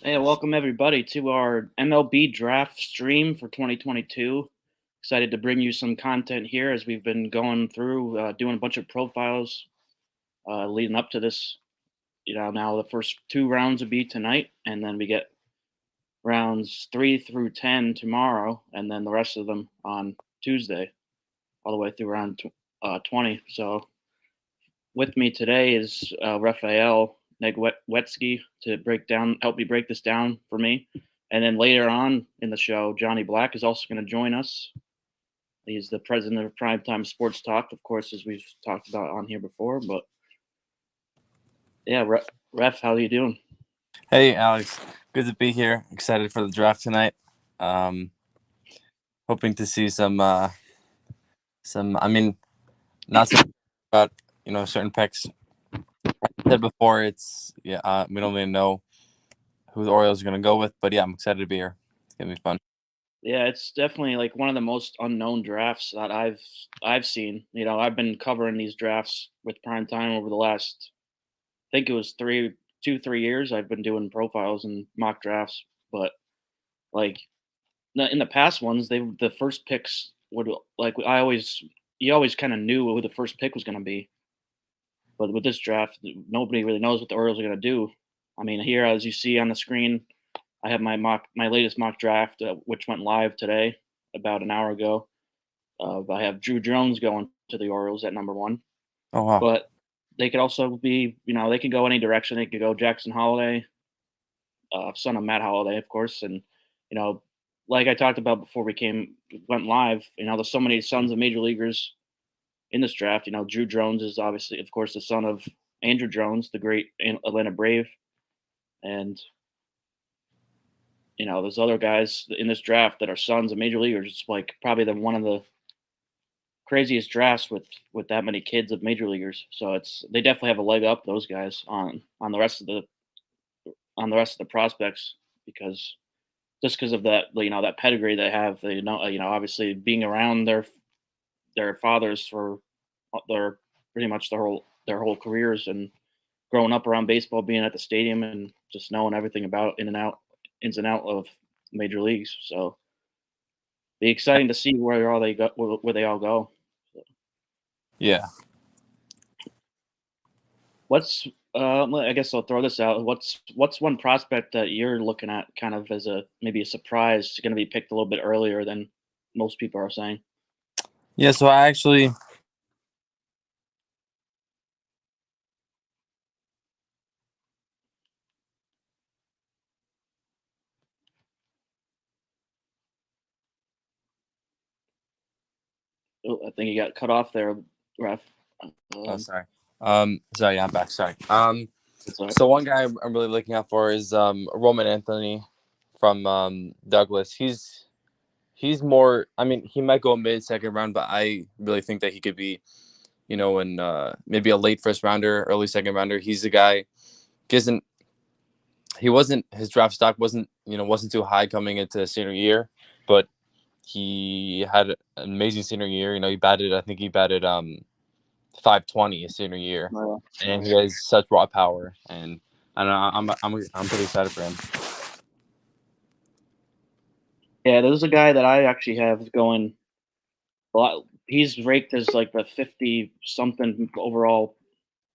Hey, welcome everybody to our MLB Draft stream for 2022. Excited to bring you some content here as we've been going through doing a bunch of profiles leading up to this. Now the first two rounds will be tonight, and then we get rounds 3 through 10 tomorrow, and then the rest of them on Tuesday, all the way through round 20. So with me today is Raphael Negwetsky to help me break this down for me. And then later on in the show, Johnny Black is also going to join us. He's the president of Primetime Sports Talk, of course, as we've talked about on here before. But yeah, Ref, how are you doing? Hey, Alex. Good to be here. Excited for the draft tonight. Hoping to see some. I mean, not so about certain picks. I said before, we don't really know who the Orioles are going to go with, but yeah, I'm excited to be here. It's gonna be fun. Yeah, it's definitely like one of the most unknown drafts that I've seen. I've been covering these drafts with Primetime over the last, I think it was 3 years. I've been doing profiles and mock drafts, but like in the past ones, the first picks would like you always kind of knew who the first pick was going to be, but with this draft, nobody really knows what the Orioles are going to do. I mean, here as you see on the screen, I have my latest mock draft, which went live today about an hour ago. I have Drew Jones going to the Orioles at number one, Oh wow. but they could also be, they could go any direction. They could go Jackson Holiday, son of Matt Holliday, of course, and you know, like I talked about before went live. There's so many sons of major leaguers in this draft. Drew Jones is obviously, of course, the son of Andrew Jones, the great Atlanta Brave, and there's other guys in this draft that are sons of major leaguers. It's like probably one of the craziest drafts with that many kids of major leaguers. So they definitely have a leg up, those guys, on the rest of the prospects, because of that, that pedigree they have. Obviously being around their fathers for their pretty much their whole careers, and growing up around baseball, being at the stadium, and just knowing everything about ins and out of major leagues. So be exciting to see where they all go. Yeah. I guess I'll throw this out. What's one prospect that you're looking at, kind of as maybe a surprise, going to be picked a little bit earlier than most people are saying? Yeah. So I actually. Oh, I think you got cut off there, Ref. Oh, sorry. Sorry. Yeah, I'm back. Sorry. Sorry. So one guy I'm really looking out for is Roman Anthony from Douglas. He's more. I mean, he might go mid-second round, but I really think that he could be, in maybe a late first rounder, early second rounder. He's the guy. His draft stock wasn't too high coming into senior year, but he had an amazing senior year. I think he batted 520 his senior year, and he has such raw power. And I don't know. I'm pretty excited for him. Yeah, there's a guy that I actually have going a lot. He's ranked as like the 50 something overall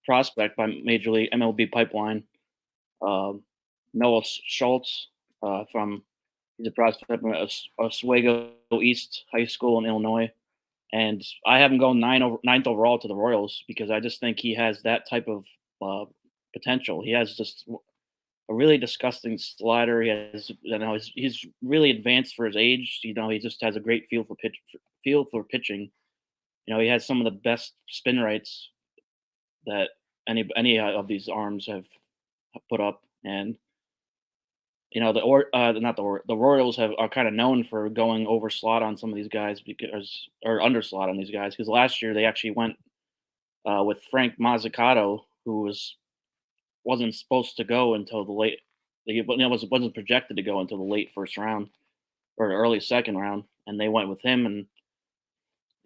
prospect by Major League MLB Pipeline. Noah Schultz from he's a prospect from Oswego East High School in Illinois, and I have him going ninth overall to the Royals, because I just think he has that type of potential. He has just a really disgusting slider. He has, he's really advanced for his age. He just has a great feel for pitching. He has some of the best spin rates that any of these arms have put up, and the Royals are kind of known for going over slot on some of these guys, or under slot on these guys, because last year they actually went with Frank Mazzucato, who wasn't supposed to go until the late. Wasn't projected to go until the late first round or early second round, and they went with him, and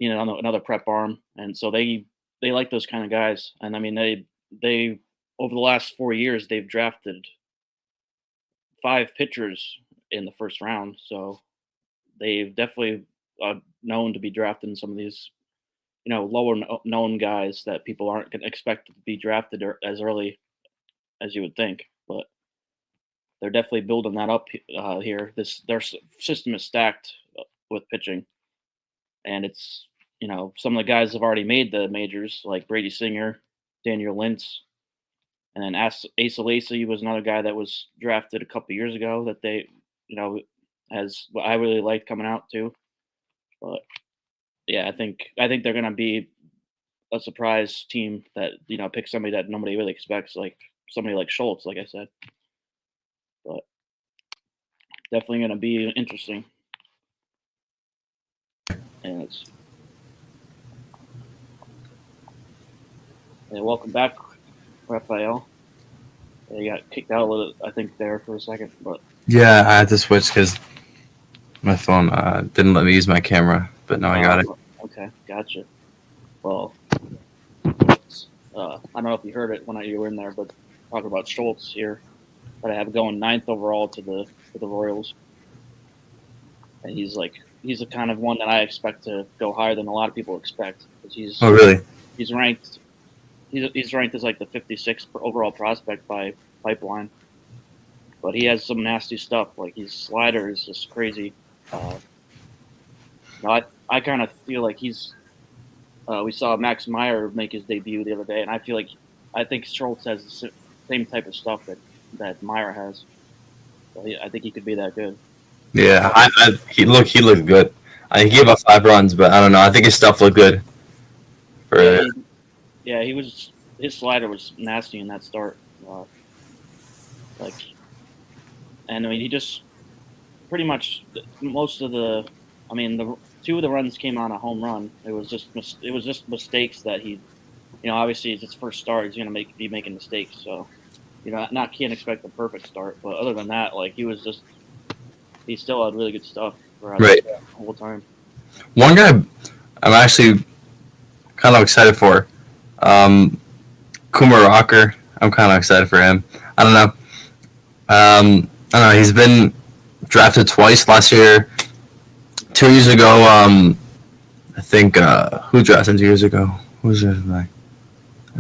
another prep arm, and so they like those kind of guys. And I mean, they over the last 4 years they've drafted 5 pitchers in the first round, so they've definitely known to be drafting some of these, lower known guys that people aren't going to expect to be drafted as early as you would think. But they're definitely building that up here. Their system is stacked with pitching, and it's some of the guys have already made the majors, like Brady Singer, Daniel Lentz, and then Asa Lacy was another guy that was drafted a couple years ago that they, as what I really liked coming out too. But yeah, I think they're gonna be a surprise team that picks somebody that nobody really expects, like somebody like Schultz, like I said. But definitely gonna be interesting. And welcome back, Raphael. You got kicked out a little, I think, there for a second, but yeah, I had to switch because my phone didn't let me use my camera, but now I got it. Okay, gotcha. Well, I don't know if you heard it when you were in there, but talking about Schultz here, that I have going 9th overall to the Royals, and he's the kind of one that I expect to go higher than a lot of people expect. Because Oh, really? He's ranked. He's ranked as like the 56th overall prospect by Pipeline, but he has some nasty stuff. Like his slider is just crazy. I kind of feel like he's. We saw Max Meyer make his debut the other day, and I think Schultz has the same type of stuff that Meyer has. So I think he could be that good. Yeah, he looked good. He gave up 5 runs, but I don't know. I think his stuff looked good. His slider was nasty in that start. And I mean, he just pretty much most of the 2 of the runs came on a home run. It was just mistakes that he, obviously it's his first start. He's gonna be making mistakes. So, can't expect a perfect start. But other than that, like he still had really good stuff throughout the whole time. One guy I'm actually kind of excited for, Kumar Rocker. I'm kind of excited for him. I don't know. He's been drafted twice last year. 2 years ago, I think who drafted 2 years ago? Who was it? I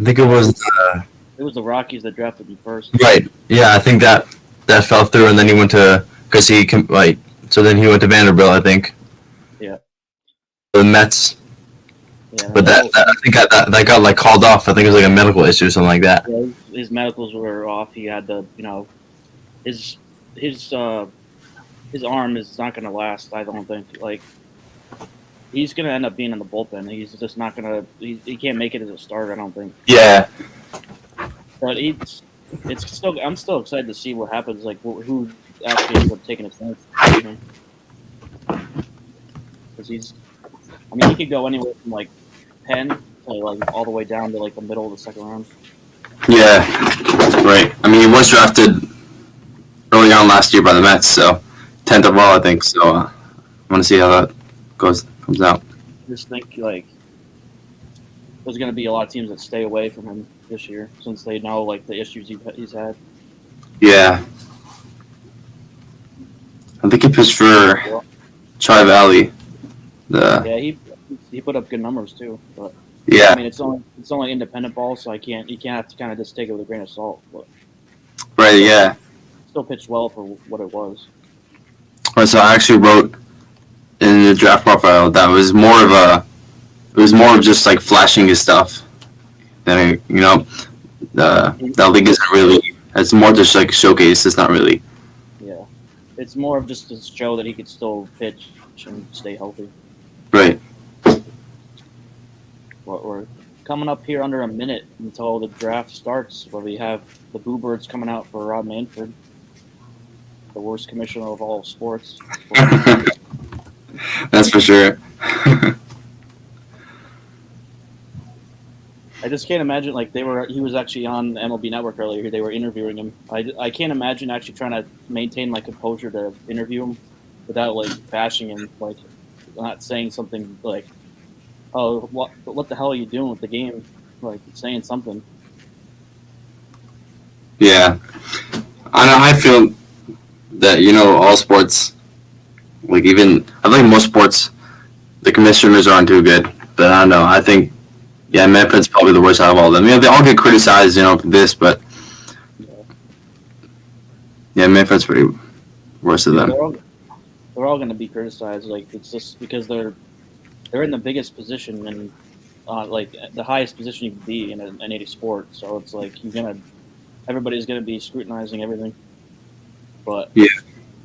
think it was. It was the Rockies that drafted him first. Right. Yeah, I think that fell through, and then he went to So then he went to Vanderbilt, I think. Yeah. The Mets. Yeah, but I think that got like called off. I think it was like a medical issue or something like that. Yeah, his medicals were off. He had to, his arm is not going to last. I don't think. Like he's going to end up being in the bullpen. He's just not going to. He can't make it as a starter. I don't think. Yeah. But I'm still excited to see what happens. Like who actually ends up taking a chance. Because he could go anywhere from like 10 to like all the way down to like the middle of the second round. Yeah, right. I mean, he was drafted early on last year by the Mets, so 10th overall, I think. So I want to see how that comes out. I just think like there's going to be a lot of teams that stay away from him this year since they know like the issues he's had. Yeah, I think he pitched for Tri Valley. Yeah, he put up good numbers too, but yeah, I mean it's only independent ball, so you can't have to kind of just take it with a grain of salt. But right, yeah. Still pitched well for what it was. Right, so I actually wrote in the draft profile that it was more of just like flashing his stuff. Then the league isn't really. It's more just like showcase. It's not really. Yeah, it's more of just to show that he could still pitch and stay healthy. Right. We're coming up here under a minute until the draft starts, where we have the Boo Birds coming out for Rob Manfred, the worst commissioner of all sports. That's for sure. I just can't imagine he was actually on MLB Network earlier. They were interviewing him. I can't imagine actually trying to maintain like composure to interview him without like bashing him, like not saying something like, "Oh, what the hell are you doing with the game?" Like saying something. Yeah, I know. I feel that all sports, like even I think most sports, the commissioners aren't too good. But I don't know. I think Manfred's probably the worst out of all of them. They all get criticized, for this, but Manfred's pretty worse of them. They're all going to be criticized. Like it's just because they're in the biggest position and like the highest position you can be in any sport. So it's like everybody's gonna be scrutinizing everything. But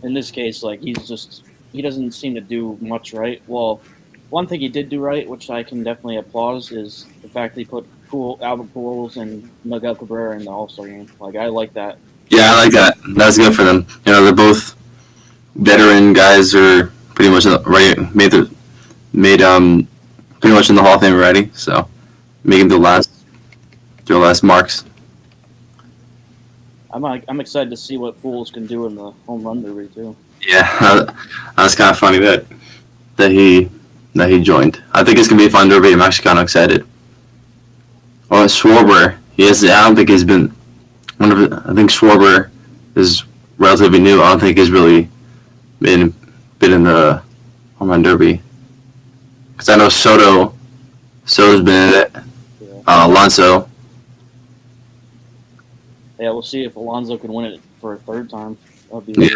in this case, like he doesn't seem to do much right. Well, one thing he did do right, which I can definitely applaud, is the fact that he put Albert Pujols and Miguel Cabrera in the All-Star game. Like I like that. Yeah, I like that. That's good for them. They're both veteran guys, or pretty much made pretty much in the Hall of Fame already. So making their last marks. I'm excited to see what Pujols can do in the home run derby too. Yeah, that's kind of funny that he joined. I think it's gonna be a fun derby. I'm actually kind of excited. Oh, Schwarber. I don't think he's been. I think Schwarber is relatively new. I don't think he's really been in the home run derby. Because I know Soto's been in it. Alonso. Yeah, we'll see if Alonso can win it for a third time. That'd be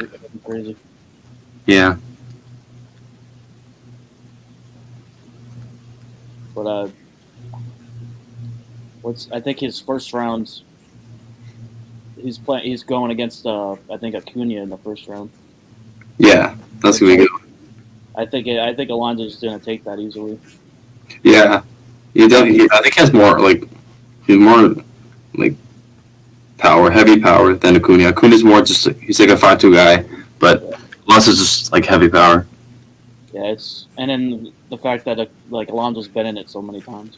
crazy. Yeah. But I think his first round. He's going against I think Acuna in the first round. Yeah, that's gonna be good. I think Alonso's gonna take that easily. Yeah, I think he has more he's more heavy power than Acuna. Acuna's more he's like a 5'2" guy, but Alonso's just heavy power. Yeah, and then the fact that Alonso's been in it so many times.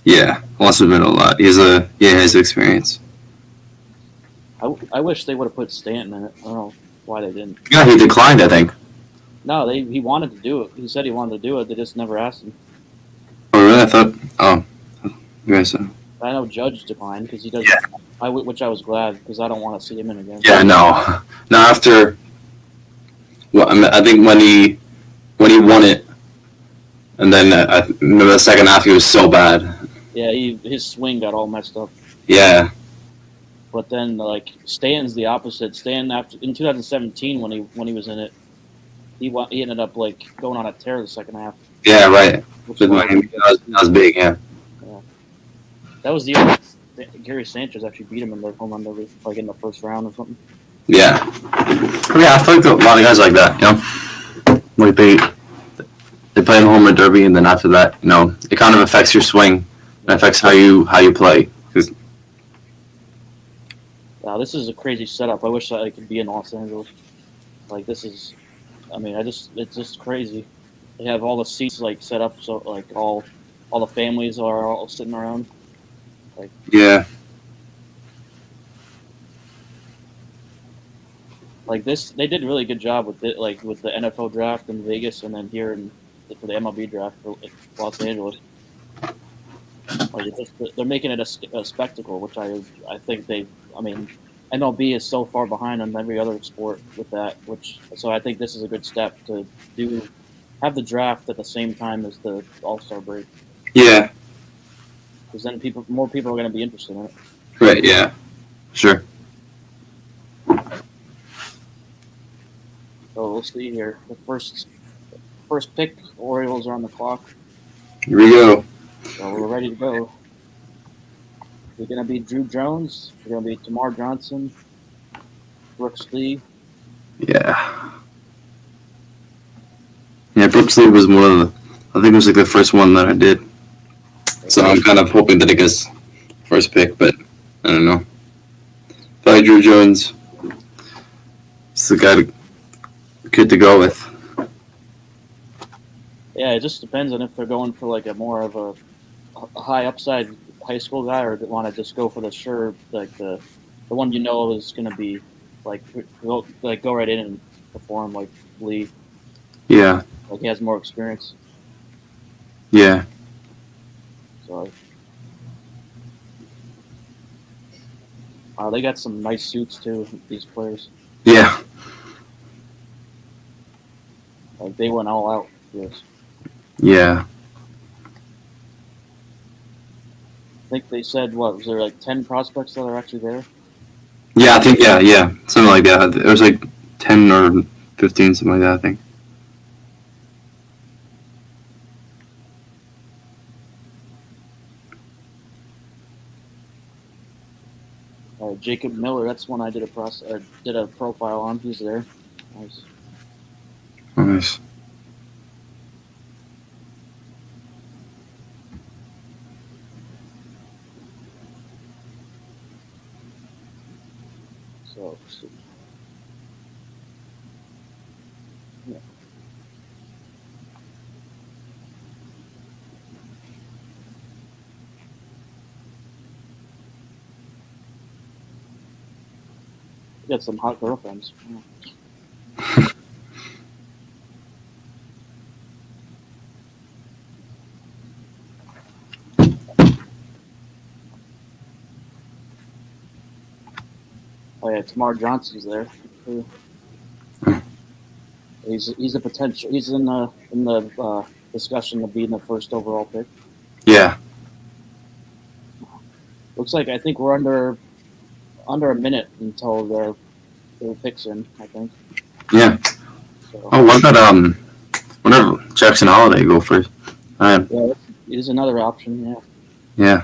Yeah, Alonso's been in a lot. He has experience. I wish they would have put Stanton in it. I don't know why they didn't. Yeah, he declined, I think. No, he wanted to do it. He said he wanted to do it. They just never asked him. Oh, really? I thought. Oh, okay, so. I know Judge declined because he doesn't. Yeah. Which I was glad because I don't want to see him in again. Yeah, no. After. Well, I think when he won it, and then I remember the second half he was so bad. Yeah, his swing got all messed up. Yeah. But then Stanton's the opposite. Stanton in 2017 when he was in it, he ended up going on a tear the second half. Yeah, right. That was big, yeah. That was the year Gary Sanchez actually beat him in the home run derby, in the first round or something. Yeah. I feel like a lot of guys like that, they play in the home run derby, and then after that, it kind of affects your swing. It affects how you play. Wow, this is a crazy setup. I wish I could be in Los Angeles. This is, it's just crazy. They have all the seats set up so all the families are all sitting around. Yeah. This, they did a really good job with it, with the NFL draft in Vegas, and then here for the MLB draft for Los Angeles. They're making it a spectacle, which I think MLB is so far behind on every other sport with that, so I think this is a good step to have the draft at the same time as the All-Star break. Yeah. Because then more people are going to be interested in it. Right. Yeah. Sure. So we'll see here. The first pick, Orioles are on the clock. Here we go. So we're ready to go. We're going to be Drew Jones. We're going to be Tamar Johnson. Brooks Lee. Yeah. Yeah, Brooks Lee was one of the. I think it was the first one that I did. So I'm kind of hoping that it gets first pick, but I don't know. Probably Drew Jones. It's the kid to go with. Yeah, it just depends on if they're going for a more of a high upside high school guy, or they want to just go for the the one is going to be go right in and perform like Lee. Yeah. He has more experience. Yeah. So they got some nice suits too, these players. Yeah. Like they went all out for this. Yeah. I think they said what was there like 10 prospects that are actually there. Yeah, I think yeah, something like that. It was like 10 or 15, something like that. I think. Jacob Miller, that's one I did did a profile on. He's there. Nice. Nice. So let's see. Yeah. You got some hot girlfriends. Yeah. Oh yeah, Tamar Johnson's there. He's a potential. He's in the discussion of being the first overall pick. Yeah. Looks like I think we're under a minute until their picks in. I think. Yeah. So, Oh, whenever Jackson Holiday go first. yeah, it is another option. Yeah. Yeah.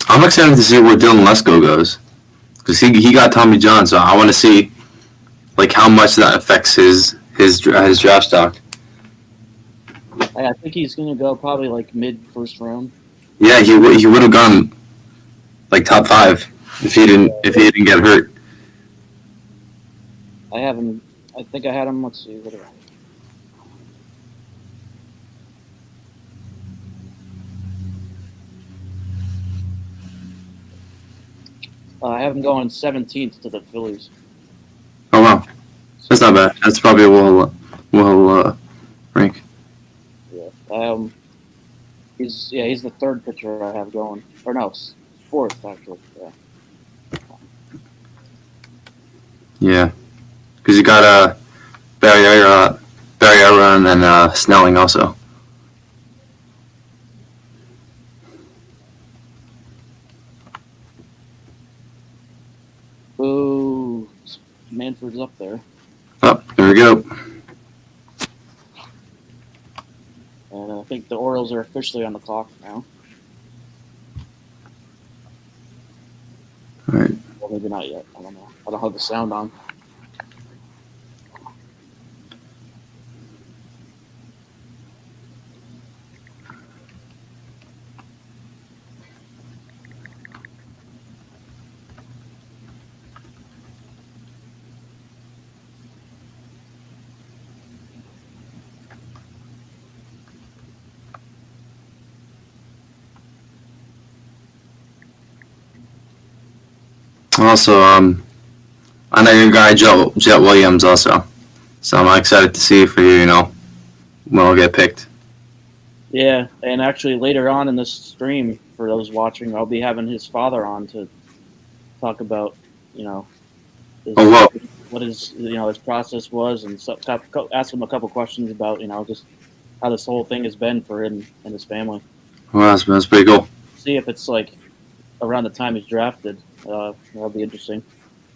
I'm excited to see where Dylan Lesko goes, because he got Tommy John, so I want to see like how much that affects his draft stock. I think he's gonna go probably like mid first round. Yeah, he would have gone like top 5 if he didn't get hurt. I have him. I think I had him. Let's see. What do I have? I have him going 17th to the Phillies. Oh wow, that's not bad. That's probably a well rank. Yeah. He's the third pitcher I have going, or no, fourth actually. Yeah. Yeah, because you got Barriera and then Snelling also. Ooh, Manfred's up there. Oh, there we go. And I think the Orioles are officially on the clock now. All right. Well, maybe not yet. I don't know. I don't have the sound on. Also, I know your guy Jet Williams also, so I'm excited to see if will get picked. Yeah, and actually later on in this stream, for those watching, I'll be having his father on to talk about, his, Oh wow. what his process was, and ask him a couple questions about, just how this whole thing has been for him and his family. Well, that's pretty cool. See if it's like around the time he's drafted. That'll be interesting.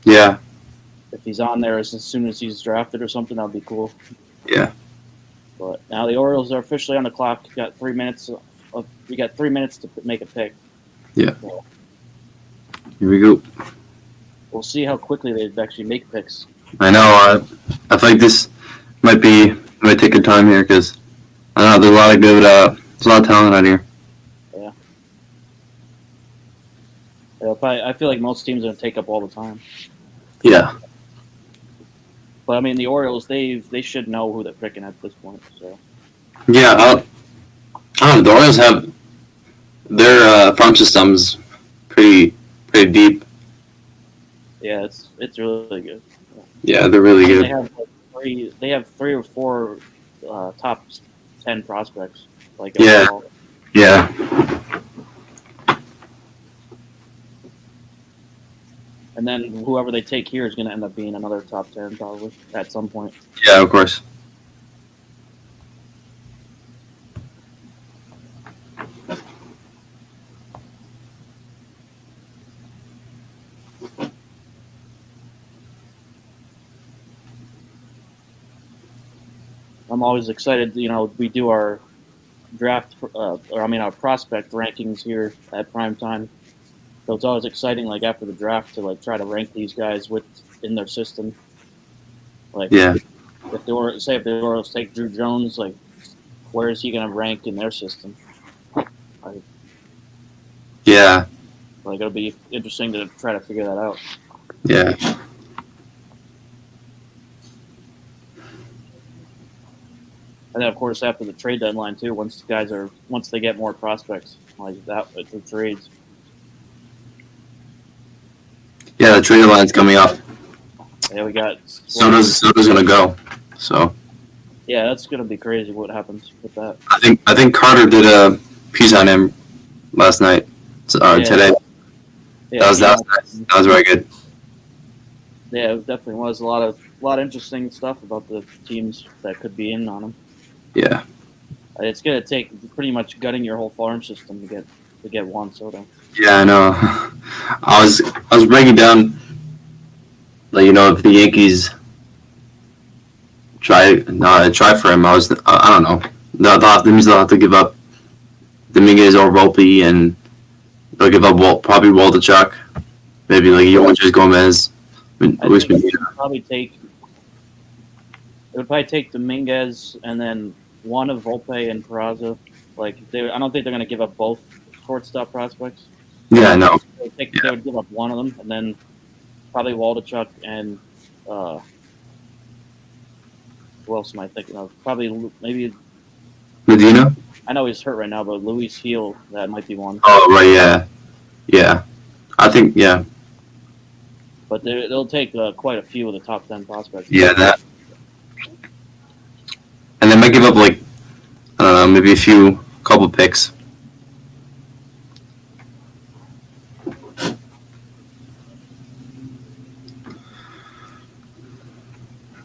Yeah. If he's on there as soon as he's drafted or something, that'll be cool. Yeah. But now the Orioles are officially on the clock. You got 3 minutes. You got 3 minutes to make a pick. Yeah. So here we go. we'll see how quickly they actually make picks. I know. I think this might take a time here because I know there's a lot of good. There's a lot of talent out here. I feel like most teams are going to take up all the time. Yeah. But I mean, the Orioles, they should know who they're picking at this point. So Yeah. I don't know. The Orioles have their farm system's pretty deep. yeah, it's really good. Yeah, they're really good. They have three or four top 10 prospects. Like Yeah. overall. Yeah. And then whoever they take here is going to end up being another top 10 probably at some point. Yeah, of course. I'm always excited. We do our draft, our prospect rankings here at prime time. So it's always exciting, like after the draft, to like try to rank these guys in their system. Like, Yeah. if the Orioles take Drew Jones, like, where is he going to rank in their system? Yeah. Like, it'll be interesting to try to figure that out. Yeah. And then, of course, after the trade deadline too, once they get more prospects like that with the trades. Yeah, the trade line's coming up. Yeah, we got. Soto's gonna go. So Yeah, that's gonna be crazy. What happens with that? I think Carter did a piece on him last night. Today. Yeah, That was nice. That was very good. Yeah, it definitely was a lot of interesting stuff about the teams that could be in on him. Yeah. It's gonna take pretty much gutting your whole farm system to get Juan Soto. Yeah, I know. I was breaking down, like, if the Yankees try for him, I don't know. They'll have to give up Dominguez or Volpe, and they'll give up probably Waldichuk, maybe like Yoenis Gomez, Luis It Medina. would probably take Dominguez and then one of Volpe and Peraza. Like, I don't think they're gonna give up both shortstop prospects. Yeah, no. They would give up one of them, and then probably Waldichuk and who else am I thinking of? Probably maybe Medina. I know he's hurt right now, but Luis Heel, that might be one. Oh right, yeah, yeah. I think But they'll take quite a few of the top 10 prospects. yeah, that. And they might give up like maybe a couple picks.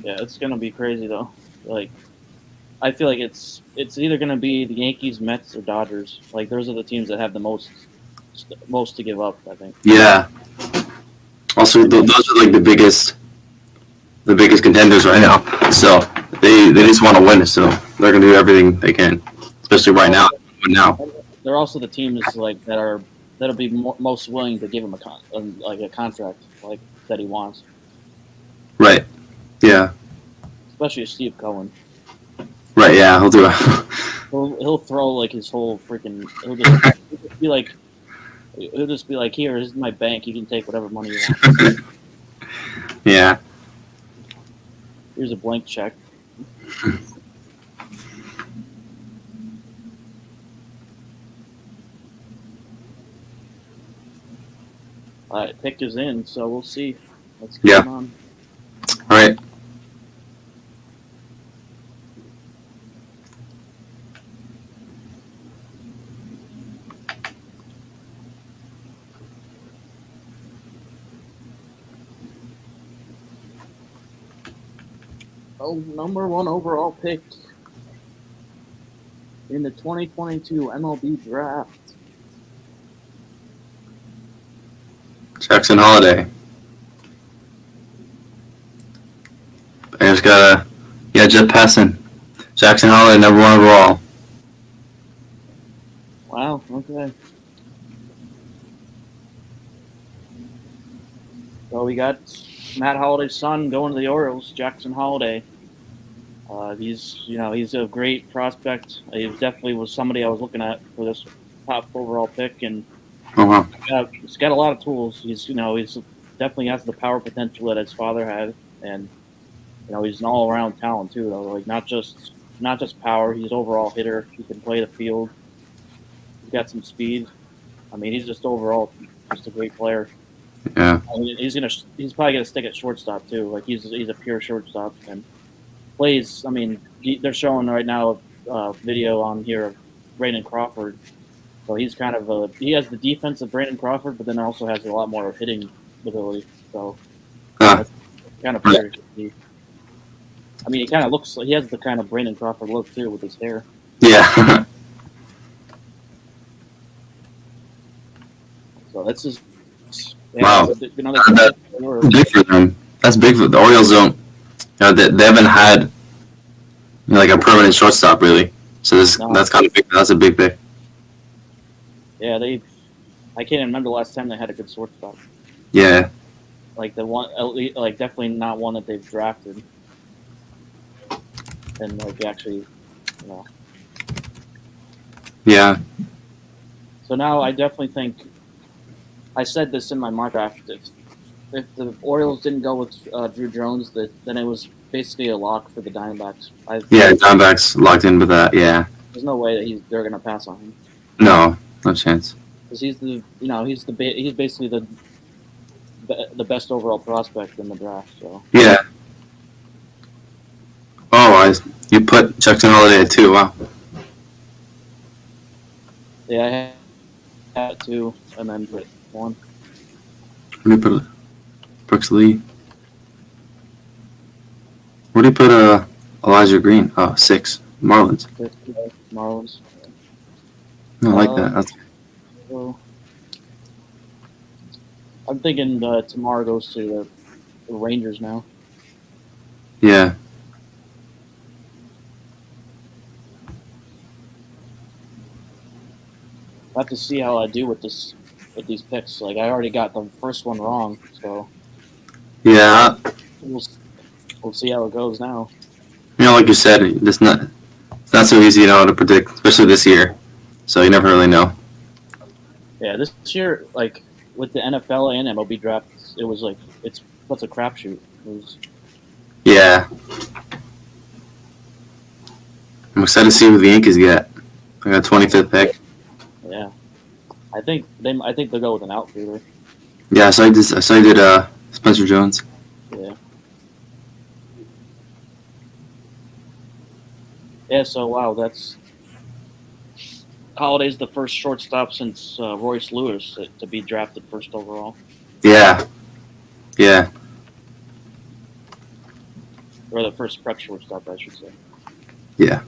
Yeah, it's gonna be crazy though. Like, I feel like it's either gonna be the Yankees, Mets, or Dodgers. Like, those are the teams that have the most to give up, I think. Yeah. Also, those are like the biggest contenders right now. So they just want to win. So they're gonna do everything they can, especially right now. They're also the teams like that'll be most willing to give him a contract like that he wants. Right. Yeah. Especially Steve Cohen. Right. Yeah. He'll do it. He'll throw like his whole freaking. He'll just be like, here, this is my bank. You can take whatever money you want. Yeah. Here's a blank check. All right, pick is in, so we'll see what's going on. All right. Oh, number 1 overall pick in the 2022 MLB Draft. Jackson Holiday. I just gotta, Jeff Passan. Jackson Holiday, number 1 overall. Wow, okay. So we got Matt Holiday's son going to the Orioles, Jackson Holiday. He's a great prospect. He definitely was somebody I was looking at for this top overall pick, and he's got a lot of tools. He's definitely has the power potential that his father had, and he's an all-around talent too. Though, like not just power. He's an overall hitter. He can play the field. He's got some speed. I mean, he's just overall just a great player. Yeah. I mean, he's probably gonna stick at shortstop too. Like he's a pure shortstop and plays. I mean, they're showing right now a video on here of Brandon Crawford. So he's kind of he has the defense of Brandon Crawford, but then also has a lot more hitting ability. So Ah, that's kind of player. I mean, he kind of looks like he has the kind of Brandon Crawford look too with his hair. yeah. So that's just Wow. They That's big for them. That's big for the Orioles. Don't they haven't had like a permanent shortstop really. So that's kind of big. That's a big pick. Yeah, I can't remember the last time they had a good shortstop. Yeah. Like the one, like definitely not one that they've drafted, and like actually, you know. Yeah. So now I definitely think I said this in my mock draft. If the Orioles didn't go with Drew Jones, then it was basically a lock for the Diamondbacks. Yeah. Diamondbacks locked in with that. Yeah. There's no way that they're gonna pass on him No. No chance. because he's basically the best overall prospect in the draft. So Yeah. Oh, you put Jackson Holiday at 2. Wow. yeah, I had 2 and then put 1. Where do you put Brooks Lee? Where do you put Elijah Green? Oh, 6. Marlins. Marlins. I like that. That's, So I'm thinking tomorrow goes to the Rangers now. yeah. I have to see how I do with these picks. Like I already got the first one wrong, so Yeah. we'll see how it goes now. Like you said, it's not so easy, to predict, especially this year. So you never really know. Yeah, this year, like with the NFL and MLB draft, it was like what's a crapshoot. Yeah. I'm excited to see who the Yankees get. I got 25th pick. Yeah, I think they'll go with an outfielder. Yeah, so I did Spencer Jones. Yeah. Yeah. So wow, that's Holiday's the first shortstop since Royce Lewis to be drafted first overall. Yeah. Yeah. Or the first prep shortstop, I should say. Yeah.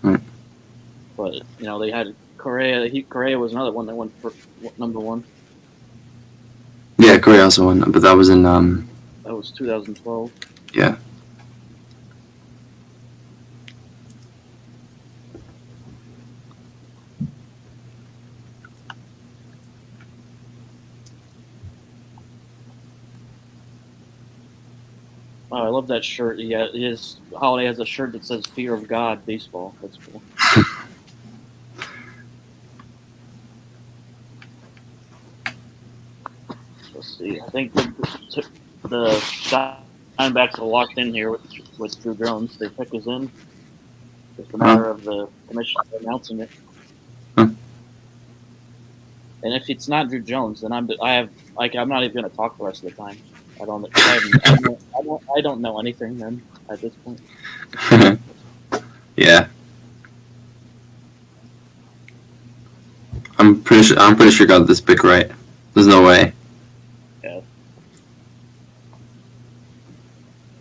Right. But they had Correa. Correa was another one that went for number 1. Yeah, Correa also won, but that was in That was 2012. yeah. Oh, I love that shirt. Yeah, Holiday has a shirt that says "Fear of God" baseball. That's cool. Let's see. I think the Diamondbacks are locked in here with Drew Jones. They pick us in. It's a matter of the commission announcing it. Huh. And if it's not Drew Jones, then I'm not even going to talk the rest of the time. I don't know anything then at this point. Yeah. I'm pretty sure I got this pick right. There's no way. Yeah.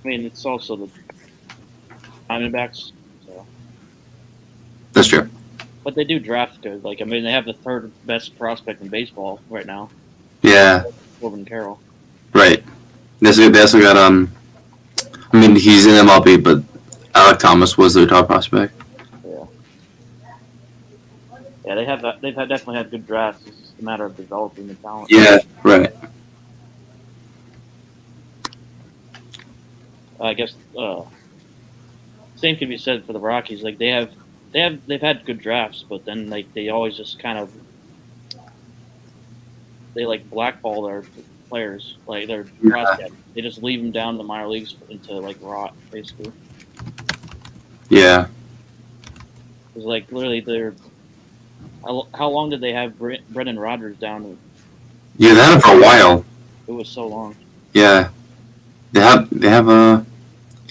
I mean, it's also the Diamondbacks, so. That's true. But they do draft good. Like, I mean, they have the 3rd best prospect in baseball right now. Yeah. Corbin Carroll. Right. They also got I mean, he's in MLB, but Alec Thomas was their top prospect. Yeah. Yeah, they've definitely had good drafts. It's just a matter of developing the talent. Yeah. Right. I guess same can be said for the Rockies. Like they've had good drafts, but then like they always just kind of blackball their players, like their prospects. They just leave them down in the minor leagues into like rot, basically. Yeah. Because like literally, how long did they have Brendan Rodgers down? Yeah, they had him for a while. It was so long. Yeah. They have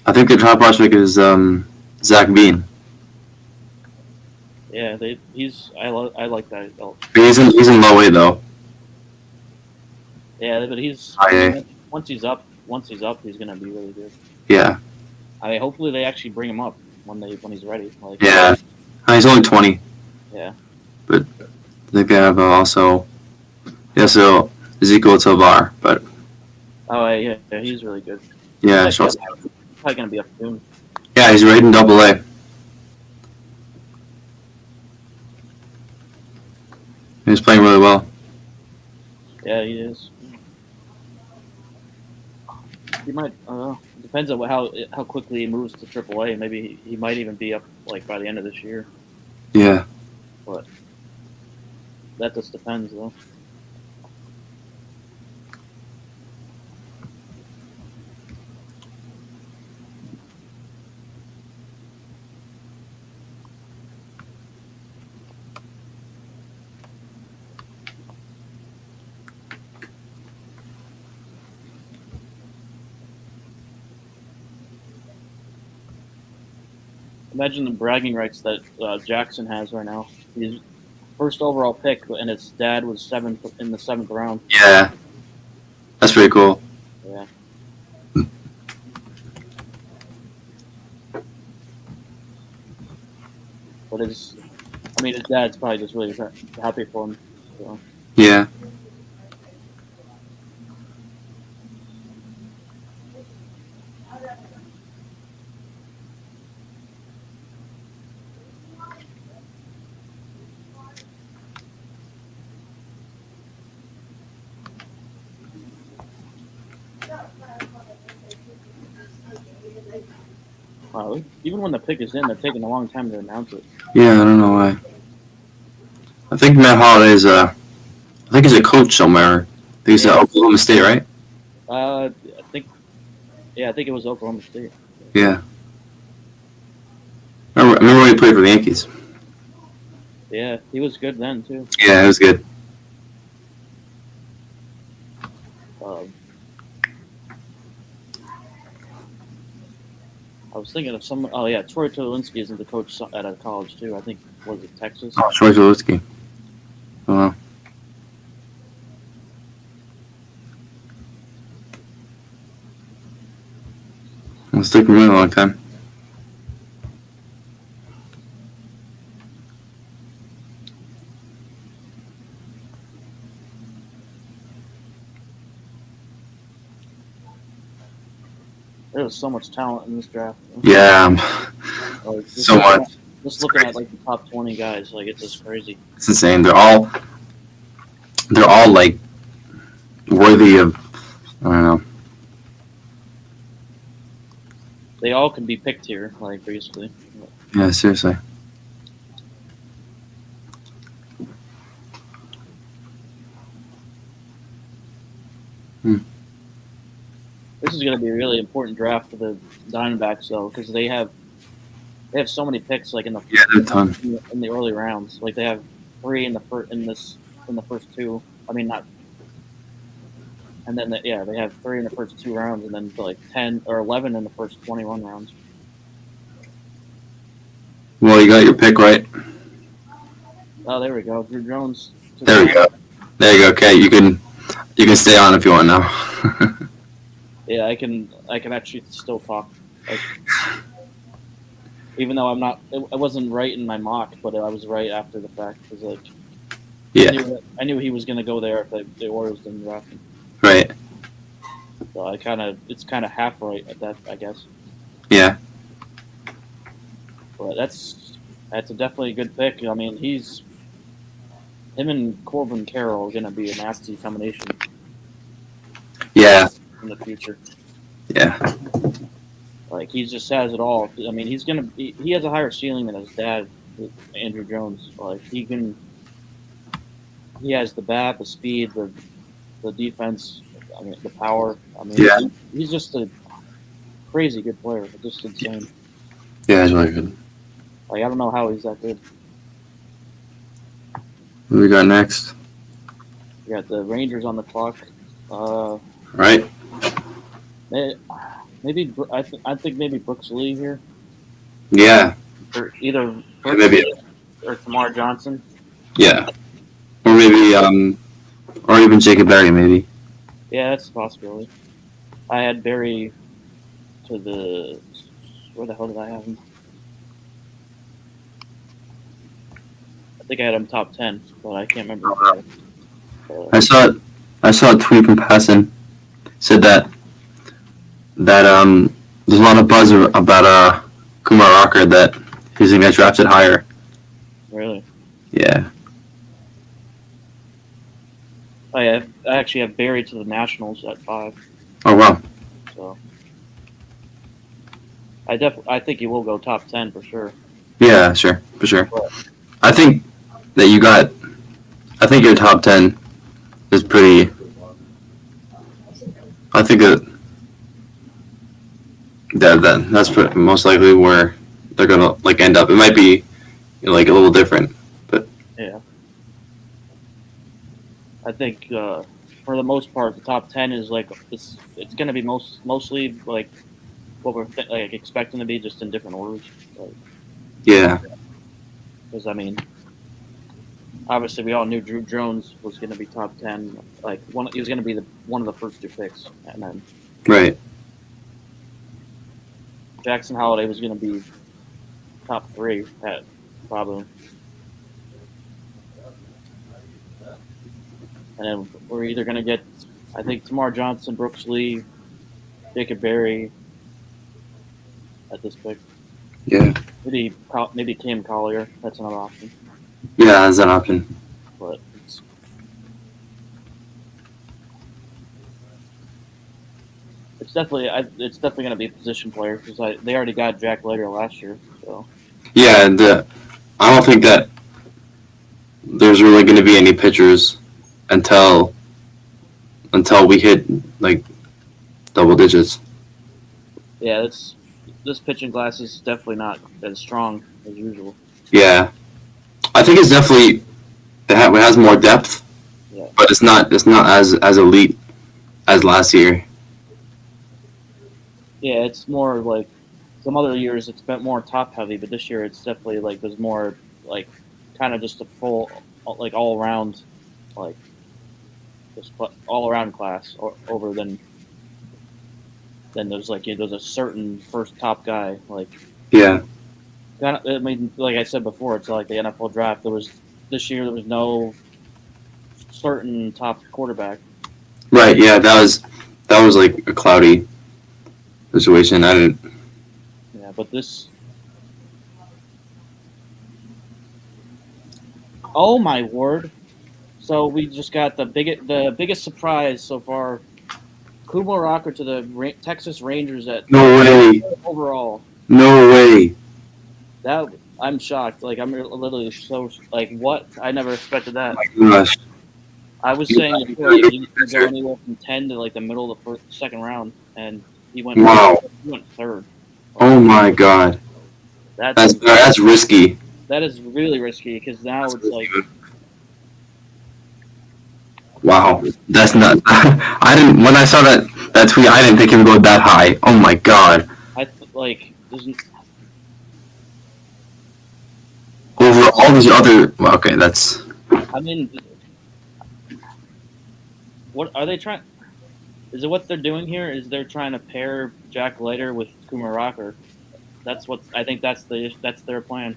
I think their top prospect is Zach Bean. Yeah, I like that. He's in low A though. Yeah, but he's High A. once he's up, he's gonna be really good. Yeah. I mean, hopefully they actually bring him up when he's ready. Like, Yeah. He's only 20. Yeah. But I think they have also so Ezekiel Tovar, but Oh yeah, he's really good. yeah, He's probably gonna be up soon. yeah, he's right in Double A. He's playing really well. Yeah, he is. He might. Depends on how quickly he moves to AAA. Maybe he might even be up like by the end of this year. Yeah. But that just depends, though. Imagine the bragging rights that Jackson has right now. He's first overall pick, and his dad was seventh in the 7th round. Yeah. That's pretty cool. Yeah. But his dad's probably just really happy for him. So. Yeah. Even when the pick is in, they're taking a long time to announce it. Yeah, I don't know why. I think Matt Holliday's I think he's a coach somewhere. I think he's at Oklahoma State, right? I think it was Oklahoma State. Yeah. I remember when he played for the Yankees. Yeah, he was good then too. Yeah, it was good. I was thinking of someone. Oh yeah, Troy Tulowitzki isn't the coach at a college too. I think was it Texas? Oh, Troy Tulowitzki. Oh, wow. Well, it's taken a really long time. There was so much talent in this draft. Yeah, so much. Just looking at like the top 20 guys, like it's just crazy. It's insane. They're all like worthy of. I don't know. They all can be picked here, like basically. Yeah, seriously. This is going to be a really important draft for the Diamondbacks, though, because they have so many picks, like in the in the early rounds. Like they have 3 in the first 2. I mean, not. And then they have 3 in the first 2 rounds, and then like 10 or 11 in the first 21 rounds. Well, you got your pick right. Oh, there we go, Drew Jones. There we go. There you go. Okay, you can stay on if you want now. Yeah, I can actually still talk. Like, even though I wasn't right in my mock, but I was right after the fact. Because like, yeah, I knew he was going to go there if the Orioles didn't draft him. Right. So it's kind of half right at that, I guess. Yeah. But that's definitely a good pick. I mean, him and Corbin Carroll are going to be a nasty combination. Yeah. In the future. Yeah. Like he just has it all. I mean, he has a higher ceiling than his dad, Andrew Jones. Like he has the bat, the speed, the defense. I mean, the power. I mean, he's just a crazy good player. Just insane. Yeah, he's really good. Like I don't know how he's that good. What do we got next? We got the Rangers on the clock. Right. Maybe I think maybe Brooks Lee here. Yeah. Or either Maybe. or Tamar Johnson. Yeah, or maybe or even Jacob Berry, maybe. Yeah, that's a possibility. I had Barry to the. Where the hell did I have him? I think I had him top 10, but I can't remember. I saw a tweet from Passon said that there's a lot of buzz about Kumar Rocker that he's gonna get drafted higher. Really? Yeah. I actually have Barry to the Nationals at 5. Oh wow. So I think he will go top 10 for sure. Yeah, sure, for sure. I think that I think your top 10 is pretty. I think that's most likely where they're gonna like end up. It might be like a little different, but yeah. I think for the most part, the top 10 is like it's gonna be mostly like what we're like expecting to be, just in different orders. Like, yeah. Because I mean, obviously we all knew Drew Jones was going to be top 10. Like he was going to be one of the first 2 picks, and then Right. Jackson Holliday was going to be top 3 at probably. And then we're either going to get, I think, Tamar Johnson, Brooks Lee, Jacob Berry at this pick. Yeah. Maybe Cam Collier. That's another option. Yeah, that's an option. But it's definitely going to be a position player because they already got Jack Leiter last year. So Yeah, and I don't think that there's really going to be any pitchers until we hit like double digits. yeah, this pitching class is definitely not as strong as usual. Yeah, I think it's definitely it has more depth, Yeah. but it's not as elite as last year. Yeah, it's more like some other years it's been more top heavy, but this year it's definitely like there's more like kind of just a full like all around like just all around class over than there's like there's a certain first top guy like Yeah. I mean, like I said before, it's like the NFL draft. This year there was no certain top quarterback. Right. Yeah, that was like a cloudy situation. I didn't. Yeah, but this. Oh my word! So we just got the biggest surprise so far. Kumar Rocker to the Texas Rangers at No way. overall. No way. That I'm shocked. Like I'm literally so like what? I never expected that. Oh my gosh. I was saying before he could go anywhere from 10 to like the middle of the second round, and he went. Wow. He went 3rd. Oh my god. That's risky. That is really risky because now it's like. Wow, that's not. I didn't when I saw that tweet. I didn't think it would go that high. Oh my god. Over all these other. Well, okay, that's. I mean, what are they trying? Is it what they're doing here? Is they're trying to pair Jack Leiter with Kumar Rocker? That's what I think. That's their plan.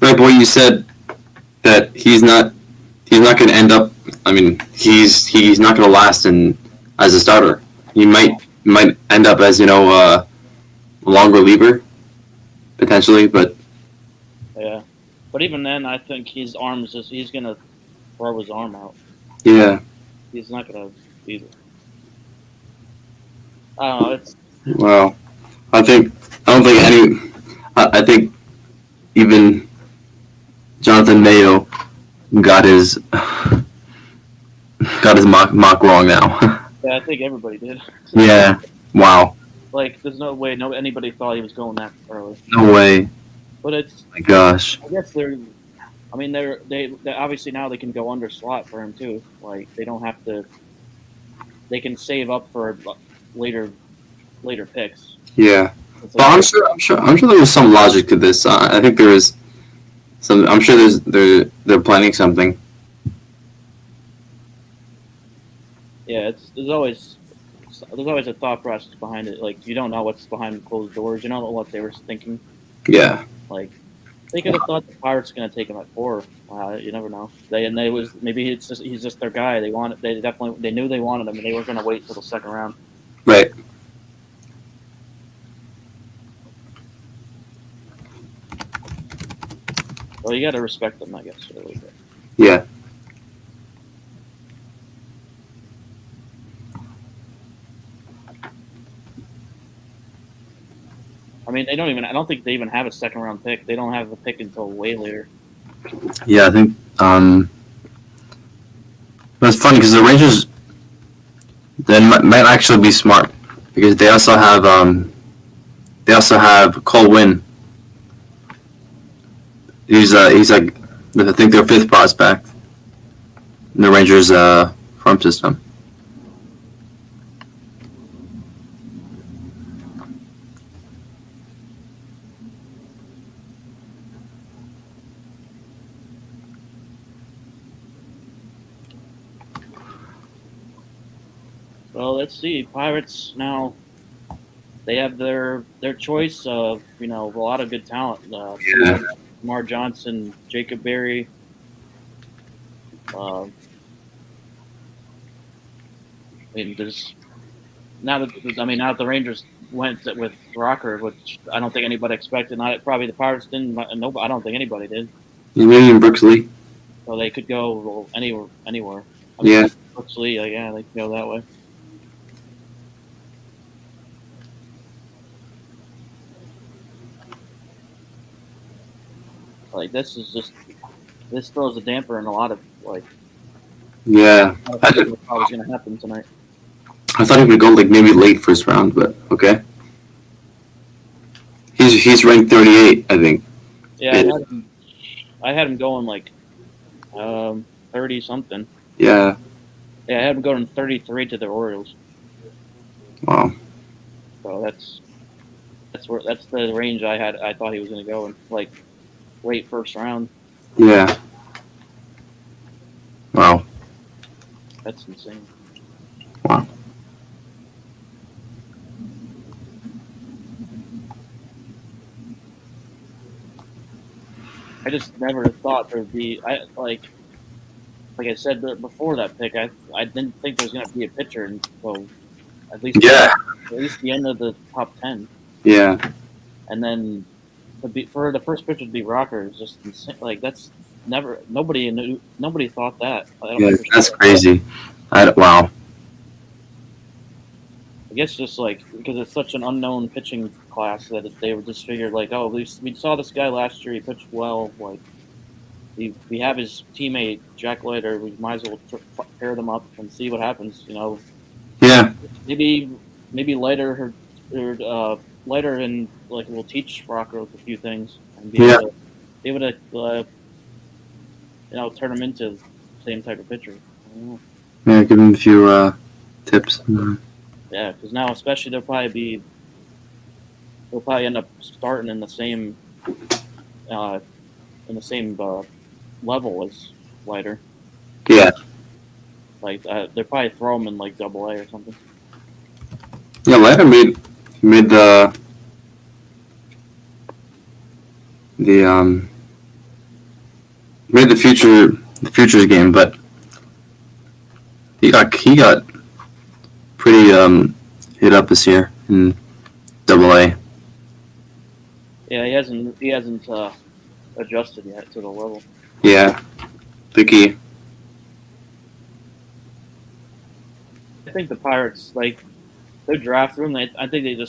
Right, but what you said that he's not going to end up. I mean, he's not going to last as a starter. He might end up as a long reliever potentially, but yeah. But even then, I think his arm is he's going to throw his arm out. Yeah. He's not going to either. I don't know. It's well, I think even Jonathan Mayo got his mock wrong now. Yeah, I think everybody did. Yeah. Wow. Like, there's no way anybody thought he was going that early. No way. But it's. My gosh. I guess they're obviously now they can go under slot for him too. Like they don't have to. They can save up for later picks. Yeah. But I'm sure there was some logic to this. I think there is. So I'm sure they're planning something. Yeah, there's always a thought process behind it. Like you don't know what's behind closed doors. You don't know what they were thinking. Yeah. Like they could have thought the Pirates were gonna take him at 4. You never know. They was maybe he's just their guy. They knew they wanted him, and they were gonna wait till the second round. Right. Well, you got to respect them, I guess. A little bit. Yeah. I mean, they don't even. I don't think they even have a second round pick. They don't have a pick until way later. Yeah, I think. But it's funny because the Rangers then might actually be smart because they also have Cole Winn. He's like I think their 5th prospect in the Rangers farm system. Well, let's see. Pirates now. They have their choice of a lot of good talent. Yeah. Mar Johnson, Jacob Berry. I mean, there's now that the Rangers went with Rocker, which I don't think anybody expected. Not probably the Pirates didn't. No, I don't think anybody did. Maybe in Brooks Lee. So they could go anywhere. I Yeah. Brooks Lee, yeah, they could go that way. Like this throws a damper in a lot of Yeah. what's probably going to happen tonight. I thought he would go like maybe late first round, but okay. He's ranked 38, I think. Yeah, I had him going like 30 something. Yeah. Yeah, I had him going 33 to the Orioles. Wow. So that's the range I thought he was going to go in, like late first round. Yeah. Wow. That's insane. Wow. I just never thought there'd be like I said before that pick. I didn't think there was going to be a pitcher until at least the end of the top 10. Yeah. And then for the first pitcher to be Rocker is just insane. Like that's nobody thought that. Yeah, that's crazy. Wow. I guess just like because it's such an unknown pitching class that they were just figured like, oh, we saw this guy last year. He pitched well. Like we have his teammate Jack Leiter. We might as well pair them up and see what happens. Yeah. Maybe Leiter Leiter and will teach Rocker a few things and be able to turn him into the same type of pitcher. Yeah, give him a few tips. Yeah, because now especially they'll probably end up starting in the same level as Leiter. Yeah. Like they'll probably throw him in like Double-A or something. Yeah, Leiter made the made the futures game, but he got pretty hit up this year in Double-A. Yeah, he hasn't adjusted yet to the level. Yeah, Vicky. I think the Pirates their draft room. I think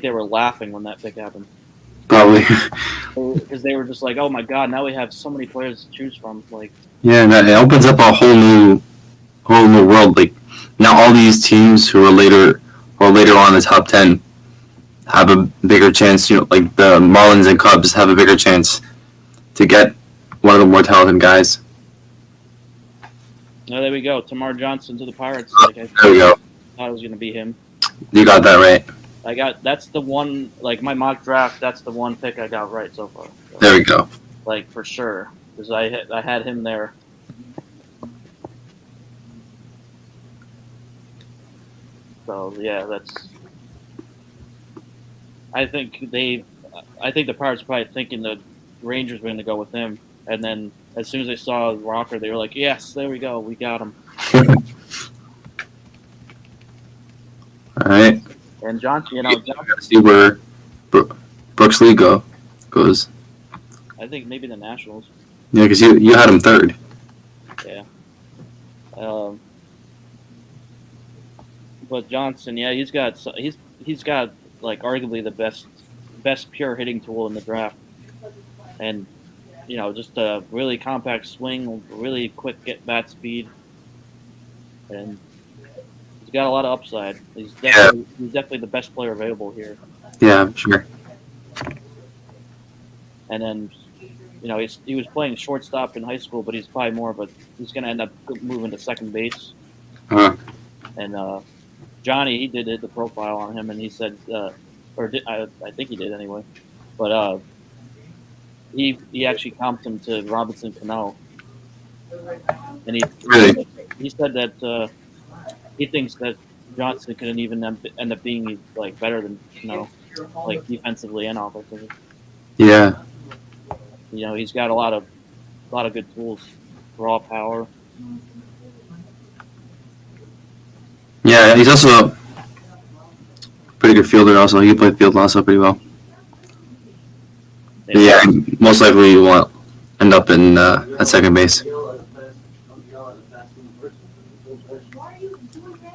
they were laughing when that pick happened. Probably. Because they were just like, oh my god, now we have so many players to choose from. Yeah, and it opens up a whole new world. Like now, all these teams who are later on in the top 10 have a bigger chance. Like the Marlins and Cubs have a bigger chance to get one of the more talented guys. Oh, there we go. Tamar Johnson to the Pirates. There we go. Thought it was going to be him. You got that right. That's the one, like my mock draft. That's the one pick I got right so far. So, There we go. like for sure, because I had him there. So yeah, that's. I think the Pirates were probably thinking the Rangers were going to go with him, and then as soon as they saw Rocker, they were like, "Yes, there we go, we got him." All right. And Johnson, Gotta see where Brooks Lee goes. I think maybe the Nationals. Yeah, because you had him third. Yeah. But Johnson, yeah, he's got like arguably the best pure hitting tool in the draft, and just a really compact swing, really quick get bat speed, and he's got a lot of upside. He's definitely the best player available here. Yeah, sure. And then, he was playing shortstop in high school, but he's probably he's going to end up moving to second base. Uh-huh. And Johnny, he did the profile on him, and he said, I think he did anyway, but he actually comped him to Robinson Cano, and he said that he thinks that Johnson could even end up being like better than Cano, like defensively and offensively. Yeah. He's got a lot of good tools, raw power. Yeah, he's also a pretty good fielder. Also, he can play field also pretty well. Yeah, most likely he won't end up in at second base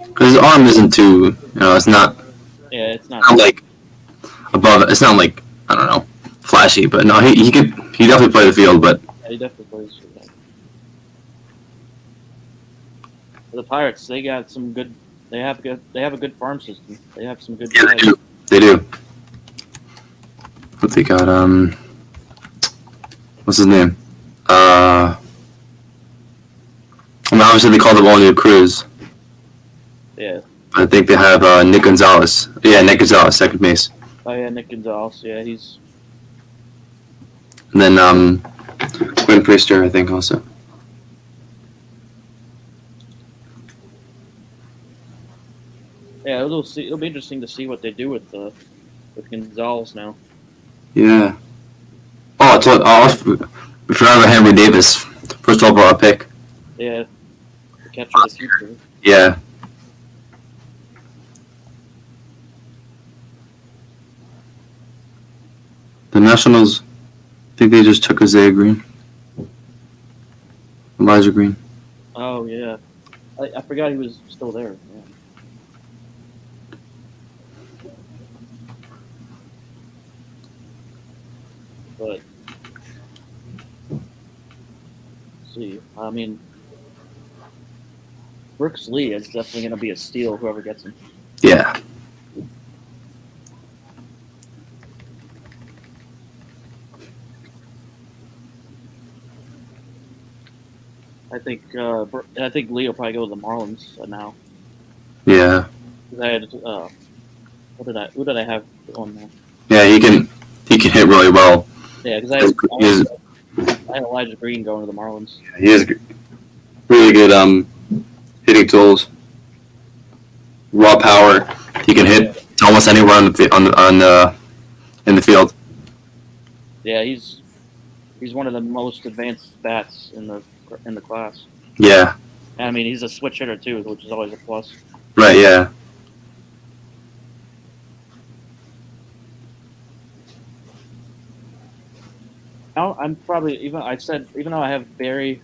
because his arm isn't too. It's not. Yeah, it's not like above. It's not like, I don't know, flashy. But no, he definitely play the field. But yeah, he definitely plays. For the Pirates, they got some good. They have a good farm system. They have some good. Yeah, guys. they do. What they got? What's his name? Obviously they called him all new Cruz. Yeah. I think they have Nick Gonzalez. Yeah, Nick Gonzalez, second base. Oh yeah, Nick Gonzalez. Yeah, he's. And then Quinn Priester, I think, also. Yeah, it'll be interesting to see what they do with Gonzalez now. Yeah. Oh, we forgot about Henry Davis, first overall pick. Yeah, the catcher of the future. Yeah. The Nationals, I think they just took Elijah Green. Oh yeah, I forgot he was still there. Yeah. But let's see, I mean, Brooks Lee is definitely going to be a steal. Whoever gets him. Yeah. I think Lee will probably go to the Marlins now. Yeah. I had who did I have on there? Yeah, he can hit really well. Yeah, because I had Elijah Green going to the Marlins. He has really good hitting tools, raw power. He can hit almost anywhere in the field. Yeah, he's one of the most advanced bats in the class. Yeah. And, I mean, he's a switch hitter too, which is always a plus. Right. Yeah. Now, I'm probably even though I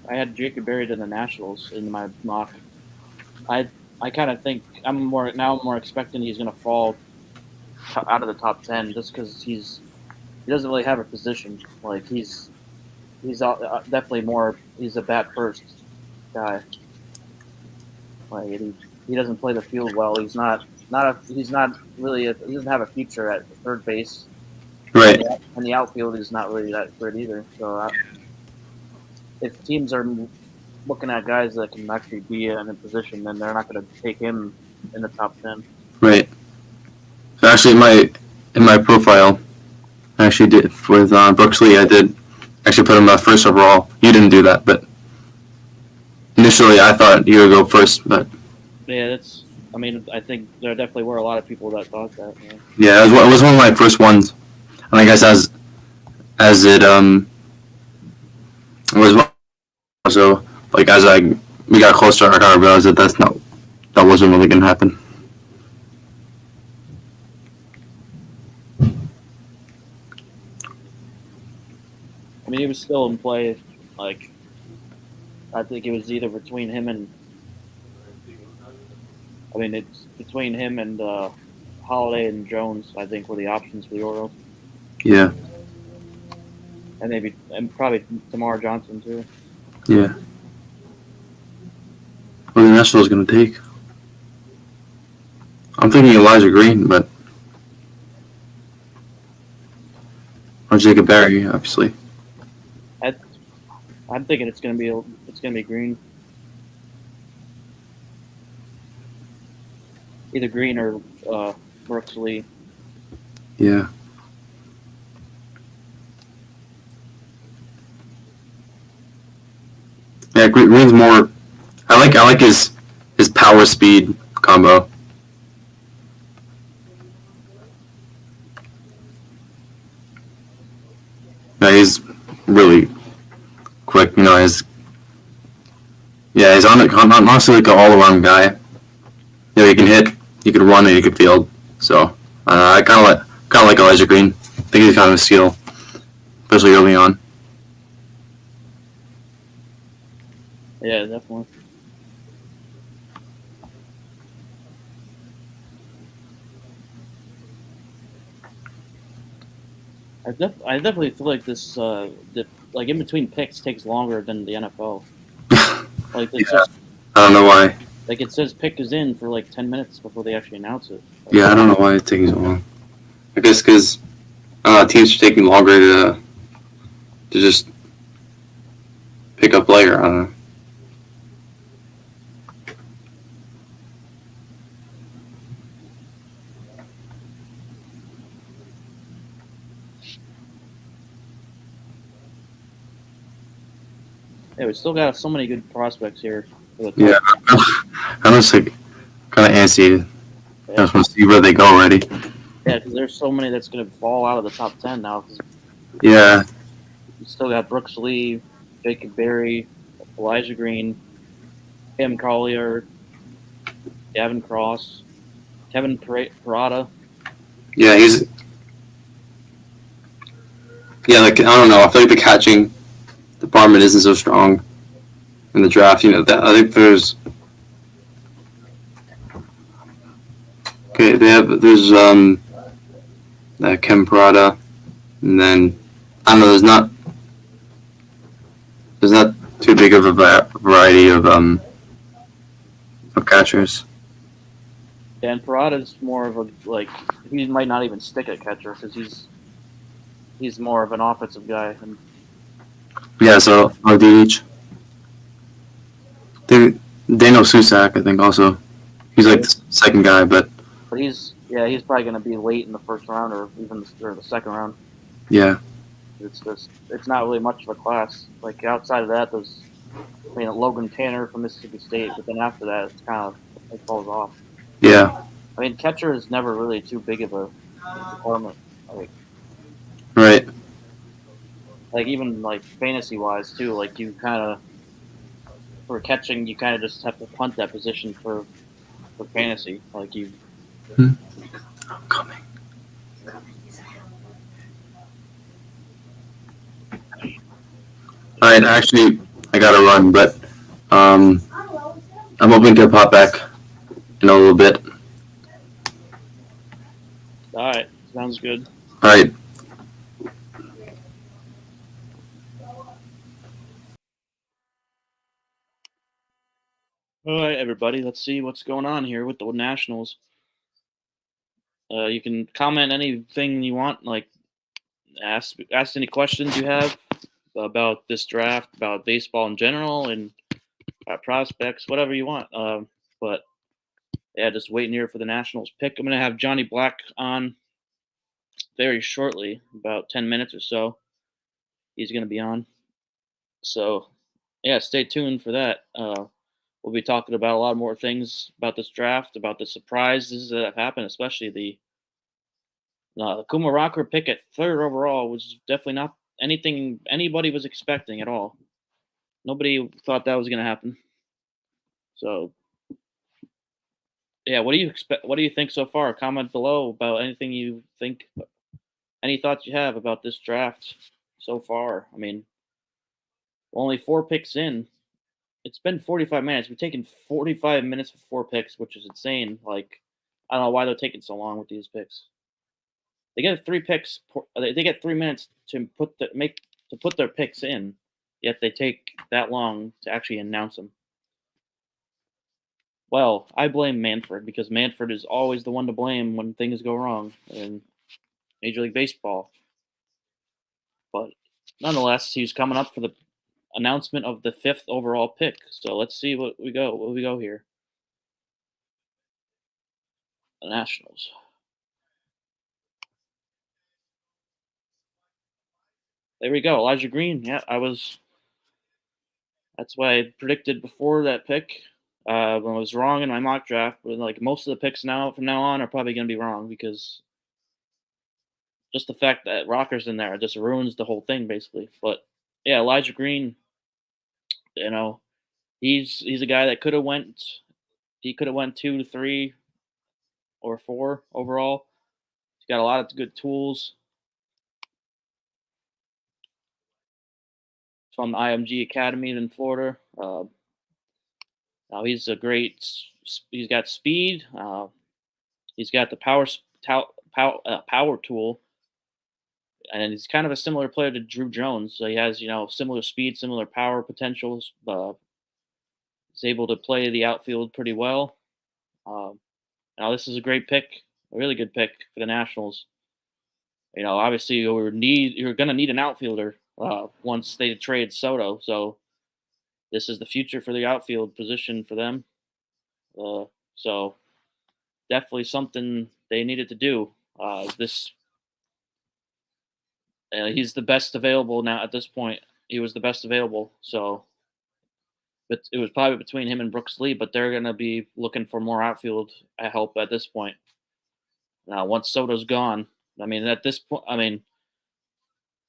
had Jacob Berry to the Nationals in my mock. I kind of think I'm more expecting he's going to fall out of the top 10 just because he doesn't really have a position. Like he's definitely more. He's a bat first guy. Like he doesn't play the field well. He doesn't have a future at third base. Right. And the outfield is not really that good either. So if teams are looking at guys that can actually be in a position, then they're not going to take him in the top 10. Right. Actually, in my profile, I actually did with Brooks Lee. I did actually put him first overall. You didn't do that, but initially I thought you would go first. But Yeah, that's. I mean, I think there definitely were a lot of people that thought that. yeah, it was one of my first ones, and I guess as it was so like as we got closer, I kind of realized that wasn't really gonna happen. I mean, he was still in play. Like, I think it was either between him and. I mean, it's between him and Holiday and Jones. I think were the options for the Orioles, Yeah, and probably Tamar Johnson too. yeah. What are the Nationals gonna take? I'm thinking Elijah Green, but or Jacob Barry, obviously. I'm thinking it's gonna be Green, either Green or Brooks Lee. Yeah. Yeah, Green's more. I like his power speed combo. Yeah, he's really quick. You know, he's honestly like an all around guy. You know, he can hit, he can run, and he can field. So I kind of like Elijah Green. I think he's kind of a steal, especially early on. Yeah, definitely. I definitely feel like this like in between picks takes longer than the NFL. Like it's Yeah. just I don't know why. like it says pick is in for like 10 minutes before they actually announce it. Like, Yeah, I don't know why it's taking so long. I guess because teams are taking longer to just pick a player. I don't know. yeah, we still got so many good prospects here. For the top. Yeah, I'm just like kind of antsy. I just want to see where they go already. Yeah, because there's so many that's going to fall out of the top 10 now. 'Cause Yeah, you still got Brooks Lee, Jacob Berry, Elijah Green, Cam Collier, Gavin Cross, Kevin Parada. yeah, like I don't know. I feel like the catching department isn't so strong in the draft. You know, that I think there's there's Kem Parada, and then I don't know. There's not too big of a variety of catchers. Yeah, and Parada's more of a like he might not even stick at catcher because he's more of an offensive guy. And Yeah, so DH. Daniel Susak, I think also. He's like the second guy, but he's probably going to be late in the first round or even the second round. yeah. It's not really much of a class. Like outside of that, Logan Tanner from Mississippi State, but then after that, it's kind of it falls off. Yeah. I mean, catcher is never really too big of a department. Right. Like even like fantasy wise too. Like you kind of for catching, you kind of just have to punt that position for fantasy. Like you. I'm coming. All right, actually, I gotta run, but I'm hoping to pop back in a little bit. All right, sounds good. All right. All right, everybody. Let's see what's going on here with the Nationals. You can comment anything you want, like ask any questions you have about this draft, about baseball in general, and prospects, whatever you want. But yeah, just waiting here for the Nationals pick. I'm gonna have Johnny Black on very shortly, about 10 minutes or so. He's gonna be on. So yeah, stay tuned for that. We'll be talking about a lot more things about this draft, about the surprises that have happened, especially the Kuma Rocker pick at 3rd overall was definitely not anything anybody was expecting at all. Nobody thought that was going to happen. So, yeah, what do you expect? What do you think so far? Comment below about anything you think, any thoughts you have about this draft so far. I mean, only 4 picks in. It's been 45 minutes. We've taken 45 minutes with 4 picks, which is insane. Like, I don't know why they're taking so long with these picks. They get 3 picks. They get 3 minutes to put their picks in, yet they take that long to actually announce them. Well, I blame Manfred because Manfred is always the one to blame when things go wrong in Major League Baseball. But nonetheless, he's coming up for the announcement of the 5th overall pick. So let's see what we go here. The Nationals. There we go, Elijah Green. Yeah, that's what I predicted before that pick. I was wrong in my mock draft, but like most of the picks from now on are probably going to be wrong because just the fact that Rocker's in there just ruins the whole thing basically. But yeah, Elijah Green, he's a guy that could have went 2 to 3 or 4 overall. He's got a lot of good tools. From the IMG Academy in Florida. Now he's he's got speed. He's got the power tool, and he's kind of a similar player to Drew Jones. So he has similar speed, similar power potentials. He's able to play the outfield pretty well. Now this is a great pick, a really good pick for the Nationals. Obviously you're going to need an outfielder once they trade Soto. So this is the future for the outfield position for them. So definitely something they needed to do. He's the best available now at this point. He was the best available. So but it was probably between him and Brooks Lee, but they're going to be looking for more outfield help at this point. Now, once Soto's gone, at this point,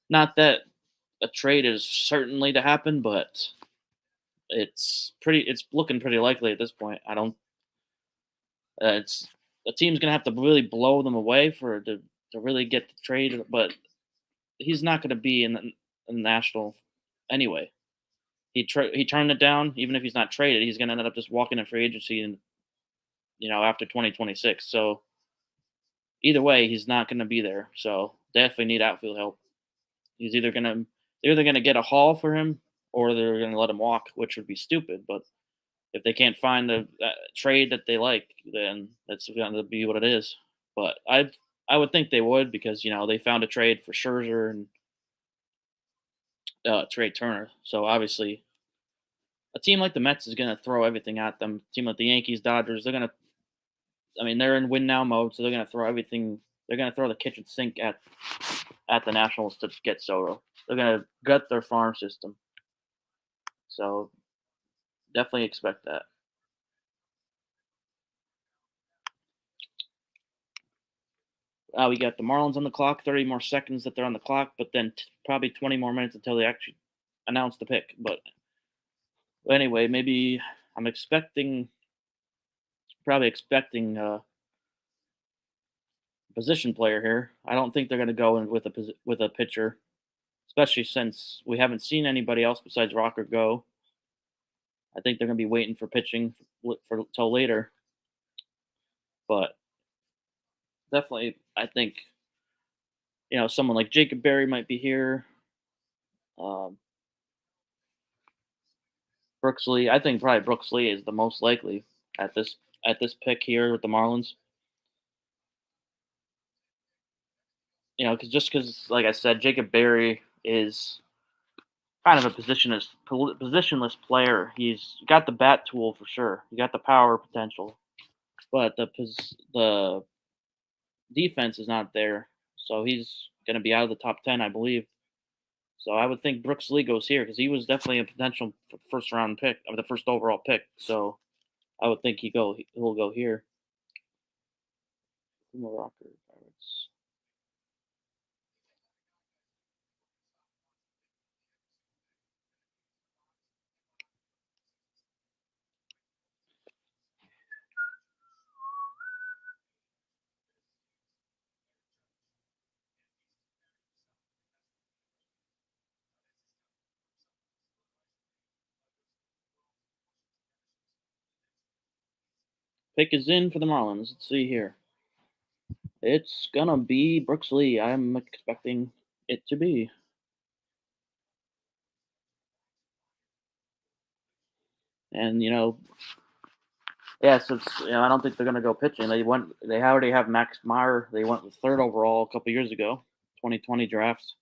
not that a trade is certainly to happen, but it's looking pretty likely at this point. It's the team's gonna have to really blow them away to really get the trade, but he's not gonna be in the National anyway. He turned it down. Even if he's not traded, he's gonna end up just walking in free agency and after 2026. So either way, he's not gonna be there. So definitely need outfield help. They're either gonna get a haul for him or they're gonna let him walk, which would be stupid. But if they can't find the trade that they like, then that's going to be what it is. But I would think they would because they found a trade for Scherzer and Trey Turner. So obviously, a team like the Mets is going to throw everything at them. A team like the Yankees, Dodgers, they're going to. They're in win now mode, so they're going to throw everything. They're going to throw the kitchen sink at the Nationals to get Soto. They're going to gut their farm system. So definitely expect that. We got the Marlins on the clock, 30 more seconds that they're on the clock, but then probably 20 more minutes until they actually announce the pick. But anyway, maybe I'm probably expecting a position player here. I don't think they're going to go in with a pitcher, especially since we haven't seen anybody else besides Rocker go. I think they're going to be waiting for pitching for till later. But definitely, I think someone like Jacob Berry might be here. Brooks Lee, I think probably Brooks Lee is the most likely at this pick here with the Marlins. Because like I said, Jacob Berry is kind of a positionless player. He's got the bat tool for sure. He got the power potential. but the defense is not there, so he's going to be out of the top 10, I believe. So I would think Brooks Lee goes here because he was definitely a potential first round pick, or the first overall pick. So I would think he'll go here. Morocco Pirates. Pick is in for the Marlins. Let's see here. It's gonna be Brooks Lee. I'm expecting it to be. And yes, I don't think they're gonna go pitching. They already have Max Meyer. They went with third overall a couple years ago, 2020 drafts.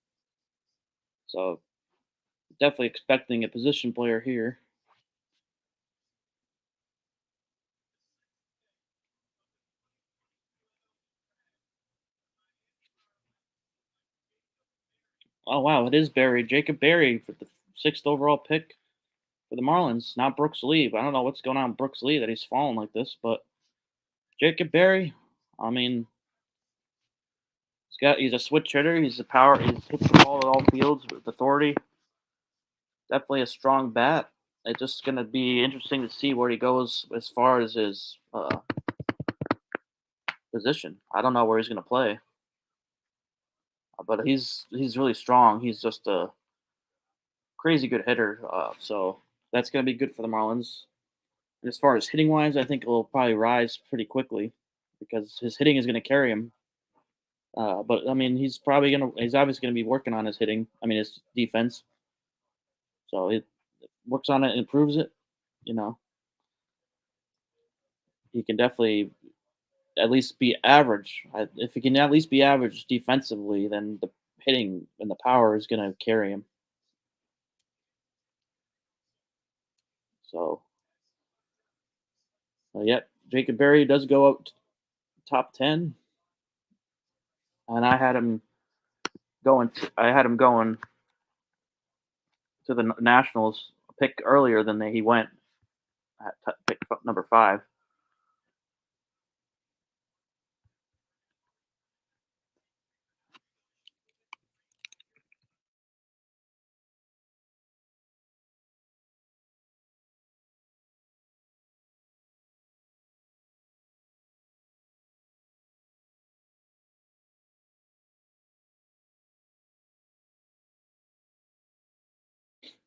So definitely expecting a position player here. Oh wow, it is Barry, Jacob Barry for the sixth overall pick for the Marlins, not Brooks Lee. But I don't know what's going on with Brooks Lee that he's falling like this, but Jacob Barry, I mean, he's a switch hitter. He's a power. He hits the ball at all fields with authority. Definitely a strong bat. It's just going to be interesting to see where he goes as far as his position. I don't know where he's going to play, but he's really strong. He's just a crazy good hitter. So that's going to be good for the Marlins. And as far as hitting wise, I think it'll probably rise pretty quickly because his hitting is going to carry him. But I mean, he's obviously gonna be working on his hitting. I mean, his defense. So it works on it, improves it. You know, he can definitely at least be average. If he can at least be average defensively, then the hitting and the power is gonna carry him. So, yep, Jacob Berry does go up top 10, and I had him going to the Nationals a pick earlier than he went at pick number 5.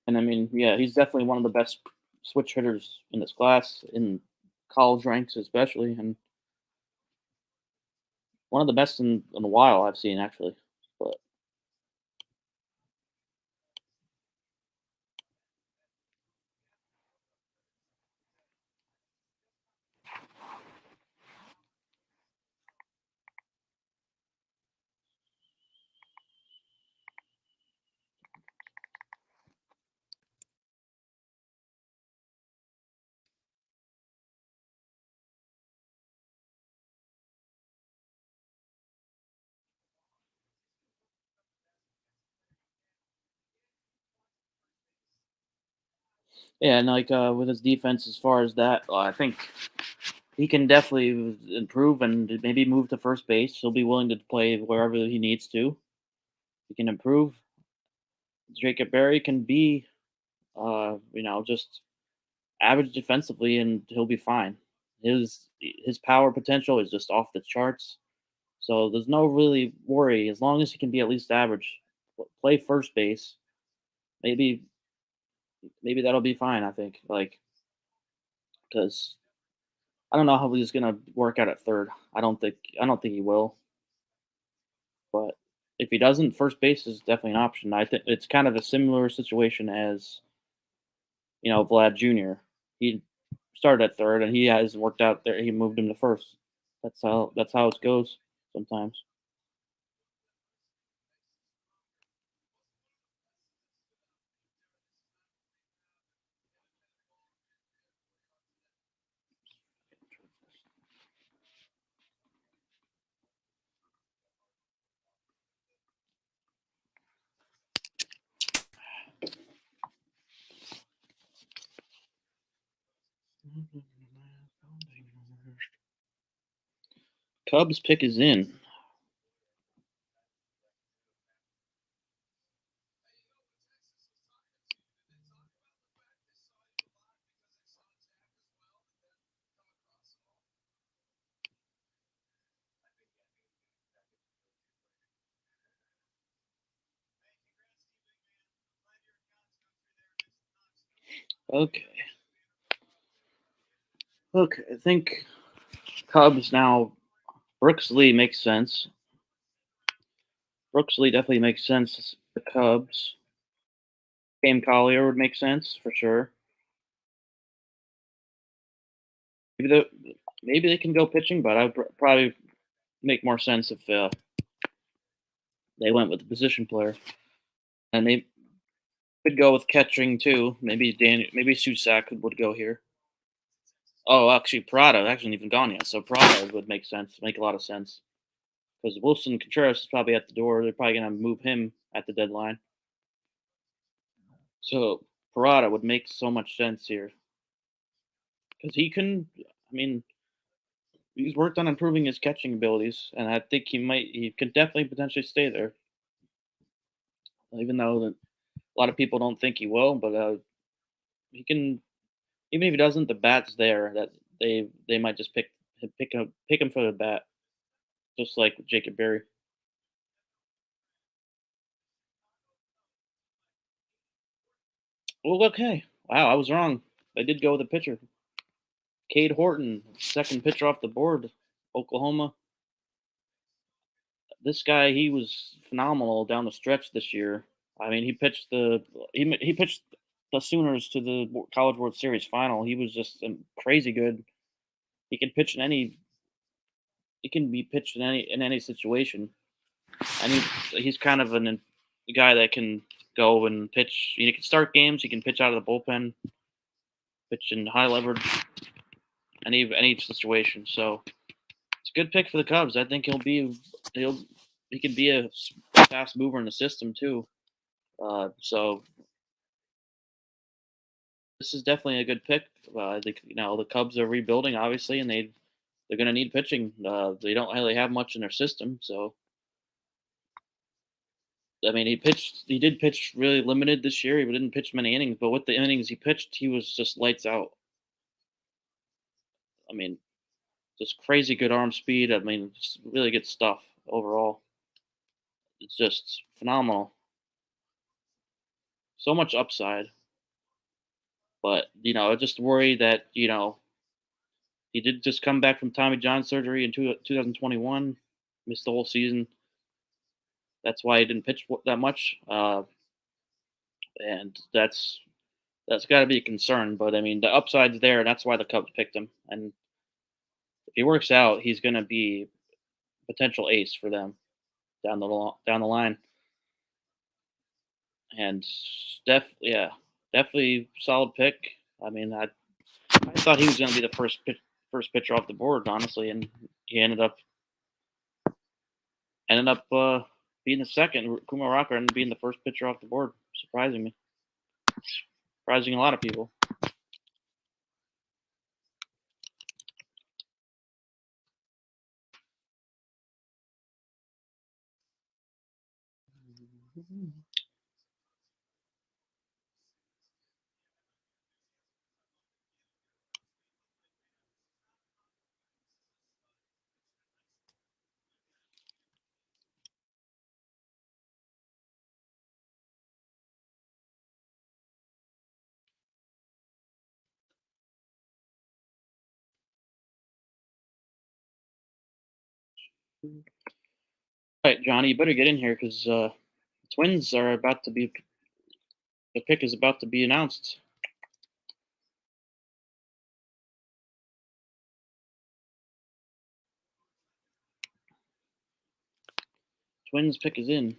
And I mean, yeah, he's definitely one of the best switch hitters in this class, in college ranks especially, and one of the best in a while I've seen actually. But yeah, and like with his defense, as far as that, I think he can definitely improve and maybe move to first base. He'll be willing to play wherever he needs to. He can improve. Jacob Berry can be, just average defensively, and he'll be fine. His power potential is just off the charts. So there's no really worry as long as he can be at least average, play first base. Maybe that'll be fine. I think because I don't know how he's gonna work out at third. I don't think he will. But if he doesn't, first base is definitely an option. I think it's kind of a similar situation as Vlad Jr. He started at third and he hasn't worked out there. He moved him to first. That's how it goes sometimes. Cubs pick is in. Okay. Okay, I think Cubs now. Brooks Lee makes sense. Brooks Lee definitely makes sense. The Cubs. Cam Collier would make sense for sure. Maybe they can go pitching, but I'd probably make more sense if they went with a position player, and they could go with catching too. Maybe Susak would go here. Oh, actually, Prada hasn't even gone yet, so Prada would make a lot of sense. Because Wilson Contreras is probably at the door. They're probably going to move him at the deadline. So Parada would make so much sense here. Because he's worked on improving his catching abilities, and I think he could definitely potentially stay there. Even though a lot of people don't think he will, but he can. Even if he doesn't, the bat's there. That they might just pick him for the bat, just like Jacob Berry. Well, okay. Wow, I was wrong. I did go with a pitcher. Cade Horton, second pitcher off the board, Oklahoma. This guy, he was phenomenal down the stretch this year. I mean, he pitched the Sooners to the College World Series final. He was just crazy good. He can pitch in any. He can be pitched in any situation, and he's kind of a guy that can go and pitch. He can start games. He can pitch out of the bullpen, pitch in high leverage, any situation. So it's a good pick for the Cubs. I think he could be a fast mover in the system too. So this is definitely a good pick. I think the Cubs are rebuilding obviously, and they're going to need pitching. They don't really have much in their system, so I mean he did pitch really limited this year. He didn't pitch many innings, but with the innings he pitched, he was just lights out. I mean, just crazy good arm speed. I mean, just really good stuff overall. It's just phenomenal. So much upside. But, I just worry that, he did just come back from Tommy John surgery in 2021, missed the whole season. That's why he didn't pitch that much. And that's got to be a concern. But, I mean, the upside's there, and that's why the Cubs picked him. And if he works out, he's going to be a potential ace for them down the line. And definitely solid pick. I mean, I thought he was going to be the first pitcher off the board, honestly, and he ended up being the second. Kumar Rocker ended up being the first pitcher off the board, surprising a lot of people. All right, Johnny, you better get in here because Twins are about to be. The pick is about to be announced. Twins pick is in.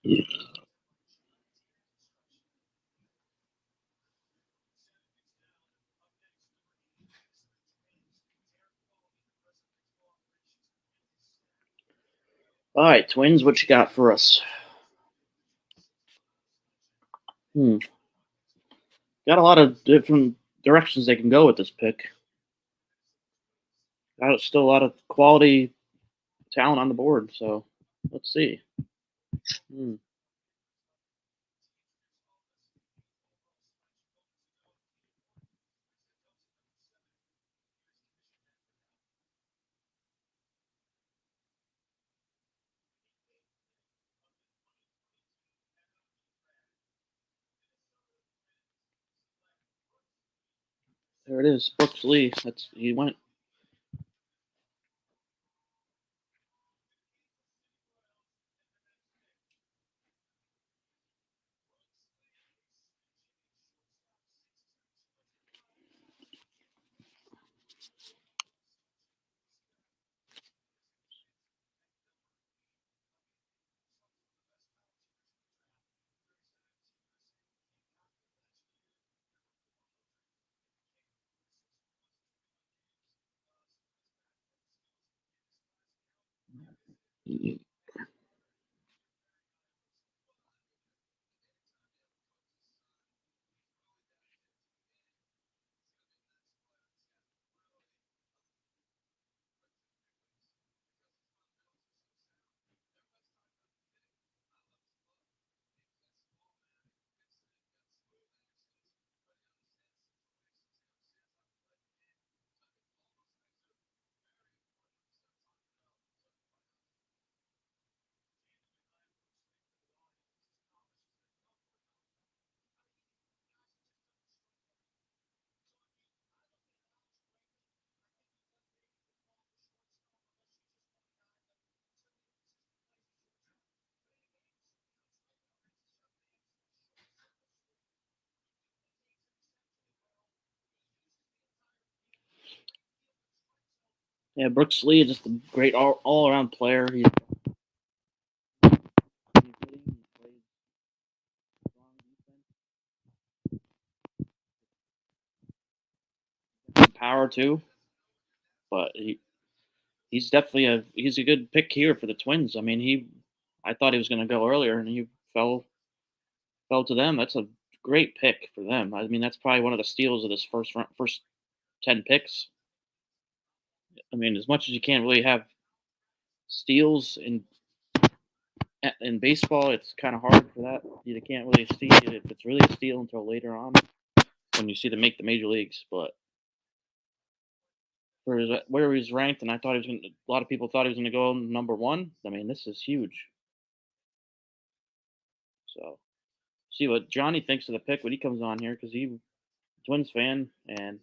All right, Twins, what you got for us? Got a lot of different directions they can go with this pick. Got still a lot of quality talent on the board, so let's see. There it is, Brooks Lee. He went. Yeah, Brooks Lee is just a great all around player. He power too, but he's definitely he's a good pick here for the Twins. I mean, I thought he was going to go earlier, and he fell to them. That's a great pick for them. I mean, that's probably one of the steals of this first 10 picks. I mean, as much as you can't really have steals in baseball, it's kind of hard for that. You can't really see it if it's really a steal until later on when you see them make the major leagues. But for where he's ranked, and I thought he was going. A lot of people thought he was going to go number one. I mean, this is huge. So, see what Johnny thinks of the pick when he comes on here because he's a Twins fan and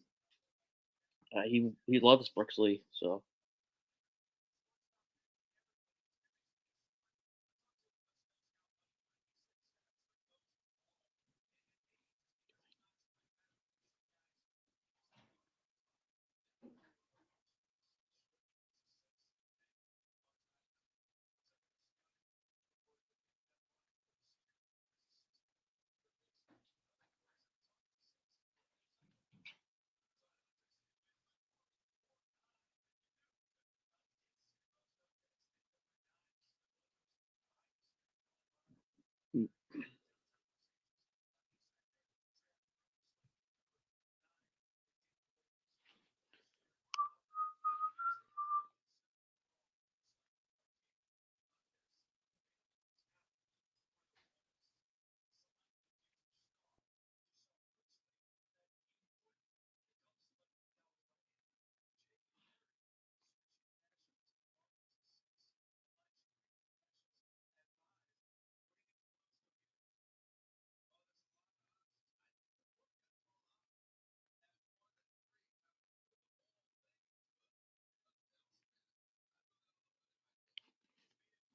he loves Brooks Lee. So.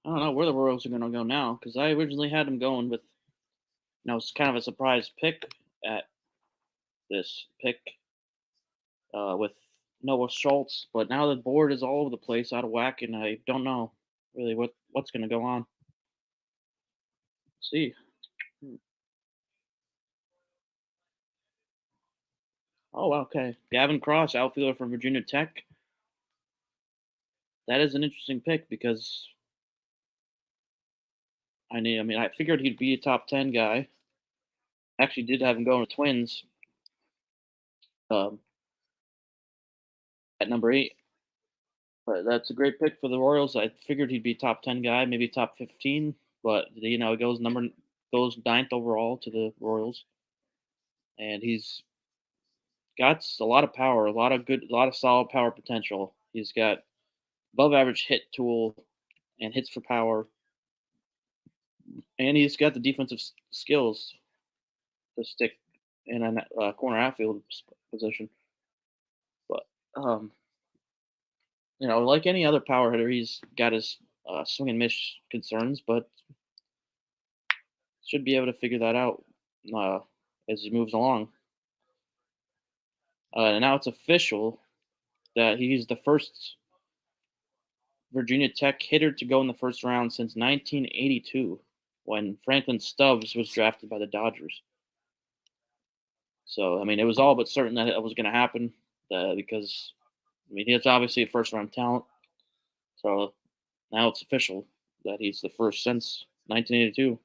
I don't know where the Royals are going to go now because I originally had them going with, it's kind of a surprise pick at this pick with Noah Schultz, but now the board is all over the place, out of whack, and I don't know really what's going to go on. see. Oh, okay. Gavin Cross, outfielder from Virginia Tech. That is an interesting pick because I figured he'd be a top 10 guy. Actually, did have him going to Twins um, at number 8. But that's a great pick for the Royals. I figured he'd be top 10 guy, maybe top 15. But it goes 9th overall to the Royals, and he's got a lot of power, a lot of solid power potential. He's got above average hit tool and hits for power, and he's got the defensive skills to stick in a corner outfield position. But like any other power hitter, he's got his swing and miss concerns, but should be able to figure that out as he moves along. And now it's official that he's the first Virginia Tech hitter to go in the first round since 1982, when Franklin Stubbs was drafted by the Dodgers. So, it was all but certain that it was going to happen because, he's obviously a first-round talent. So now it's official that he's the first since 1982.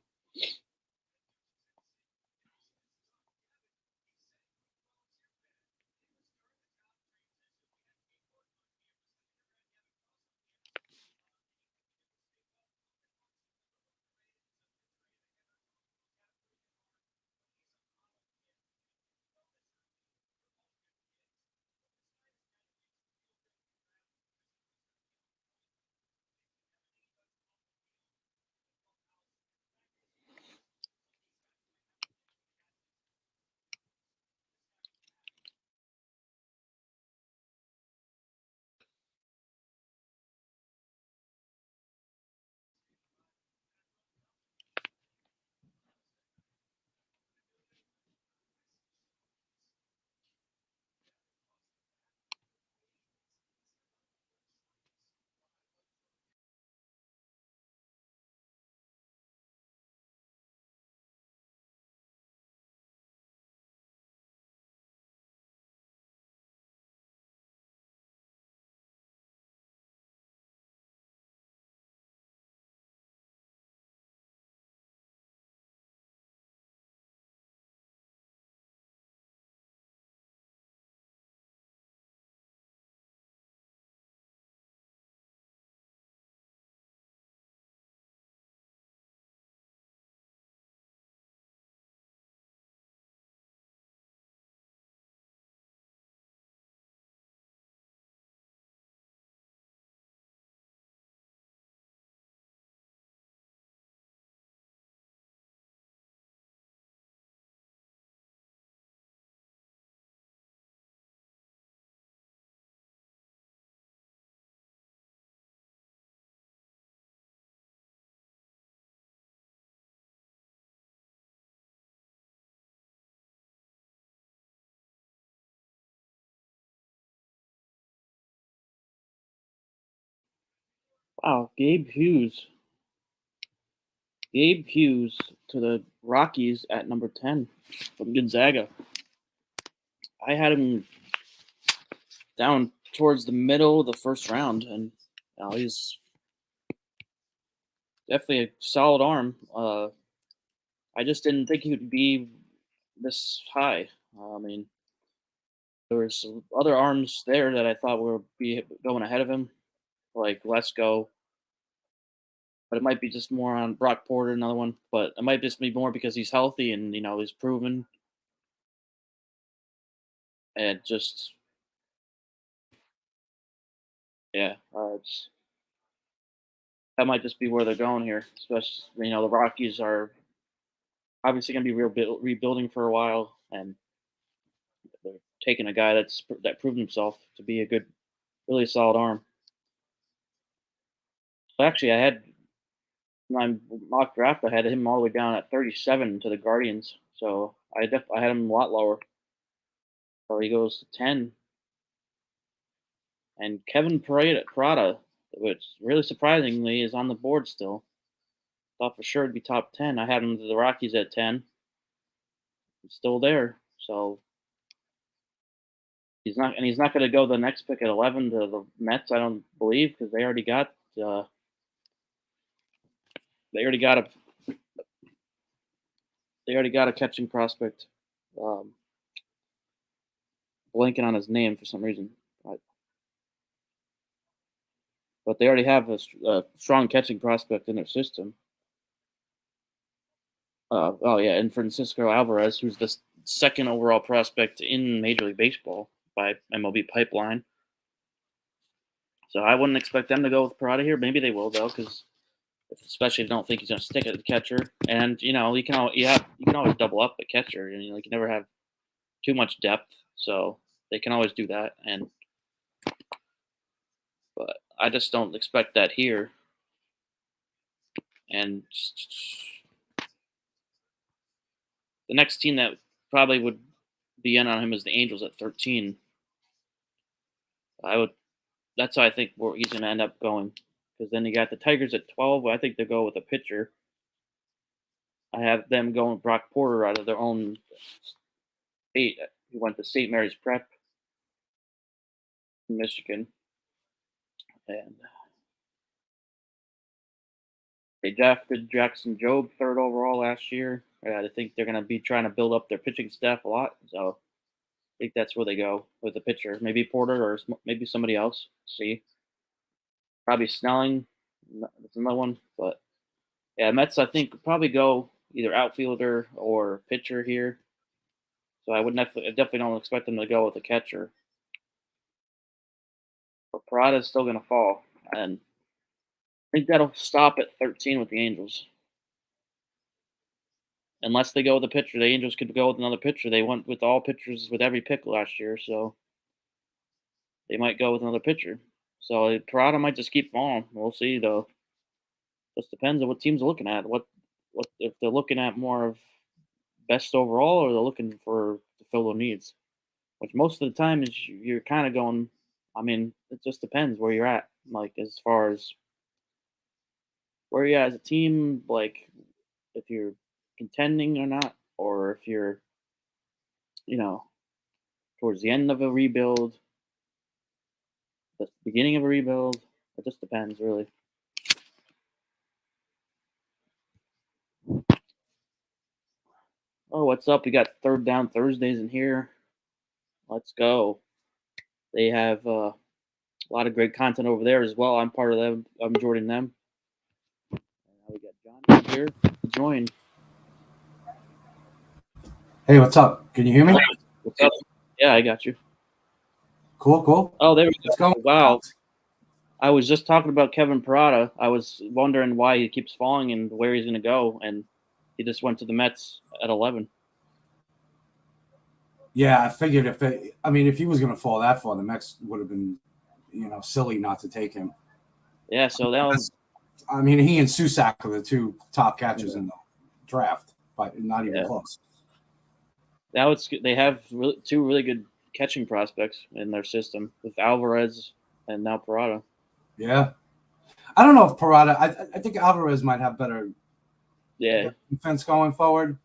Wow, Gabe Hughes. Gabe Hughes to the Rockies at number 10 from Gonzaga. I had him down towards the middle of the first round, and he's definitely a solid arm. I just didn't think he would be this high. There were some other arms there that I thought would be going ahead of him, like Lesko. But it might be just more on Brock Porter, another one. But it might just be more because he's healthy and he's proven. And just that might just be where they're going here. Especially the Rockies are obviously going to be rebuilding for a while, and they're taking a guy that proved himself to be a good, really solid arm. So actually, I had my mock draft. I had him all the way down at 37 to the Guardians. So I had him a lot lower. So he goes to 10. And Kevin Parada, which really surprisingly is on the board still. thought for sure it'd be top 10. I had him to the Rockies at 10. He's still there, so he's not going to go the next pick at 11 to the Mets. I don't believe because they already got a catching prospect. Blanking on his name for some reason, but they already have a strong catching prospect in their system. And Francisco Alvarez, who's the second overall prospect in Major League Baseball by MLB Pipeline. So I wouldn't expect them to go with Parada here. Maybe they will though, because especially if they don't think he's going to stick at the catcher. And you can always double up at catcher. And you can never have too much depth, so they can always do that. But I just don't expect that here. And the next team that probably would be in on him is the Angels at 13. That's how I think where he's going to end up going. Because then you got the Tigers at 12. I think they'll go with a pitcher. I have them going with Brock Porter out of their own state. He went to St. Mary's Prep in Michigan. And they drafted Jackson Jobe 3rd overall last year. I think they're going to be trying to build up their pitching staff a lot. So I think that's where they go with the pitcher. Maybe Porter or maybe somebody else. See. Probably Snelling. That's another one. But, yeah, Mets, I think, probably go either outfielder or pitcher here. So I definitely don't expect them to go with a catcher. But Parada's still going to fall. And I think that'll stop at 13 with the Angels. Unless they go with a pitcher. The Angels could go with another pitcher. They went with all pitchers with every pick last year, so they might go with another pitcher. So Parada might just keep falling. We'll see, though. Just depends on what teams are looking at. What if they're looking at more of best overall, or they're looking for to fill their needs. Which most of the time is you're kind of going. I mean, it just depends where you're at. Like as far as where you're at as a team, like if you're contending or not, or if you're, towards the end of a rebuild, the beginning of a rebuild. It just depends, really. Oh, what's up? We got Third Down Thursdays in here. Let's go. They have a lot of great content over there as well. I'm part of them. I'm joining them. And now we got Johnny here to join. Hey, what's up? Can you hear me? What's up? Yeah, I got you. Cool. Oh, there we Let's go. go. Wow. I was just talking about Kevin Parada. I was wondering why he keeps falling and where he's going to go, and he just went to the Mets at 11. Yeah, I figured if he was going to fall that far, the Mets would have been, silly not to take him. Yeah, so that was. He and Susak are the two top catchers in the draft, but not even close. They have two really good catching prospects in their system with Alvarez and now Parada. Yeah, I don't know if Parada. I think Alvarez might have better. Yeah. Defense going forward.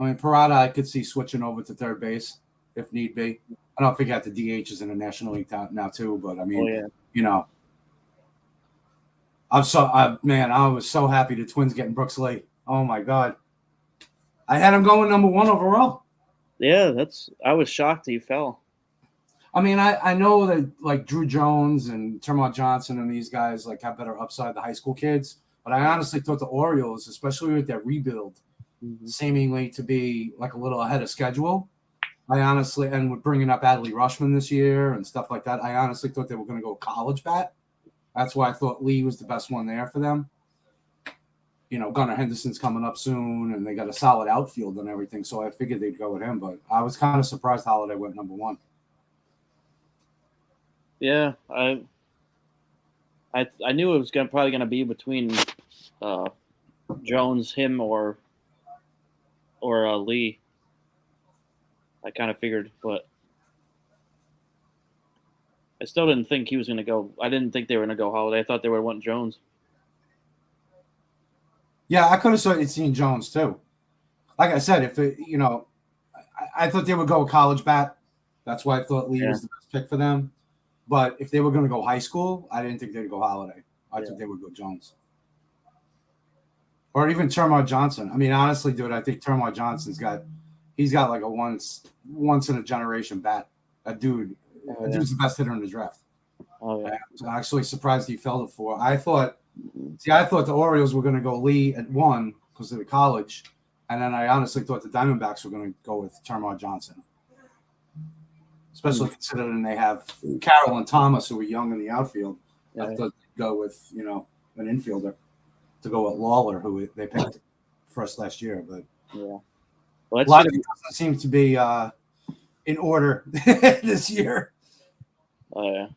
Parada, I could see switching over to third base if need be. I don't think the DHs in the National League now too, but I was so happy the Twins getting Brooks Lee. Oh my God, I had him going number 1 overall. Yeah, I was shocked he fell. I know that like Drew Jones and Termarr Johnson and these guys like have better upside, the high school kids, but I honestly thought the Orioles, especially with their rebuild, seemingly to be like a little ahead of schedule. And with bringing up Adley Rushman this year and stuff like that, I honestly thought they were going to go college bat. That's why I thought Lee was the best one there for them. Gunnar Henderson's coming up soon, and they got a solid outfield and everything, so I figured they'd go with him. But I was kind of surprised Holiday went number 1. Yeah, I knew it was probably going to be between Jones, him, or Lee. I kind of figured, but I still didn't think he was going to go. I didn't think they were going to go Holiday. I thought they would want Jones. Yeah, I could have seen Jones too. Like I said, if it, I thought they would go college bat. That's why I thought Lee Yeah. was the best pick for them. But if they were going to go high school, I didn't think they'd go Holiday. I Yeah. thought they would go Jones. Or even Termarr Johnson. I mean, honestly, dude, I think Termarr Johnson's he's got like a once in a generation bat. That dude's the best hitter in the draft. Oh yeah. I'm actually surprised he fell to 4. I thought the Orioles were going to go Lee at 1 because of the college, and then I honestly thought the Diamondbacks were going to go with Termarr Johnson, especially considering they have Carroll and Thomas, who were young in the outfield. Yeah. I thought they'd go with an infielder to go with Lawler, who they picked first last year, but Yeah. a Well, that's lot of it doesn't seem to be in order this year. Oh yeah.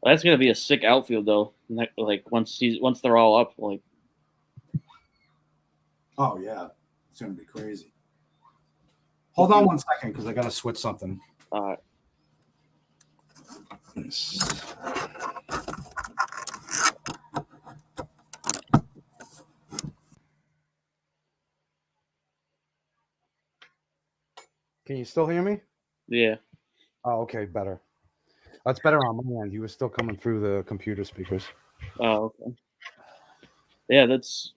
Well, that's gonna be a sick outfield though. Like once they're all up, like. Oh yeah, it's gonna be crazy. Hold on 1 second, because I gotta switch something. Can you still hear me? Yeah. Oh, okay, better. That's better on my end. You were still coming through the computer speakers. Oh, okay. Yeah, that's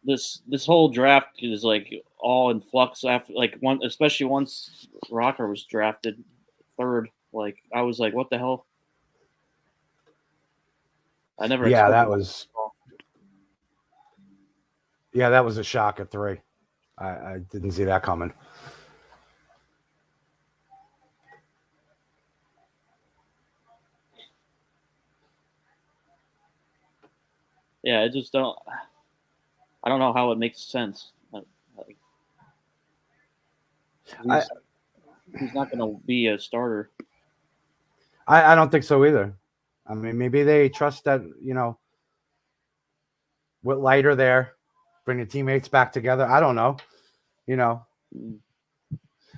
this whole draft is like all in flux after especially once Rocker was drafted 3rd. Like I was like, what the hell? I never. Yeah, expected that was. Yeah, that was a shock at 3. I didn't see that coming. Yeah, I just don't. I don't know how it makes sense. He's not going to be a starter. I don't think so either. I mean, maybe they trust that, with Leiter there, bring the teammates back together. I don't know, Yeah,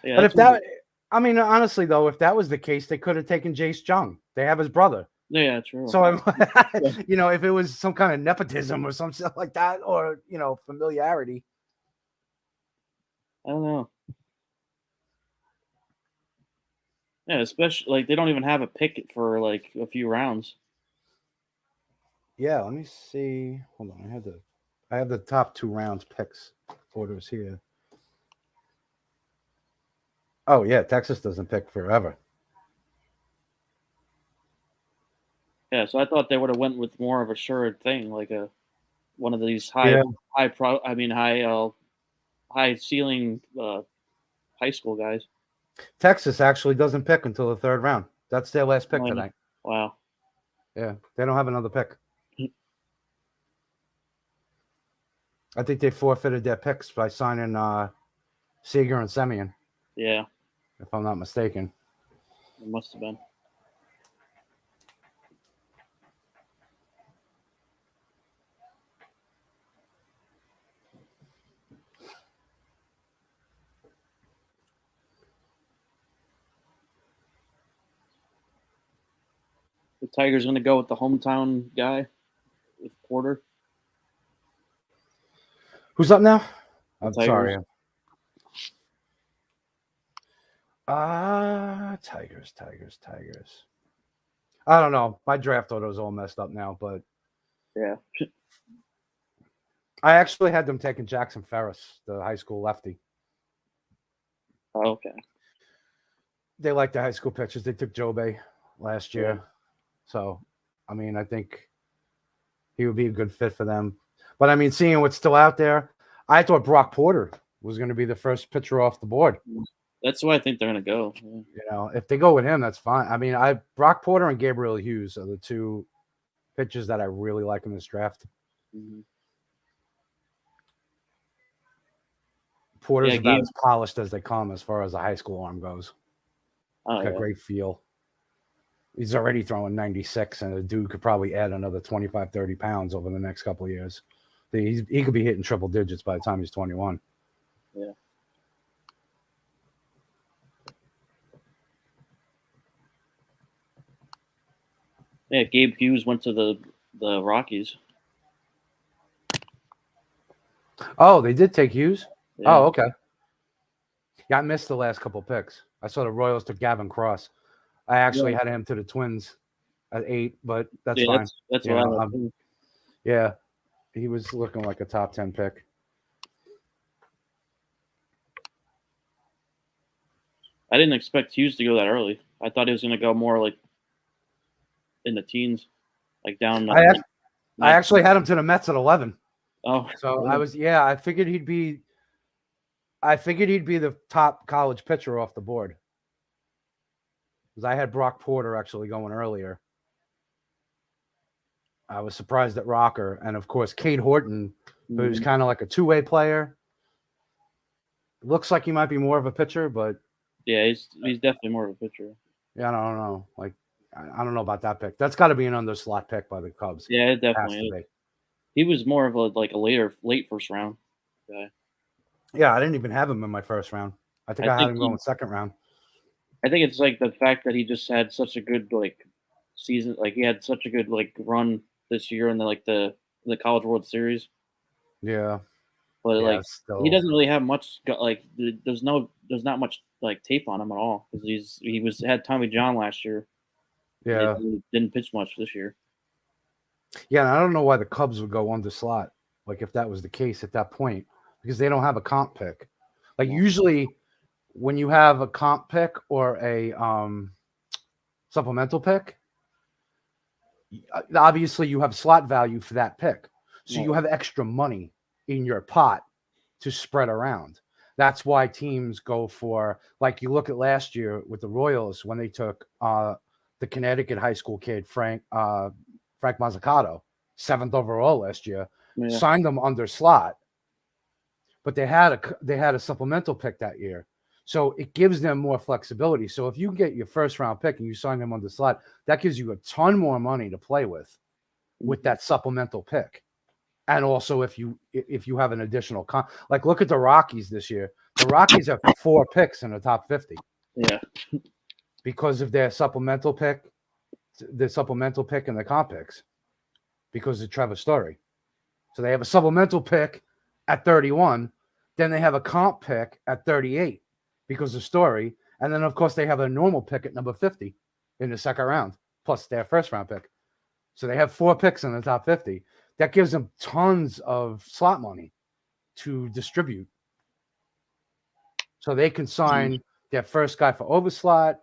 But if that, I mean, honestly, though, if that was the case, they could have taken Jace Jung. They have his brother. Yeah, true. So, if it was some kind of nepotism or something like that, or, familiarity. I don't know. Yeah, especially they don't even have a pick for like a few rounds. Yeah, let me see. Hold on, I have the top 2 rounds picks orders here. Oh yeah, Texas doesn't pick forever. Yeah, so I thought they would have went with more of a sure thing, like one of these high ceiling high school guys. Texas actually doesn't pick until the 3rd round. That's their last pick tonight. Wow. Yeah, they don't have another pick. I think they forfeited their picks by signing Seager and Semien. Yeah. If I'm not mistaken. It must have been. The Tigers going to go with the hometown guy, with Porter. Who's up now? I'm Tigers. sorry. Tigers. I don't know. My draft order is all messed up now, but yeah. I actually had them taking Jackson Ferris, the high school lefty. Oh, okay. They like the high school pitchers. They took Jobey last year. Yeah. So, I mean, I think he would be a good fit for them. But, I mean, seeing what's still out there, I thought Brock Porter was going to be the first pitcher off the board. That's why I think they're going to go. Yeah. If they go with him, that's fine. I mean, Brock Porter and Gabriel Hughes are the 2 pitchers that I really like in this draft. Mm-hmm. Porter's about as polished as they come as far as a high school arm goes. Oh, got great feel. He's already throwing 96, and the dude could probably add another 25, 30 pounds over the next couple of years. He could be hitting triple digits by the time he's 21. Yeah. Yeah, Gabe Hughes went to the Rockies. Oh, they did take Hughes. Yeah. Oh, okay. Yeah, I missed the last couple picks. I saw the Royals took Gavin Cross. I actually had him to the Twins at 8, but that's fine. That's You what know, I had too. yeah, he was looking like a top 10 pick. I didn't expect Hughes to go that early. I thought he was going to go more like in the teens, like down. I actually had him to the Mets at 11. Oh, So yeah. I figured he'd be the top college pitcher off the board. Because I had Brock Porter actually going earlier. I was surprised at Rocker, and of course Cade Horton, who's kind of like a two-way player. Looks like he might be more of a pitcher, but yeah, he's definitely more of a pitcher. yeah, I don't know. Like, I don't know about that pick. That's got to be an underslot pick by the Cubs. Yeah, it definitely is. He was more of a late first round guy. Yeah, I didn't even have him in my first round. I think I had him going second round. I think it's like the fact that he just had such a good season. Like he had such a good run this year in the College World Series. Yeah, but he doesn't really have much. There's not much tape on him at all because he had Tommy John last year. Yeah, he didn't pitch much this year. Yeah, and I don't know why the Cubs would go under slot. Like if that was the case at that point, because they don't have a comp pick. Like usually, when you have a comp pick or a supplemental pick, obviously you have slot value for that pick, so you have extra money in your pot to spread around. That's why teams go for, like you look at last year with the Royals when they took the Connecticut high school kid Frank Mazzucato, 7th overall last year, signed them under slot, but they had a supplemental pick that year. So it gives them more flexibility. So if you get your first round pick and you sign them on the slot, that gives you a ton more money to play with that supplemental pick. And also if you have an additional like look at the Rockies this year. The Rockies have 4 picks in the top 50. Yeah. Because of their supplemental pick, and the comp picks. Because of Trevor Story. So they have a supplemental pick at 31, then they have a comp pick at 38 because of Story, and then of course they have a normal pick at number 50 in the second round, plus their first round pick. So they have 4 picks in the top 50. That gives them tons of slot money to distribute. So they can sign their first guy for overslot.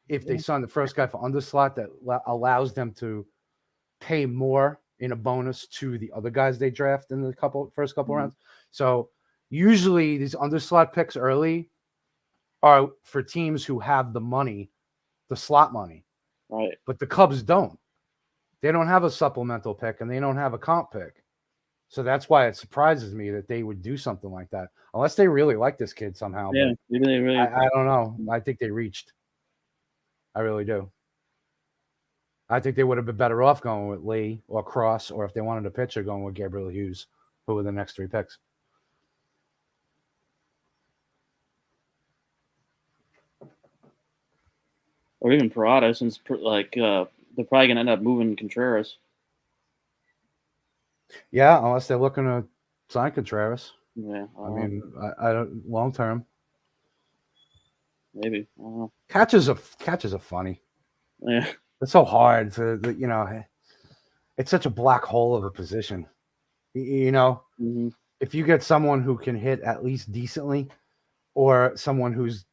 If they sign the first guy for underslot, that allows them to pay more in a bonus to the other guys they draft in the first couple rounds. So usually these underslot picks early are for teams who have the money, the slot money. Right. But the Cubs don't. They don't have a supplemental pick and they don't have a comp pick. So that's why it surprises me that they would do something like that. Unless they really like this kid somehow. Yeah, maybe they really. I don't know. I think they reached. I really do. I think they would have been better off going with Lee or Cross, or if they wanted a pitcher, going with Gabriel Hughes, who were the next 3 picks. Or even Parada, since they're probably gonna end up moving Contreras. Yeah, unless they're looking to sign Contreras. Yeah, I mean, I don't long term. Maybe I don't know. Catches are funny. Yeah, it's so hard to it's such a black hole of a position. If you get someone who can hit at least decently, or someone who's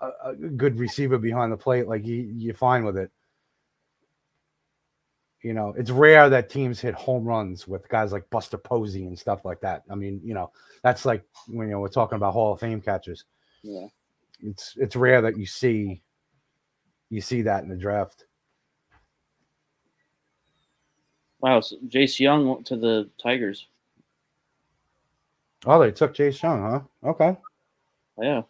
a good receiver behind the plate, like you're fine with it. It's rare that teams hit home runs with guys like Buster Posey and stuff like that. I mean, that's like when we're talking about Hall of Fame catchers. Yeah, it's rare that you see that in the draft. Wow, so Jace Young went to the Tigers. Oh, they took Jace Young, huh? Okay. Yeah.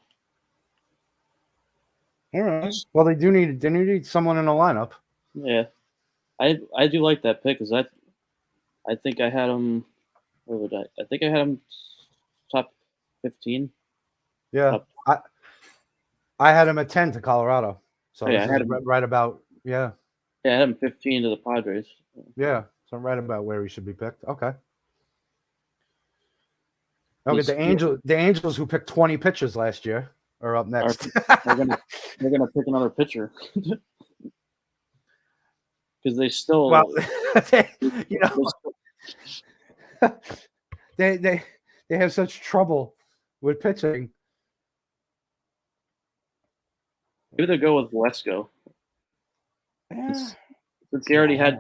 All right. Well, they need someone in the lineup. Yeah. I do like that pick because I think I had him. Where would I think I had him top 15. Yeah, I had him at 10 to Colorado. So yeah, I had him right about Yeah, I had him 15 to the Padres. Yeah, so right about where he should be picked. Okay. Okay, the Angels who picked 20 pitchers last year are up next. they're gonna pick another pitcher because they still they have such trouble with pitching. Maybe they'll go with Lesko. Yeah. Since he already had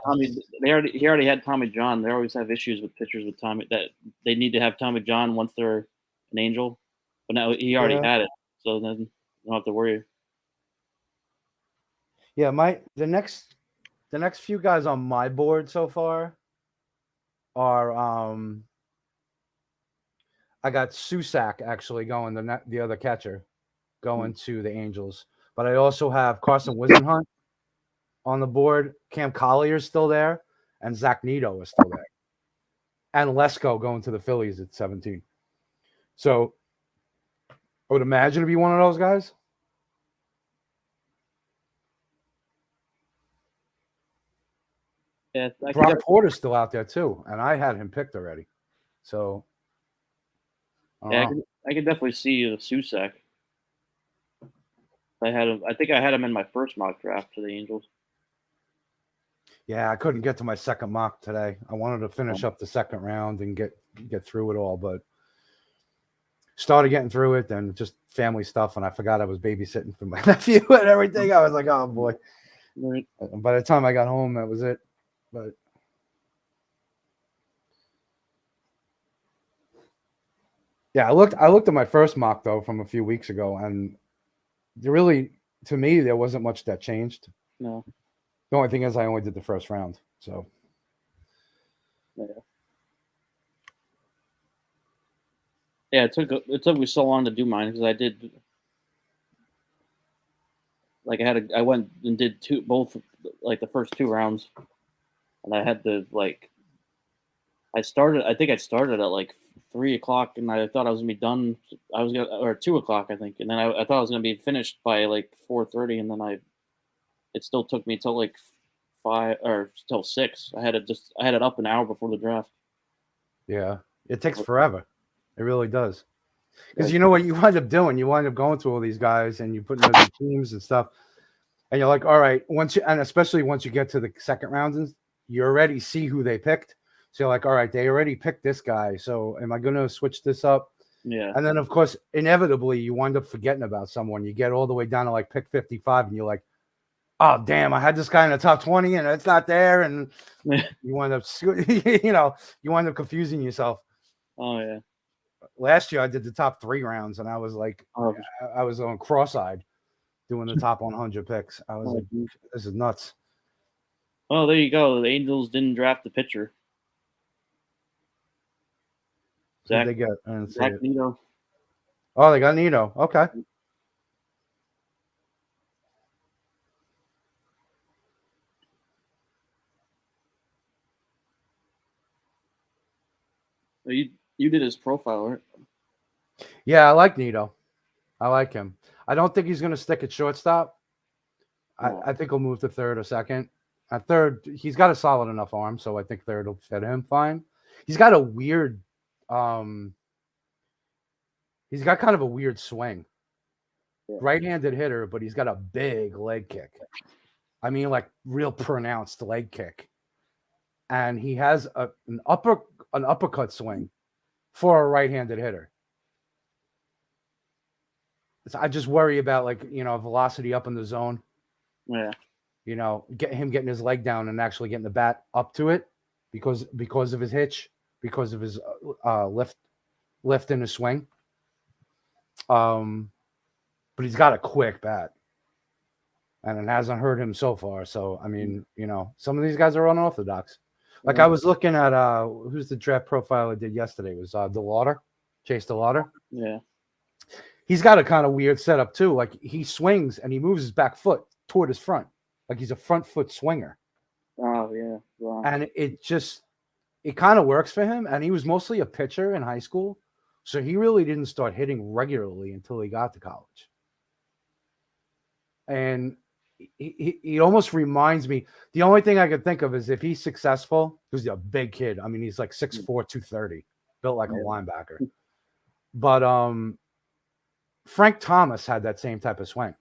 he already had Tommy John. They always have issues with pitchers with Tommy that they need to have Tommy John once they're an Angel, but now he already had it, so then you don't have to worry. Yeah, the next few guys on my board so far are I got Susak actually going, the other catcher going to the Angels, but I also have Carson Wisenhunt on the board. Cam Collier's still there, and Zach Neto is still there, and Lesko going to the Phillies at 17. So I would imagine to be one of those guys. Yeah, Brock Porter's still out there too, and I had him picked already. So I could definitely see the Susak. I think I had him in my first mock draft for the Angels. Yeah, I couldn't get to my second mock today. I wanted to finish up the second round and get through it all, but started getting through it, then just family stuff, and I forgot I was babysitting for my nephew and everything. I was like, oh boy. Right. By the time I got home, that was it. But yeah, I looked at my first mock though from a few weeks ago, and to me, there wasn't much that changed. No. The only thing is I only did the first round. So yeah, it took me so long to do mine because I did I went and did both the first 2 rounds, and I had to I think I started at 3 o'clock, and I thought I was gonna be done. Or 2 o'clock, I think, and then I thought I was gonna be finished by 4:30, and then it still took me till 5 or till 6. I had it up an hour before the draft. Yeah, it takes forever. It really does. Because you know what you wind up doing? You wind up going through all these guys, and you put in those teams and stuff, and you're like, all right, especially once you get to the second round, you already see who they picked. So you're like, all right, they already picked this guy. So am I going to switch this up? Yeah. And then, of course, inevitably, you wind up forgetting about someone. You get all the way down to pick 55, and you're like, oh, damn, I had this guy in the top 20, and it's not there. And you wind up, you wind up confusing yourself. Oh, yeah. Last year, I did the top 3 rounds, and I was I was on cross-eyed doing the top 100 picks. I was like, this is nuts. Oh, there you go. The Angels didn't draft the pitcher. Zach Neto. Oh, they got Neto. Okay. You did his profile, right? Yeah, I like Neto. I like him. I don't think he's going to stick at shortstop. I think he'll move to third or second. At third, he's got a solid enough arm, so I think third will fit him fine. He's got a weird he's got kind of a weird swing. Yeah. Right-handed hitter, but he's got a big leg kick. I mean, real pronounced leg kick. And he has an uppercut swing for a right-handed hitter. So I just worry about velocity up in the zone. Yeah. Getting his leg down and actually getting the bat up to it because of his hitch, because of his lift in his swing. But he's got a quick bat, and it hasn't hurt him so far. So I mean, some of these guys are unorthodox. I was looking at who's the draft profile I did yesterday. It was Chase DeLauder. Yeah. He's got a kind of weird setup too. He swings and he moves his back foot toward his front. He's a front foot swinger. Oh yeah. Wow. And it kind of works for him. And he was mostly a pitcher in high school. So he really didn't start hitting regularly until he got to college. And he almost reminds me, the only thing I could think of is if he's successful, he's a big kid. I mean, he's 6'4", 230, built like a linebacker. But Frank Thomas had that same type of swing.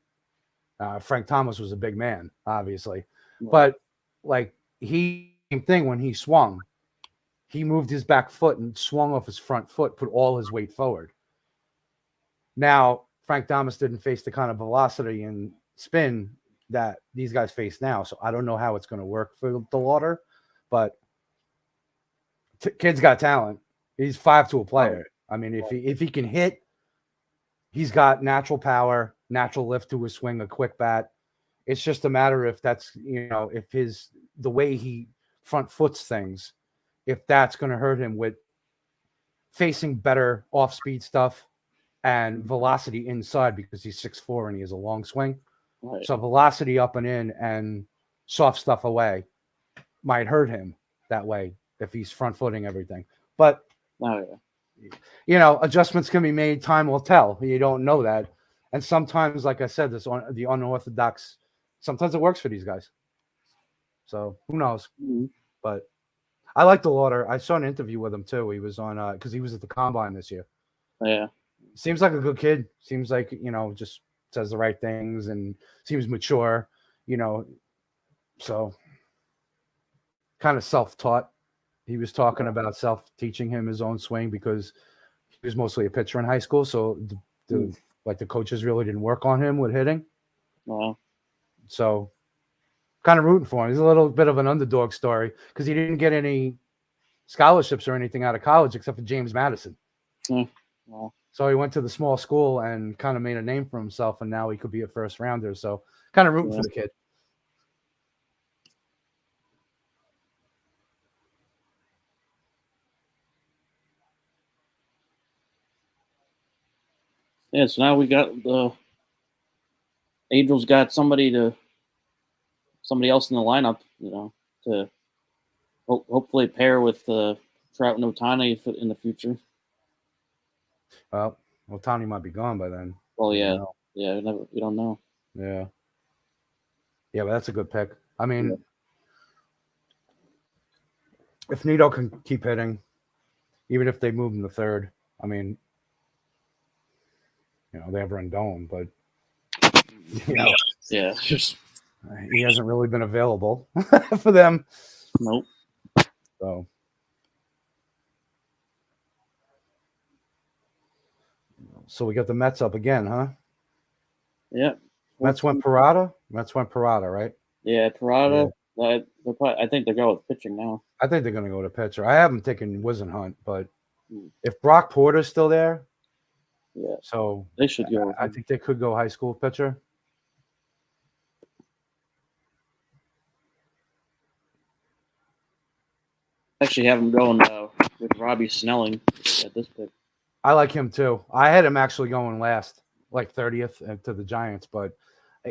Frank Thomas was a big man, obviously, but like same thing when he swung, he moved his back foot and swung off his front foot, put all his weight forward. Now, Frank Thomas didn't face the kind of velocity and spin that these guys face now, so I don't know how it's going to work for the Lauder, but kid's got talent. He's 5-tool player. I mean, if he can hit, he's got natural power, natural lift to his swing, a quick bat. It's just a matter if that's, if the way he front foots things, if that's going to hurt him with facing better off-speed stuff and velocity inside, because he's 6'4" and he has a long swing. Right. So velocity up and in and soft stuff away might hurt him that way if he's front-footing everything. But, adjustments can be made. Time will tell. You don't know that. And sometimes, like I said, the unorthodox, sometimes it works for these guys. So who knows? Mm-hmm. But I like the Lauder. I saw an interview with him too. He was on because he was at the Combine this year. Yeah. Seems like a good kid. Seems like, just says the right things and seems mature, so kind of self-taught. He was talking about self-teaching him his own swing because he was mostly a pitcher in high school. So the coaches really didn't work on him with hitting. Wow. So kind of rooting for him. He's a little bit of an underdog story because he didn't get any scholarships or anything out of college except for James Madison. Wow. So he went to the small school and kind of made a name for himself, and now he could be a first rounder. So kind of rooting for the kid. Yeah, so now we got the Angels got somebody else in the lineup, to hopefully pair with Trout and Ohtani in the future. Well, Ohtani might be gone by then. Well, yeah, we don't know. Yeah, but that's a good pick. I mean, if Nito can keep hitting, even if they move him to third, I mean, they have Rendon, but he hasn't really been available for them. Nope. So we got the Mets up again, huh? Yeah. Mets went Parada, right? Yeah, Parada. Yeah. I think they're going with pitching now. I think they're going to go to pitcher. I haven't taken Wisenhunt, but if Brock Porter's still there, so they should go. I think they could go high school pitcher. Actually, have him going with Robbie Snelling at this pick. I like him too. I had him actually going last, like 30th to the Giants, but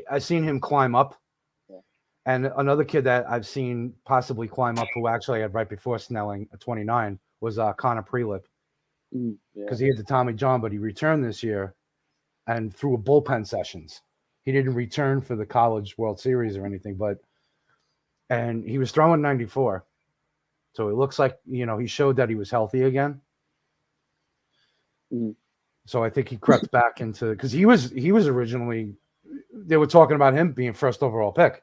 I seen him climb up. Yeah. And another kid that I've seen possibly climb up, who actually had right before Snelling at 29, was Connor Prelip. Because he had the Tommy John, but he returned this year and threw a bullpen sessions. He didn't return for the College World Series or anything, and he was throwing 94. So it looks like, he showed that he was healthy again. So I think he crept back into, because he was originally, they were talking about him being first overall pick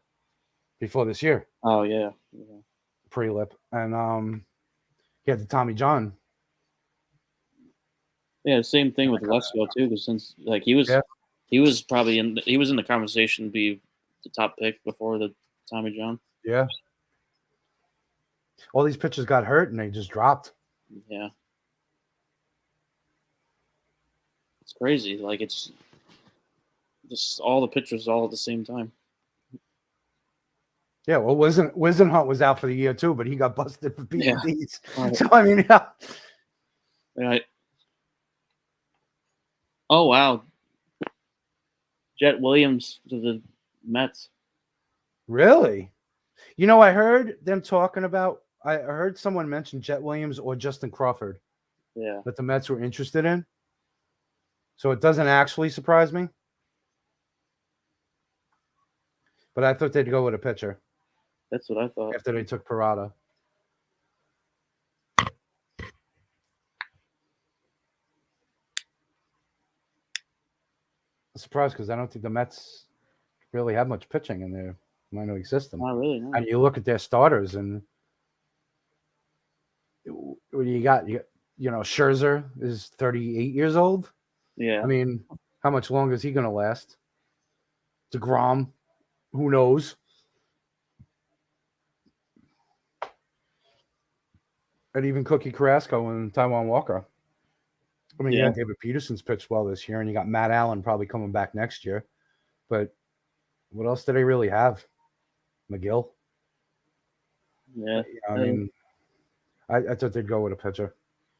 before this year. Oh yeah. Prelip, and he had the Tommy John. Yeah, same thing with Lesko too. Because since he was probably in the conversation to be the top pick before the Tommy John. Yeah. All these pitchers got hurt and they just dropped. Yeah. It's crazy. It's just all the pitchers all at the same time. Yeah, well, Wisenhunt was out for the year too, but he got busted for PTSD. Yeah. So I mean, yeah. Right. Oh wow. Jet Williams to the Mets. Really? I heard them talking about. I heard someone mention Jet Williams or Justin Crawford. Yeah. That the Mets were interested in. So it doesn't actually surprise me. But I thought they'd go with a pitcher. That's what I thought. After they took Parada. surprised because I don't think the Mets really have much pitching in their minor league system. Not really. No. And you look at their starters, and what do you got? You know, Scherzer is 38 years old. Yeah. I mean, how much longer is he going to last? DeGrom, who knows? And even Cookie Carrasco and Taijuan Walker. I mean, Yeah. David Peterson's pitched well this year, and you got Matt Allen probably coming back next year. But what else do they really have? McGill? Yeah. I mean, I thought they'd go with a pitcher.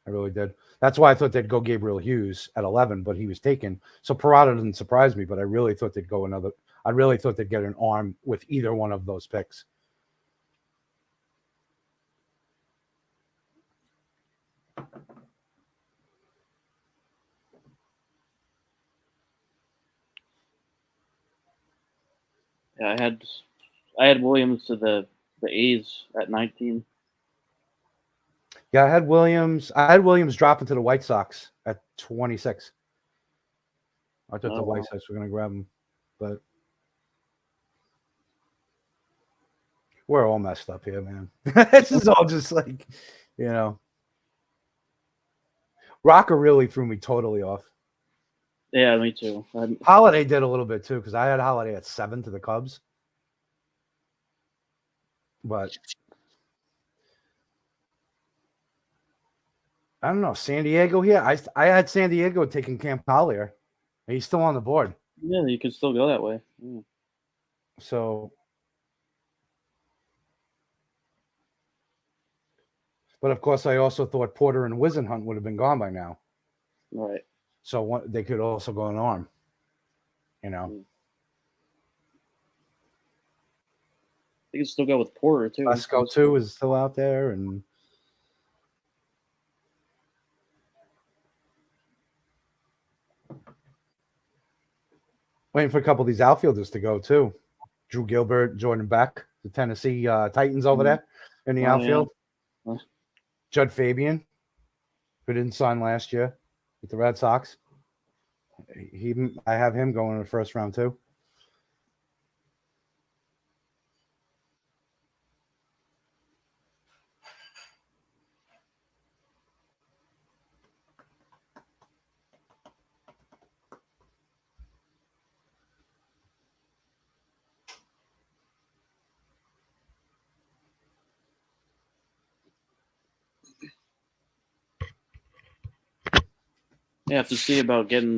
I really did. That's why I thought they'd go Gabriel Hughes at 11, but he was taken. So Parada didn't surprise me, but I really thought they'd go another. I really thought they'd get an arm with either one of those picks. Yeah, I had Williams to the A's at 19. Yeah, I had Williams dropping to the White Sox at 26. I thought the White Sox were going to grab him, but we're all messed up here, man. This is all just like, you know. Rocker really threw me totally off. Yeah, me too. Holiday did a little bit too, because I had Holiday at 7 to the Cubs. But I don't know. San Diego here. I had San Diego taking Camp Collier. He's still on the board. Yeah, you could still go that way. Yeah. So, but of course, I also thought Porter and Wisenhunt would have been gone by now. Right. So they could also go an arm. You know. You can still go with Porter too. Lesko too is still out there, and waiting for a couple of these outfielders to go too. Drew Gilbert, Jordan Beck, the Tennessee Titans over there in the outfield. Yeah. Judd Fabian, who didn't sign last year with the Red Sox. I have him going in the first round too. You have to see about getting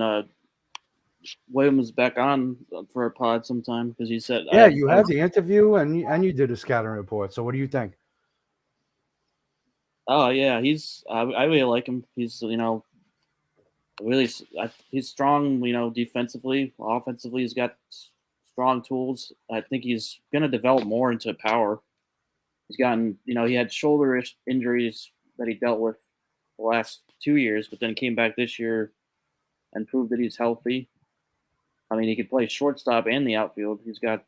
Williams back on for a pod sometime because he said. Yeah, you had the interview and you did a scouting report. So what do you think? Oh yeah, I really like him. He's really he's strong. Defensively, offensively, he's got strong tools. I think he's gonna develop more into power. He's gotten he had shoulder injuries that he dealt with the last 2 years, but then came back this year and proved that he's healthy. I mean, he could play shortstop and the outfield. He's got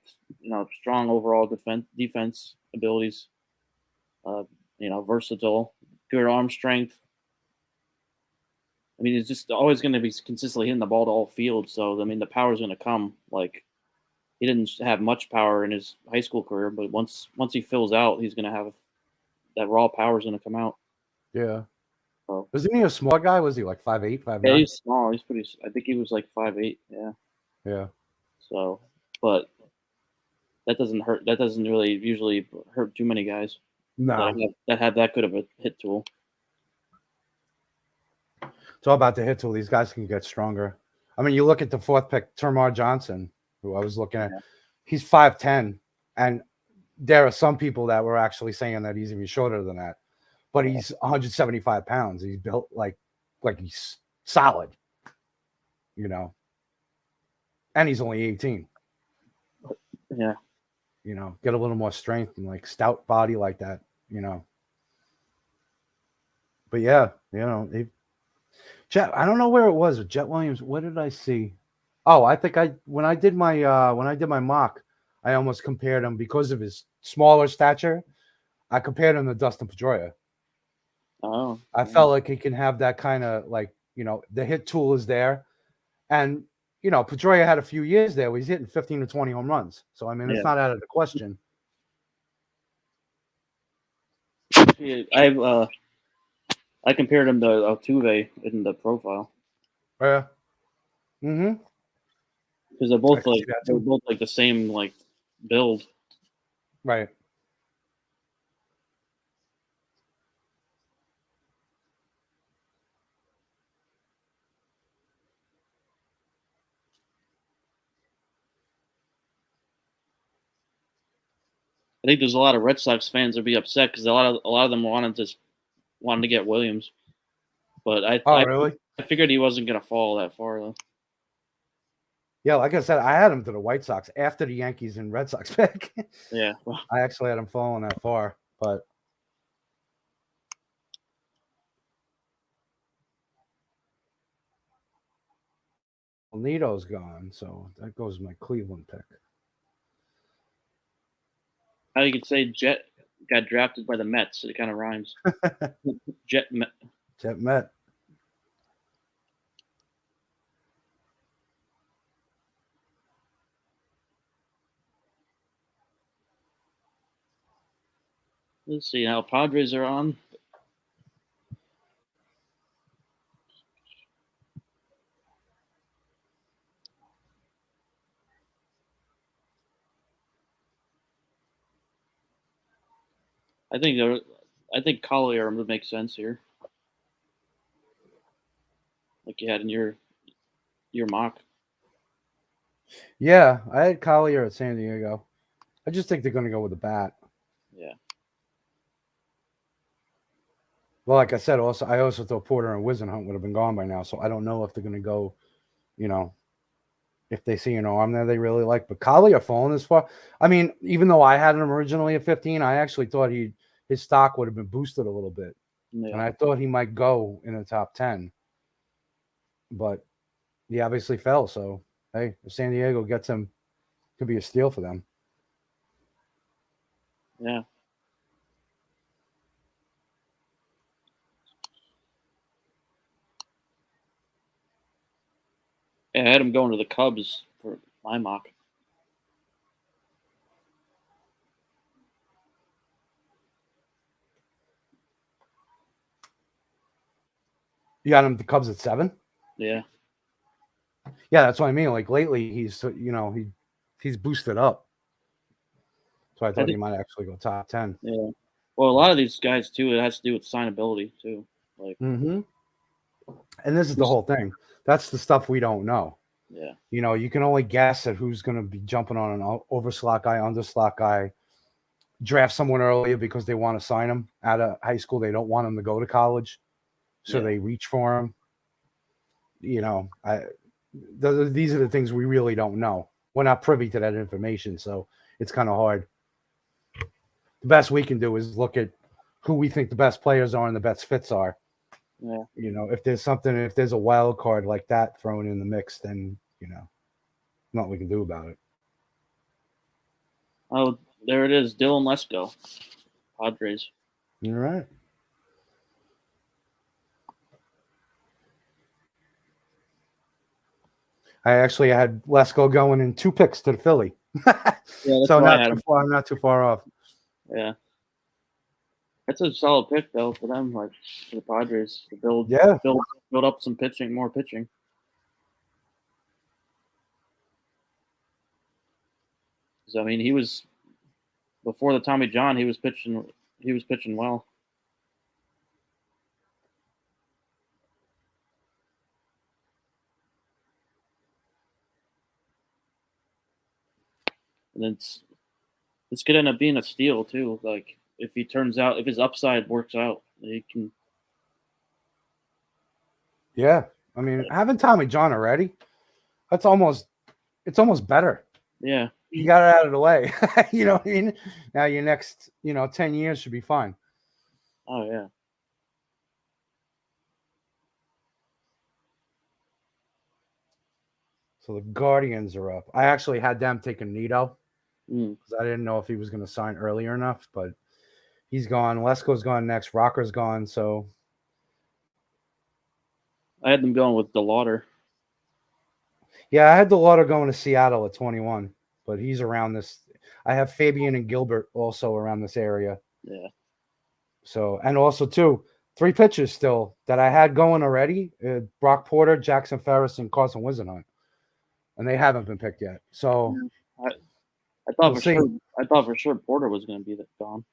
strong overall defense abilities. Versatile, good arm strength. I mean, he's just always going to be consistently hitting the ball to all fields. So I mean, the power's going to come. Like, he didn't have much power in his high school career, but once he fills out, he's going to have that raw power's going to come out. Yeah. So, wasn't he a small guy? Was he like 5'8", 5'9"? Yeah, he's small. He's pretty. I think he was like 5'8". Yeah. Yeah. So, but that doesn't hurt. That doesn't really usually hurt too many guys. No. That have that good of a hit tool. It's all about the hit tool. These guys can get stronger. I mean, you look at the 4th pick, Termar Johnson, who I was looking at. Yeah. He's 5'10", and there are some people that were actually saying that he's even shorter than that. But he's 175 pounds. He's built like he's solid, And he's only 18. Yeah. Get a little more strength and like stout body like that, But yeah, Jet. I don't know where it was with Jet Williams. What did I see? Oh, I think when I did my mock, I almost compared him because of his smaller stature. I compared him to Dustin Pedroia. Oh, I felt like he can have that kind of the hit tool is there. And, you know, Pedroia had a few years there where he's hitting 15 to 20 home runs. So I mean, it's Yeah. not out of the question. Yeah, I compared him to Altuve in the profile Yeah. Mm-hmm. because they're I both can see that too. the same like build. Right. I think there's a lot of Red Sox fans that'd be upset because a lot of them wanted to get Williams, but Oh, really? I figured he wasn't gonna fall that far though. Yeah, like I said, I had him to the White Sox after the Yankees and Red Sox pick. Yeah, well, I actually had him falling that far, but Nito's gone, so that goes my Cleveland pick. how you could say Jet got drafted by the Mets? It kind of rhymes. Jet Met. Jet Met. Let's see how Padres are on. I think Collier would make sense here, like you had in your mock. Yeah, I had Collier at San Diego. I just think they're going to go with the bat. Yeah. Well, like I said, I also thought Porter and Wisenhunt would have been gone by now, so I don't know if they're going to go, you know, if they see an arm there they really like. But Collier falling this far. I mean, even though I had him originally at 15, I actually thought his stock would have been boosted a little bit. Yeah. And I thought he might go in the top 10. But he obviously fell. So, hey, if San Diego gets him, it could be a steal for them. Yeah. I had him going to the Cubs for my mock. You got him the Cubs at 7? Yeah. Yeah, that's what I mean. Like lately, he's boosted up. So I thought he might actually go top 10. Yeah. Well, a lot of these guys too, it has to do with signability too. Like. Mm-hmm. And this is the whole thing. That's the stuff we don't know. Yeah. You know, you can only guess at who's going to be jumping on an overslot guy, underslot guy, draft someone earlier because they want to sign him out of high school. They don't want him to go to college, so they reach for him. You know, these are the things we really don't know. We're not privy to that information, so it's kind of hard. The best we can do is look at who we think the best players are and the best fits are. Yeah. You know, if there's a wild card like that thrown in the mix, then, you know, nothing we can do about it. Oh, there it is. Dylan Lesko, Padres. All right. I actually had Lesko going in 2 picks to the Philly. So not too far off. Yeah. That's a solid pick though for them, like for the Padres to build up some more pitching. I mean, he was before the Tommy John. He was pitching well. And this could end up being a steal too. Like if his upside works out, he can. Yeah, I mean, having Tommy John already, it's almost better. Yeah, you got it out of the way. You know what I mean? Now your next 10 years should be fine. Oh yeah. So the Guardians are up. I actually had them taking Nito because I didn't know if he was going to sign earlier enough, but he's gone. Lesko's gone next. Rocker's gone. So I had them going with DeLauder. Yeah, I had the Lauder going to Seattle at 21, but he's around this. I have Fabian and Gilbert also around this area. Yeah. So, and also too, 3 pitchers still that I had going already: Brock Porter, Jackson Ferris, and Carson Wisenhunt, and they haven't been picked yet. So, I thought We'll for see. sure. I thought for sure Porter was going to be that gone.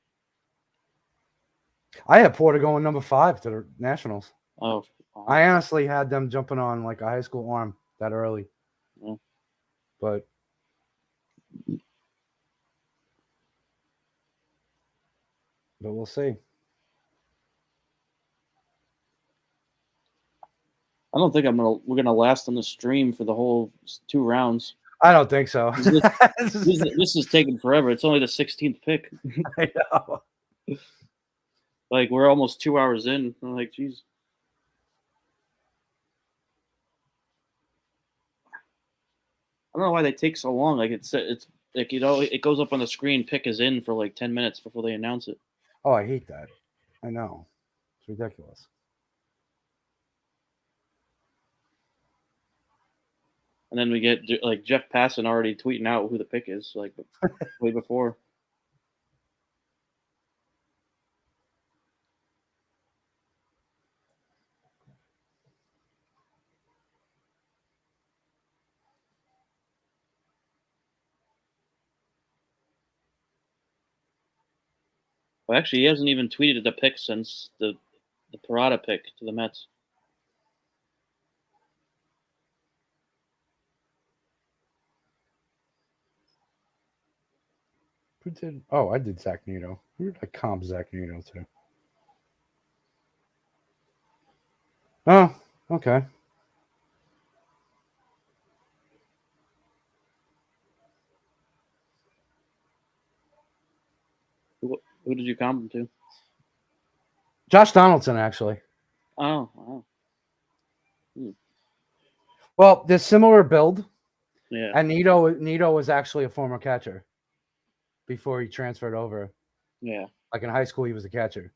I had Porter going number 5 to the Nationals. Oh, wow. I honestly had them jumping on like a high school arm that early, Yeah. but we'll see. I don't think we're gonna last on the stream for the whole 2 rounds. I don't think so. This is taking forever. It's only the 16th pick. I know. Like we're almost 2 hours in. I'm like, geez. I don't know why they take so long. Like it's like it goes up on the screen. Pick is in for like 10 minutes before they announce it. Oh, I hate that. I know. It's ridiculous. And then we get like Jeff Passan already tweeting out who the pick is, like way before. Well, actually, he hasn't even tweeted the pick since the Parada pick to the Mets. Who did? Oh, I did Zach Neto. Who did I comp Zach Neto to? Oh, okay. Who did you comp him to? Josh Donaldson, actually. Oh, wow. Well, they're similar build, Yeah. and Neto was actually a former catcher before he transferred over. Yeah. Like in high school, he was a catcher.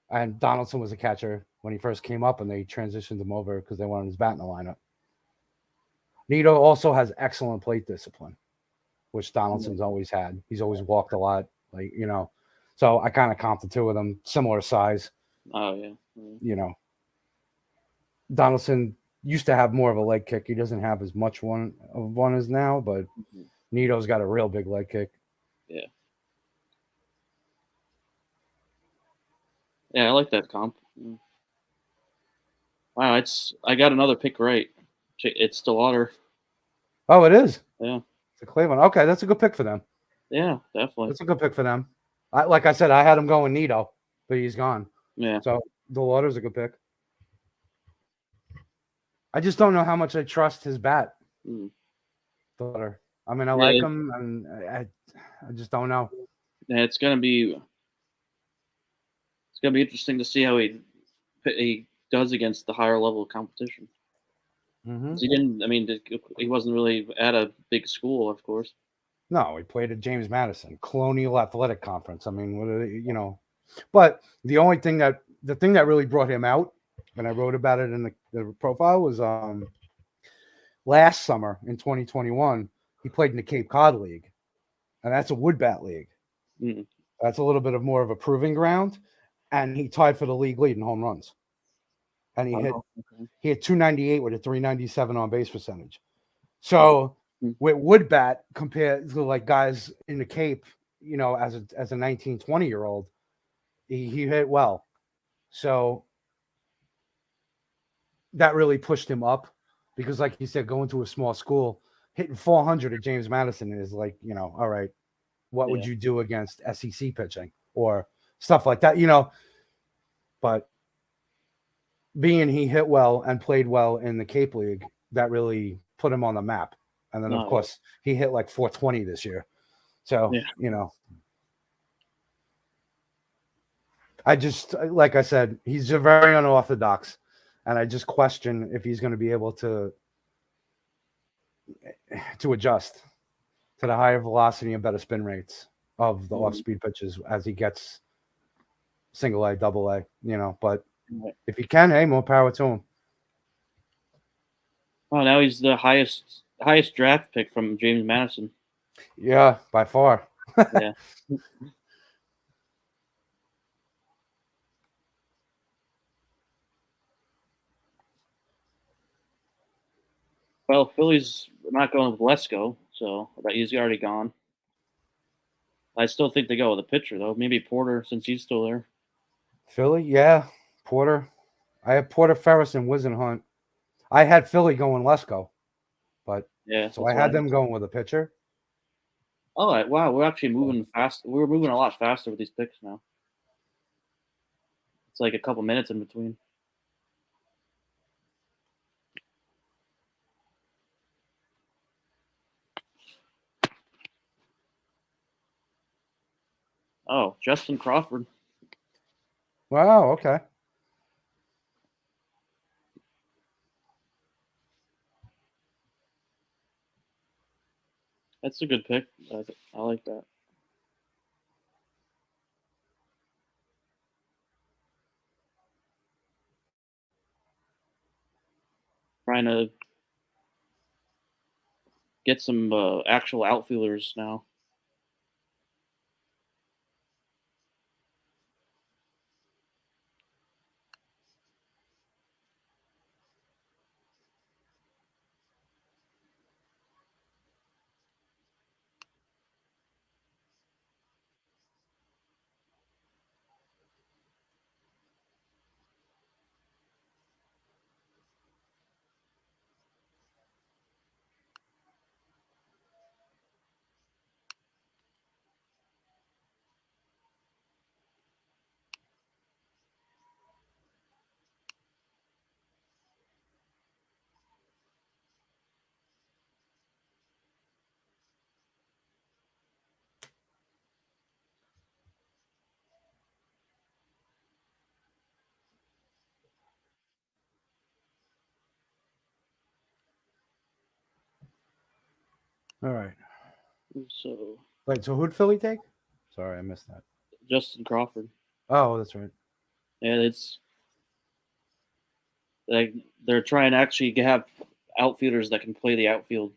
And Donaldson was a catcher when he first came up, and they transitioned him over because they wanted his bat in the lineup. Neto also has excellent plate discipline, which Donaldson's always had. He's always walked a lot, like, you know. So I kind of comped the 2 of them, similar size. Oh, yeah. You know, Donaldson used to have more of a leg kick. He doesn't have as much one as now, but Neto's got a real big leg kick. Yeah. Yeah, I like that comp. Wow, I got another pick right. It's Stellater. Oh, it is? Yeah. It's a Cleveland. Okay, that's a good pick for them. Yeah, definitely. That's a good pick for them. Like I said, I had him going Neto, but he's gone. Yeah. So the Water's a good pick. I just don't know how much I trust his bat. Water. I mean, I like him, and I just don't know. Yeah, it's gonna be interesting to see how he does against the higher level competition. Mm-hmm. He didn't. I mean, he wasn't really at a big school, of course. No, he played at James Madison, Colonial Athletic Conference. I mean, what are they, you know? But the thing that really brought him out, and I wrote about it in the profile, was last summer in 2021. He played in the Cape Cod League, and that's a wood bat league. Mm. That's a little bit of more of a proving ground, and he tied for the league lead in home runs. And he hit 298 with a 397 on base percentage. So with wood bat compared to like guys in the Cape, you know, as a 19, 20-year-old, he hit well. So that really pushed him up because, like you said, going to a small school, hitting 400 at James Madison is like, you know, all right, what would you do against SEC pitching or stuff like that, you know? But being he hit well and played well in the Cape League, that really put him on the map. And then, of course, he hit like 420 this year. So, you know, I just, like I said, he's very unorthodox. And I just question if he's going to be able to adjust to the higher velocity and better spin rates of the off-speed pitches as he gets single A, double A, you know. But if he can, hey, more power to him. Oh, now he's the highest draft pick from James Madison. Yeah, by far. Yeah. Well, Philly's not going with Lesko, so he's already gone. I still think they go with a pitcher though. Maybe Porter since he's still there. Philly, yeah. Porter. I have Porter, Ferris, and Wizenhunt. I had Philly going Lesko, but Yeah. so I had them going with a pitcher. Oh wow, we're actually moving fast. We're moving a lot faster with these picks now. It's like a couple minutes in between. Oh, Justin Crawford. Wow, okay. That's a good pick. I like that. Trying to get some actual outfielders now. All right. So Wait, so who'd Philly take? Sorry, I missed that. Justin Crawford. Oh, that's right. Yeah, it's like they're trying to actually have outfielders that can play the outfield.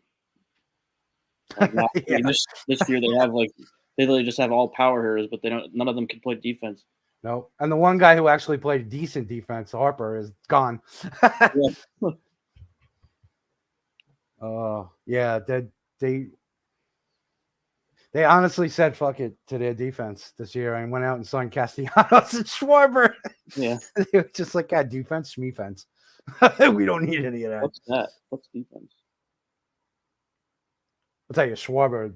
Like not, Yeah. this year they have they literally just have all power hitters, but none of them can play defense. No, and the one guy who actually played decent defense, Harper, is gone. Yeah. Yeah, they honestly said fuck it to their defense this year and went out and signed Castellanos and Schwarber. Yeah. They were just like, God, defense, schmefense. We don't need any of that. What's that? What's defense? I'll tell you, Schwarber,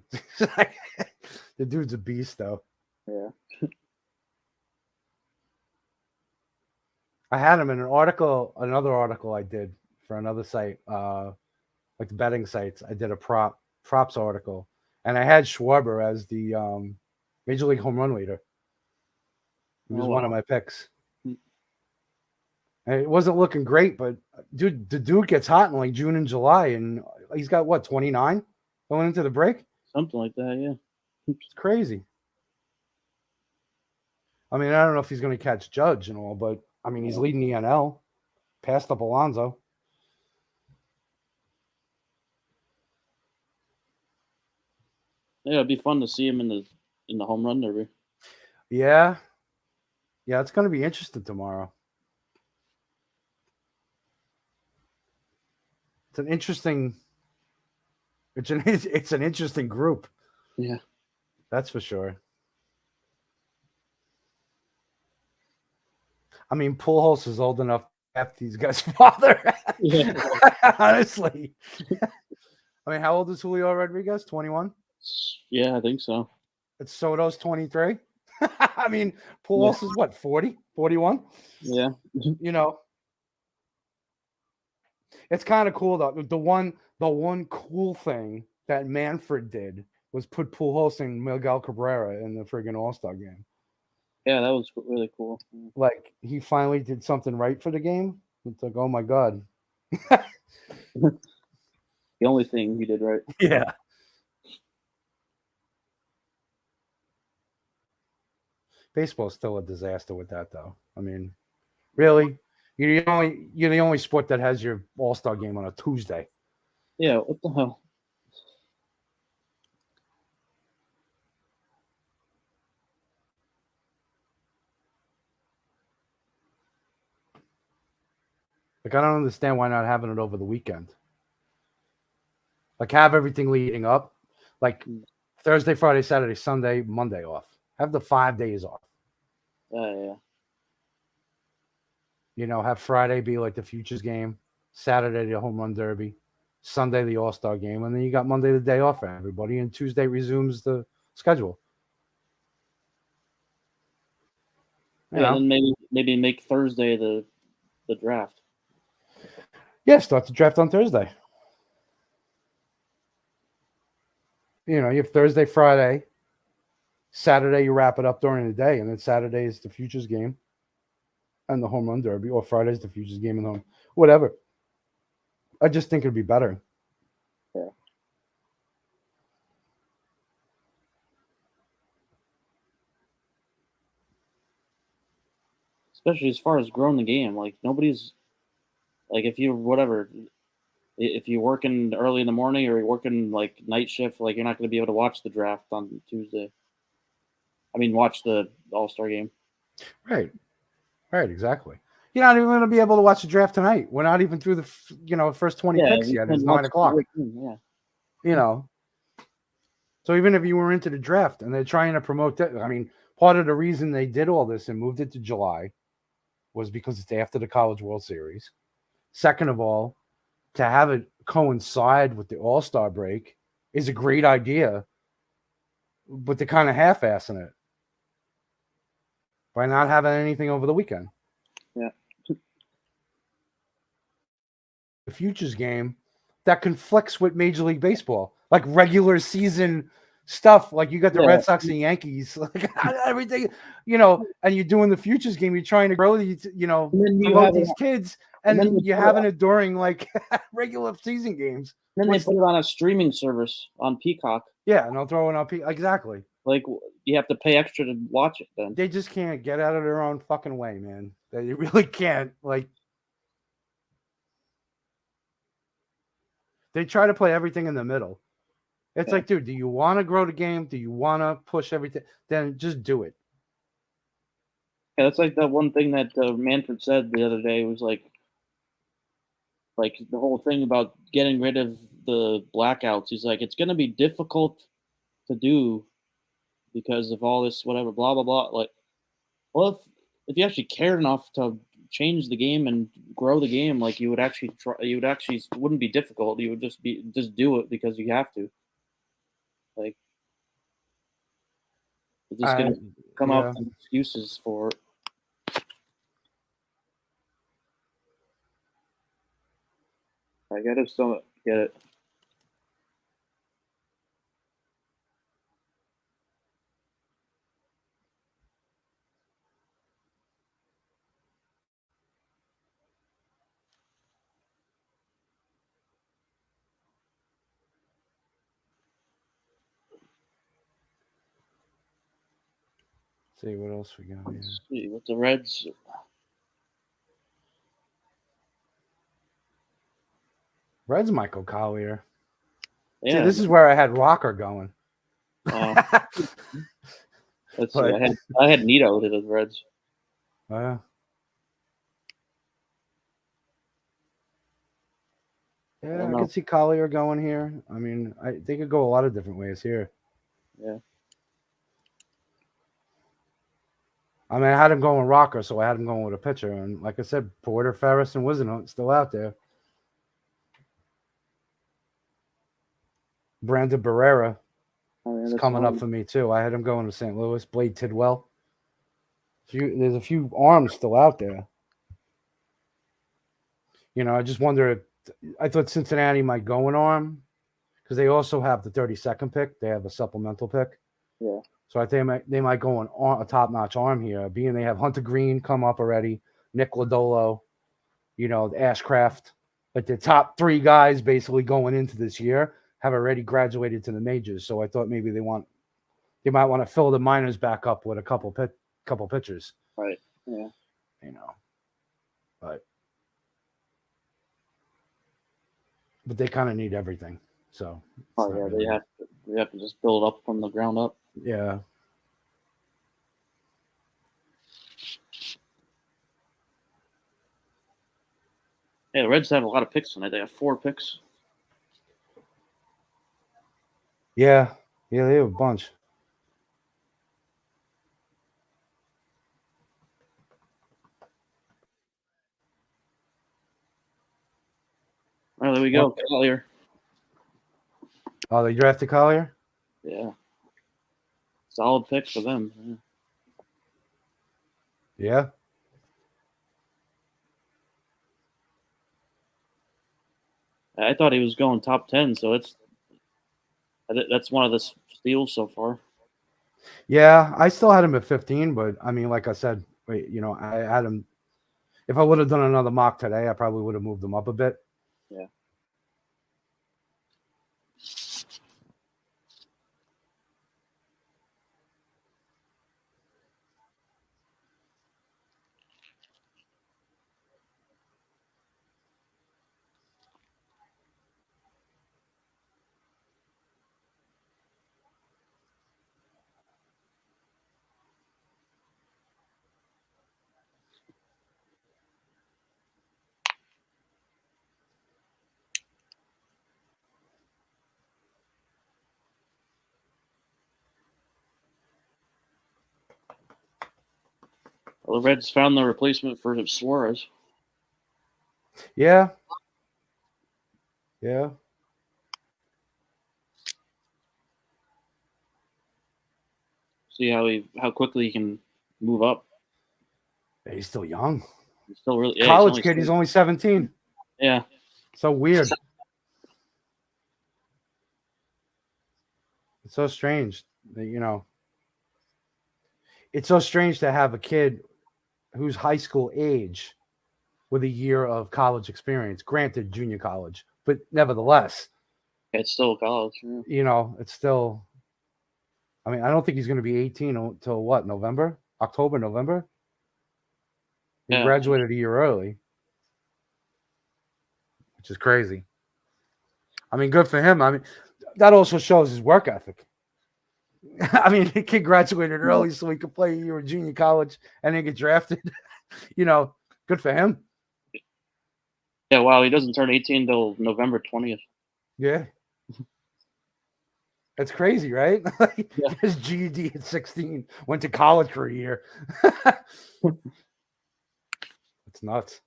the dude's a beast, though. Yeah. I had him in another article I did for another site, like the betting sites. I did a props article, and I had Schwarber as the Major League home run leader. He was one of my picks. And it wasn't looking great, but dude, the dude gets hot in like June and July, and he's got what, 29 going into the break? Something like that, yeah. It's crazy. I mean, I don't know if he's going to catch Judge and all, but I mean, he's leading the NL, passed up Alonso. Yeah, it'd be fun to see him in the home run derby. Yeah, it's going to be interesting tomorrow. It's an interesting group. Yeah, that's for sure. I mean, Pujols is old enough to have these guys' father. Yeah. Honestly. I mean, how old is Julio Rodriguez? 21? Yeah, I think so. It's Soto's 23. I mean, Pujols is what, 40? 41? Yeah. You know. It's kind of cool though. The one cool thing that Manfred did was put Pujols and Miguel Cabrera in the friggin' All-Star game. Yeah, that was really cool. Like, he finally did something right for the game. It's like, oh my God. The only thing he did right. Yeah. Baseball's still a disaster with that, though. I mean, really? You're the only sport that has your All-Star game on a Tuesday. Yeah, what the hell? Like, I don't understand why not having it over the weekend. Like, have everything leading up. Like, Thursday, Friday, Saturday, Sunday, Monday off. Have the 5 days off. Yeah. You know, have Friday be like the Futures game, Saturday the Home Run Derby, Sunday the All-Star game, and then you got Monday the day off for everybody, and Tuesday resumes the schedule. Yeah, and then maybe make Thursday the draft. Yeah, start the draft on Thursday. You know, you have Thursday, Friday, Saturday you wrap it up during the day, and then Saturday is the Futures game and the Home Run Derby, or Friday's the Futures game and home, whatever. I just think it'd be better. Yeah. Especially as far as growing the game, like nobody's like if you're working early in the morning or you're working like night shift, like you're not going to be able to watch the draft on Tuesday. I mean, watch the All-Star game. Right, exactly. You're not even going to be able to watch the draft tonight. We're not even through the first 20 picks yet. It's 9 o'clock. Yeah. You know. So even if you were into the draft and they're trying to promote that, I mean, part of the reason they did all this and moved it to July was because it's after the College World Series. Second of all, to have it coincide with the All-Star break is a great idea, but they're kind of half-assing it by not having anything over the weekend. Yeah. The Futures game that conflicts with Major League Baseball, like regular season stuff. Like you got the Red Sox and Yankees, like everything, you know, and you're doing the Futures game. You're trying to grow these, you know, promote these kids, and then you're having it during like regular season games. Then they put it on a streaming service on Peacock. Yeah, and they'll throw it on Peacock. Exactly. Like you have to pay extra to watch it. Then they just can't get out of their own fucking way, man. They really can't. Like they try to play everything in the middle. It's like, dude, do you want to grow the game? Do you want to push everything? Then just do it. Yeah, that's like that one thing that Manfred said the other day was like the whole thing about getting rid of the blackouts. He's like, it's going to be difficult to do because of all this, whatever, blah, blah, blah. Like, well, if you actually cared enough to change the game and grow the game, like you would actually try, it wouldn't be difficult. You would just do it because you have to. Like, you're just going to come up with excuses for it. I gotta still get it. See what else we got here. Let's see what the Reds. Reds Michael Collier. Yeah, see, this is where I had Rocker going. Let's see. I had Nito to the Reds. Yeah, I could see Collier going here. I mean, they could go a lot of different ways here. Yeah. I mean, I had him going Rocker, so I had him going with a pitcher. And like I said, Porter, Ferris, and Wisdom still out there. Brandon Barrera is coming up for me, too. I had him going to St. Louis. Blade Tidwell. There's a few arms still out there. You know, I just wonder. I thought Cincinnati might go an arm because they also have the 32nd pick. They have a supplemental pick. Yeah. So I think they might go on a top-notch arm here, being they have Hunter Green come up already, Nick Lodolo, you know, Ashcraft. Like the top three guys basically going into this year have already graduated to the majors. So I thought maybe they might want to fill the minors back up with a couple pitchers. Right. Yeah. You know. But but they kind of need everything. So it's Oh not yeah, really- they have to just build up from the ground up. yeah. Yeah, the Reds have a lot of picks tonight. They have 4 picks. Yeah, they have a bunch. Oh, there we go. Collier. Oh, they drafted Collier? Yeah. Solid pick for them. Yeah. I thought he was going top 10, so that's one of the steals so far. Yeah, I still had him at 15, but I mean, like I said, I had him. If I would have done another mock today, I probably would have moved him up a bit. Yeah. Well, the Reds found the replacement for Suarez. Yeah. Yeah. See how quickly he can move up. Yeah, he's still young. He's still really College kid. He's only 17. Yeah. So weird. It's so strange that, it's so strange to have a kid who's high school age with a year of college experience, granted junior college, but nevertheless, It's still college. Yeah. It's still, I mean, I don't think he's going to be 18 until what, October, November? He Yeah. graduated a year early, which is crazy. I mean, good for him. I mean, that also shows his work ethic. I mean, the kid graduated early so he could play a year of junior college and then get drafted. Good for him. Yeah, wow, he doesn't turn 18 till November 20th. Yeah. That's crazy, right? Yeah. His GED at 16, went to college for a year. It's nuts.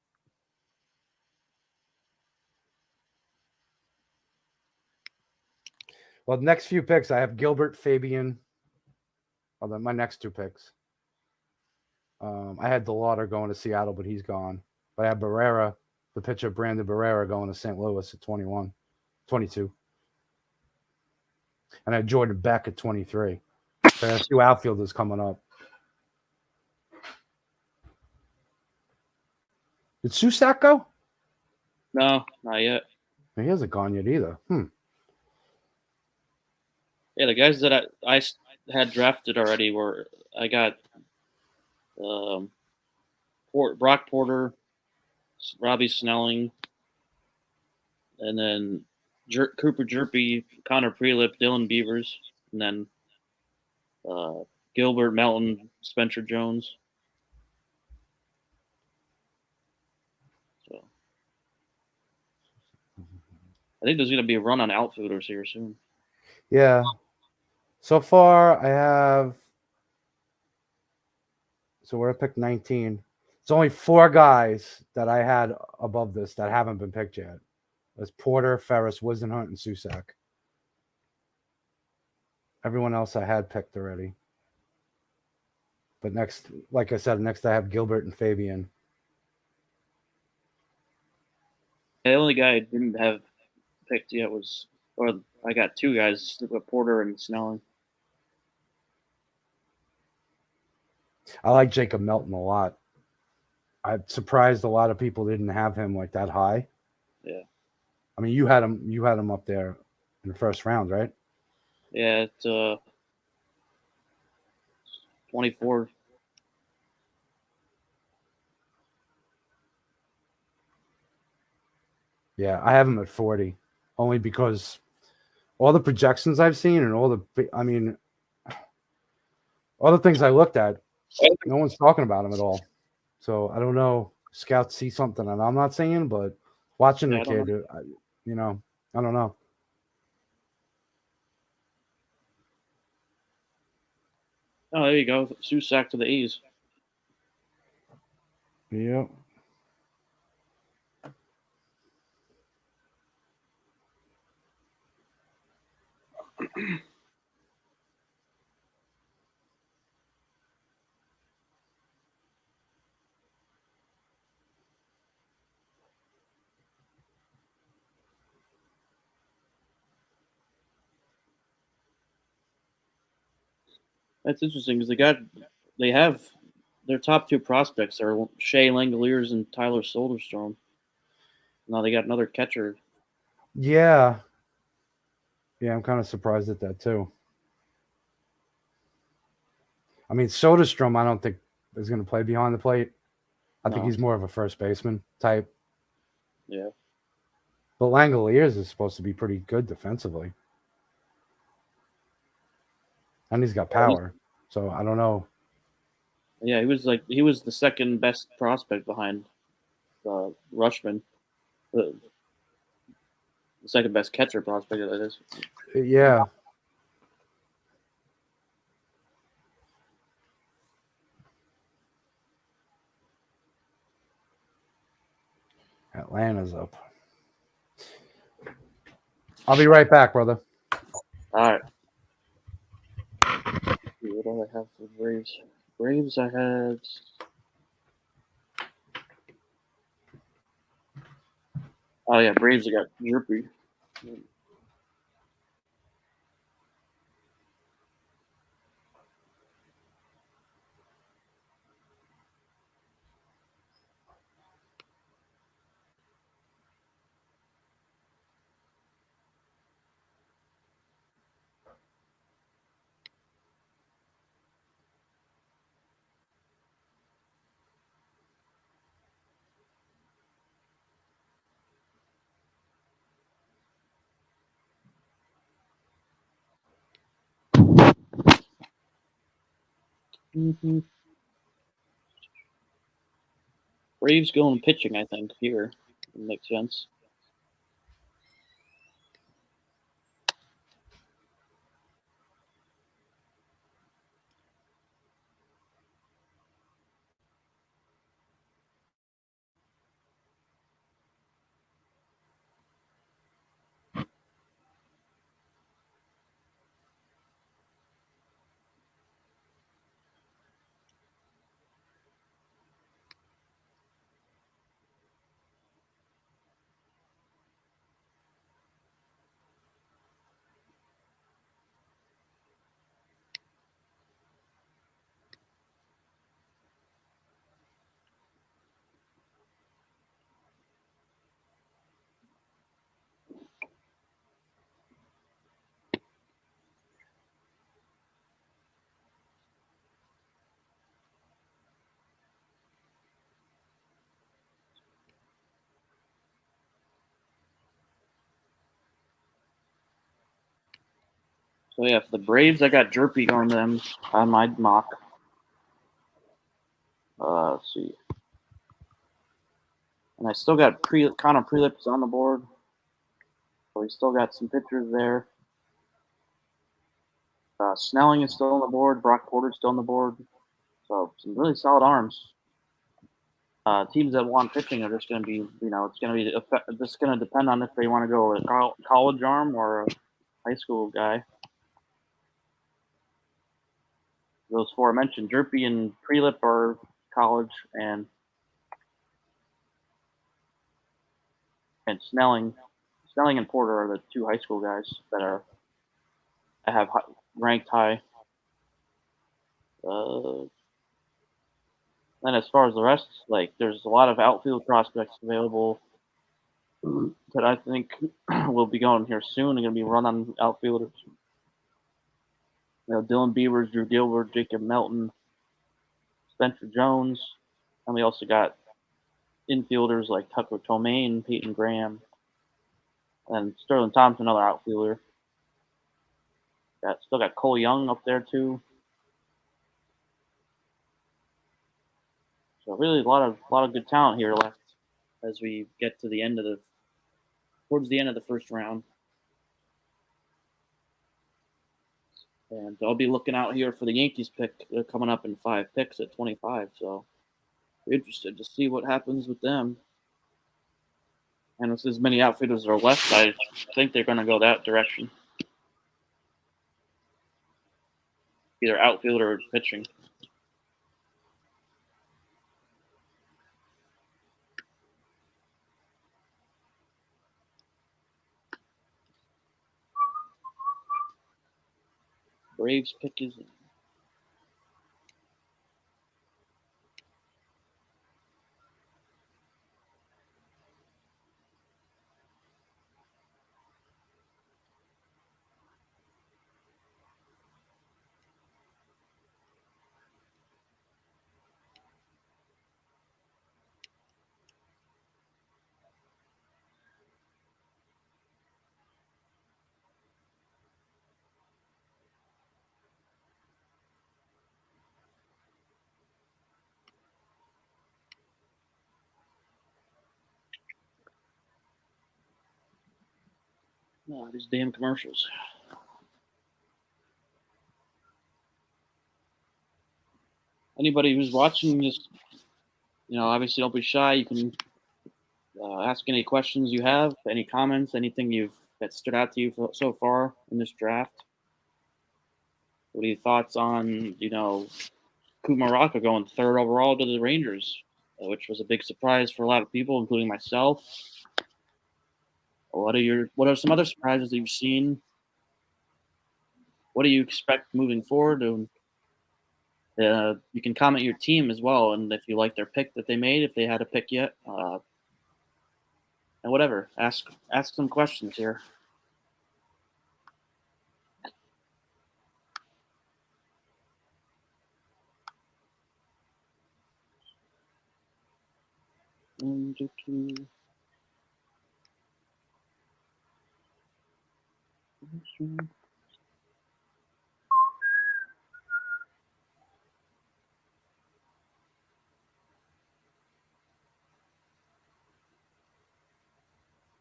Well, the next few picks, I have Gilbert, Fabian. Oh, my next 2 picks. I had DeLauder going to Seattle, but he's gone. But I have Barrera, the pitcher Brandon Barrera, going to St. Louis at 22. And I had Jordan Beck at 23. So I have 2 outfielders coming up. Did Susak go? No, not yet. He hasn't gone yet either. Yeah, the guys that I had drafted already were I got Brock Porter, Robbie Snelling, and then Cooper Jerpy, Connor Prelip, Dylan Beavers, and then Gilbert Melton, Spencer Jones. So I think there's going to be a run on outfielders here soon. Yeah. So far, I have. So we're at pick 19. It's only 4 guys that I had above this that haven't been picked yet. There's Porter, Ferris, Wisenhunt, and Susak. Everyone else I had picked already. But next, like I said, next I have Gilbert and Fabian. The only guy I didn't have picked yet I got 2 guys, Porter and Snelling. I like Jacob Melton a lot. I'm surprised a lot of people didn't have him like that high. Yeah. I mean, you had him up there in the first round, right? Yeah, it's 24. Yeah, I have him at 40. only because all the projections I've seen and all the things I looked at, no one's talking about him at all. So I don't know. Scouts see something, and I'm not saying, but watching Yeah, the I don't kid, I don't know. Oh, there you go. Susac to the A's. Yep. That's interesting because they have their top two prospects are Shea Langoliers and Tyler Soderstrom. Now they got another catcher. Yeah. Yeah, I'm kind of surprised at that too. I mean, Soderstrom, I don't think is going to play behind the plate. I think No. he's more of a first baseman type. Yeah. But Langoliers is supposed to be pretty good defensively. And he's got power. So I don't know. Yeah, he was the second best prospect behind Rushman. The second best catcher prospect that is. Yeah. Atlanta's up. I'll be right back, brother. All right. What do I have for Braves? Braves, I had. Oh yeah, Braves. I got Jerpy. Mm-hmm. Braves going pitching, I think here. Makes sense. So yeah, for the Braves, I got Jerpy on them on my mock. Let's see. And I still got Connor Prelips on the board. So we still got some pitchers there. Snelling is still on the board. Brock Porter's still on the board. So some really solid arms. Teams that want pitching are just going to be, it's going to be just going to depend on if they want to go with a college arm or a high school guy. Those four I mentioned, Jerpy and Prelip are college, and Snelling and Porter are the two high school guys that have ranked high. Then as far as the rest, there's a lot of outfield prospects available that I think will be going here soon. They're going to be run on outfielders. Dylan Beavers, Drew Gilbert, Jacob Melton, Spencer Jones, and we also got infielders like Tucker Tomaine, Peyton Graham. And Sterling Thompson, another outfielder. Still got Cole Young up there too. So really a lot of good talent here left as we get to the end of towards the end of the first round. And I'll be looking out here for the Yankees pick. They're coming up in 5 picks at 25. So interested to see what happens with them. And with as many outfielders are left, I think they're going to go that direction. Either outfielder or pitching. Braves pick is in. Oh, these damn commercials. Anybody who's watching, just obviously don't be shy. You can ask any questions you have, any comments, anything that stood out to you so far in this draft. What are your thoughts on Kumaraka going 3rd overall to the Rangers, which was a big surprise for a lot of people, including myself. What are some other surprises that you've seen? What do you expect moving forward? And you can comment your team as well, and if you like their pick that they made, if they had a pick yet, and whatever. Ask some questions here.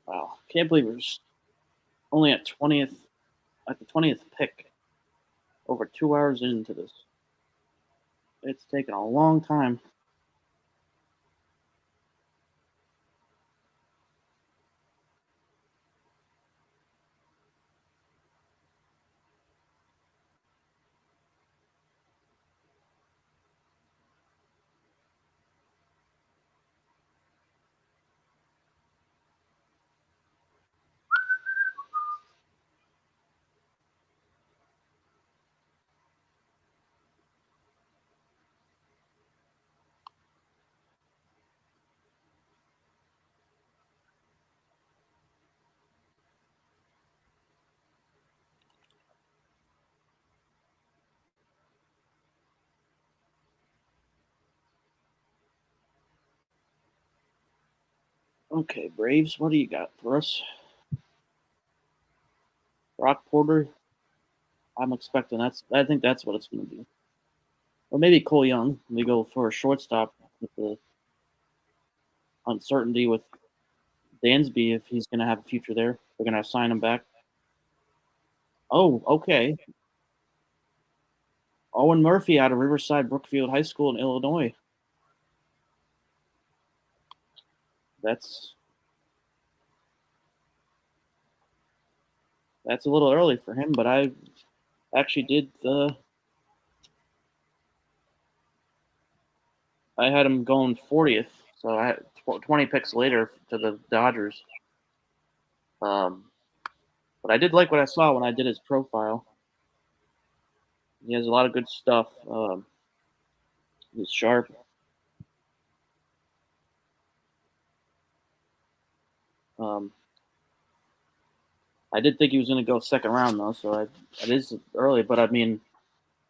Wow, can't believe we're only at the 20th pick, over 2 hours into this. It's taken a long time. Okay, Braves, what do you got for us? Brock Porter. I'm expecting I think that's what it's going to be. Or maybe Cole Young. We go for a shortstop with the uncertainty with Dansby if he's going to have a future there. They're going to sign him back. Oh, okay. Owen Murphy out of Riverside Brookfield High School in Illinois. That's a little early for him, but I actually did I had him going 40th, so I had 20 picks later to the Dodgers. But I did like what I saw when I did his profile. He has a lot of good stuff. He's sharp. I did think he was going to go 2nd round though, so it is early. But I mean,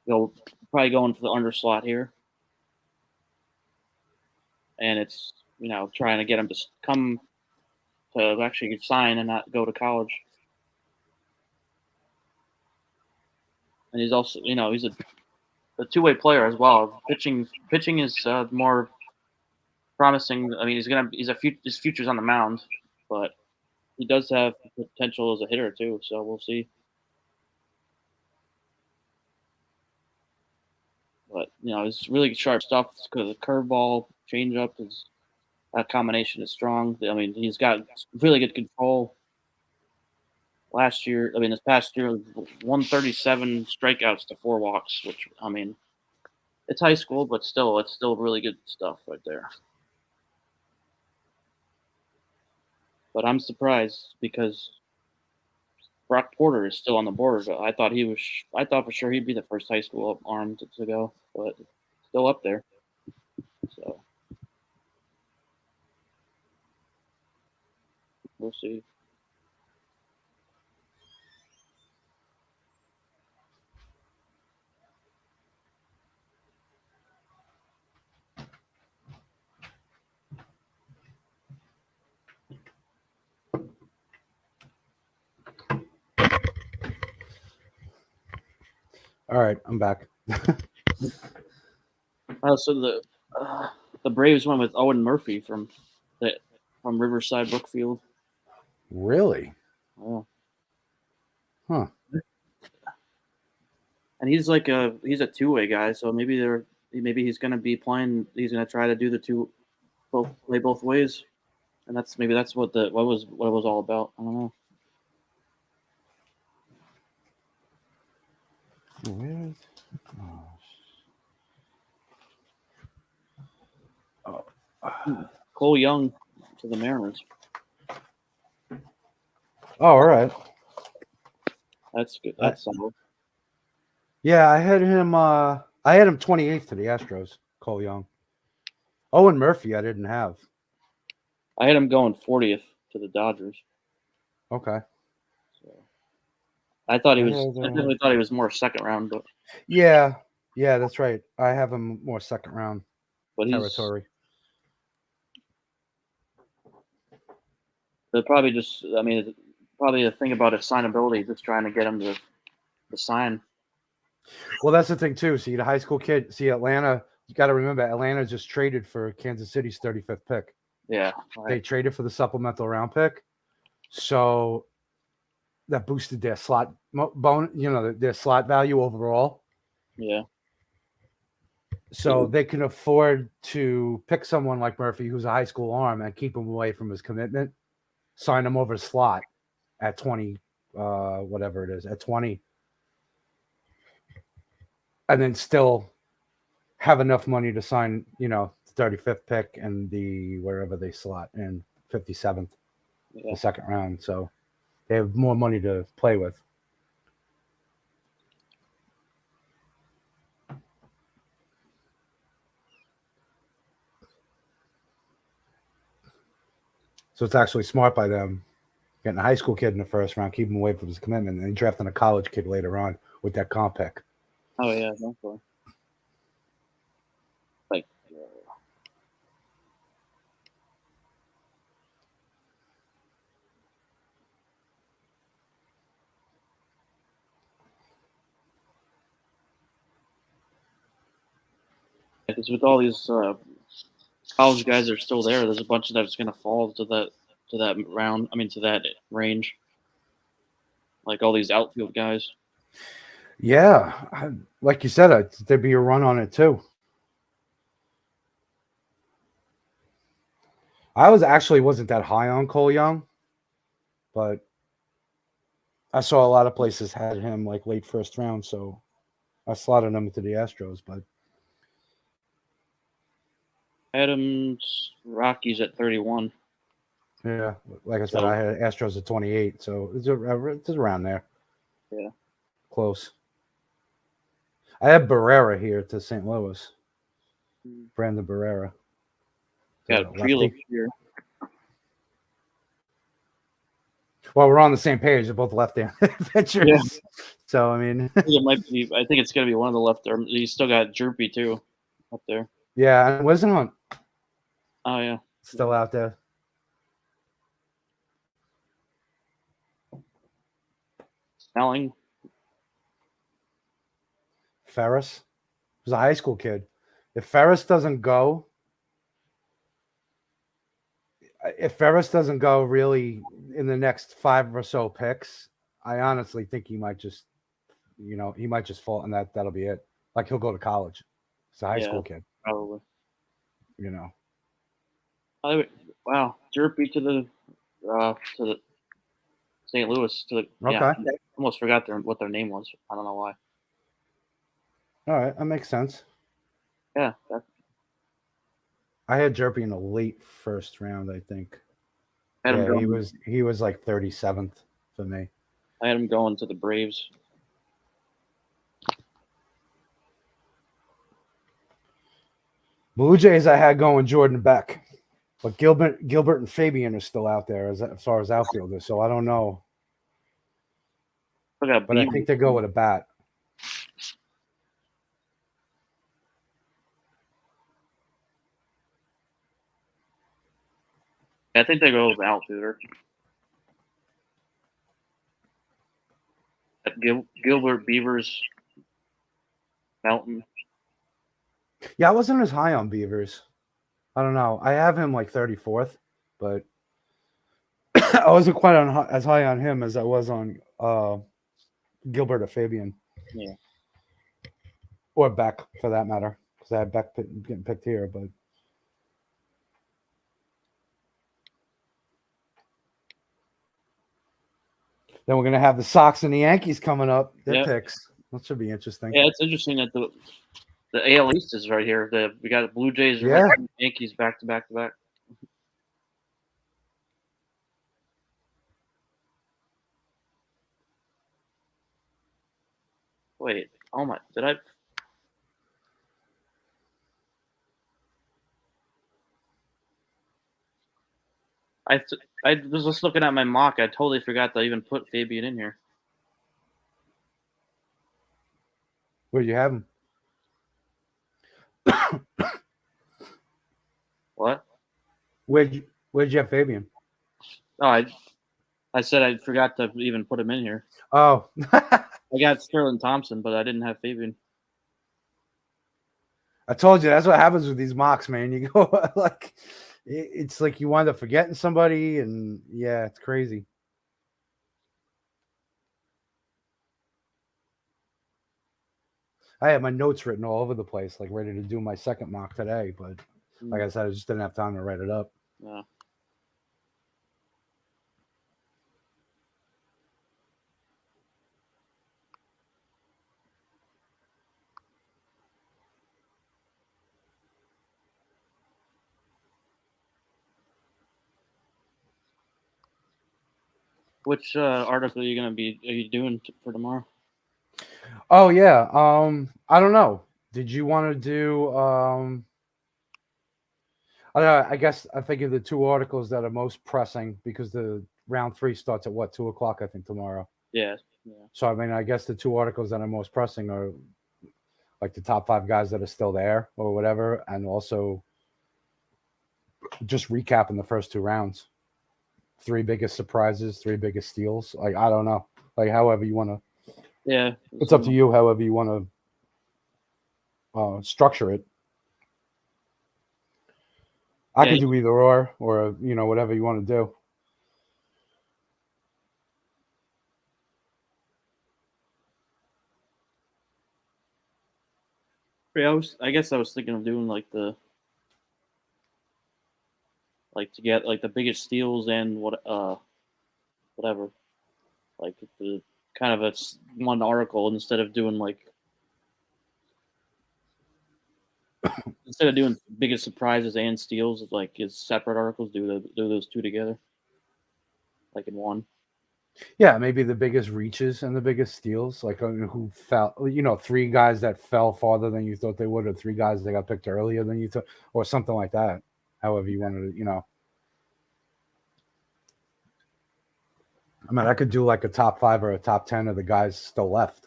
he'll probably going for the underslot here, and it's trying to get him to come to actually sign and not go to college. And he's also, he's a two-way player as well. Pitching is more promising. I mean, his future's on the mound, but he does have potential as a hitter too. So we'll see. But it's really sharp stuff because the curveball, changeup that combination is strong. I mean, he's got really good control. This past year, 137 strikeouts to 4 walks, which it's high school, but it's still really good stuff right there. But I'm surprised because Brock Porter is still on the board. I thought for sure he'd be the first high school arm to go, but still up there. So we'll see. All right, I'm back. So the Braves went with Owen Murphy from Riverside Brookfield. Really? Yeah. Huh. And he's a two-way guy, so maybe he's going to be playing. He's going to try to do play both ways, and that's what was all about. I don't know. Where is? Cole Young to the Mariners. Oh, all right. That's good. That's solid. Yeah, I had him 28th to the Astros, Cole Young. Owen Murphy I didn't have. I had him going 40th to the Dodgers. Okay. So I definitely thought he was more second round, but yeah, that's right. I have him more second round territory. They're probably probably the thing about his signability, just trying to get him to sign. Well, that's the thing too. See, the high school kid. See, Atlanta. You got to remember, Atlanta just traded for Kansas City's 35th pick. Yeah, right. They traded for the supplemental round pick, so that boosted their slot their slot value overall. Yeah. So they can afford to pick someone like Murphy, who's a high school arm, and keep him away from his commitment. Sign him over slot at 20, whatever it is, at 20. And then still have enough money to sign, the 35th pick and the wherever they slot in 57th, the second round. So they have more money to play with. So it's actually smart by them getting a high school kid in the first round, keeping him away from his commitment, and then drafting a college kid later on with that comp pick. Oh yeah, definitely. Because with all these college guys that are still there's a bunch of that's going to fall to that round. To that range. Like all these outfield guys. Yeah, like you said, there'd be a run on it too. I wasn't that high on Cole Young, but I saw a lot of places had him like late first round, so I slotted him into the Astros. But Adams Rockies at 31. Yeah, like I said, I had Astros at 28, so it's around there. Yeah, close. I have Barrera here to St. Louis. Brandon Barrera. Got Prelich here. Well, we're on the same page. They're both left-handed pitchers. Yeah. So, I mean. it might be. I think it's going to be one of the left. You still got Jerpy, too, up there. Yeah, and Wisn't Hunt. Oh, yeah. Still out there. Snelling. Ferris was a high school kid. If Ferris doesn't go really in the next 5 or so picks, I honestly think he might just fall, and that'll be it. Like he'll go to college. He's a high school kid. Probably. Wow, Jerpy to the St. Louis to the Okay. I almost forgot what their name was. I don't know why. All right, that makes sense. Yeah, I had Jerpy in the late first round, I think. had him Yeah, going, he was like 37th for me. I had him going to the Braves. Blue Jays, I had going Jordan Beck, but Gilbert and Fabian are still out there as far as outfielders, so I don't know. Look at But I think they go with a bat. I think they go with the outfielder. Gilbert, Beavers, Mountain. Yeah, I wasn't as high on Beavers. I don't know. I have him like 34th, but I wasn't quite as high on him as I was on Gilbert or Fabian. Yeah. Or Beck, for that matter, because I had Beck getting picked here. But then we're going to have the Sox and the Yankees coming up. Their picks. That should be interesting. Yeah, it's interesting that the AL East is right here. We got the Blue Jays, Yeah. Yankees back to back to back. Wait, oh my! Did I was just looking at my mock. I totally forgot to even put Fabian in here. Where'd you have him? What? Where'd you have Fabian? Oh, I said I forgot to even put him in here. Oh. I got Sterling Thompson, but I didn't have Fabian. I told you that's what happens with these mocks, man. You go like it's like you wind up forgetting somebody, and yeah, it's crazy. I had my notes written all over the place, like ready to do my second mock today, but like I said, I just didn't have time to write it up. Yeah. Which article are you doing for tomorrow? Oh yeah. I don't know. Did you want to do I don't know, I guess I figured the 2 articles that are most pressing, because the round 3 starts at 2:00, I think, tomorrow. Yeah. So I mean, I guess the 2 articles that are most pressing are like the top 5 guys that are still there or whatever, and also just recapping the first 2 rounds. 3 biggest surprises, 3 biggest steals. Like, I don't know. Like, however you want to. Yeah. It's up to you, however you want to structure it. I could do either or whatever you want to do. Yeah, I guess I was thinking of doing to get like the biggest steals and whatever, like the kind of one article instead of doing instead of doing biggest surprises and steals, like as separate articles, do those 2 together, like in one. Yeah, maybe the biggest reaches and the biggest steals, like who fell, 3 guys that fell farther than you thought they would, or 3 guys that got picked earlier than you thought, or something like that. However you wanted to, I mean, I could do like a top 5 or a top 10 of the guys still left.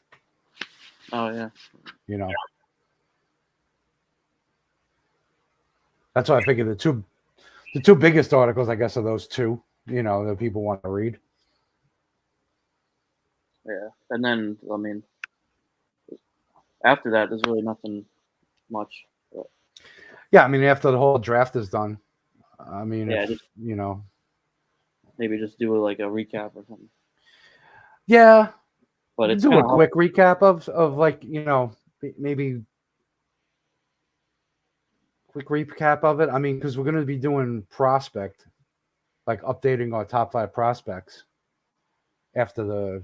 Oh yeah. That's why I figured the two biggest articles, I guess, are those 2, that people want to read. Yeah, and then I mean, after that, there's really nothing much. But, Yeah, I mean, after the whole draft is done, I mean, yeah, if just you know, maybe just do like a recap or something. yeah, But it's do kind a of quick recap of like maybe quick recap of it. I mean, because we're going to be doing prospect, like updating our top 5 prospects after the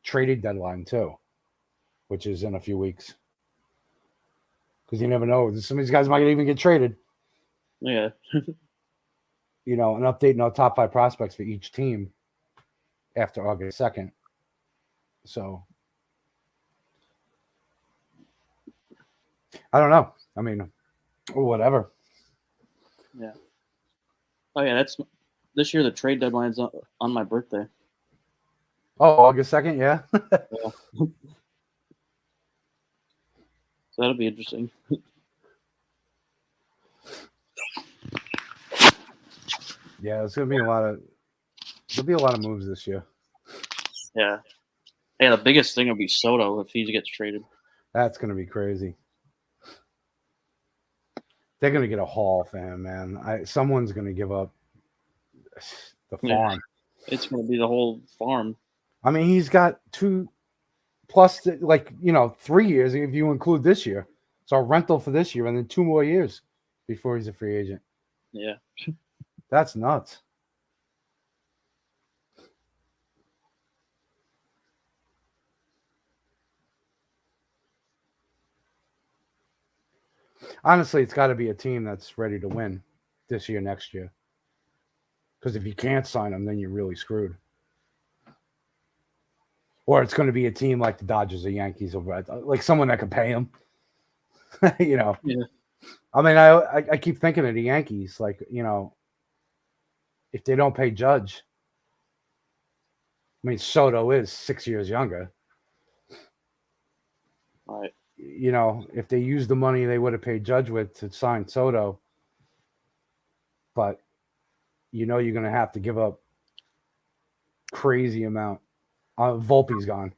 trading deadline too, which is in a few weeks. Because you never know, some of these guys might even get traded. yeah. And updating our top 5 prospects for each team after August 2nd. So I don't know. I mean, whatever. Yeah. Oh yeah, that's this year. The trade deadline's on my birthday. Oh, August 2nd, yeah. Yeah. So that'll be interesting. Yeah, there'll be a lot of moves this year. Yeah. Yeah, the biggest thing will be Soto if he gets traded. That's gonna be crazy. They're gonna get a haul for him, man. Someone's gonna give up the farm. Yeah. It's going to be the whole farm. I mean, he's got 2 plus 3 years if you include this year. So a rental for this year and then 2 more years before he's a free agent. Yeah. That's nuts. Honestly, it's got to be a team that's ready to win this year, next year. Because if you can't sign him, then you're really screwed. Or it's going to be a team like the Dodgers or Yankees, or like someone that can pay him. Yeah. I mean, I keep thinking of the Yankees, like, if they don't pay Judge, I mean, Soto is 6 years younger. All right. If they used the money they would have paid Judge with to sign Soto, but you're going to have to give up crazy amount. Volpe's gone,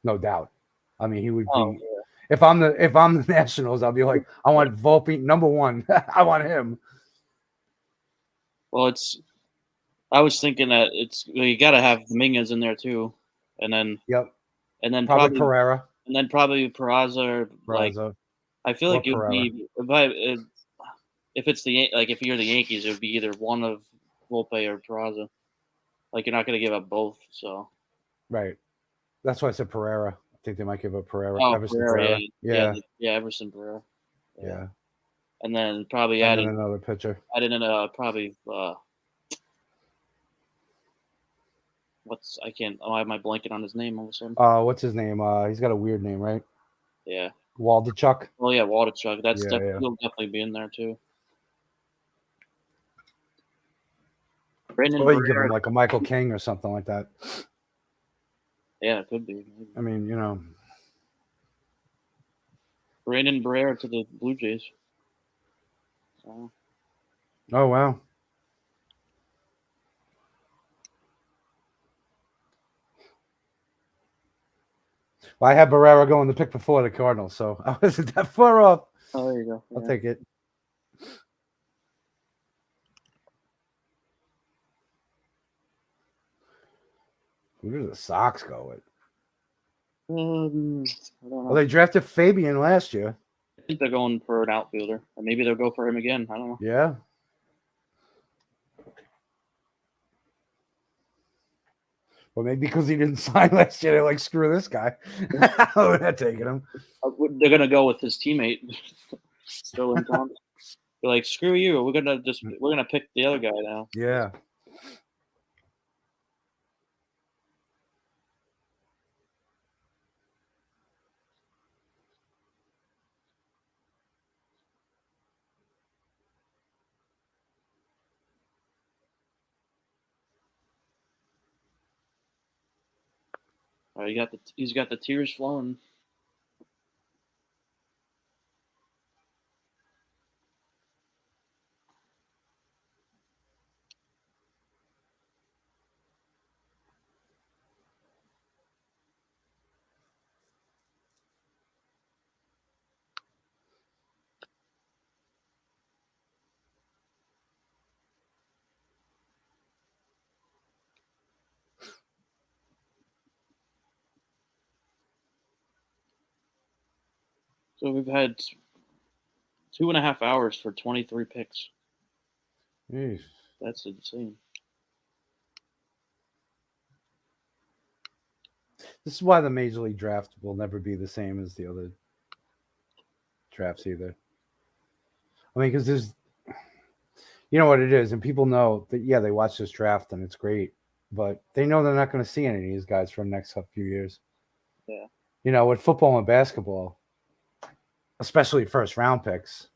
no doubt. I mean, he would be. Yeah. If I'm the Nationals, I'll be like, I want Volpe number 1. I want him. Well, I was thinking that you got to have Dominguez in there too, and then Yep. And then Probably Pereira. And then probably Peraza. Like I feel like it would be if it's if you're the Yankees, it would be either one of Volpe or Peraza. Like you're not going to give up both, so. Right. That's why I said Pereira. I think they might give up Pereira. Oh, Everson Pereira. Yeah. Everson Pereira. Yeah. And then probably and then another pitcher. Adding in probably why am I blanking on his name all of a sudden? What's his name? He's got a weird name, right? Yeah. Waldichuk. Oh yeah, Waldichuk. He'll definitely be in there too. Or you give him like a Michael King or something like that. Yeah, it could be. Maybe. I mean, Brandon Barrera to the Blue Jays. So. Oh wow. Well, I had Barrera going the pick before the Cardinals, so I wasn't that far off. Oh, there you go. I'll take it. Who did the Sox go with? I don't know. Well, they drafted Fabian last year. I think they're going for an outfielder, or maybe they'll go for him again. I don't know. Yeah. Well, maybe because he didn't sign last year, they're like, screw this guy. We're not taking him. They're gonna go with his teammate still in town. They're like, screw you. We're gonna pick the other guy now. Yeah. He's got the tears flowing. So we've had 2.5 hours for 23 picks. Jeez. That's insane. This is why the Major League Draft will never be the same as the other drafts either. I mean, because there's, you know what it is, and people know that, yeah, they watch this draft and it's great, but they know they're not going to see any of these guys for the next few years. Yeah. You know, with football and basketball, especially first round picks,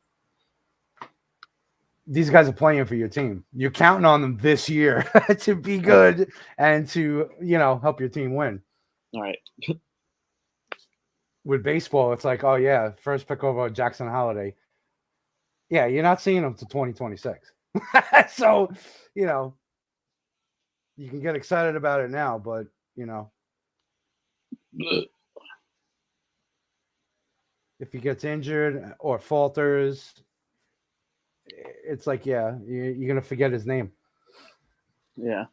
these guys are playing for your team. You're counting on them this year to be good and to, you know, help your team win. All right. With baseball, it's like, oh yeah, first pick over Jackson Holiday. Yeah, you're not seeing him to 2026. So, you know, you can get excited about it now, but you know, if he gets injured or falters, it's like, yeah, you're gonna forget his name. Yeah.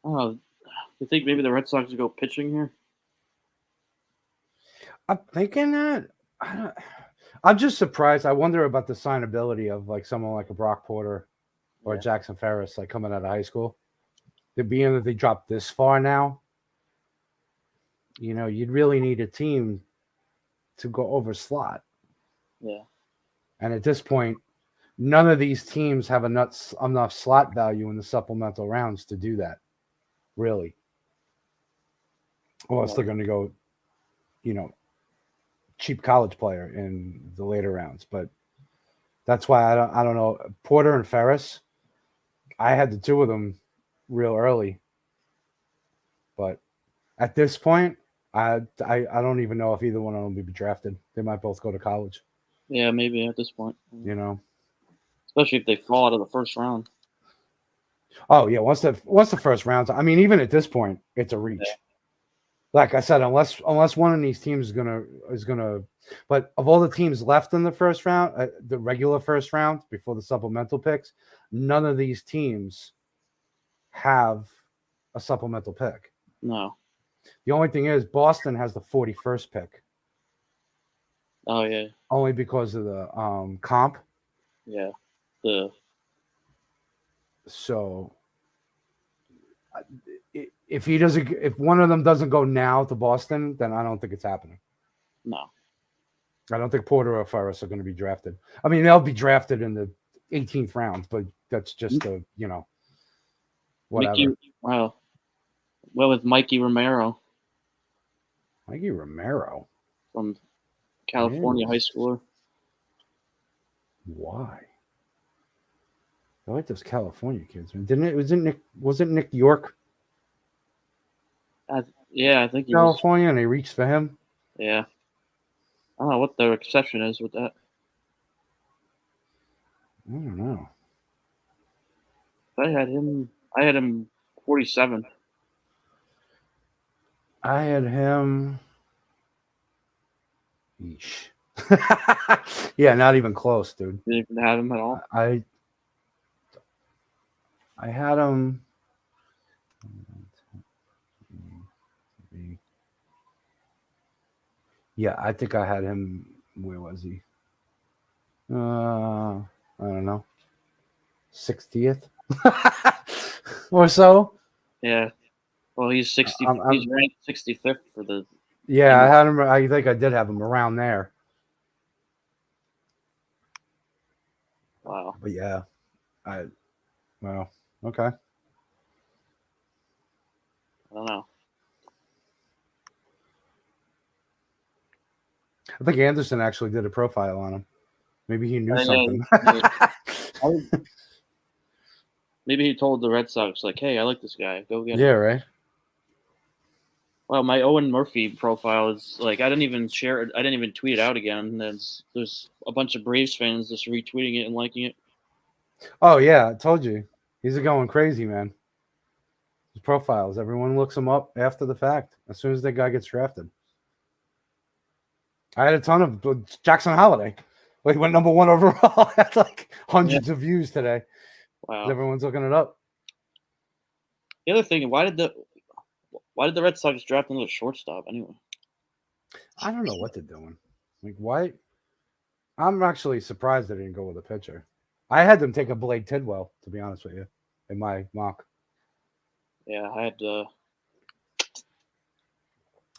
Oh, you think maybe the Red Sox go pitching here? I'm thinking that. I'm just surprised. I wonder about the signability of like someone like a Brock Porter or Yeah. Jackson Ferris, like coming out of high school. Being that they dropped this far now, you know, you'd really need a team to go over slot. Yeah. And at this point, none of these teams have enough slot value in the supplemental rounds to do that, really. Unless they're going to go, you know, cheap college player in the later rounds. But that's why I don't know. Porter and Ferris, I had the two of them real early. But at this point, I don't even know if either one of them would be drafted. They might both go to college. Yeah, maybe at this point. You know. Especially if they fall out of the first round. Oh yeah, once the first round. I mean, even at this point, it's a reach. Yeah. Like I said, unless one of these teams is gonna, but of all the teams left in the first round, the regular first round before the supplemental picks, none of these teams have a supplemental pick. No. The only thing is Boston has the 41st pick. Oh yeah. Only because of the comp. Yeah. So if one of them doesn't go now to Boston, then I don't think it's happening. No. I don't think Porter or Ferris are going to be drafted. I mean, they'll be drafted in the 18th round, but that's just a, you know, whatever. Well, with Mikey Romero. Mikey Romero from California high schooler. Why? I like those California kids. Was it Nick York? Yeah, I think he California, was, and they reached for him. Yeah, I don't know what the exception is with that. I don't know. I had him 47th. I had him. Yeesh. Yeah, not even close, dude. Didn't even have him at all. I had him. Yeah, I think I had him. Where was he? I don't know, 60th or so. Yeah. Well, he's 60. I'm- He's ranked 65th for the. Yeah, I had him. I think I did have him around there. Wow. But yeah, well, okay. I don't know. I think Anderson actually did a profile on him. Maybe he knew Yeah, something. Maybe he told the Red Sox, like, "Hey, I like this guy. Go get Yeah, him." right. Well, my Owen Murphy profile is like I didn't even share it. I didn't even tweet it out again. There's a bunch of Braves fans just retweeting it and liking it. Oh yeah, I told you. He's going crazy, man. His profiles. Everyone looks him up after the fact. As soon as that guy gets drafted. I had a ton of Jackson Holiday. Like he went number 1 overall. That's like hundreds of views today. Wow. Everyone's looking it up. The other thing, why did the Red Sox draft another shortstop anyway? I don't know what they're doing. Like why? I'm actually surprised they didn't go with a pitcher. I had them take a Blake Tidwell, to be honest with you, in my mock. Yeah, I had.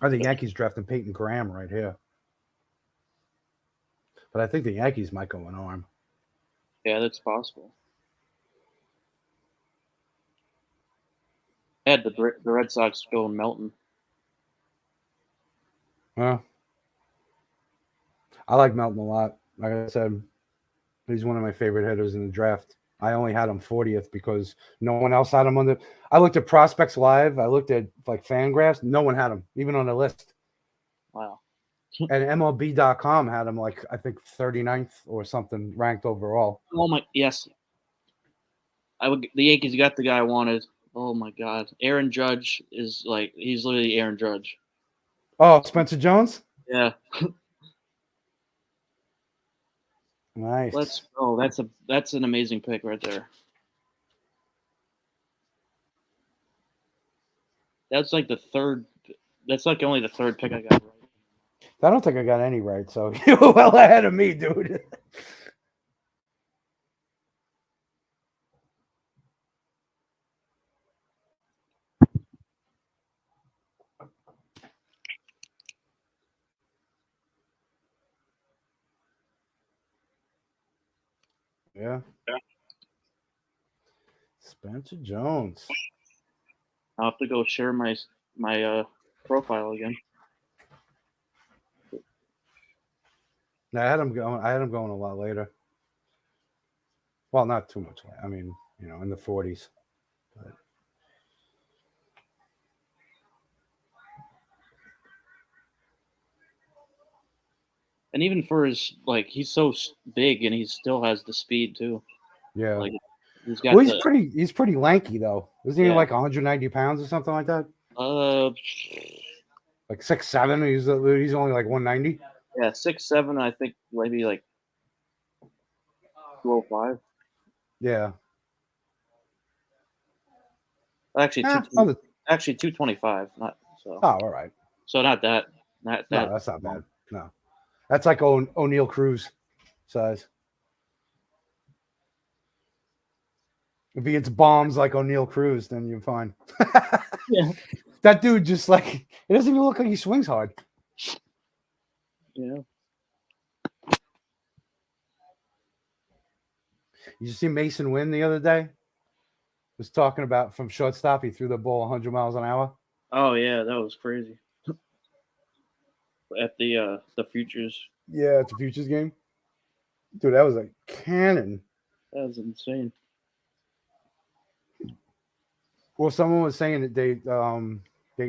Are the Yankees drafting Peyton Graham right here? But I think the Yankees might go an arm. Yeah, that's possible. I had the Red Sox go Melton. Well, I like Melton a lot. Like I said, he's one of my favorite hitters in the draft. I only had him 40th because no one else had him on the. I looked at Prospects Live. I looked at like Fangraphs. No one had him, even on the list. Wow. And MLB.com had him like, I think 39th or something ranked overall. Oh my, yes. The Yankees got the guy I wanted. Oh my God, Aaron Judge is like he's literally Aaron Judge. Oh, Spencer Jones? Yeah. Nice. Let's go. That's an amazing pick right there. That's like the third. That's like only the third pick I got right. I don't think I got any right, so you were well ahead of me, dude. Yeah. Spencer Jones. I'll have to go share my profile again. I had him going a lot later. Well, not too much. I mean, in the 40s. But And even for his he's so big and he still has the speed too. yeah. Like he's got. He's pretty lanky though. Isn't he Yeah. like 190 pounds or something like that? Like 6'7". He's only like 190. Yeah, 6'7". I think maybe like 205. Yeah. Actually, Yeah, actually 225. Not so. Oh, all right. So not that. Not that. No, that's not bad. No, that's like O'Neal Cruz size. If he hits bombs like O'Neal Cruz, then you're fine. Yeah. That dude just it doesn't even look like he swings hard. Yeah. You see Mason Wynn the other day? Was talking about from shortstop, he threw the ball 100 miles an hour. Oh yeah, that was crazy. At the Futures. Yeah, it's a Futures game. Dude, that was a cannon. That was insane. Well, someone was saying that they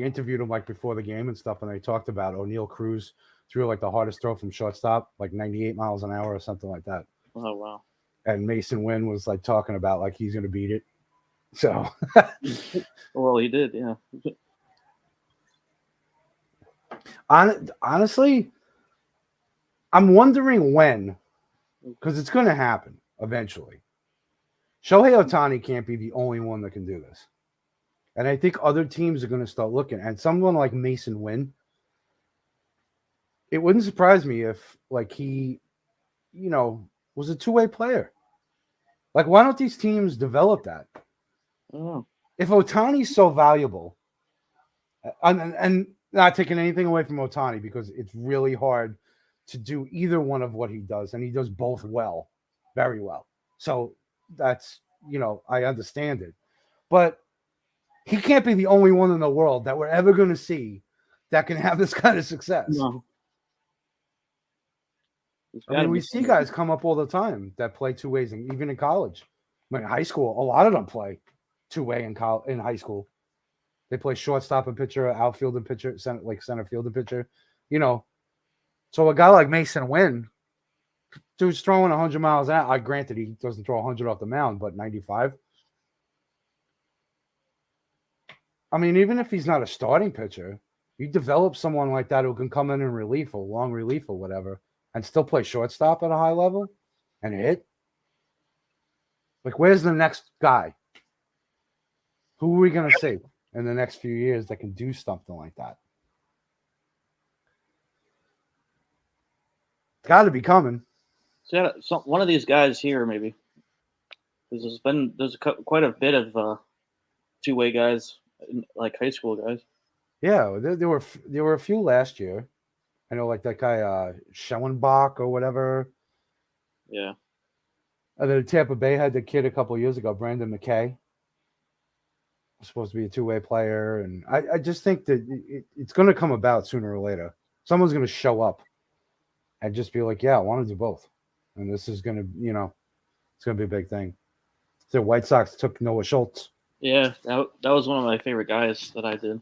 interviewed him like before the game and stuff, and they talked about O'Neal Cruz threw like the hardest throw from shortstop, like 98 miles an hour or something like that. Oh wow. And Mason Wynn was like talking about like he's gonna beat it. So Well, he did, yeah. honestly, I'm wondering when, because it's gonna happen eventually. Shohei Ohtani can't be the only one that can do this. And I think other teams are going to start looking. And someone like Mason Wynn, it wouldn't surprise me if like he, was was a two-way player. Like, why don't these teams develop that? I don't know. If Ohtani's so valuable, and not taking anything away from Ohtani, because it's really hard to do either one of what he does, and he does both well, very well. So that's, I understand it. But he can't be the only one in the world that we're ever going to see that can have this kind of success. No. I mean, we see guys come up all the time that play two ways, and even in college. I mean, high school, a lot of them play two-way in high school. They play shortstop and pitcher, outfield and pitcher, center field and pitcher. So a guy like Mason Wynn, dude's throwing 100 miles an hour. Granted, he doesn't throw 100 off the mound, but 95. I mean, even if he's not a starting pitcher, you develop someone like that who can come in relief or long relief or whatever, and still play shortstop at a high level and hit. Like, where's the next guy? Who are we going to see in the next few years that can do something like that? It's got to be coming. So one of these guys here, maybe. There's quite a bit of two-way guys, like high school guys. Yeah, there were a few last year. I know, like that guy Schellenbach or whatever. Yeah. And then Tampa Bay had the kid a couple of years ago, Brandon McKay. Supposed to be a two-way player, and I just think that it's going to come about sooner or later. Someone's going to show up and just be like, yeah, I want to do both. And this is going to, it's going to be a big thing. The White Sox took Noah Schultz. Yeah, that was one of my favorite guys that I did.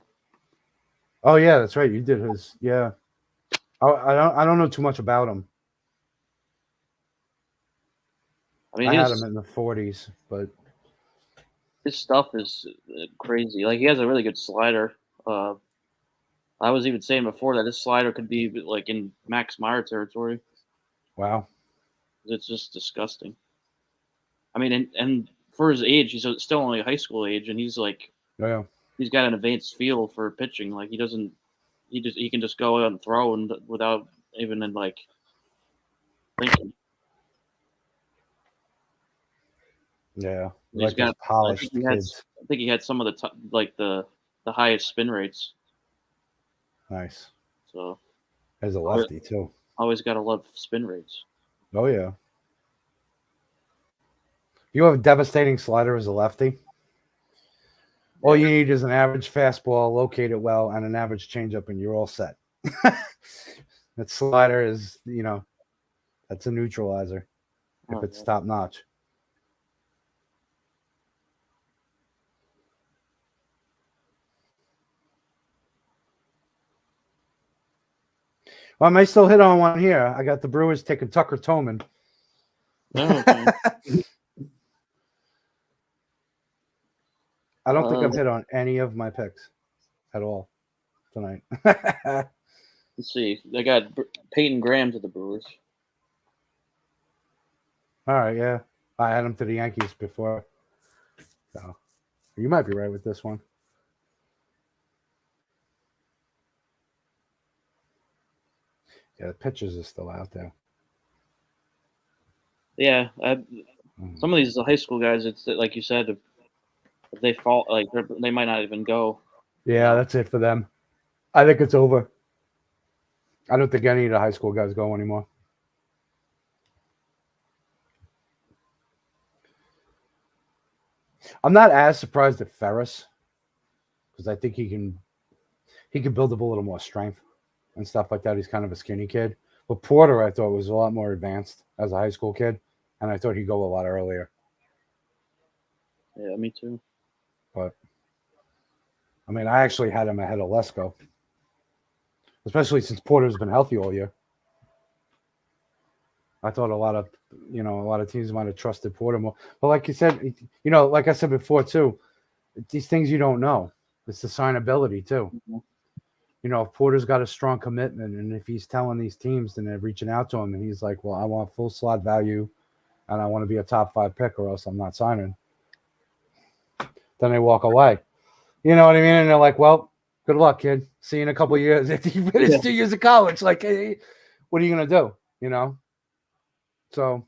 Oh, yeah, that's right. You did his. Yeah. I don't know too much about him. I mean, I had him in the 40s, but his stuff is crazy. Like, he has a really good slider. I was even saying before that his slider could be like in Max Meyer territory. Wow. It's just disgusting. I mean, and for his age, he's still only high school age, and he's like, yeah, he's got an advanced feel for pitching. Like, he can just go out and throw and without even like thinking. Yeah, He's got polished kids. I think he had some of the top, like the highest spin rates. Nice. So as a lefty too. Always got to love spin rates. Oh yeah. You have a devastating slider as a lefty. All you need is an average fastball, locate it well, and an average changeup, and you're all set. That slider is, that's a neutralizer if it's top notch. Well, I may still hit on one here. I got the Brewers taking Tucker Toman. Oh, okay. I don't think I've hit on any of my picks at all tonight. Let's see. They got Peyton Graham to the Brewers. All right, yeah. I had him to the Yankees before. So you might be right with this one. Yeah, the pitchers are still out there. Yeah, some of these high school guys, it's like you said, if they fall, like they might not even go. Yeah, that's it for them. I think it's over. I don't think any of the high school guys go anymore. I'm not as surprised at Ferris because I think he can build up a little more strength and stuff like that. He's kind of a skinny kid. But Porter, I thought, was a lot more advanced as a high school kid, and I thought he'd go a lot earlier. Yeah, me too. But I mean, I actually had him ahead of Lesko, especially since Porter's been healthy all year. I thought a lot of teams might have trusted Porter more. But like you said, like I said before too, these things you don't know. It's the signability too. Mm-hmm. If Porter's got a strong commitment, and if he's telling these teams and they're reaching out to him, and he's like, well, I want full slot value, and I want to be a top 5 pick, or else I'm not signing. Then they walk away. You know what I mean? And they're like, well, good luck, kid. See you in a couple of years. After you finish 2 years of college, like, hey, what are you going to do? So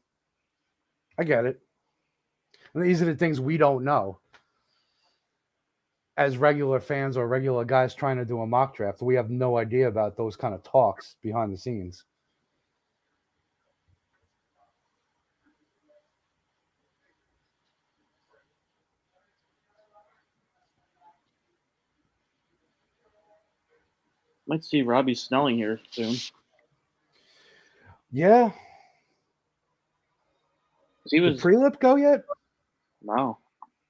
I get it. And these are the things we don't know. As regular fans or regular guys trying to do a mock draft, we have no idea about those kind of talks behind the scenes. Might see Robbie Snelling here soon. Yeah. He Did was Prelip go yet? no.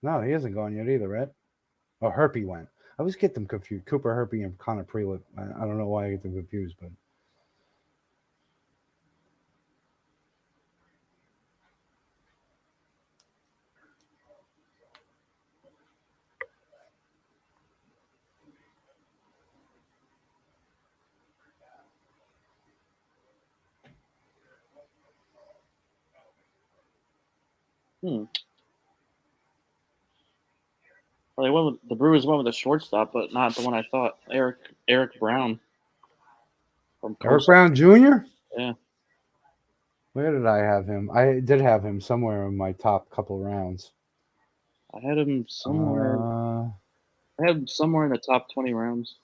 No, he hasn't gone yet either, right? Oh, Herpy went. I always get them confused. Cooper Herpy and Connor Prelip. I don't know why I get them confused, but Well, they went with the Brewers went with a shortstop, but not the one I thought. Eric Brown from Eric Coast. Brown Jr.? Yeah. Where did I have him? I did have him somewhere in my top couple rounds. I had him somewhere. I had him somewhere in the top 20 rounds.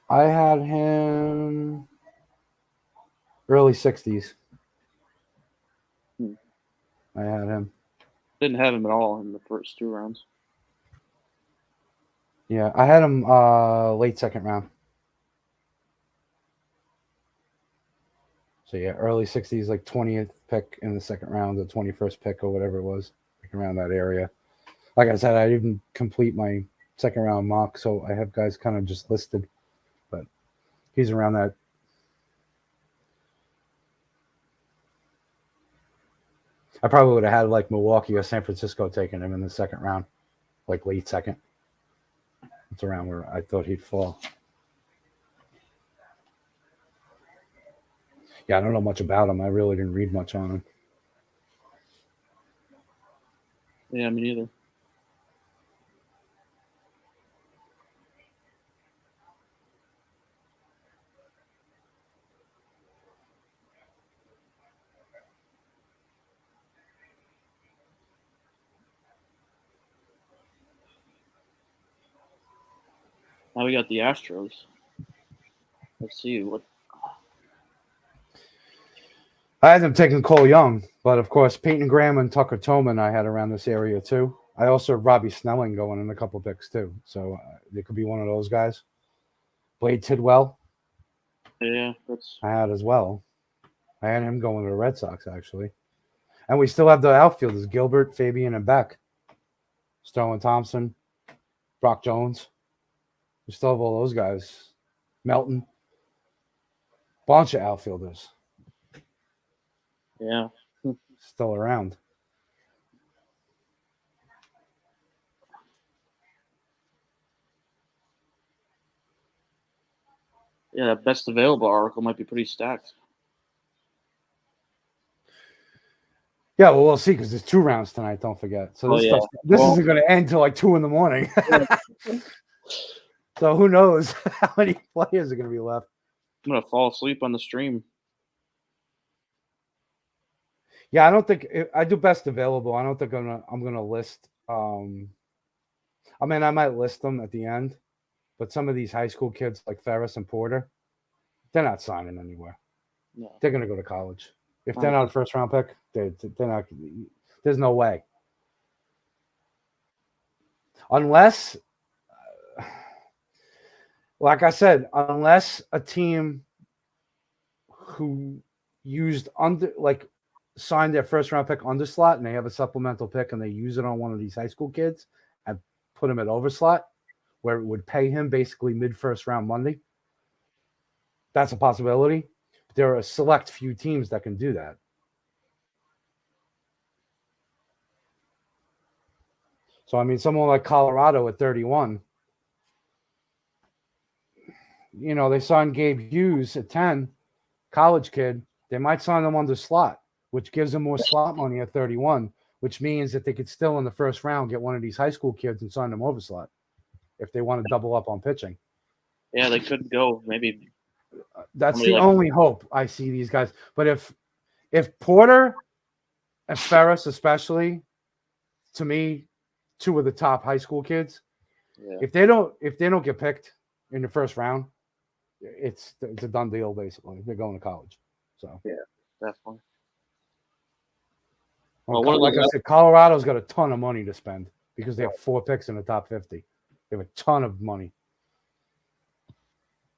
I had him early 60s. I had him. Didn't have him at all in the first 2 rounds. Yeah, I had him late second round. So yeah, early 60s, like 20th pick in the second round, the 21st pick or whatever it was, like around that area. Like I said, I didn't complete my second round mock, so I have guys kind of just listed, but he's around that. I probably would have had like Milwaukee or San Francisco taking him in the second round, like late second. It's around where I thought he'd fall. Yeah, I don't know much about him. I really didn't read much on him. Yeah, me neither. Now we got the Astros. Let's see what. I had them taking Cole Young, but of course, Peyton Graham and Tucker Toman I had around this area too. I also have Robbie Snelling going in a couple picks too, so it could be one of those guys. Blade Tidwell, Yeah, that's. I had as well. I had him going to the Red Sox actually, and we still have the outfielders: Gilbert, Fabian, and Beck. Sterling Thompson, Brock Jones. We still have all those guys. Melton, bunch of outfielders Yeah. still around. Yeah, that best available article might be pretty stacked. Yeah, well, we'll see because there's 2 rounds tonight. Don't forget. So this isn't going to end till like 2 a.m. So who knows how many players are going to be left? I'm gonna fall asleep on the stream. Yeah, I don't think I do best available. I don't think I'm gonna list. I mean, I might list them at the end, but some of these high school kids like Ferris and Porter, they're not signing anywhere. No. They're going to go to college. If they're not a first round pick, they're not. There's no way. Unless, like I said, unless a team who used signed their first round pick under slot and they have a supplemental pick and they use it on one of these high school kids and put him at over slot where it would pay him basically mid first round Monday. That's a possibility. There are a select few teams that can do that. So, I mean, someone like Colorado at 31, they signed Gabe Hughes at 10, college kid. They might sign him under slot, which gives them more slot money at 31, which means that they could still in the first round get one of these high school kids and sign them over slot if they want to double up on pitching. Yeah, they could go maybe. That's Somebody the like- only hope I see these guys. But if Porter and Ferris, especially, to me, two of the top high school kids, Yeah. if they don't get picked in the first round, it's a done deal. Basically, they're going to college. So Definitely. well, Well, like I said, Colorado's got a ton of money to spend because they have 4 picks in the top 50. They have a ton of money.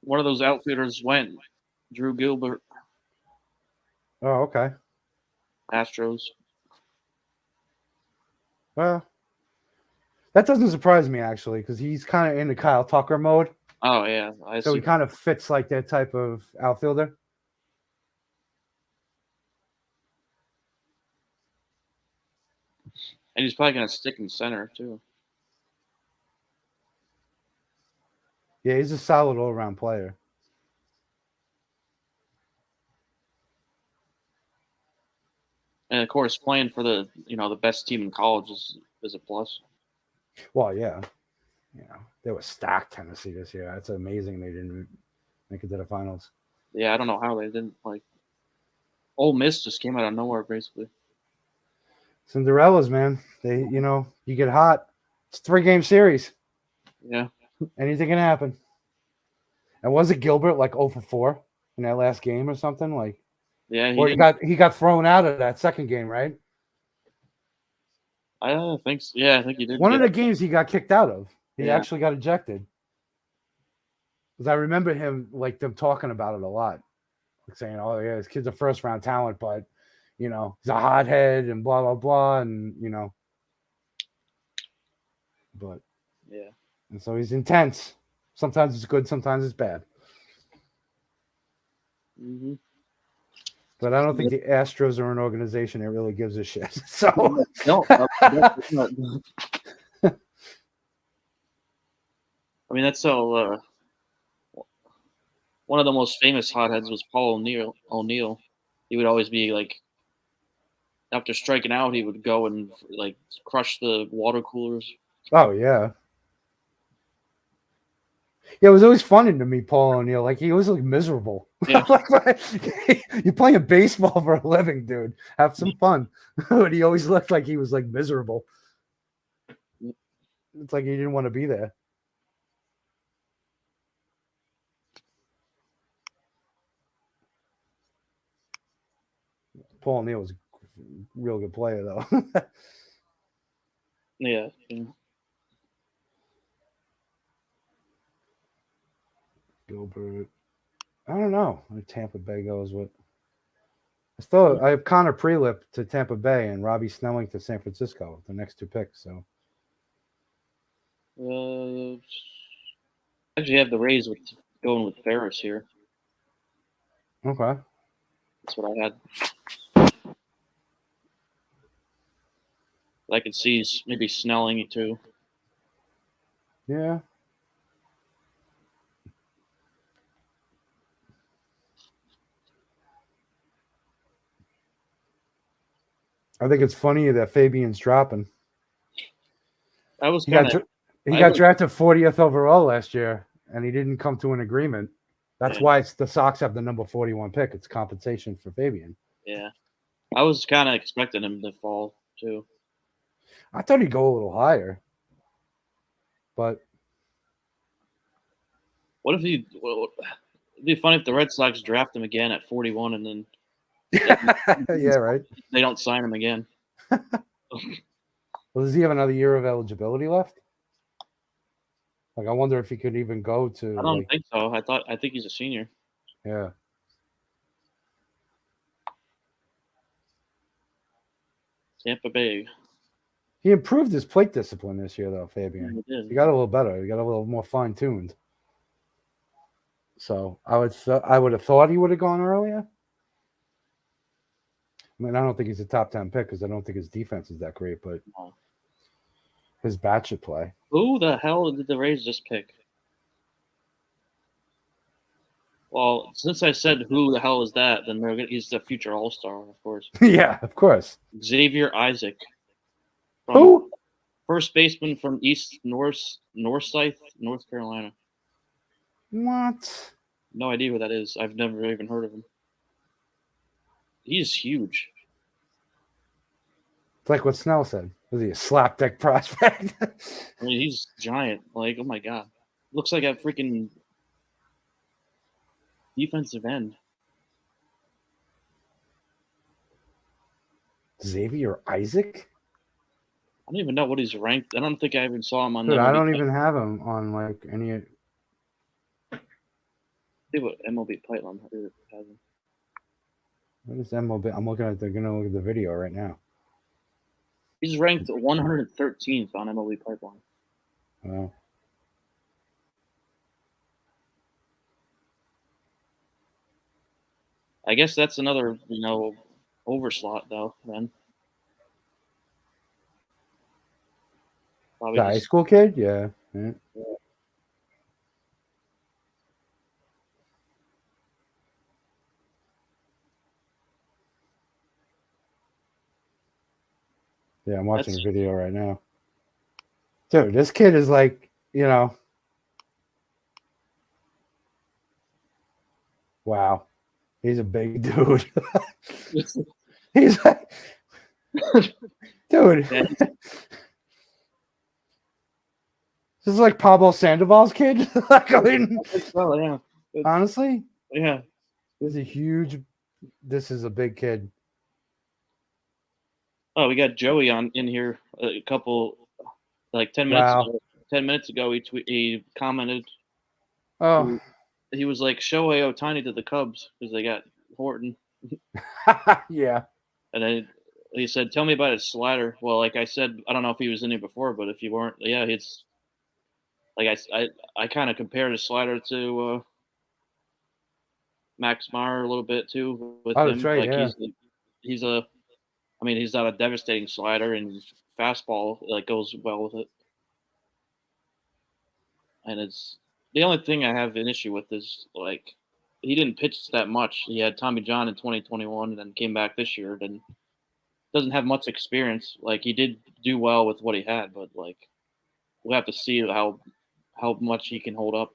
One of those outfielders went. Drew Gilbert, Oh, okay. Astros. Well, that doesn't surprise me actually because he's kind of in the Kyle Tucker mode. Oh yeah, I So see. he kind of fits like that type of outfielder. And he's probably gonna stick in center too. Yeah, he's a solid all-around player. And of course, playing for the the best team in college is a plus. Well, yeah. They were stacked Tennessee this year. That's amazing they didn't make it to the finals. Yeah, I don't know how they didn't like. Ole Miss just came out of nowhere basically. Cinderellas, man. They, you get hot. It's a 3-game series. Yeah, Anything can happen. And was it Gilbert like 0 for 4 in that last game or something? Like, yeah. or he got thrown out of that second game, right? I don't think so. Yeah, I think he did. One of the games he got kicked out of. He Yeah. actually got ejected. Because I remember him, like, them talking about it a lot. Like saying, oh, yeah, this kid's a first-round talent, but, he's a hothead and blah, blah, blah. And, but, Yeah. and so he's intense. Sometimes it's good, sometimes it's bad. Mm-hmm. But I don't think the Astros are an organization that really gives a shit. So, No. That's not. I mean, that's so. One of the most famous hotheads was Paul O'Neill. He would always be like, after striking out, he would go and like crush the water coolers. oh, yeah. Yeah, it was always funny to me, Paul O'Neill. Like, he was like miserable. Yeah. Like, you're playing baseball for a living, dude. Have some fun. But he always looked like he was like miserable. It's like he didn't want to be there. Paul O'Neill was a real good player, though. Yeah. Gilbert. I don't know. Where Tampa Bay goes with. I have Connor Prelip to Tampa Bay and Robbie Snelling to San Francisco, the next 2 picks. So Actually, have the Rays going with Ferris here. okay. That's what I had. I could see maybe Snelling too. Yeah. I think it's funny that Fabian's dropping. I was He kind got of. he got drafted 40th overall last year, and he didn't come to an agreement. That's why the Sox have the number 41 pick. It's compensation for Fabian. Yeah, I was kind of expecting him to fall too. I thought he'd go a little higher, but What if he? Well, it'd be funny if the Red Sox draft him again at 41, and then yeah, right. they don't sign him again. Well, does he have another year of eligibility left? Like, I wonder if he could even go to. I don't think so. I think he's a senior. Yeah. Tampa Bay. He improved his plate discipline this year, though, Fabian. He did. He got a little better. He got a little more fine-tuned. So I would have thought he would have gone earlier. I mean, I don't think he's a top 10 pick because I don't think his defense is that great, but No. his bat should play. Who the hell did the Rays just pick? Well, since I said who the hell is that, then he's the future All-Star, of course. Yeah, of course. Xavier Isaac. Who? First baseman from Northside, North Carolina. What? No idea who that is. I've never even heard of him. He's huge. It's like what Snell said. Was he a slapdick prospect? I mean, he's giant. Like, oh my god, looks like a freaking defensive end. Xavier Isaac? I don't even know what he's ranked. I don't think I even saw him on. Dude, I MLB. don't even have him on like any. See what MLB Pipeline has him. What is MLB? I'm looking at. They're gonna look at the video right now. He's ranked 113th on MLB Pipeline. Oh. I guess that's another, overslot though. Then probably The high school kid? Yeah. Yeah. Yeah, I'm watching the video right now. Dude, this kid is like, wow. He's a big dude. He's like, dude. Yeah. This is like Pablo Sandoval's kid. Like, I mean, well, yeah. honestly, Yeah. this is a big kid. Oh, we got Joey in here a couple, like 10 minutes Wow. ago. 10 minutes ago, he commented. Oh, He was like Shohei Ohtani to the Cubs because they got Horton. yeah. And then he said, "Tell me about his slider." Well, like I said, I don't know if he was in here before, but if you weren't, yeah, it's like I kind of compared his slider to Max Meyer a little bit too with Oh, him. that's right, Like yeah. he's not a devastating slider, and his fastball like goes well with it. And it's the only thing I have an issue with is like he didn't pitch that much. He had Tommy John in 2021, and then came back this year. And doesn't have much experience. Like he did do well with what he had, but like we'll have to see how much he can hold up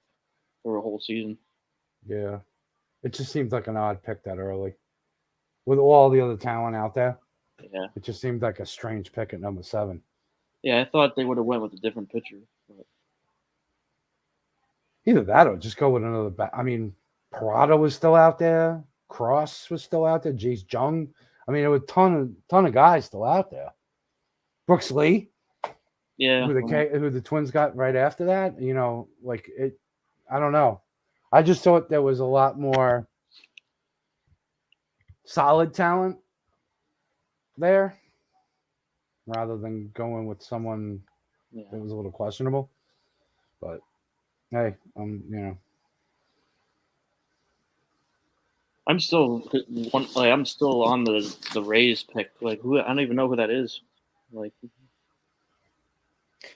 for a whole season. Yeah. It just seems like an odd pick that early. With all the other talent out there, Yeah, it just seemed like a strange pick at number 7. yeah. I thought they would have went with a different pitcher. But Either that or just go with another bat. I mean, Parada was still out there. Cross was still out there. Jace Jung. I mean, there were a ton of guys still out there. Brooks Lee, yeah, who the Twins got right after that. Like it. I don't know. I just thought there was a lot more solid talent there, rather than going with someone yeah. that was a little questionable. But hey, I'm still on the Rays pick. Like who? I don't even know who that is. Like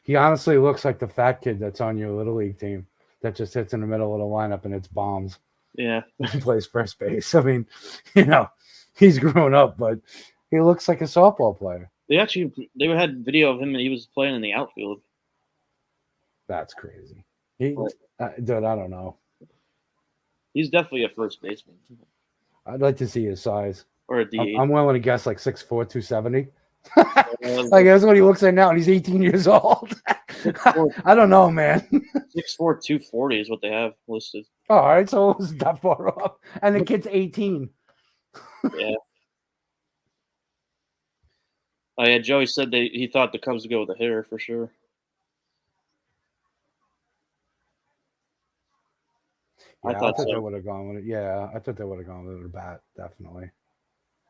he honestly looks like the fat kid that's on your little league team that just hits in the middle of the lineup and it's bombs. yeah, He plays first base. I mean, he's grown up, but he looks like a softball player. they had video of him and he was playing in the outfield. That's crazy. Dude, I don't know. He's definitely a first baseman I'd like to see his size. or a DH. I'm willing to guess like 6'4", 270. Like that's what he looks like now, and he's 18 years old. I don't know, man. 6'4", 240 is what they have listed. All right, so it was that far up, and the kid's 18. Yeah. Oh yeah, Joey said he thought the Cubs would go with a hitter for sure. Yeah, I thought they so. would have gone with it. Yeah, I thought they would have gone with a bat, definitely.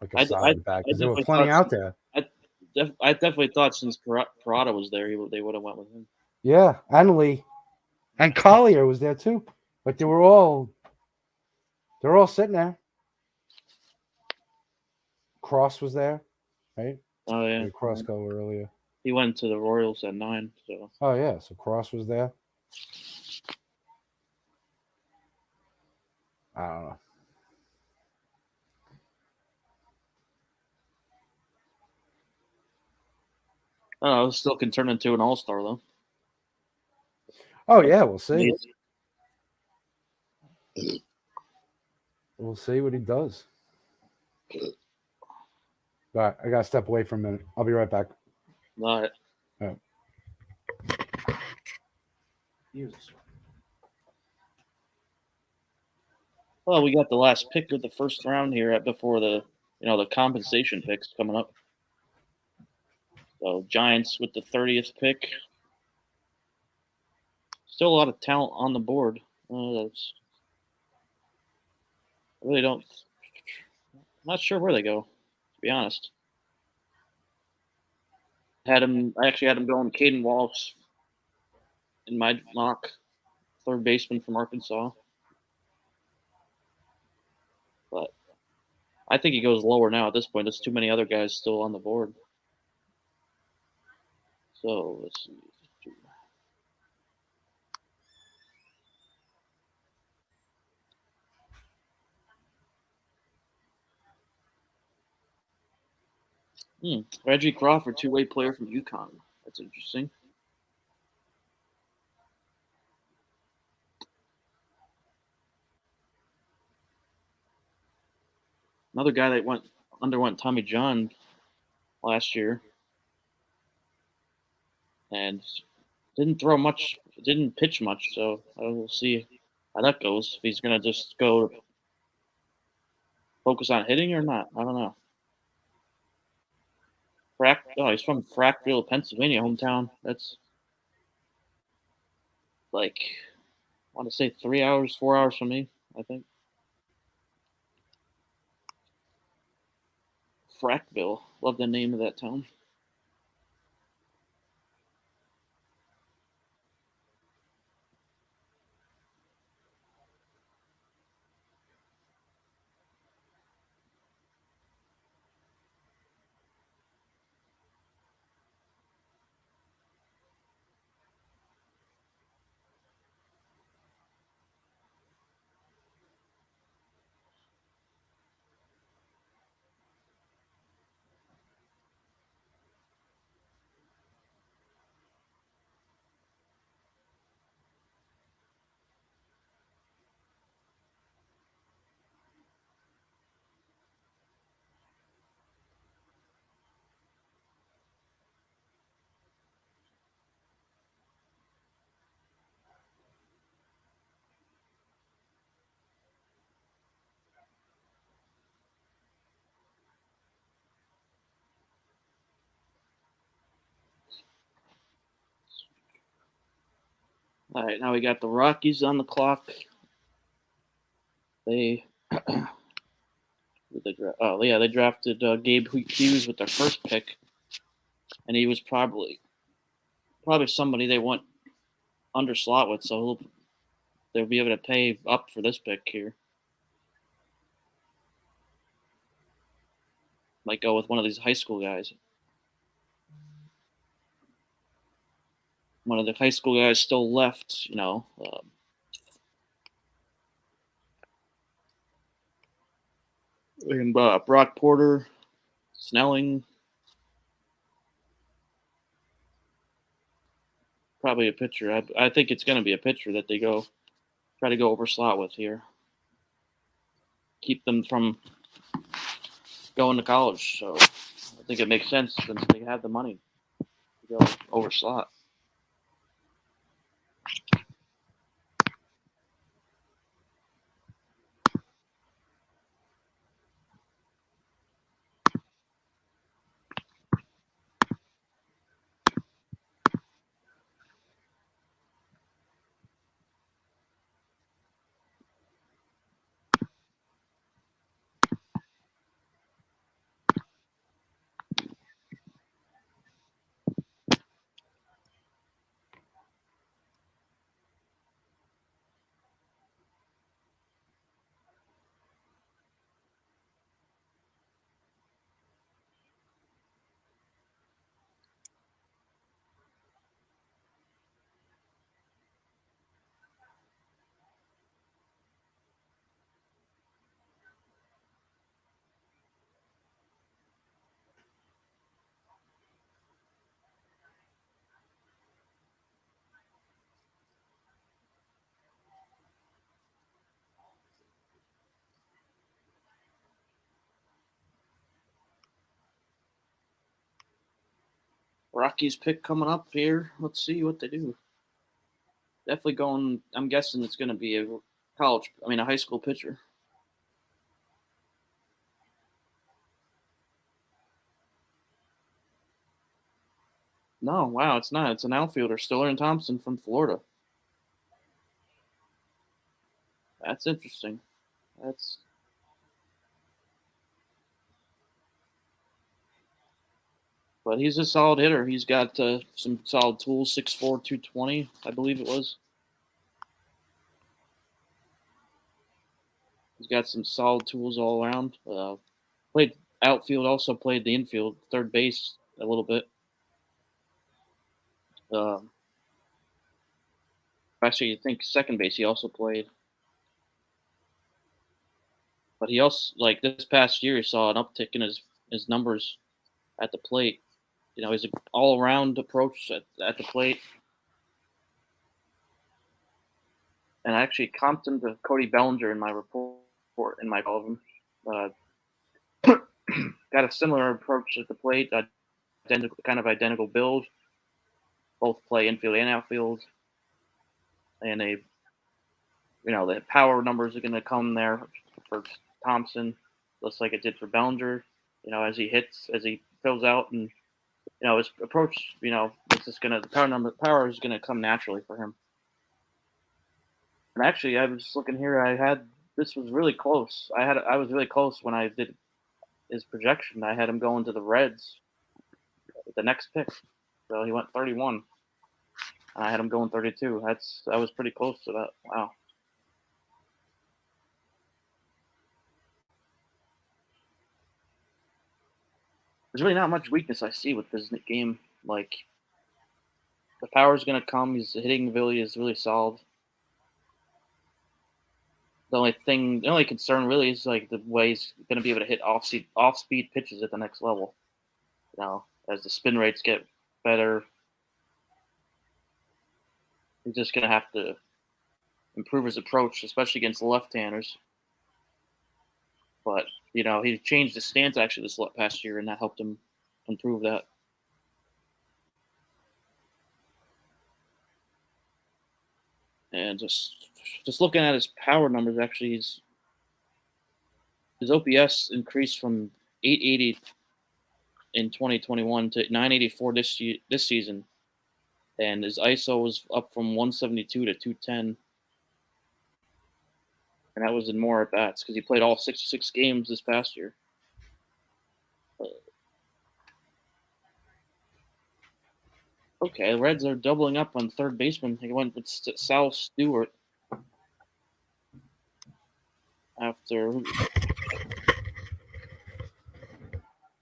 Like a I solid bat, because there were definitely plenty thought out there. I definitely thought since Parada was there, they would have went with him. Yeah, and Lee, and Collier was there too. Like they're all sitting there. Cross was there, right? Oh yeah, Did Cross go earlier? he went to the Royals at 9. So Oh yeah, so Cross was there. I don't know. I don't know, it still can turn into an all-star though. Oh yeah, we'll see. We'll see what he does. All right, I gotta step away for a minute. I'll be right back. All right. Well, we got the last pick of the first round here before the compensation picks coming up. So Giants with the 30th pick. Still a lot of talent on the board. I really don't. Not sure where they go, to be honest. I actually had him going Caden Wallace in my mock, third baseman from Arkansas. But I think he goes lower now at this point. There's too many other guys still on the board. So let's see. Reggie Crawford, two-way player from UConn. That's interesting. Another guy that underwent Tommy John last year and didn't pitch much. So we'll see how that goes. If he's gonna just go focus on hitting or not, I don't know. He's from Frackville, Pennsylvania, hometown. That's like, I want to say 3 hours, 4 hours from me, I think. Frackville. Love the name of that town. All right, now we got the Rockies on the clock. They they drafted Gabe Hughes with their first pick, and he was probably somebody they want under slot with, so they'll be able to pay up for this pick here. Might go with one of these high school guys. One of the high school guys still left, and Brock Porter, Snelling. Probably a pitcher. I think it's going to be a pitcher that they try to go over slot with here. Keep them from going to college. So I think it makes sense since they have the money to go over slot. Rockies pick coming up here. Let's see what they do. Definitely going. I'm guessing it's going to be a high school pitcher. No, wow, it's not. It's an outfielder, Stellar Thompson from Florida. That's interesting. But he's a solid hitter. He's got some solid tools. 6'4", 220, I believe it was. He's got some solid tools all around. Played outfield, also played the infield, third base a little bit. Actually, you think second base he also played. But he also, like this past year, he saw an uptick in his numbers at the plate. You know, he's an all-around approach at the plate. And I actually comped him to Cody Bellinger in my report, in my column. Got a similar approach at the plate, identical build. Both play infield and outfield. And the power numbers are going to come there for Thompson, just like it did for Bellinger. You know, as he hits, as he fills out, and his approach. It's just the power is gonna come naturally for him. And actually, I was looking here. This was really close. I was really close when I did his projection. I had him going to the Reds, the next pick. So he went 31, and I had him going 32. I was pretty close to that. Wow. There's really not much weakness I see with this game. Like, the power is going to come. His hitting ability is really solid. The only concern really is like the way he's going to be able to hit off-speed pitches at the next level. As the spin rates get better, he's just going to have to improve his approach, especially against left-handers. But he changed his stance actually this past year, and that helped him improve that. And just looking at his power numbers, actually, his OPS increased from 880 in 2021 to 984 this season, and his ISO was up from 172 to 210. And that was in more at bats because he played all 66 games this past year. Okay, the Reds are doubling up on third baseman. They went with Sal Stewart after.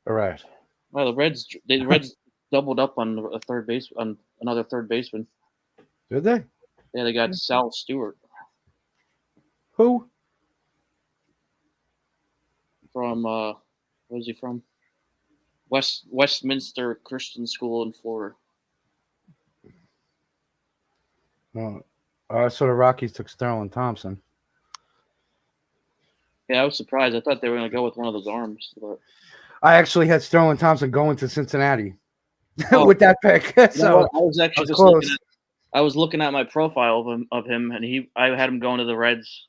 All right. Well, the Reds doubled up on a third base on another third baseman. Did they? Yeah, they got Sal Stewart. Who? From where's he from? Westminster Christian School in Florida. Oh, so the Rockies took Sterling Thompson. Yeah, I was surprised. I thought they were going to go with one of those arms. But I actually had Sterling Thompson going to Cincinnati with that pick. So I was actually just close. looking at my profile of him, and I had him going to the Reds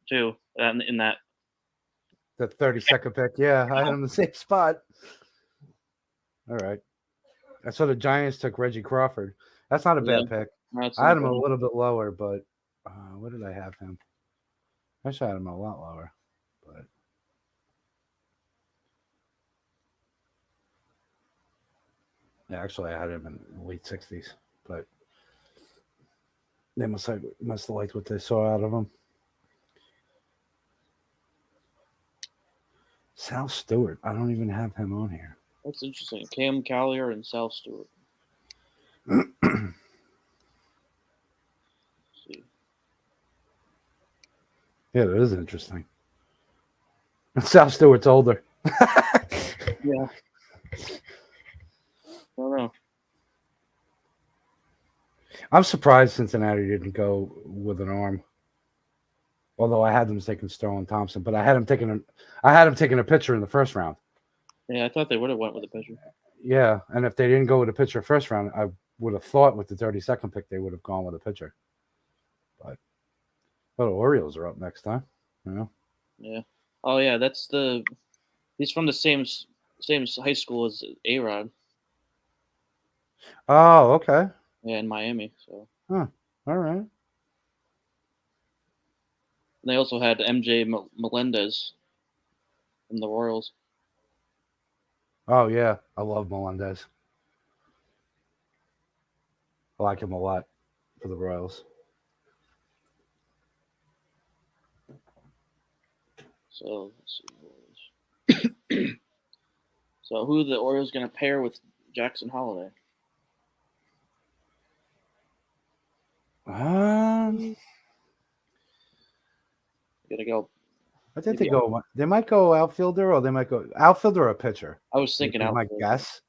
too. In that. The 32nd pick. Yeah, I had him in the same spot. All right. I saw the Giants took Reggie Crawford. That's not a bad pick. I had him a little bit lower, but what did I have him? I should have had him a lot lower. But yeah, actually, I had him in the late 60s. But they must have liked what they saw out of him. Sal Stewart. I don't even have him on here. That's interesting. Cam Collier and Sal Stewart. Yeah, that is interesting. Sal Stewart's older. Yeah. I don't know. I'm surprised Cincinnati didn't go with an arm. Although I had them taking Sterling Thompson, but I had him taking a pitcher in the first round. Yeah, I thought they would have went with a pitcher. Yeah, and if they didn't go with a pitcher first round, I would have thought with the 32nd pick they would have gone with a pitcher. But the Orioles are up next time. You know? Yeah. Oh yeah, he's from the same high school as A-Rod. Oh, okay. Yeah, in Miami. So. All right. And they also had MJ Melendez from the Royals. Oh yeah, I love Melendez. I like him a lot for the Royals. So let's see. So who are the Orioles going to pair with Jackson Holiday? Gonna go. I think they go. They might go outfielder, or they might go outfielder or pitcher. I was thinking outfielder. My guess.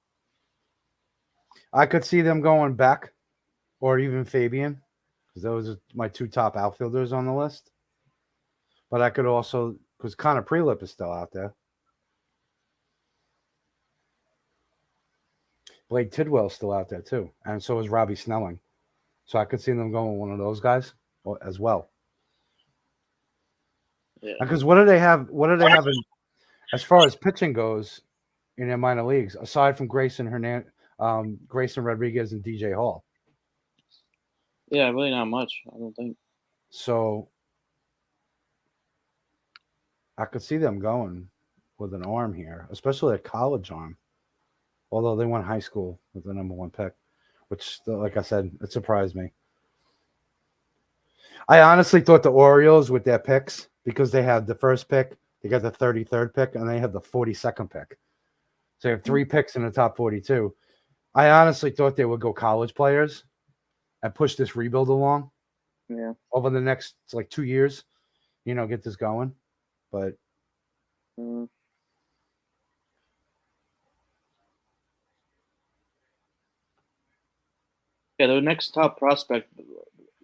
I could see them going back, or even Fabian, because those are my two top outfielders on the list. But I could also, because Connor Prelip is still out there. Blake Tidwell's still out there too, and so is Robbie Snelling. So I could see them going with one of those guys as well. Yeah. Because what do they have? What do they have as far as pitching goes in their minor leagues, aside from Grayson Rodriguez, and DJ Hall? Yeah, really not much. I don't think. So I could see them going with an arm here, especially a college arm. Although they went high school with the number 1 pick, which, like I said, it surprised me. I honestly thought the Orioles with their picks, because they had the first pick, they got the 33rd pick, and they have the 42nd pick. So they have 3 picks in the top 42. I honestly thought they would go college players and push this rebuild along. Yeah. Over the next 2 years, get this going. But yeah, the next top prospect,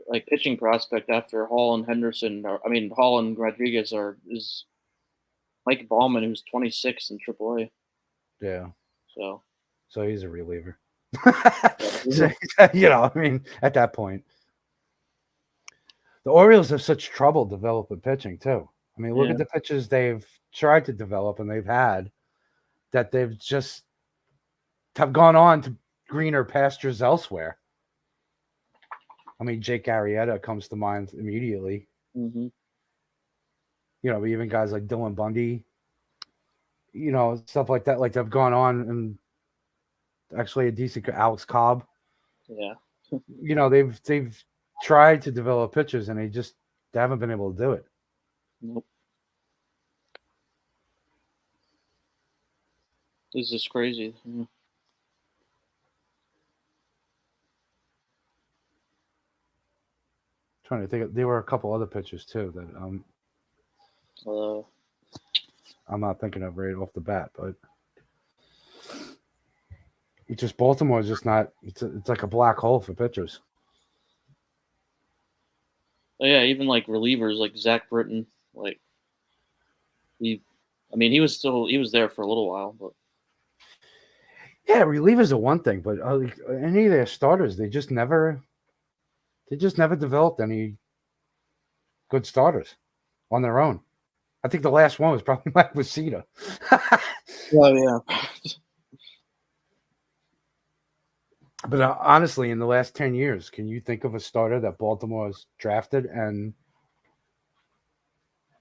like pitching prospect after Hall and Henderson, Hall and Rodriguez is Mike Ballman, who's 26 in AAA. Yeah. So he's a reliever. At that point. The Orioles have such trouble developing pitching too. Look at the pitchers they've tried to develop and they've had that they've just have gone on to greener pastures elsewhere. Jake Arrieta comes to mind immediately. Mm-hmm. Even guys like Dylan Bundy, stuff like that. Like they've gone on and actually a decent Alex Cobb. Yeah. They've tried to develop pitchers and they haven't been able to do it. Nope. This is crazy. Yeah. Trying to think, there were a couple other pitchers too that I'm not thinking of right off the bat, but it's just Baltimore is just not. It's like a black hole for pitchers. Oh, yeah, even like relievers like Zach Britton, he was there for a little while, but yeah, relievers are one thing, but any of their starters, they just never developed any good starters on their own. I think the last one was probably Mike Wasita. Oh yeah. But honestly, in the last 10 years, can you think of a starter that Baltimore has drafted and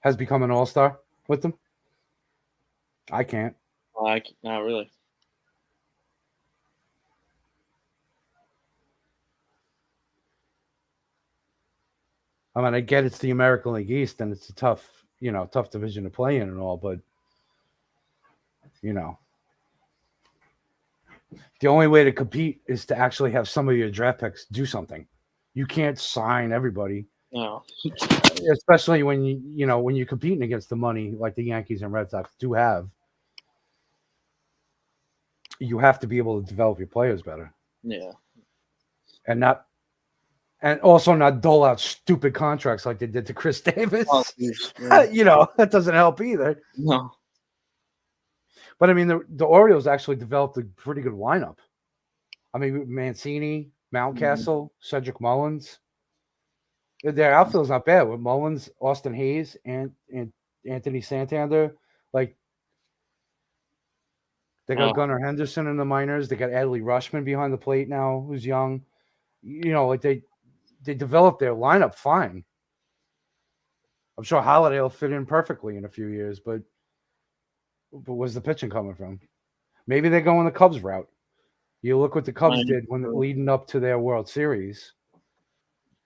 has become an all-star with them? I can't. Not really. I get it's the American League East and it's a tough division to play in and all, but the only way to compete is to actually have some of your draft picks do something. You can't sign everybody. No. Especially when when you're competing against the money like the Yankees and Red Sox do have. You have to be able to develop your players better. Yeah. And also not dole out stupid contracts like they did to Chris Davis. Oh, yeah. That doesn't help either. No. But I mean, the Orioles actually developed a pretty good lineup. I mean, Mancini, Mountcastle, Cedric Mullins. Their outfield's not bad with Mullins, Austin Hayes, and Anthony Santander. Like, they got Gunnar Henderson in the minors. They got Adley Rushman behind the plate now, who's young. You know, like they developed their lineup fine. I'm sure Holiday will fit in perfectly in a few years, but where's the pitching coming from? Maybe they're going the Cubs route. You look what the Cubs did when leading up to their World Series.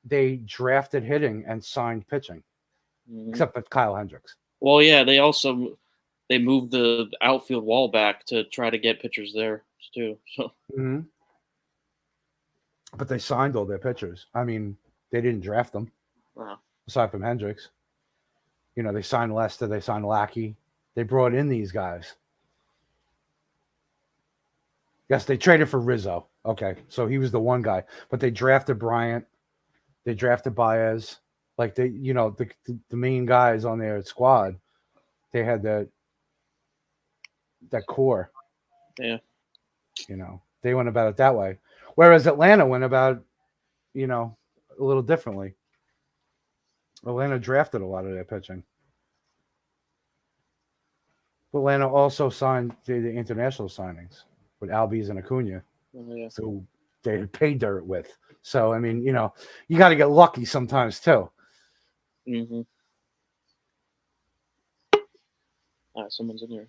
They drafted hitting and signed pitching, except for Kyle Hendricks. Well, yeah, they moved the outfield wall back to try to get pitchers there too. So. But they signed all their pitchers. I mean, they didn't draft them, aside from Hendricks. You know, they signed Lester, they signed Lackey. They brought in these guys. Yes, they traded for Rizzo. Okay, so he was the one guy. But they drafted Bryant. They drafted Baez. Like, they, you know, the main guys on their squad, they had that core. Yeah. You know, they went about it that way. Whereas Atlanta went about, you know, a little differently. Atlanta drafted a lot of their pitching. But Atlanta also signed the international signings with Albies and Acuna. So they had pay dirt with. So, I mean, you know, you got to get lucky sometimes too. Someone's in here.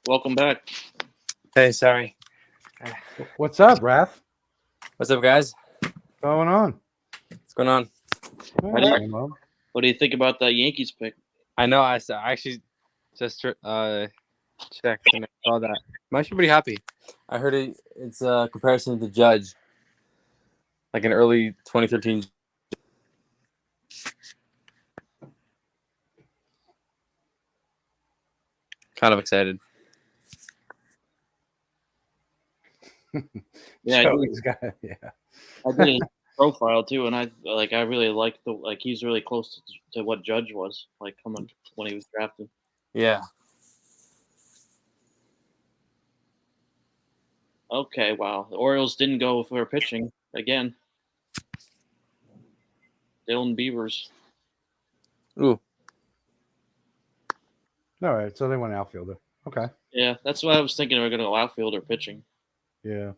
Welcome back. Hey, sorry. What's up, Raph? What's up, guys? What's going on? What's going on? What do you think about that Yankees pick? I know. I actually just checked and I saw that. I'm actually pretty happy. I heard it's a comparison to Judge, like an early 2013. Kind of excited. Yeah, So I did his profile too, and I really like he's really close to what Judge was like coming when he was drafted. Yeah. Okay, wow. The Orioles didn't go for pitching again. Dylan Beavers. Ooh. All right, so they went outfielder. Okay. Yeah, that's what I was thinking. We're going to go outfield or pitching. Yeah.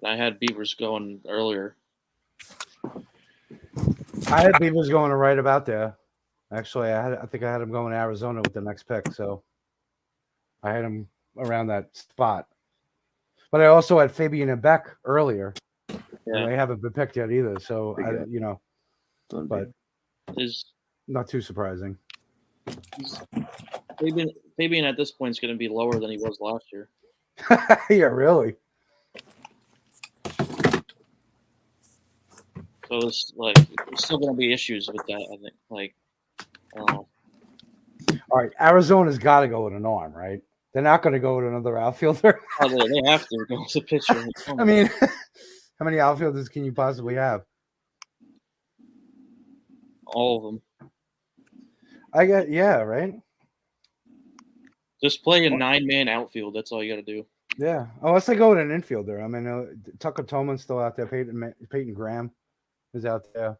And I had Beavers going earlier. I had Beavers going right about there. Actually, I think I had him going to Arizona with the next pick, so I had him around that spot. But I also had Fabian and Beck earlier. Yeah. And they haven't been picked yet either, so you know, but not too surprising. Fabian at this point is going to be lower than he was last year. Yeah, really. So it's there's still going to be issues with that. I think. I don't know. All right, Arizona's got to go with an arm, right? They're not going to go with another outfielder. Oh, they have to go with a pitcher. I mean, how many outfielders can you possibly have? All of them. Right? Just play a 9-man outfield. That's all you got to do. Yeah. Unless they go with an infielder. I mean, Tucker Tolman's still out there. Peyton Graham is out there.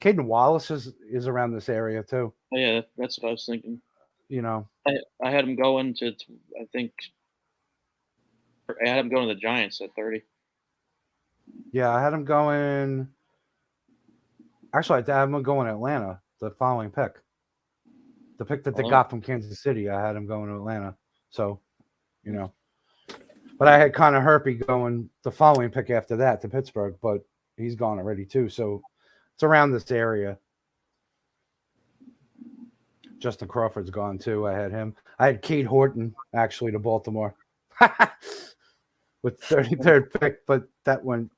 Caden Wallace is around this area too. Oh, yeah, that's what I was thinking. You know, I had him going to, I had him going to the Giants at 30. Yeah, I had him going. Actually, I had him going to Atlanta, the following pick. The pick that they got from Kansas City, I had him going to Atlanta. So, you know. But I had Connor Herpy going the following pick after that to Pittsburgh, but he's gone already too. So it's around this area. Justin Crawford's gone too. I had him. I had Cade Horton actually to Baltimore with 33rd pick, but that went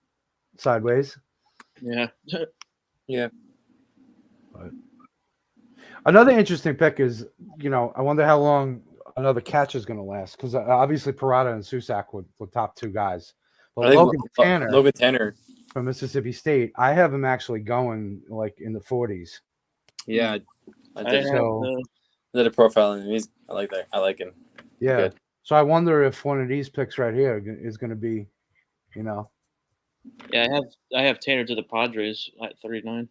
sideways. Yeah. Yeah. But another interesting pick is, you know, I wonder how long another catch is going to last because obviously Parada and Susac were top two guys. But Logan Tanner from Mississippi State, I have him actually going like in the 40s. Yeah, I I did. have So- Did a profile on him. I like that. I like him. Yeah. Good. So I wonder if one of these picks right here is going to be, I have Tanner to the Padres at 39.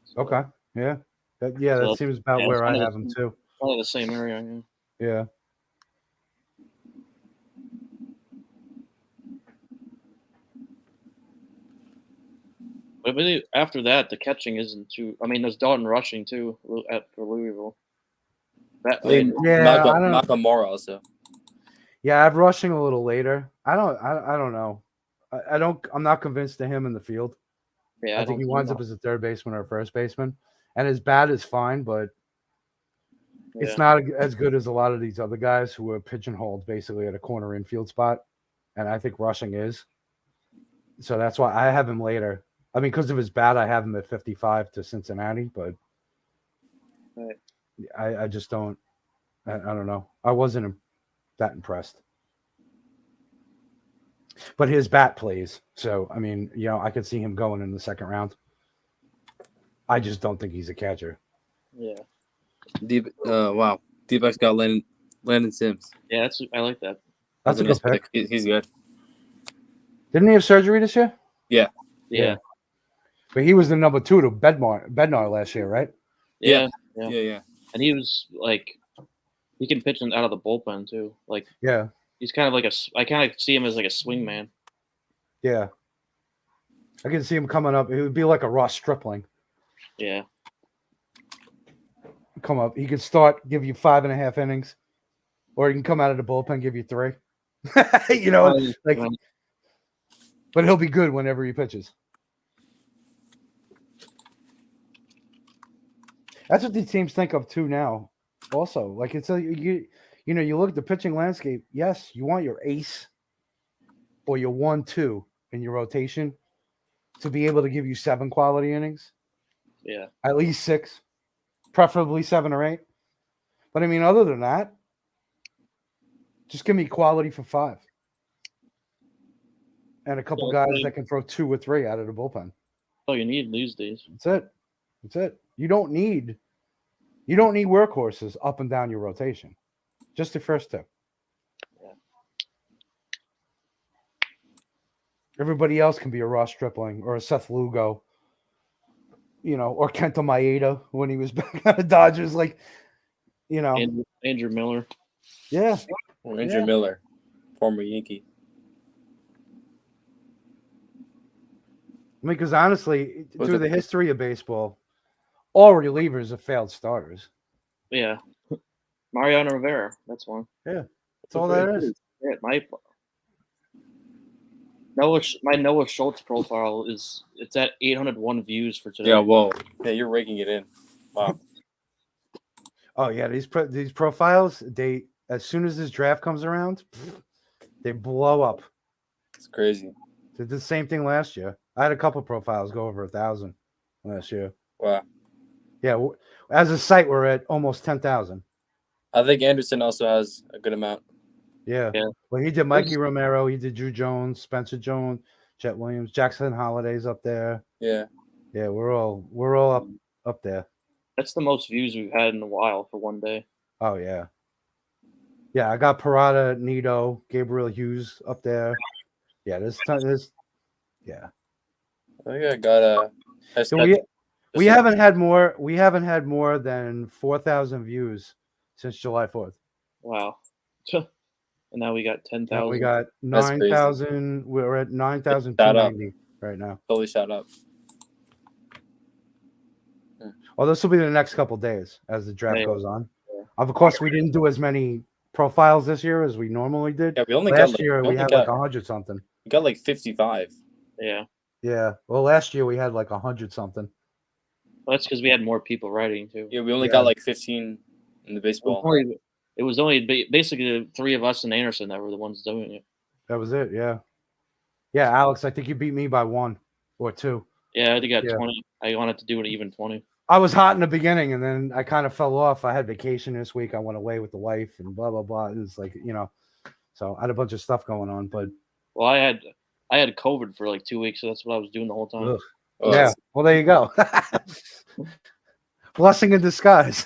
So, Okay. Yeah. That So, seems about yeah, where I it's have him too. Probably the same area. Yeah. Yeah. But really, after that, the catching isn't too. I mean, there's Dalton rushing too for Louisville. That, I mean, Yeah, I don't. Nakamura also. Yeah, I'm rushing a little later. I don't know. I'm not convinced of him in the field. yeah, I think he don't winds know. up as a third baseman or a first baseman, and his bat is fine, but it's Yeah. not as good as a lot of these other guys who are pigeonholed basically at a corner infield spot. And I think rushing is. So that's why I have him later. I mean, because of his bat, I have him at 55 to Cincinnati, but Right. I just don't. I don't know. I wasn't that impressed. But his bat plays. So, I mean, I could see him going in the second round. I just don't think he's a catcher. Yeah. Wow. D-backs got Landon Sims. Yeah, I like that. That's a good pick. He's good. Didn't he have surgery this year? Yeah. But he was the number 2 to Bednar last year, right? Yeah. Yeah. And he was like, he can pitch out of the bullpen too. Like, Yeah. he's kind of like I kind of see him as like a swing man. Yeah. I can see him coming up. It would be like a Ross Stripling. Yeah. Come up. He could start, give you 5.5 innings, or he can come out of the bullpen, give you 3. But he'll be good whenever he pitches. That's what these teams think of too now. Also, like it's you look at the pitching landscape. Yes, you want your ace or your 1-2 in your rotation to be able to give you 7 quality innings. Yeah. At least 6, preferably 7 or 8. But I mean, other than that, just give me quality for 5. And a couple guys that can throw 2 or 3 out of the bullpen. Oh, you need these days. That's it. You don't need workhorses up and down your rotation. Just the first 2. Yeah. Everybody else can be a Ross Stripling or a Seth Lugo, or Kenta Maeda when he was back on the Dodgers. Like, Andrew Miller. Yeah. Or Andrew Miller, former Yankee. I mean, because honestly, through the history of baseball, all relievers have failed starters. Yeah. Mariano Rivera. That's one. Yeah. That's all that is. Yeah, my Noah Schultz profile it's at 801 views for today. Yeah, whoa. Yeah, you're raking it in. Wow. Oh yeah, these profiles, as soon as this draft comes around, they blow up. It's crazy. They did the same thing last year. I had a couple profiles go over 1,000 last year. Wow. Yeah, as a site, we're at almost 10,000. I think Anderson also has a good amount. Yeah. Well, he did Mikey Romero, he did Drew Jones, Spencer Jones, Jet Williams, Jackson Holiday's up there. Yeah. Yeah, we're all up there. That's the most views we've had in a while for one day. Oh yeah. Yeah, I got Parada, Nito, Gabriel Hughes up there. Yeah, this. Yeah. I think I got we haven't had more than 4,000 views since July 4th. Wow. And now we got 10,000. We got 9,000. We're at 9,290 right now. Totally shot up. Well, this will be the next couple days as the draft goes on. Yeah. Of course, we didn't do as many profiles this year as we normally did. Yeah, we only last got year we had like 100 something. We got like 55. Yeah. Yeah. Well, last year we had like 100 something. Well, that's because we had more people writing too. Yeah, we only got like 15 in the baseball. It was only basically the 3 of us and Anderson that were the ones doing it. That was it. Yeah. Yeah, Alex, I think you beat me by 1 or 2. Yeah, I think I got 20. I wanted to do an even 20. I was hot in the beginning, and then I kind of fell off. I had vacation this week. I went away with the wife, and blah blah blah. It was like so I had a bunch of stuff going on. But I had COVID for like 2 weeks, so that's what I was doing the whole time. Yeah. Well, there you go. Blessing in disguise.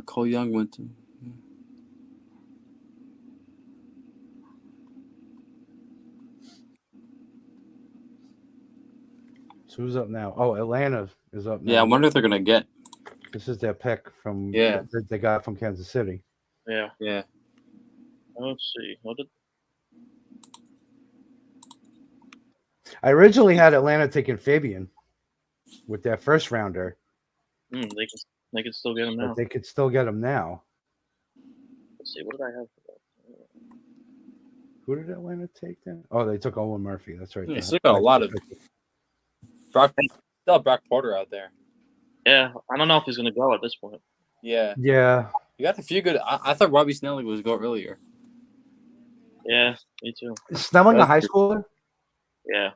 Cole Young went to. So who's up now? Oh, Atlanta is up now. Yeah, I wonder if they're gonna get. This is their pick from Yeah. that they got from Kansas City. Yeah. Yeah. Let's see. What did? I originally had Atlanta taking Fabian with their first rounder, They can still get him now. but they could still get him now. Let's see. What did I have for that? Who did Atlanta take then? Oh, they took Owen Murphy. That's right. Yeah, still got a lot of still have Brock Porter out there. Yeah, I don't know if he's gonna go at this point. Yeah. Yeah. You got a few good. I thought Robbie Snelling was go earlier. Yeah, me too. Is Snelling a high schooler? Yeah.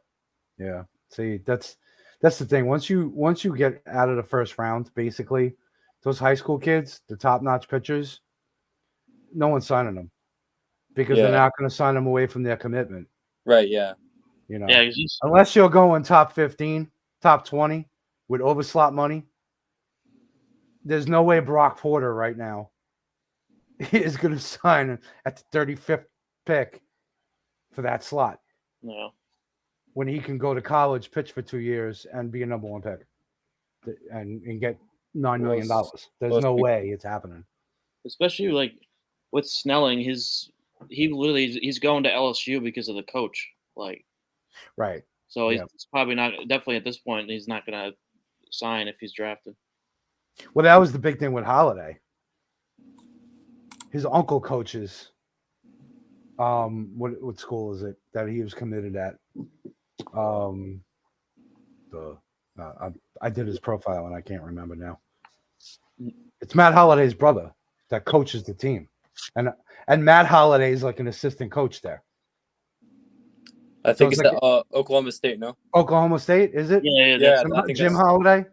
Yeah. See, that's the thing. Once you get out of the first round, basically, those high school kids, the top-notch pitchers, no one's signing them because they're not going to sign them away from their commitment. Right. Yeah. You know. Yeah, 'cause he's, Unless you're going top 15, top 20 with overslot money, there's no way Brock Porter right now is going to sign at the 35th pick for that slot no. when he can go to college, pitch for 2 years, and be a number one pick and get $9 million. There's no way it's happening. Especially like with Snelling, he's going to LSU because of the coach. Like, Right. so he's probably not. Definitely at this point, he's not gonna sign if he's drafted. Well, that was the big thing with Holiday. His uncle coaches. What school is it that he was committed at? I did his profile and I can't remember now. It's Matt Holiday's brother that coaches the team, and Matt Holiday is like an assistant coach there. I think it's it's like Oklahoma State. No. Oklahoma State, is it? Yeah. I think Jim that's- Holiday,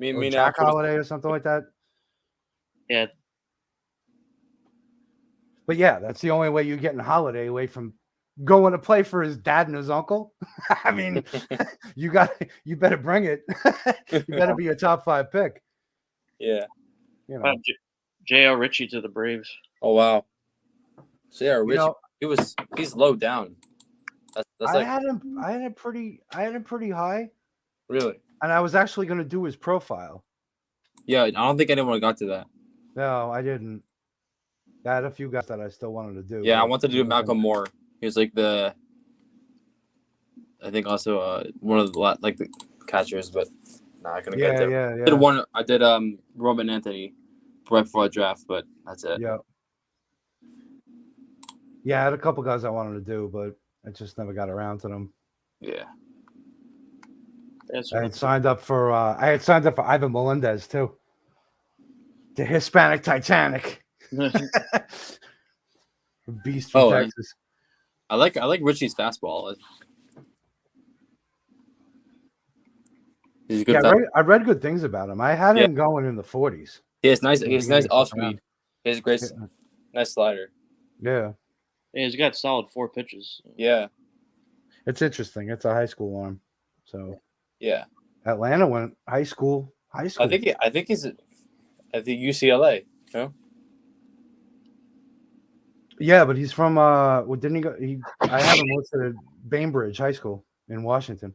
Me or and Jack Holiday, or something like that. Yeah. But yeah, that's the only way you're getting Holiday away from going to play for his dad and his uncle. I mean, you better bring it. You better be a top 5 pick. Yeah. You know. J.R. Ritchie to the Braves. Oh wow. So yeah, Rich. know, he's low down. That's I like had him pretty high, really. and I was actually going to do his profile. Yeah, I don't think anyone got to that. No, I didn't. I had a few guys that I still wanted to do. Yeah, I wanted to do Malcolm Moore. He was like I think also one of the catchers, but I couldn't get there. Yeah. I did Roman Anthony right before I draft, but that's it. Yeah. Yeah, I had a couple guys I wanted to do, but I just never got around to them. Yeah. I had signed up for Ivan Melendez too. The Hispanic Titanic. Beast from Texas. I like Richie's fastball. He's a good I read good things about him. I had him going in the 40s. He has nice off speed. He has great nice slider. Yeah. Yeah, he's got solid 4 pitches. Yeah. It's interesting. It's a high school arm. So yeah. Atlanta went high school. I think he's at the UCLA, you know? Yeah, but he's from didn't he go I have him listed at Bainbridge High School in Washington.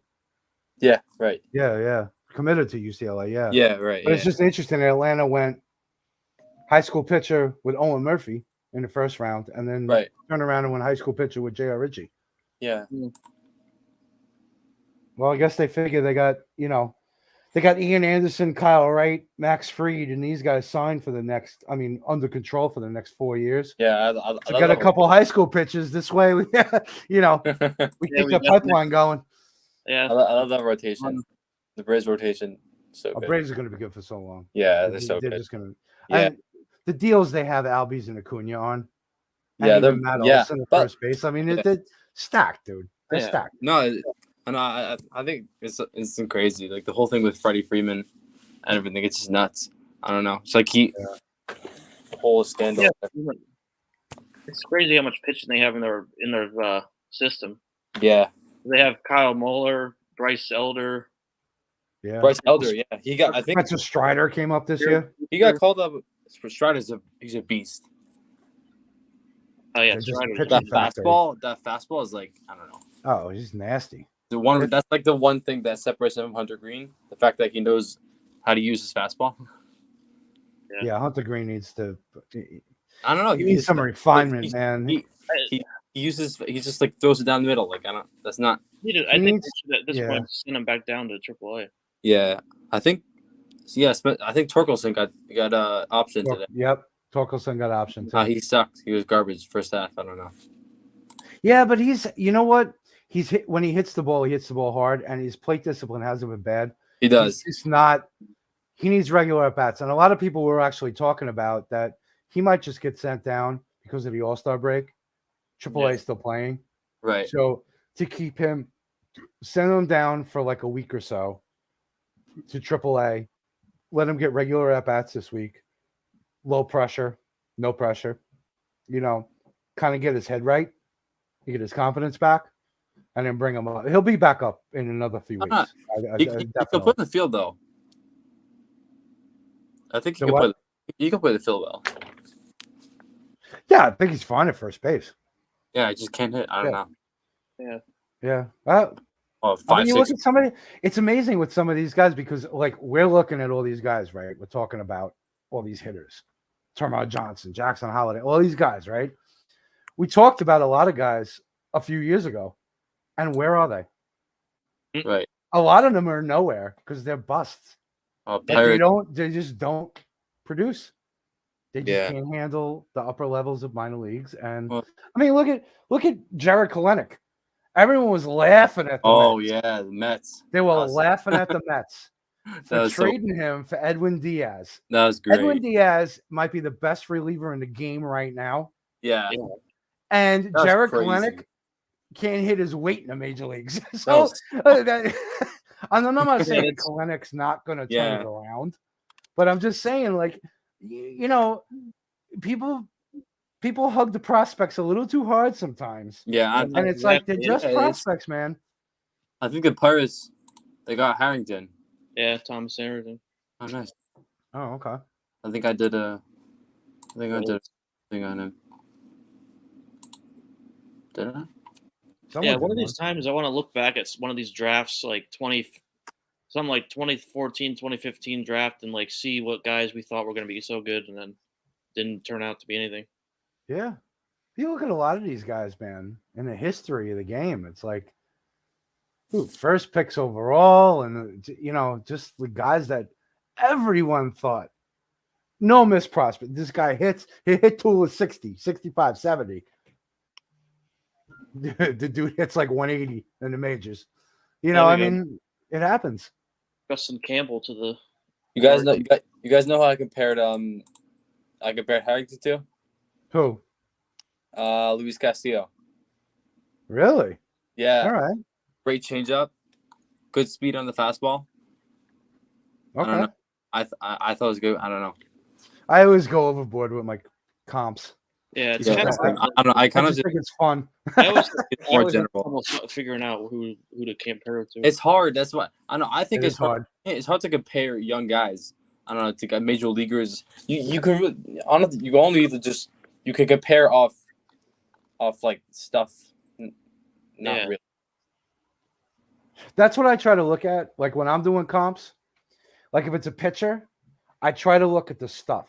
Yeah, right. Yeah. Committed to UCLA, yeah. Yeah, right. But it's just interesting. Atlanta went high school pitcher with Owen Murphy in the first round, and then turned around and went high school pitcher with J.R. Ritchie. Yeah. Well, I guess they figure they got Ian Anderson, Kyle Wright, Max Fried, and these guys signed for under control for the next 4 years. Yeah, I got a couple high school pitches this way. We keep the pipeline going. Yeah, I love that rotation. The Braves rotation, so good. Braves are going to be good for so long. Yeah, they're good. Just going to. Yeah. The deals they have Albies and Acuna on. Yeah, they're Matt Olson at first base. I mean, they're stacked, dude. They're stacked. No, and I think it's crazy. Like the whole thing with Freddie Freeman and everything, it's just nuts. I don't know. It's like the whole scandal. Yeah. It's crazy how much pitching they have in their system. Yeah. They have Kyle Muller, Bryce Elder, Yeah. Bryce Elder, yeah, he got. I think Spencer Strider came up this year. he got called up. Strider's he's a beast. Oh yeah, They're just Strider's pitching That factory. fastball is like, I don't know. Oh, he's nasty. That's like the one thing that separates him from Hunter Green. The fact that he knows how to use his fastball. Yeah, Hunter Green needs to. I don't know. He needs some refinement, man. He uses. He just like throws it down the middle. Like I don't. That's not. I think at this point send him back down to AAA. Yeah, I think. Yeah, I think Torkelson got option today. Yep, Torkelson got option too. He sucked. He was garbage first half. I don't know. Yeah, but you know what? When he hits the ball hard, and his plate discipline hasn't been bad. He does. It's not. He needs regular at bats, and a lot of people were actually talking about that. He might just get sent down because of the All-Star break. AAA is still playing, right? So to keep him, send him down for like a week or so to AAA. Let him get regular at bats this week. Low pressure, no pressure. Kind of get his head right. Get his confidence back, and then bring him up. He'll be back up in another few weeks. He can put in the field though. I think he can play the field well. Yeah, I think he's fine at first base. Yeah, I just can't hit. I don't know. Yeah. You look at somebody. It's amazing with some of these guys because, like, we're looking at all these guys, right? We're talking about all these hitters, Termarr Johnson, Jackson Holiday, all these guys, right? We talked about a lot of guys a few years ago, and where are they? Right. A lot of them are nowhere because they're busts. They just don't produce. They just can't handle the upper levels of minor leagues. And I mean, look at Jared Kelenic. Everyone was laughing at the Mets. Yeah, the Mets. They were laughing at the Mets for trading him for Edwin Diaz. That was great. Edwin Diaz might be the best reliever in the game right now. Yeah. And Jared Kelenic can't hit his weight in the major leagues. So I'm not saying Kelenic's not going to turn it around, but I'm just saying, like, people hug the prospects a little too hard sometimes. Yeah, and it's like they're just prospects, man. I think the Pirates, they got Harrington. Yeah, Thomas Harrington. Oh, nice. Oh, okay. I think I did a thing on him. Did I? One of these times I want to look back at one of these drafts, like 2014, 2015 draft, and like see what guys we thought were going to be so good, and then didn't turn out to be anything. Yeah, you look at a lot of these guys, man, in the history of the game. It's like, first picks overall, and just the guys that everyone thought, no missed prospect. This guy he hit tool of 60, 65, 70. The dude hits like 180 in the majors. I mean, it happens. Justin Campbell to the. You guys know how I compared Harrington to? Who? Luis Castillo. Really? Yeah. All right. Great changeup. Good speed on the fastball. Okay. I don't know. I thought it was good. I don't know. I always go overboard with my comps. Yeah, I don't know. I kind of think it's fun. I always more general. Almost figuring out who to compare it to. It's hard. That's what I know. I think it's hard. It's hard to compare young guys. I don't know, to major leaguers. You can honestly, you only just you can compare off like stuff. Not really. That's what I try to look at. Like when I'm doing comps, like if it's a pitcher, I try to look at the stuff.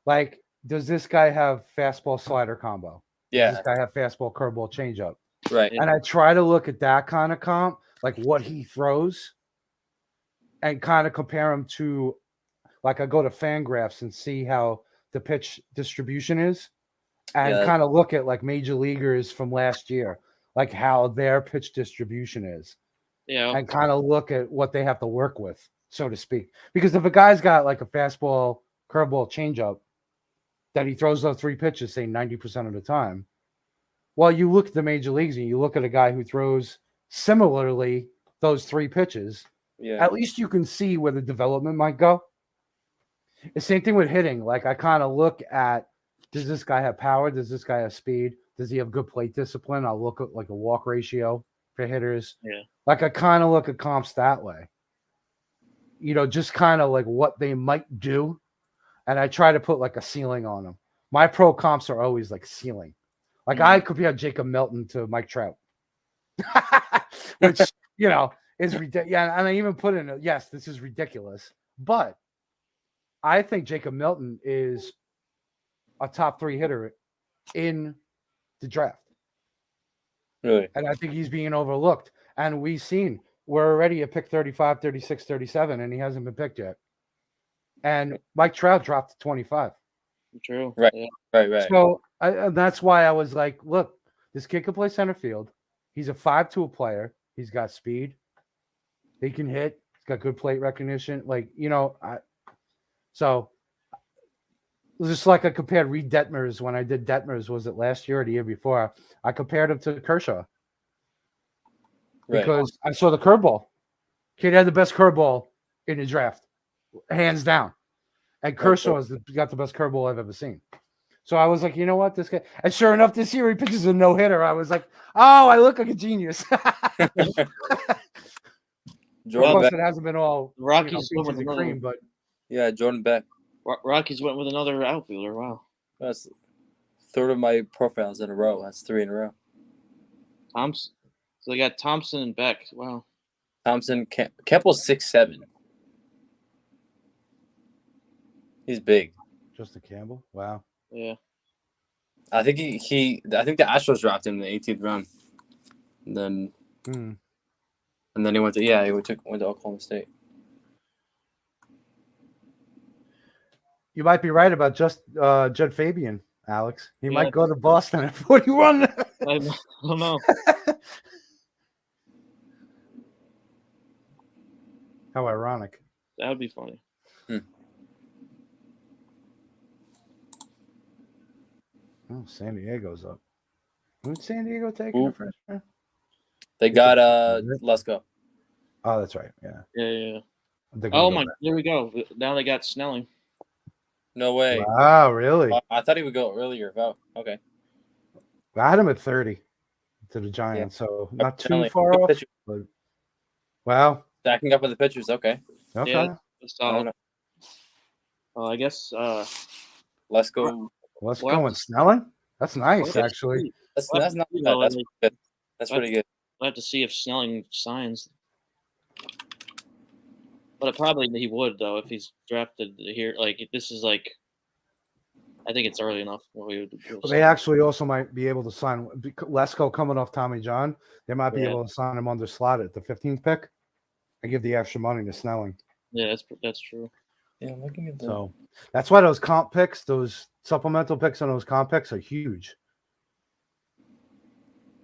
Like, does this guy have fastball slider combo? Yeah. Does this guy have fastball curveball changeup? Right. And I try to look at that kind of comp, like what he throws, and kind of compare him to, like, I go to Fangraphs and see how the pitch distribution is, and kind of look at like major leaguers from last year, like how their pitch distribution is. Yeah. And kind of look at what they have to work with, so to speak. Because if a guy's got like a fastball, curveball, changeup that he throws those three pitches, say 90% of the time, well, you look at the major leagues and you look at a guy who throws similarly those three pitches, at least you can see where the development might go. The same thing with hitting. Like, I kind of look at, does this guy have power? Does this guy have speed? Does he have good plate discipline? I'll look at like a walk ratio for hitters. Yeah. Like, I kind of look at comps that way. just kind of like what they might do. And I try to put like a ceiling on them. My pro comps are always like ceiling. Like I compare Jacob Milton to Mike Trout, which, is ridiculous. Yeah, and I even put in, yes, this is ridiculous. But I think Jacob Milton is a top 3 hitter in the draft. Really? And I think he's being overlooked. And we've seen we're already at pick 35, 36, 37, and he hasn't been picked yet. And Mike Trout dropped to 25. True. Right. Yeah. Right. So and that's why I was like, look, this kid can play center field. He's a 5-tool player. He's got speed. He can hit. He's got good plate recognition. So just like I compared Reed Detmers when I did Detmers, was it last year or the year before? I compared him to Kershaw because I saw the curveball. Kid had the best curveball in the draft, hands down. And Kershaw's got the best curveball I've ever seen. So I was like, you know what, this guy. And sure enough, this year he pitches a no-hitter. I was like, oh, I look like a genius. Jordan Beck. It hasn't been all Rockies went peaches with and another. cream, but Yeah, Jordan Beck. Rockies went with another outfielder. Wow. That's third of my profiles in a row. That's 3 in a row. Thompson. So they got Thompson and Beck. Wow. Thompson, Kemple's 6'7". He's big. Justin Campbell. Wow. Yeah. I think I think the Astros drafted him in the 18th round. And then he went to Oklahoma State. You might be right about just Judd Fabian, Alex. He might go to Boston at 41. I don't know. How ironic. That would be funny. Oh, San Diego's up. Who's San Diego taking a freshman? They got Lesko. Oh, that's right. Yeah. Yeah. Oh my! There we go. Now they got Snelling. No way. Wow, really? I thought he would go earlier. Oh, okay. I had him at 30 to the Giants, so not too far off. But, wow. Stacking up with the pitchers. Okay. Okay. Yeah, solid. I guess let's go. Let's go with Snelling. That's nice, actually. That's not bad. That's good. That's pretty good. We'll have to see if Snelling signs. But probably he would, though, if he's drafted here. Like, this is like, I think it's early enough. They actually also might be able to sign Lesko coming off Tommy John. They might be able to sign him under slot at the 15th pick and give the extra money to Snelling. Yeah, that's true. Yeah, I'm looking at that. So that's why those comp picks, those supplemental picks on those comp picks are huge.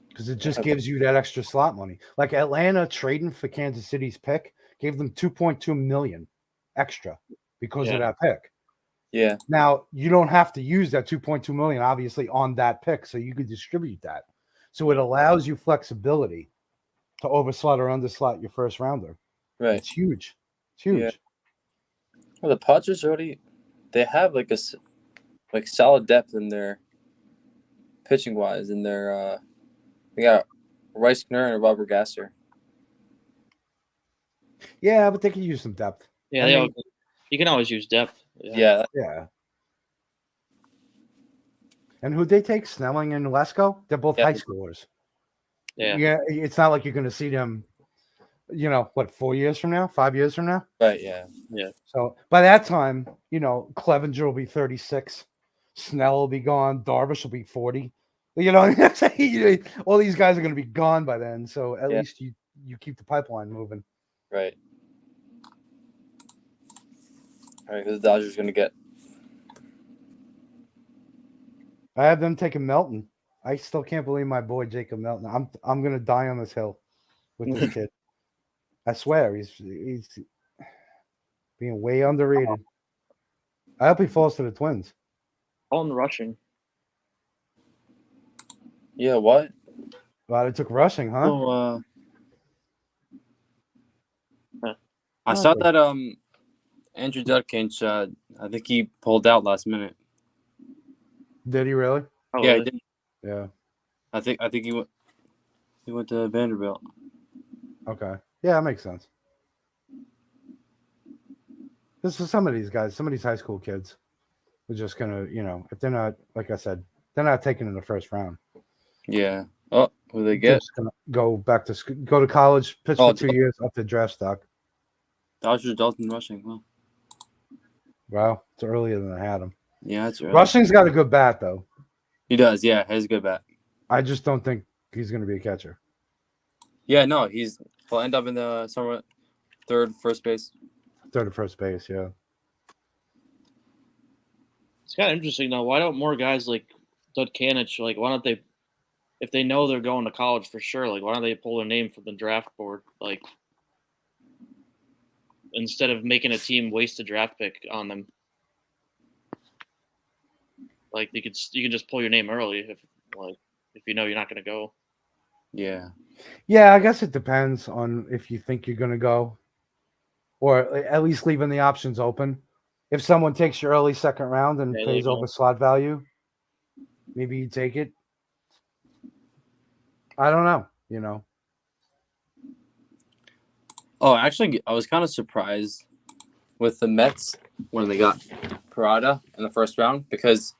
Because it just gives you that extra slot money. Like Atlanta trading for Kansas City's pick gave them $2.2 million extra because of that pick. Yeah. Now you don't have to use that $2.2 million obviously on that pick, so you could distribute that. So it allows you flexibility to overslot or underslot your first rounder. Right. It's huge. It's huge. Yeah. Well, the Padres they have like solid depth in their pitching wise in their they got Rice Knur and Robert Gasser. Yeah, but they can use some depth. Yeah, you can always use depth. Yeah. And who'd they take? Snelling and Lesko? They're both high schoolers. Yeah. It's not like you're going to see them, 4 years from now, 5 years from now? Right, yeah. So by that time, Clevenger will be 36. Snell will be gone. Darvish will be 40. All these guys are going to be gone by then. So at least you keep the pipeline moving. Right. All right, who's the Dodgers going to get? I have them taking Melton. I still can't believe my boy Jacob Melton. I'm going to die on this hill with this kid. I swear he's being way underrated. I hope he falls to the Twins. All in rushing. Yeah, what? Wow, they took rushing, huh? Oh, I saw that Andrew Judkins, I think he pulled out last minute. Did he really? Oh, yeah, really? he did. Yeah. I think he went to Vanderbilt. Okay. Yeah, that makes sense. This is some of these guys, some of these high school kids. We're just gonna, if they're not, like I said, they're not taken in the first round. Yeah. Oh, who they They're get? just gonna go back to go to college, pitch Oh, for 2 years, up to draft stock. Dodgers, Dalton rushing. Well, Wow, it's earlier than I had him. yeah, that's right. Rushing's got a good bat though. He does. Yeah, he has a good bat. I just don't think he's gonna be a catcher. Yeah, no, he'll end up in the somewhere third, first base. Third or first base, yeah. It's kind of interesting though. Why don't more guys like Dudkanich, like why don't they, if they know they're going to college for sure, like why don't they pull their name from the draft board, like instead of making a team waste a draft pick on them? Like you can just pull your name early if you know you're not going to go. Yeah. Yeah, I guess it depends on if you think you're gonna go, or at least leaving the options open. If someone takes your early second round and Yeah, pays they over slot value, maybe you take it. I don't know. Oh, actually, I was kind of surprised with the Mets when they got Parada in the first round, because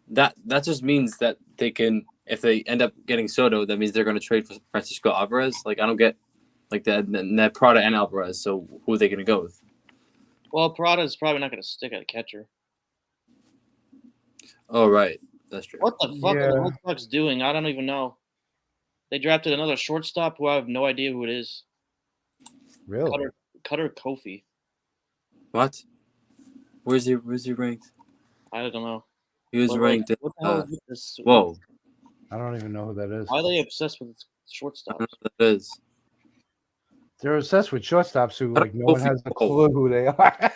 that just means that they can, if they end up getting Soto, that means they're going to trade for Francisco Alvarez. Like, I don't get like that Parada and Alvarez. So who are they going to go with? Well, Parada's probably not going to stick at a catcher. Oh, right. That's true. What the fuck are the Yeah. Red Sox doing? I don't even know. They drafted another shortstop who I have no idea who it is. Really? Cutter Kofi. What? Where's he ranked? I don't know. He was But, ranked. what the hell is with this? Whoa. I don't even know who that is. Why are they obsessed with I shortstops? don't know what that is. They're obsessed with shortstops who Cutter no one Kofi. has a clue who they are.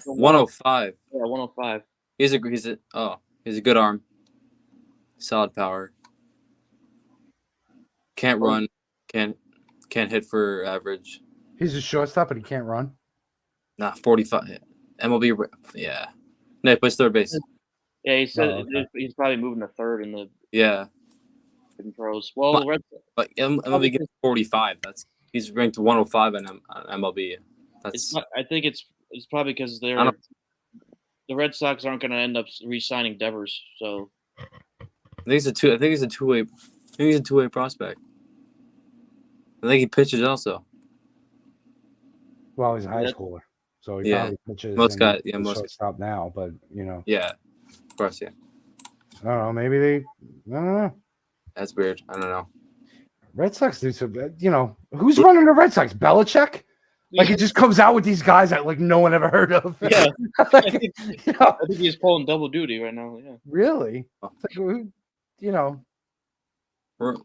105. Yeah, 105. He's a good arm. Solid power. Can't run. Can't hit for average. He's a shortstop, but he can't run. Nah, 45. MLB. Yeah. No, he plays third base. Yeah, he said okay. he's probably moving to third in the Yeah. pros. Well, the Red But MLB gets 45. He's ranked 105 on MLB. I think it's probably because I don't- the Red Sox aren't going to end up re-signing Devers. So I think he's a two-way prospect. I think he pitches also. Well, he's a high Yeah. schooler, so he Yeah. probably pitches. Most and guys- he's yeah, a most- shortstop now, but Yeah. Of course, yeah. I don't know. Maybe they. I don't know. That's weird. I don't know. Red Sox do so. Who's running the Red Sox? Belichick? Like it just comes out with these guys that like no one ever heard of. Yeah. Like, I think he's pulling double duty right now. Yeah. really? It's like, We're-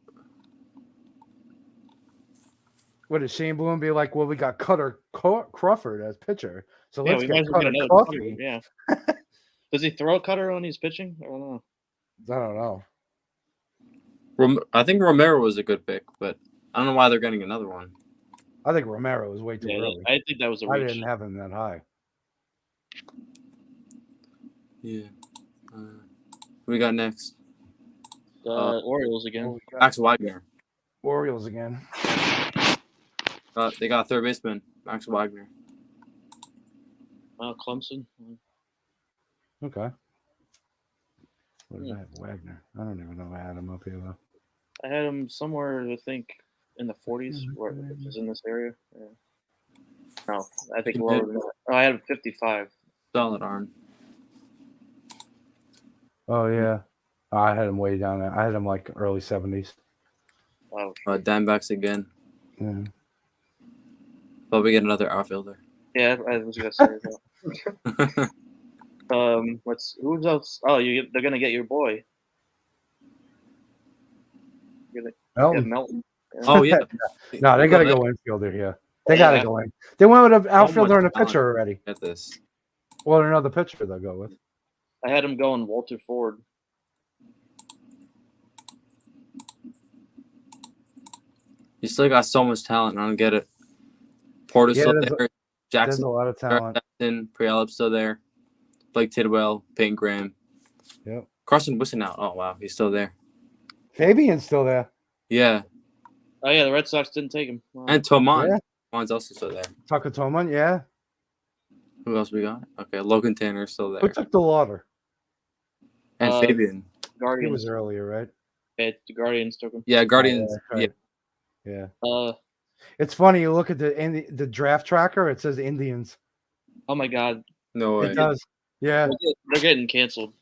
what does Shane Bloom be like? Well, we got Cutter Crawford as pitcher, so Yeah, let's we get might as well Cutter get another Coffee. Cutter, yeah. Does he throw a cutter when he's pitching? I don't know. I don't know. I think Romero was a good pick, but I don't know why they're getting another one. I think Romero was way too Yeah, early. I think that was a I reach. didn't have him that high. Yeah. Who we got next? Orioles again. Max Wagner. Orioles again. They got third baseman Max Wagner. Clemson. Okay. What did I have? Wagner. I don't even know I had him up here though. I had him somewhere, I think, in the 40s, where which is in this area. Yeah. No, I think lower than that. Oh, I had him 55. Solid arm. Oh yeah. I had him way down there. I had him like early 70s. Wow. Diamondbacks again. Yeah. But we get another outfielder. Yeah, I was gonna say that. Who's else? Oh, they're gonna get your boy. Melton. Melton. Yeah. Oh yeah. No, they gotta go infielder here. They gotta Yeah. go in. They went with an outfielder and a talent. pitcher already. Get this. Well, another pitcher they'll go with. I had him going Walter Ford. You still got so much talent. I don't get it. Porter's Yeah, still there's there. There's Jackson, a lot of talent. Jackson, Prialip's still there. Blake Tidwell, Peyton Graham. Yep. Carson Wisson out. Oh wow, he's still there. Fabian's still there. Yeah, Oh yeah, the Red Sox didn't take him. Wow. and Toman. Yeah. Toman's also still there. Tucker Toman, yeah. Who else we got? Okay, Logan Tanner's still Who there. took the water? And Uh, Fabian. He Guardians. was earlier, right? Yeah, the Guardians took him. Yeah, Guardians. yeah, Yeah. Yeah. It's funny. You look at the draft tracker. It says Indians. Oh my God, No way. It does. Yeah. they're getting canceled.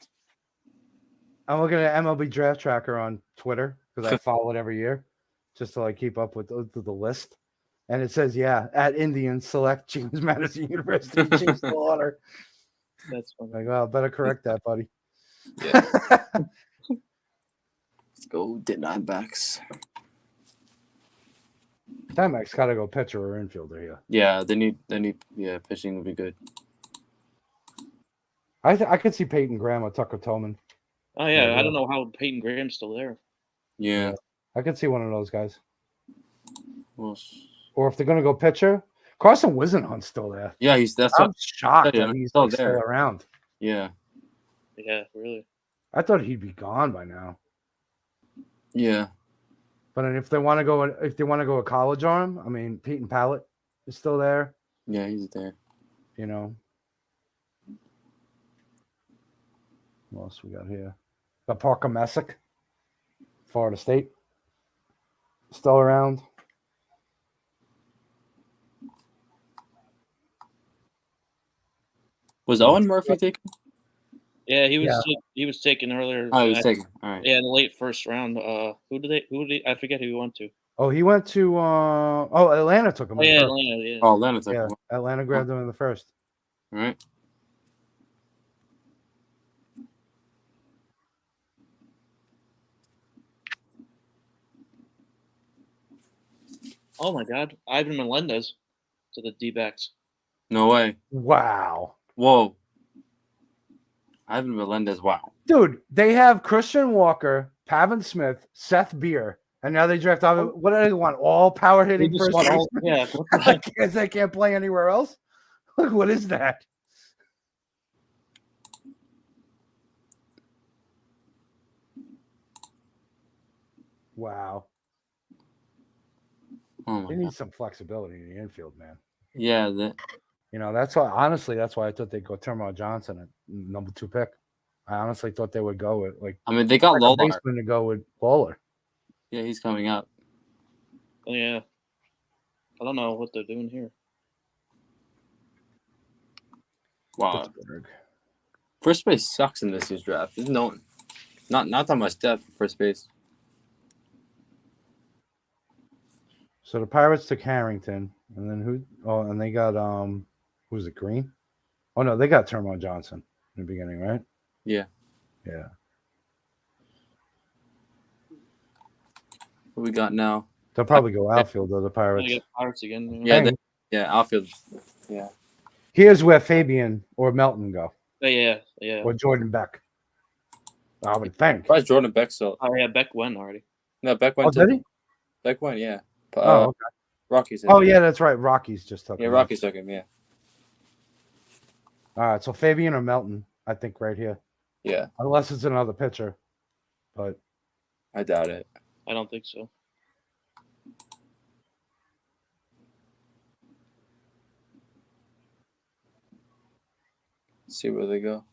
I'm looking at MLB Draft Tracker on Twitter because I follow it every year, just to like keep up with the list. And it says, yeah, at Indians select James Madison University, James Slaughter. That's funny. Like, well, better correct that, buddy. Yeah. Let's go Diamondbacks. Diamondbacks got to go pitcher or infielder here. Yeah, they need pitching would be good. I could see Peyton Graham or Tucker Tolman. Oh yeah, Yeah. I don't know how Peyton Graham's still there. Yeah. I could see one of those guys. Well, Or if they're going to go pitcher, Carson Wisenhunt's still there. yeah, I'm shocked Yeah, that he's still like, still there. around. Yeah. Yeah, really. I thought he'd be gone by now. Yeah. But if they want to go a college arm, I mean, Peyton Pallett is still there. Yeah, he's there. You know. What else we got here? Got Parker Messick, Florida State, still around. Was Owen Murphy taken? Yeah, he was taken earlier. Oh, he was taken. All right. Yeah, in the late first round. Who did I forget who he went to. Oh, he went to Atlanta took him. Oh in yeah, first. Atlanta. Yeah. Oh, Atlanta took Yeah, him. Atlanta grabbed him in the first. All right. Oh my God, Ivan Melendez to the D-backs. No way. Wow. Whoa. Ivan Melendez. Wow. Dude, they have Christian Walker, Pavin Smith, Seth Beer, and now they draft. What do they want? All power hitting They just first want all- basemen? yeah, what the heck? Because they can't play anywhere else. Look, what is that? Wow. Oh my They need God. some flexibility in the infield, man. Yeah. That. You know, that's why. Honestly, that's why I thought they'd go Termarr Johnson at number 2 pick. I honestly thought they would go with like I mean, they got a Lolar. baseman to go with Lawler. Yeah, he's coming up. Oh, yeah. I don't know what they're doing here. Wow. Pittsburgh. First base sucks in this year's draft. There's no one. Not that much depth at first base. So the Pirates took Harrington, and then who? Oh, and they got who's it? Green? Oh no, they got Termarr Johnson in the beginning, right? Yeah. Yeah. What we got now? They'll probably go outfield though. The Gonna Pirates. get Pirates again. Yeah. Dang. Outfield. Yeah. Here's where Fabian or Melton go, Yeah. or Jordan Beck. I would think. Why is Jordan Beck still? Oh yeah, Beck went already. No, Beck Oh, went. did he? Beck went. Yeah. Oh, okay. Rockies. Oh yeah, that's right. Rockies just took. Yeah, him. Rockies took him. Yeah. All right, so Fabian or Melton, I think right here, Yeah. unless it's another pitcher. But I doubt it. I don't think so. See where they go.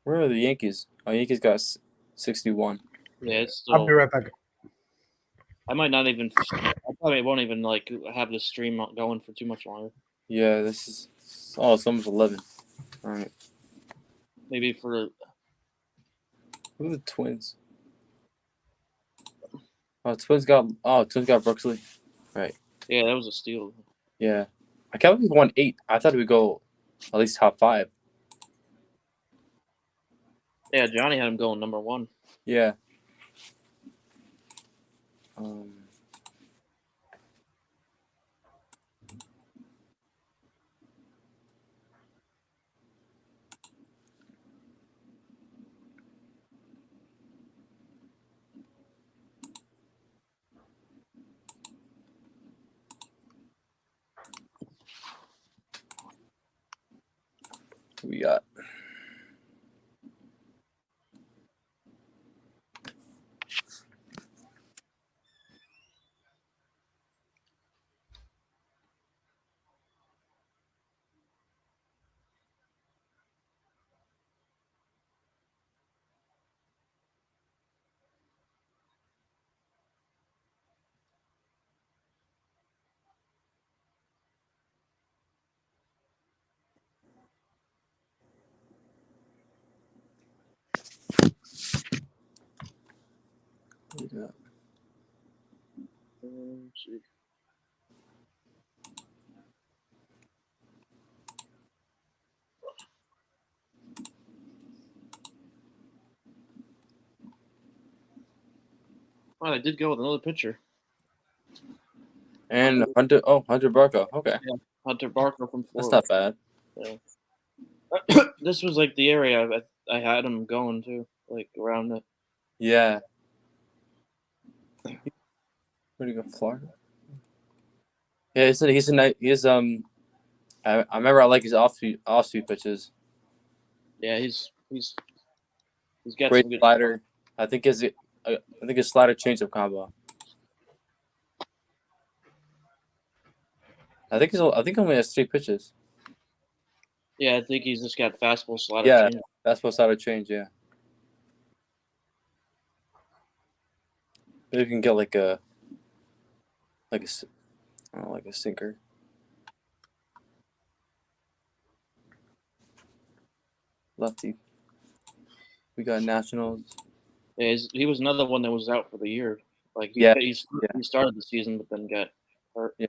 Where are the Yankees? Oh, Yankees got 61. Yeah, it's I'll still. be right back. I might not even. I probably won't even like have the stream going for too much longer. Yeah, this is. Oh, it's almost 11. All right. Maybe for. Who are the Twins? Oh, Twins got Brooksley. Right. Yeah, that was a steal. Yeah. I can't believe we won 8. I thought we'd go at least top 5. Yeah, Johnny had him going number 1. Yeah. Who we got? Who we got? Let's see. Oh, I did go with another pitcher. And Hunter Barco. Okay, Hunter Barker from that's Florida. not bad. Yeah. This was like the area I had him going to, like around it. Yeah. Where do you go, Florida? Yeah, he's a nice. I remember I like his off speed pitches. Yeah, he's got Great some good slider. I think his slider changeup combo. I think he only has 3 pitches. Yeah, I think he's just got fastball slider. Yeah, change. fastball slider change. Yeah. Maybe we can get like a sinker. Lefty. We got Nationals. Yeah, he was another one that was out for the year. Like he Yeah. he started the season, but then got hurt. Yeah.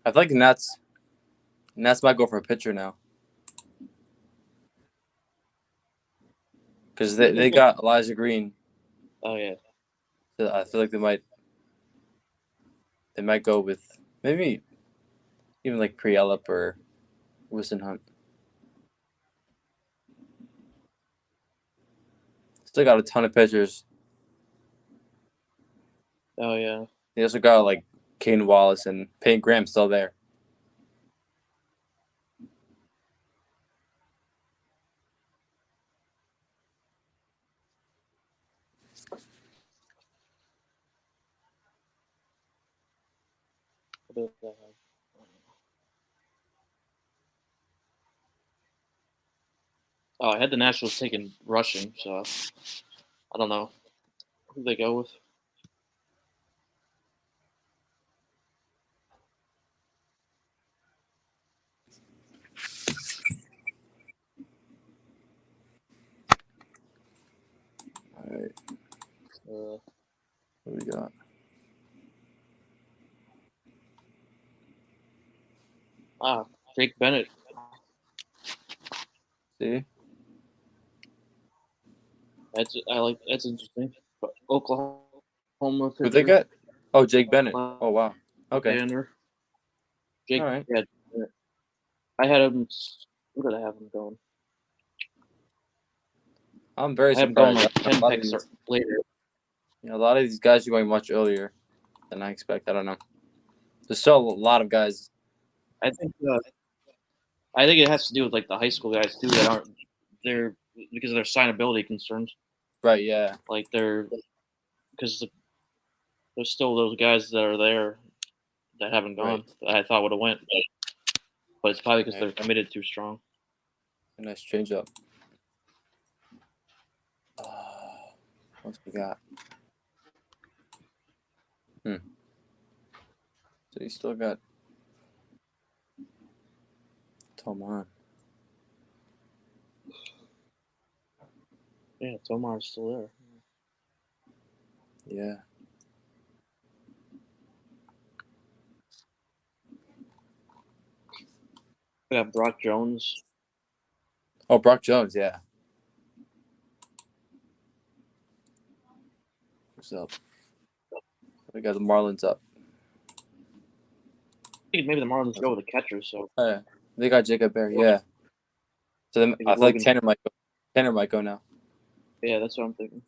I feel like Nats might go for a pitcher now. Because they got Elijah Green. Oh yeah. So I feel like they might go with maybe even like Pre-Ellip or Wilson Hunt. Still got a ton of pitchers. Oh yeah. They also got like Kane Wallace and Payne Graham still there. Oh, I had the Nationals taking rushing, so I don't know who they go with. All right. What do we got? Jake Bennett. See? That's interesting. But Oklahoma. Who they got? Oh, Jake Bennett. Oh, wow. Okay. Banner. Jake. All right. Yeah. I had him. Who did I have him going? I'm very I had him going surprised. like 10 picks later. A lot of these guys are going much earlier than I expect. I don't know. There's still a lot of guys. I think it has to do with like the high school guys too that aren't there because of their signability concerns. Right, yeah. Like because there's still those guys that are there that haven't gone. Right. That I thought would have went, but it's probably because Right. they're committed too strong. A nice change up. What's we got? So you still got Tomar. Yeah, Tomar's still there. Yeah. We got Brock Jones. Oh, Brock Jones, yeah. What's up? We got the Marlins up. I think maybe the Marlins go with the catcher. So Oh, yeah. They got Jacob Berry, yeah. So then I feel like Tanner might go now. yeah, that's what I'm thinking.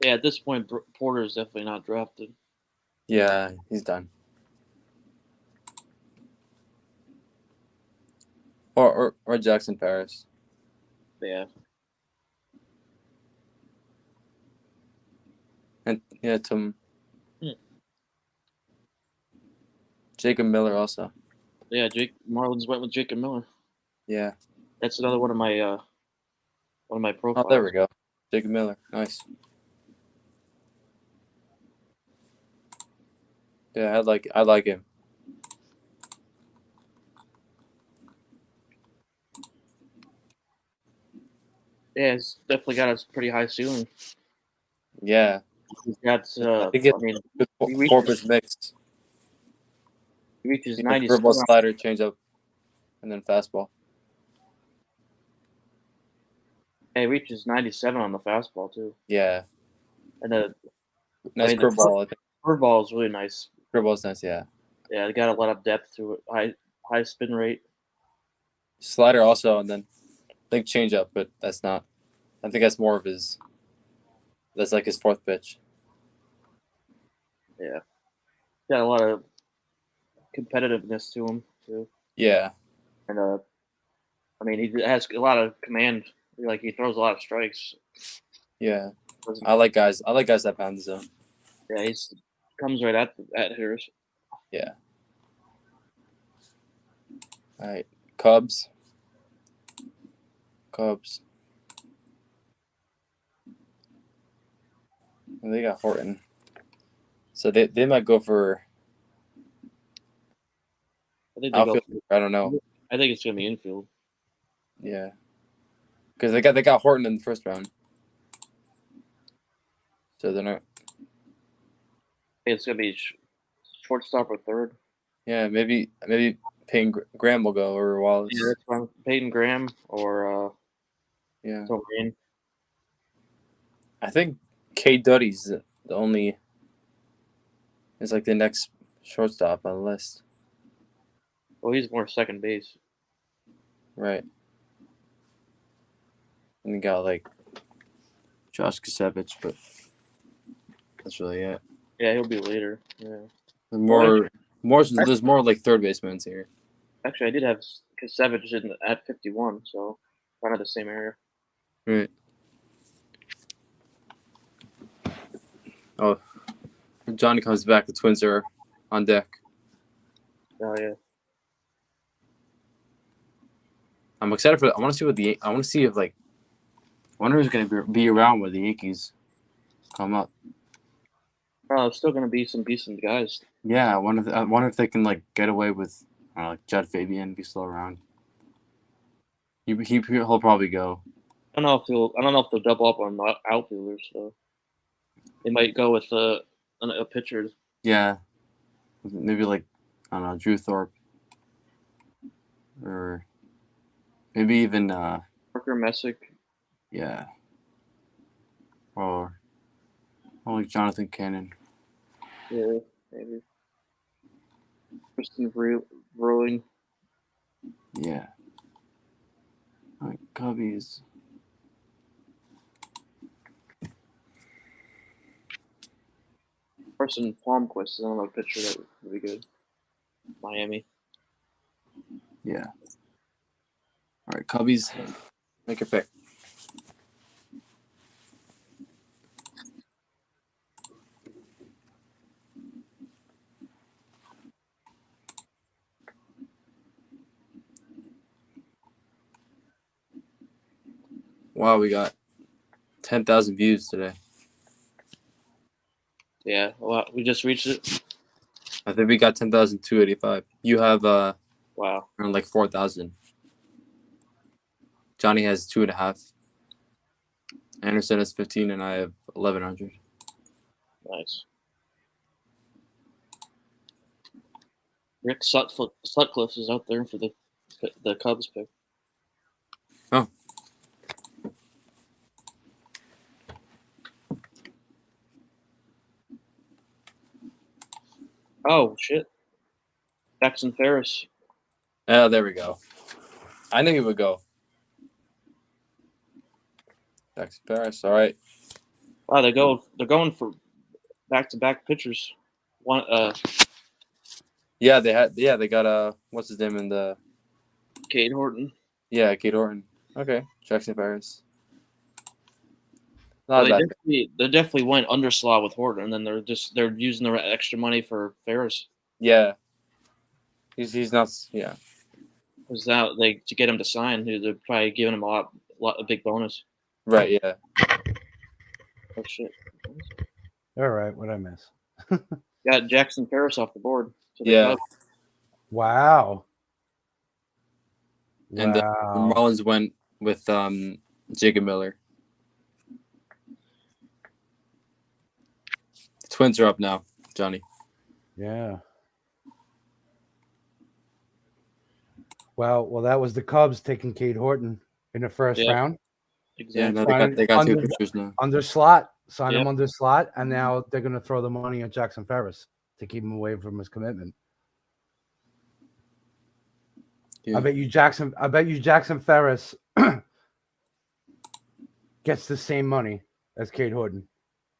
Yeah, at this point, Porter is definitely not drafted. Yeah, he's done. Or Jackson Paris. Yeah. And yeah, Tom. Hmm. Jacob Miller also. Yeah, Marlins went with Jacob Miller. Yeah. That's another one of my profiles. Oh, there we go. Jacob Miller. Nice. Yeah, I like him. Yeah, he's definitely got a pretty high ceiling. Yeah. He's got, I think it's he reaches, four-pitch mix. he reaches You know, 97. curveball, slider, changeup, and then fastball. Yeah, he reaches 97 on the fastball too. Yeah. And the Nice the curveball. I think curveball is really nice. curveball's nice, yeah. Yeah, they got a lot of depth to it. High spin rate. Slider also, and then I think changeup, but that's not. I think that's more of his. That's like his fourth pitch. Yeah, got a lot of competitiveness to him too. Yeah. And he has a lot of command. Like he throws a lot of strikes. Yeah. I like guys that pound the zone. Yeah, he's comes right at hitters. Yeah. All right. Cubs. And they got Horton. So they might go for I think they go. outfield. I don't know. I think it's gonna be infield. Yeah. Because they got Horton in the first round. So they're not. It's gonna be shortstop or third. Yeah, maybe Payne Graham will go or Wallace. Yeah, that's fine. Peyton Graham or Yeah. Green. I think K Duddy's the only. Is like the next shortstop on the list. Well, he's more second base. Right. And you got like Josh Kasevich, but that's really it. Yeah, he'll be later. Yeah. There's more like third basemen here. Actually, I did have Savage at 51, so kind of the same area. Right. Oh, when Johnny comes back, the Twins are on deck. Oh yeah. I'm excited for. I want to see if like. I wonder who's going to be around when the Yankees come up. Oh, it's still gonna be some decent guys. Yeah, I wonder if they can like get away with like Jed Fabian be still around. He'll probably go. I don't know if they'll double up on outfielders. So they might go with a pitcher. Yeah, maybe like I don't know Drew Thorpe, or maybe even Parker Messick. Yeah, or like Jonathan Cannon. Yeah, maybe. Kristen Vrooling. Yeah. All right, Cubbies. Carson Palmquist is another pitcher that would be good. Miami. Yeah. All right, Cubbies. Make a pick. Wow, we got 10,000 views today. Yeah, well, we just reached it. I think we got 10,285. You have Wow. around like 4,000. Johnny has 2.5. Anderson has 15, and I have 1,100. Nice. Rick Sutcliffe is out there for the Cubs pick. Oh. Oh shit. Jackson Ferris. Oh, there we go. I knew he would go. Jackson Paris. All right. Wow, they're going for back-to-back pitchers. One Yeah, they got what's his name in the Cade Horton. yeah, Kate Horton. Okay, Jackson Ferris. Well, Not a bad pick. they definitely went underslot with Horton, and then they're using the extra money for Ferris. Yeah. He's not yeah. Because now to get him to sign, they're probably giving him a big bonus. Right, yeah. Oh shit! All right, what I miss? Got Jackson Ferris off the board. So Yeah. Wow. And the Wow. Marlins went with Jacob Miller. The Twins are up now, Johnny. Yeah. Well, that was the Cubs taking Cade Horton in the first Yeah. round. Yeah, Exactly. no, they got two Under- pitchers now. Under slot, sign him Yep. under slot, and now they're going to throw the money at Jackson Ferris to keep him away from his commitment. Yeah. I bet you Jackson Ferris gets the same money as Cade Horton,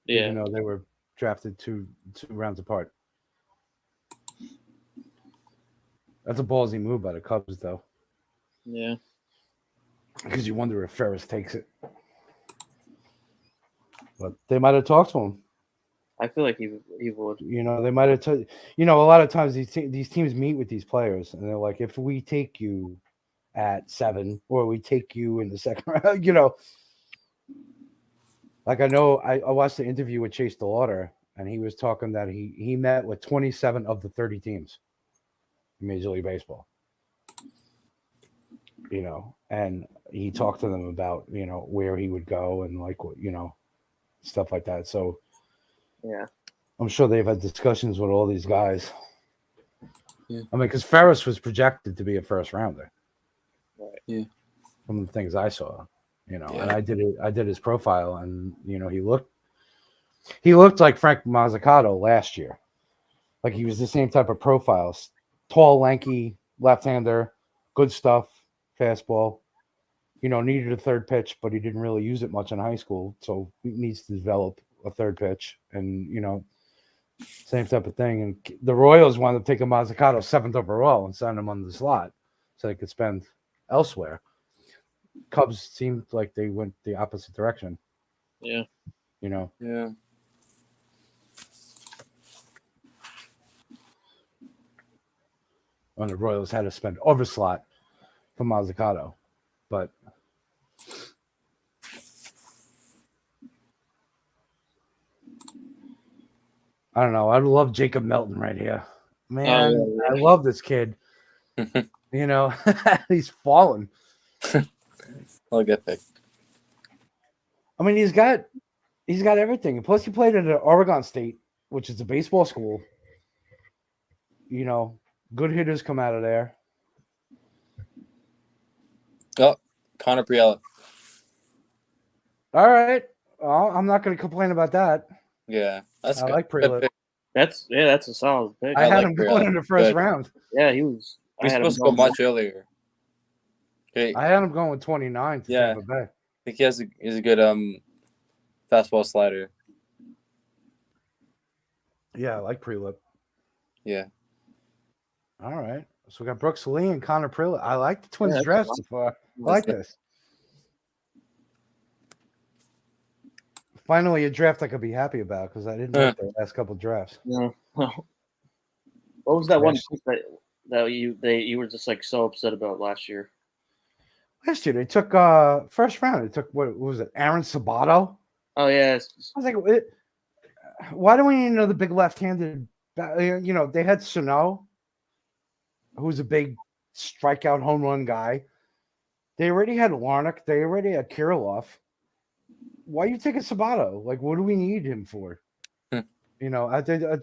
Yeah. even though they were drafted two rounds apart. That's a ballsy move by the Cubs, though, Yeah. because you wonder if Ferris takes it. But they might have talked to him. I feel like he would. You know, they might have. A lot of times these teams meet with these players, and they're like, if we take you at 7, or we take you in the second round, like I know I watched the interview with Chase DeLauder, and he was talking that he met with 27 of the 30 teams in Major League Baseball. And he talked to them about where he would go and stuff like that. So Yeah. I'm sure they've had discussions with all these guys. Yeah. I mean, because Ferris was projected to be a first rounder. Right. Yeah. From the things I saw, Yeah. and I did his profile, and he looked like Frank Mazzucato last year. Like he was the same type of profile, tall, lanky, left-hander, good stuff, fastball. Needed a third pitch, but he didn't really use it much in high school, so he needs to develop a third pitch, and same type of thing. And the Royals wound up taking Mazzucato 7th overall and signing him on the slot so they could spend elsewhere. Cubs seemed like they went the opposite direction. Yeah. Yeah. And the Royals had to spend over slot for Mazzucato, but I don't know. I love Jacob Melton right here, man. Oh, yeah. I love this kid. He's fallen. I'll get picked. I mean, he's got everything. Plus, he played at Oregon State, which is a baseball school. Good hitters come out of there. Oh, Connor Priella. All right. Well, I'm not going to complain about that. Yeah, that's I good. like Good Priella. pick. That's a solid pick. I had like him going Priella. in the first Good. round. Yeah, he was. We're I had him supposed to go going much earlier. Okay. I had him going 29 to Yeah. Tampa Bay. I think he's a good fastball slider. Yeah, I like Prelip. Yeah. All right. So we got Brooks Lee and Connor Prelip. I like the Twins that's draft awesome. so far. I like this. Finally, a draft I could be happy about because I didn't like the last couple drafts. Yeah. What was that one Yes. pick that you were just like so upset about last year? Last year they took first round. They took what was it? Aaron Sabato. Oh yeah. I was like, why do we need another big left-handed? They had Sano, who's a big strikeout home run guy. They already had Larnach. They already had Kirilloff. Why are you taking Sabato? Like, what do we need him for? I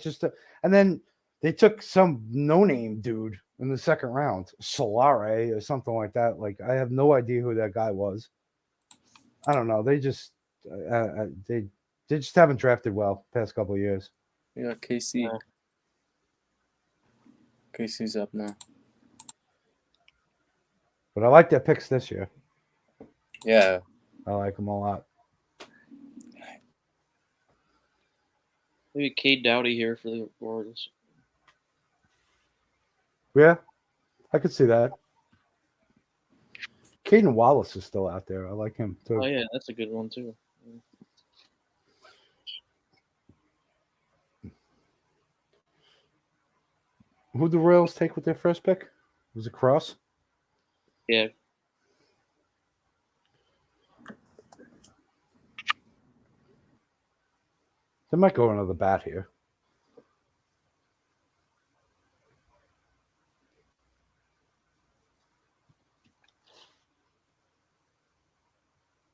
just and then they took some no-name dude in the second round, Solare or something like that. Like, I have no idea who that guy was. I don't know. They just they just haven't drafted well past couple of years. Yeah, KC. Yeah. KC's up now. But I like their picks this year. Yeah. I like them a lot. Maybe Cade Doughty here for the Orioles. Yeah, I could see that. Caden Wallace is still out there. I like him too. Oh yeah, that's a good one too. Who'd the Royals take with their first pick? Was it Cross? Yeah. They might go another bat here.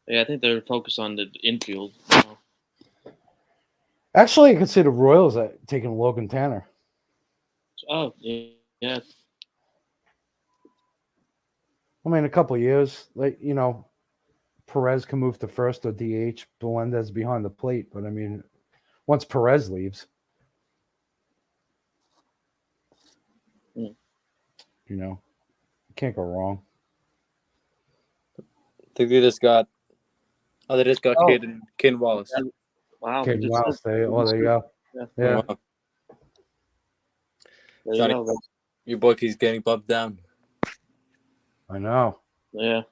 Yeah, I think they're focused on the infield now. Actually, I could see the Royals taking Logan Tanner. Oh yeah. I mean, a couple of years, like Perez can move to first or DH. Melendez behind the plate, but I mean, once Perez leaves, Mm. can't go wrong. I think they just got. Oh, they just got Oh. Caden Wallace. Wow. Okay, just wow, said- there you go. Yeah. Yeah. Oh, wow. There you Johnny. go. Your boy keeps getting bumped down. I know. Yeah.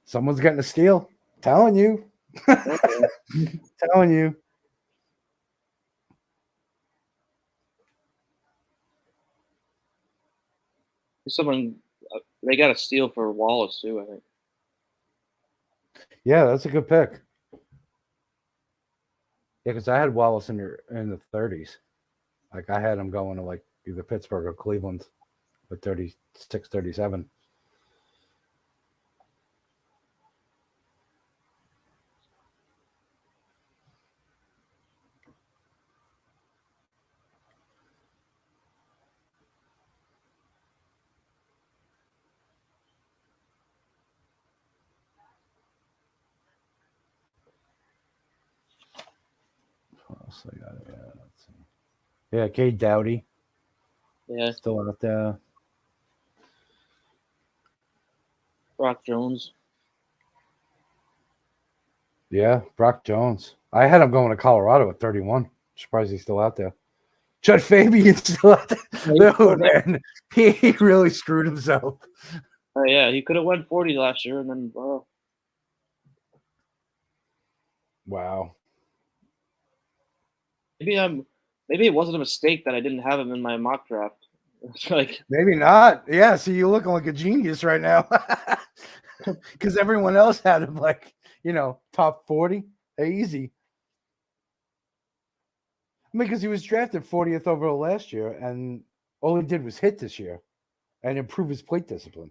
Someone's getting a steal. Telling you. Telling you. Someone they got a steal for Wallace too. I think. Yeah, that's a good pick. Yeah, because I had Wallace in the 30s. Like I had him going to like either Pittsburgh or Cleveland with 36, 37. What else I got? Yeah, let's see. Yeah, Cade Doughty Yeah. still out there. Brock Jones. Yeah, Brock Jones. I had him going to Colorado at 31. Surprised he's still out there. Judd Fabian's still out there. Dude, man, he really screwed himself. Oh yeah, he could have won 40 last year, and then Wow. maybe it wasn't a mistake that I didn't have him in my mock draft. It's like Maybe not. Yeah, see, you're looking like a genius right now. Because everyone else had him like, top 40. Easy. I mean, because he was drafted 40th overall last year, and all he did was hit this year and improve his plate discipline.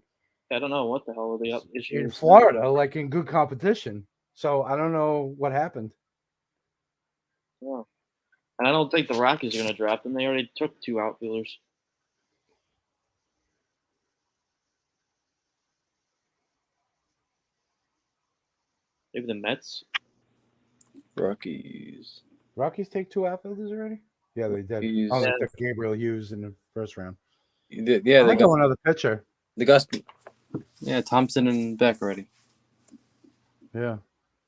I don't know what the hell the issue In is. Florida, like in good competition. So I don't know what happened. Yeah. And I don't think the Rockies are going to draft him. They already took 2 outfielders. Maybe the Mets. Rockies. Rockies take 2 outfielders already? Yeah, they did. He's- Oh, they Yeah. took Gabriel Hughes in the first round. Yeah, They they go got another pitcher. Thompson and Beck already. Yeah.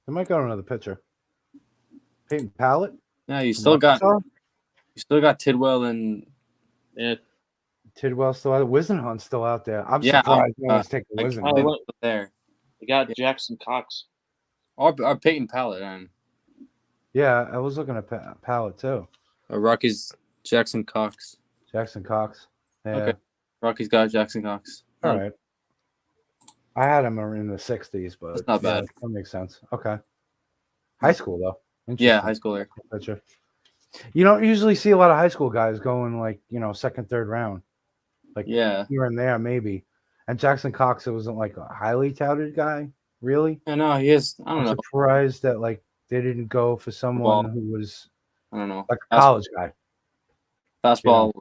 They might go another pitcher. Peyton Pallett? Yeah, you still got Arkansas? Tidwell and Yeah. Tidwell still out there. Wisenhunt's still out there. I'm Yeah, surprised no one's taking like, Wisenhunt. Tidwell. there. They got Yeah. Jackson Cox. Or Peyton Pallett and Yeah, I was looking at Pallett too. Rockies Jackson Cox. Jackson Cox. Yeah. Okay. Rockies got Jackson Cox. All right. I had him in the 60s, but That's not yeah, bad. that makes sense. Okay. High school though. Yeah, Interesting. high schooler. Pitcher. You don't usually see a lot of high school guys going like, second, third round. Like Yeah. here and there, maybe. And Jackson Cox, it wasn't like a highly touted guy, really. I know he is. I don't I'm know. surprised that like they didn't go for someone who was I don't know. like a college guy. Fastball.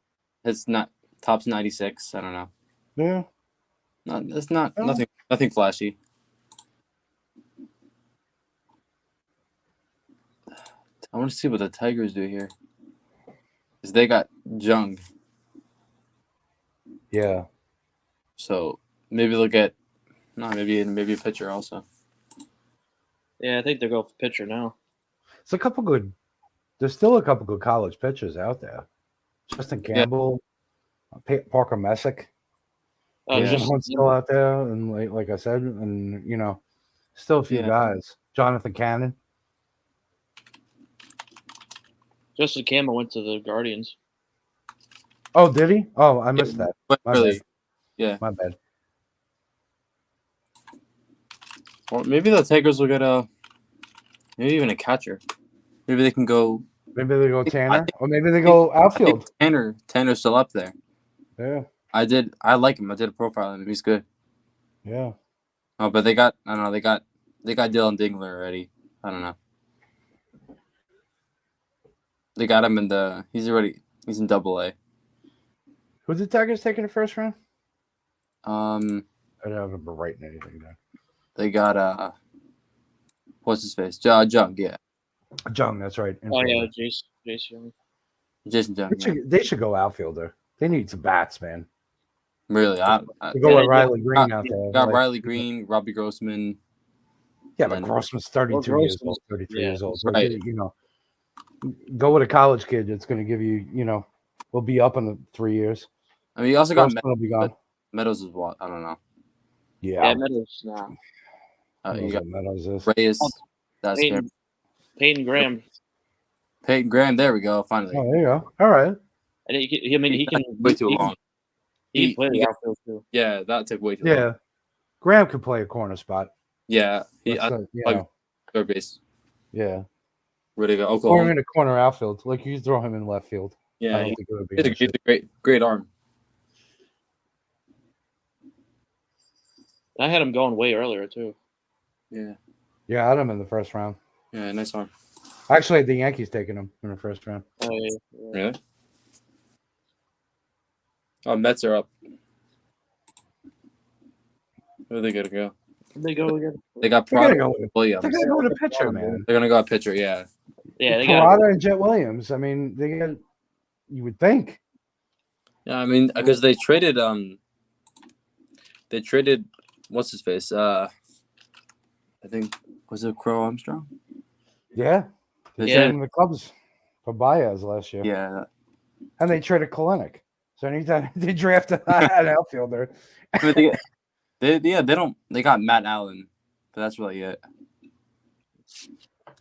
It's not tops 96. I don't know. Yeah. It's not nothing flashy. I want to see what the Tigers do here. Because they got Jung. Yeah. So maybe they'll get maybe a pitcher also. Yeah, I think they're going for pitcher now. It's a couple good. There's still a couple good college pitchers out there. Justin Campbell, Parker Messick. There's Yeah. one still out there, and like I said, and still a few guys. Jonathan Cannon. Justin Campbell went to the Guardians. Oh, did he? Oh, I missed that. But My really, bad. yeah. My bad. Or maybe the Tigers will get maybe even a catcher. Maybe they can go. Maybe they go Tanner, or maybe they go outfield. Tanner's still up there. Yeah. I like him. I did a profile on him. He's good. Yeah. Oh, but they got Dylan Dingler already. I don't know. They got him he's in AA. Who's the Tigers taking the first round? I I don't remember writing anything down. They got what's his face? Jung, yeah. Jung, that's right. Oh yeah, Jason. Jason Jung. They should go outfielder. They need some bats, man. Really, They go with Riley Green out there. Got Riley Green, Robbie Grossman. Yeah, but Grossman's 32 years old, 33 years old. Right. Go with a college kid that's going to give you, will be up in 3 years. I mean, you also got Grossman will be gone. Meadows is what? I don't know. Yeah, Meadows now. You got Meadows is. Reyes. That's Peyton Graham. Peyton Graham. There we go. Finally. Oh, there you go. All right. And he can way too long. He can play the outfield too. Yeah, that took way too long. Yeah. Graham could play a corner spot. Yeah. Third base. Yeah. Where'd he go? Or Oklahoma. in a corner outfield. Like you throw him in left field. I Yeah. don't think it would be an He's issue. a great arm. I had him going way earlier too. Yeah. Yeah, I had him in the first round. Yeah, nice arm. Actually, the Yankees taking him in the first round. Oh, yeah. Really? Oh, Mets are up. Where are they gonna go? Where'd they go again? They got They're gonna Prada go with Williams. They're gonna go with a pitcher, man. They're gonna go a pitcher. Yeah. Yeah, they got. Parada and Jet Williams. I mean, they got. You would think. Yeah, I mean, because they traded what's his face? I think was it Crow Armstrong? Yeah. They Yeah. traded the Cubs for Baez last year. Yeah. And they traded Kalenic. So anytime they draft an outfielder. I mean, they got Matt Allen, but that's really it.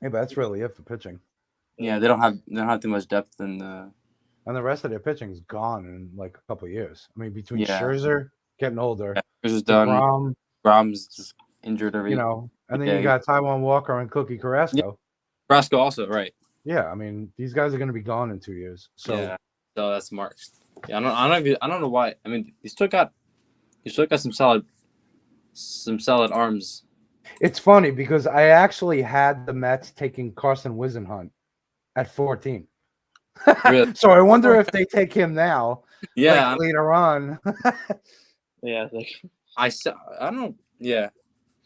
Yeah, but that's really it for pitching. Yeah, they don't have too much depth in the. And the rest of their pitching is gone in like a couple of years. I mean, between Yeah. Scherzer getting older, This is done. DeGrom, Brahms just injured every. and then Yeah. you got Taijuan Walker and Cookie Carrasco. Brasco also, right? Yeah, I mean, these guys are going to be gone in 2 years. So Yeah, so that's smart. Yeah, I don't know why. I mean, you still got some solid arms. it's funny because I actually had the Mets taking Carson Wisenhunt at 14. Really? So I wonder if they take him now. Yeah, like, later on. Yeah, I don't. Yeah,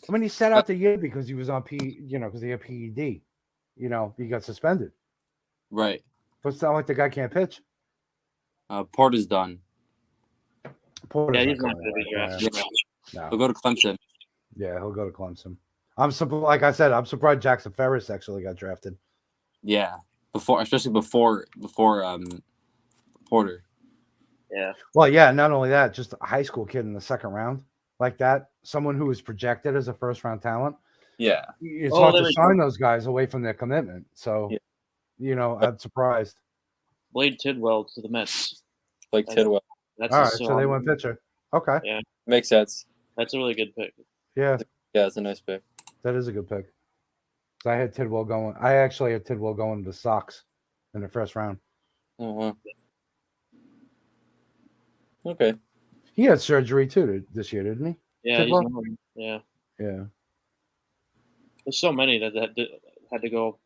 I mean, he sat out the year because he was on because he had PED. He got suspended. right. But it's not like the guy can't pitch. Porter's done. Porter's he's not coming going to be back, drafted. man. He'll No. go to Clemson. Yeah, he'll go to Clemson. Like I said, I'm surprised Jackson Ferris actually got drafted. Yeah, especially before Porter. Yeah. Well, yeah, not only that, just a high school kid in the second round like that, someone who was projected as a first round talent. Yeah, It's Oh, hard there to we sign those guys away from their commitment. So, I'm surprised. Blade Tidwell to the Mets. like Tidwell. That's All a right, so song. they went pitcher. Okay. Yeah. Makes sense. That's a really good pick. Yeah, Yeah, it's a nice pick. that is a good pick. So I had Tidwell going. I actually had Tidwell going to the Sox in the first round. Oh, wow. Okay. He had surgery too this year, didn't he? Yeah, Tidwell? yeah. Yeah. There's so many that had to go.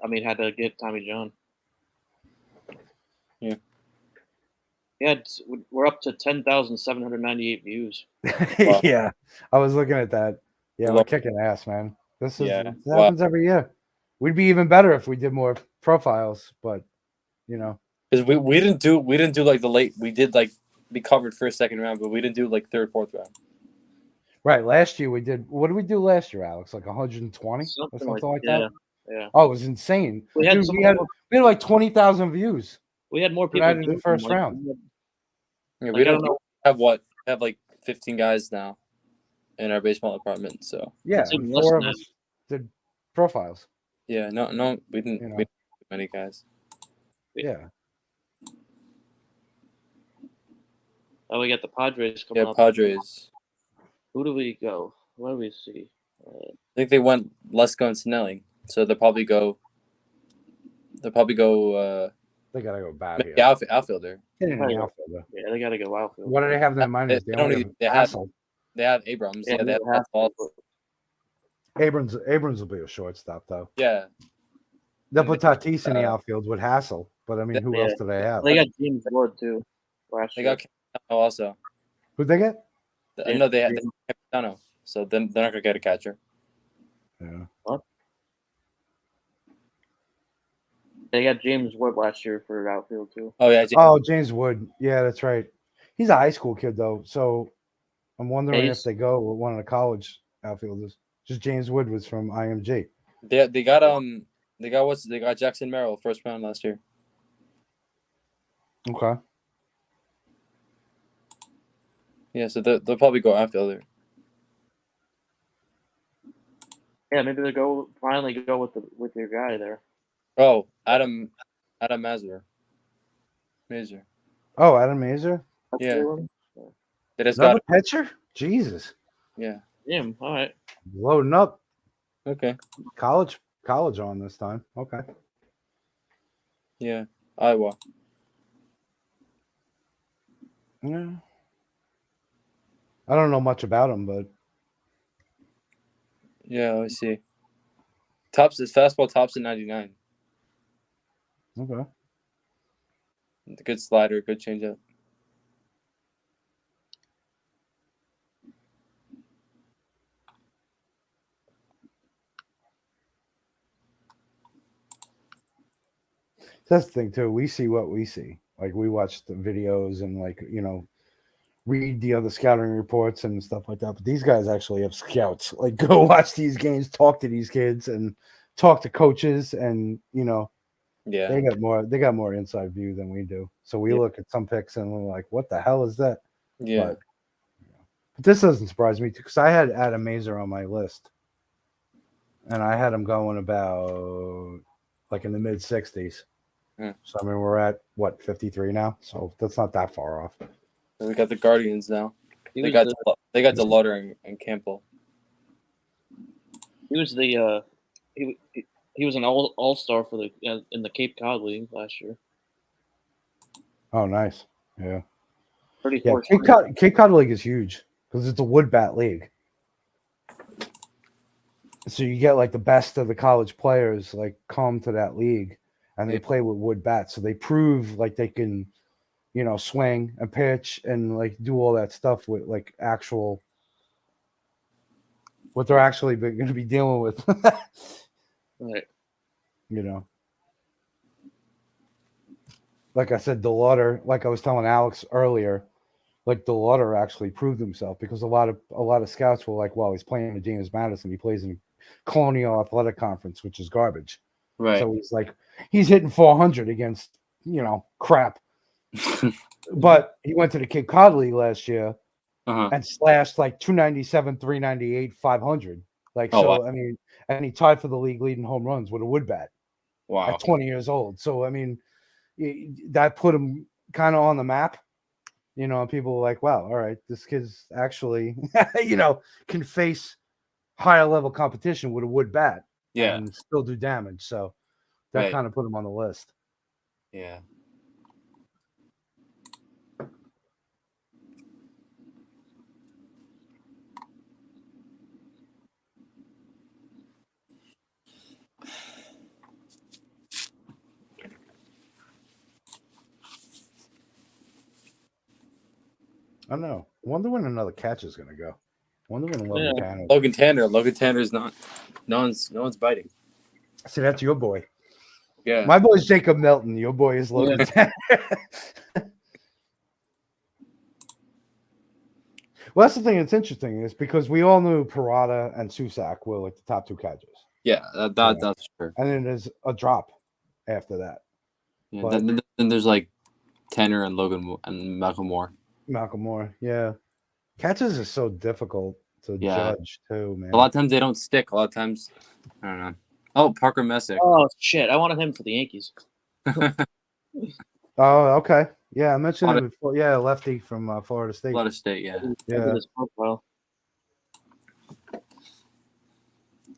I mean, had to get Tommy John. Yeah. Yeah, we're up to 10,798 views. Wow. Yeah, I was looking at that. Yeah, we're Love- kicking ass, man. This Yeah. happens every year. We'd be even better if we did more profiles, but Because we didn't do like the late. We did like we covered first, second round, but we didn't do like third, fourth round. right. Last year we did. What did we do last year, Alex? Like 120 or something like that. Yeah, Oh, it was insane. we had Dude, some. we had like 20,000 views. We had more For people that in the doing first them, like, round. we had- Yeah, Like, we I don't don't know. have what have like 15 guys now in our baseball department. So Yeah, It's even and less 4 than of us did profiles. yeah, no, we didn't. You know. We didn't have many guys. Yeah. Oh, we got the Padres coming Yeah, up. Padres. Who do we go? What do we see? I think they went Lesko and Snelling, so they'll probably go. They'll probably go. They gotta go back Maybe here. outfielder. They didn't Right. outfielder. Yeah, they got to go outfield. What do they have in their minors? They They don't only need- have they have- Hassel. They have Abrams. Yeah, they have have Balls. Abrams will be a shortstop though. Yeah, They'll put Tatis in the Uh, outfield with Hassel, but I mean, who Yeah. else do they have? They got James Wood too. Last they year. got Campbell also. Who'd they get? Yeah. No, they have Campbell. So then they're not gonna get a catcher. Yeah. They got James Wood last year for outfield too. Oh yeah, Oh, James Wood. Yeah, that's right. He's a high school kid though, so I'm wondering if He's- they go with one of the college outfielders. Just James Wood was from IMG. they got Jackson Merrill first round last year. Okay. Yeah, so they'll probably go outfielder. Yeah, maybe they finally go with your guy there. Oh, Adam Mazur. Oh, Adam Mazer, That's Yeah. the one? They just another got pitcher. Jesus, yeah. Him. All right. loading up. Okay. College on this time. Okay. Yeah. Iowa. Yeah. I don't know much about him, but Yeah, let me see. His fastball tops at 99. okay. Good slider, good changeup. That's the thing too. We see what we see. Like we watch the videos and read the other scouting reports and stuff like that. But these guys actually have scouts. Like go watch these games, talk to these kids, and talk to coaches, and Yeah. they got more inside view than we do. So we look at some picks and we're like, what the hell is that? Yeah. But this doesn't surprise me because I had Adam Mazer on my list, and I had him going about like in the mid 60s. So I mean, we're at what 53 now, so that's not that far off. And we got the Guardians now. He They was got DeLauder and Campbell. He was the he was an all-star for the in the Cape Cod League last year. Oh, nice. Yeah. 34. Cape Cod League is huge because it's a wood bat league. So you get like the best of the college players like come to that league and they play with wood bats. So they prove like they can, swing and pitch and like do all that stuff with like actual what they're actually going to be dealing with. Right. Like I said, DeLauder, like I was telling Alex earlier, like DeLauder actually proved himself because a lot of scouts were like, well, he's playing with James Madison. He plays in Colonial Athletic Conference, which is garbage. Right. So he's like, he's hitting 400 against, crap. But he went to the Cape Cod League last year and slashed like 297, 398, 500. Like, I mean, and he tied for the league leading home runs with a wood bat at 20 years old. So, I mean, that put him kind of on the map, and people were like, wow, all right, this kid's actually, can face higher level competition with a wood bat and still do damage. So that kind of put him on the list. Yeah. I don't know. I wonder when another catch is going to go. I wonder when Logan Tanner. Logan Tanner's not. No one's biting. See, that's your boy. Yeah. My boy's Jacob Melton. Your boy is Logan Tanner. Well, that's the thing that's interesting is because we all knew Parada and Susak were like the top two catchers. Yeah, Yeah. that's true. And then there's a drop after that. Yeah, But- then there's like Tanner and and Malcolm Moore. Malcolm Moore, yeah. Catches is so difficult to Yeah. judge too, man. A lot of times they don't stick. A lot of times, I don't know. Oh, Parker Messick. Oh shit! I wanted him for the Yankees. Oh, okay. Yeah, I mentioned Florida- him before. Yeah, lefty from Florida State. Florida State, yeah. Look Yeah. at his profile.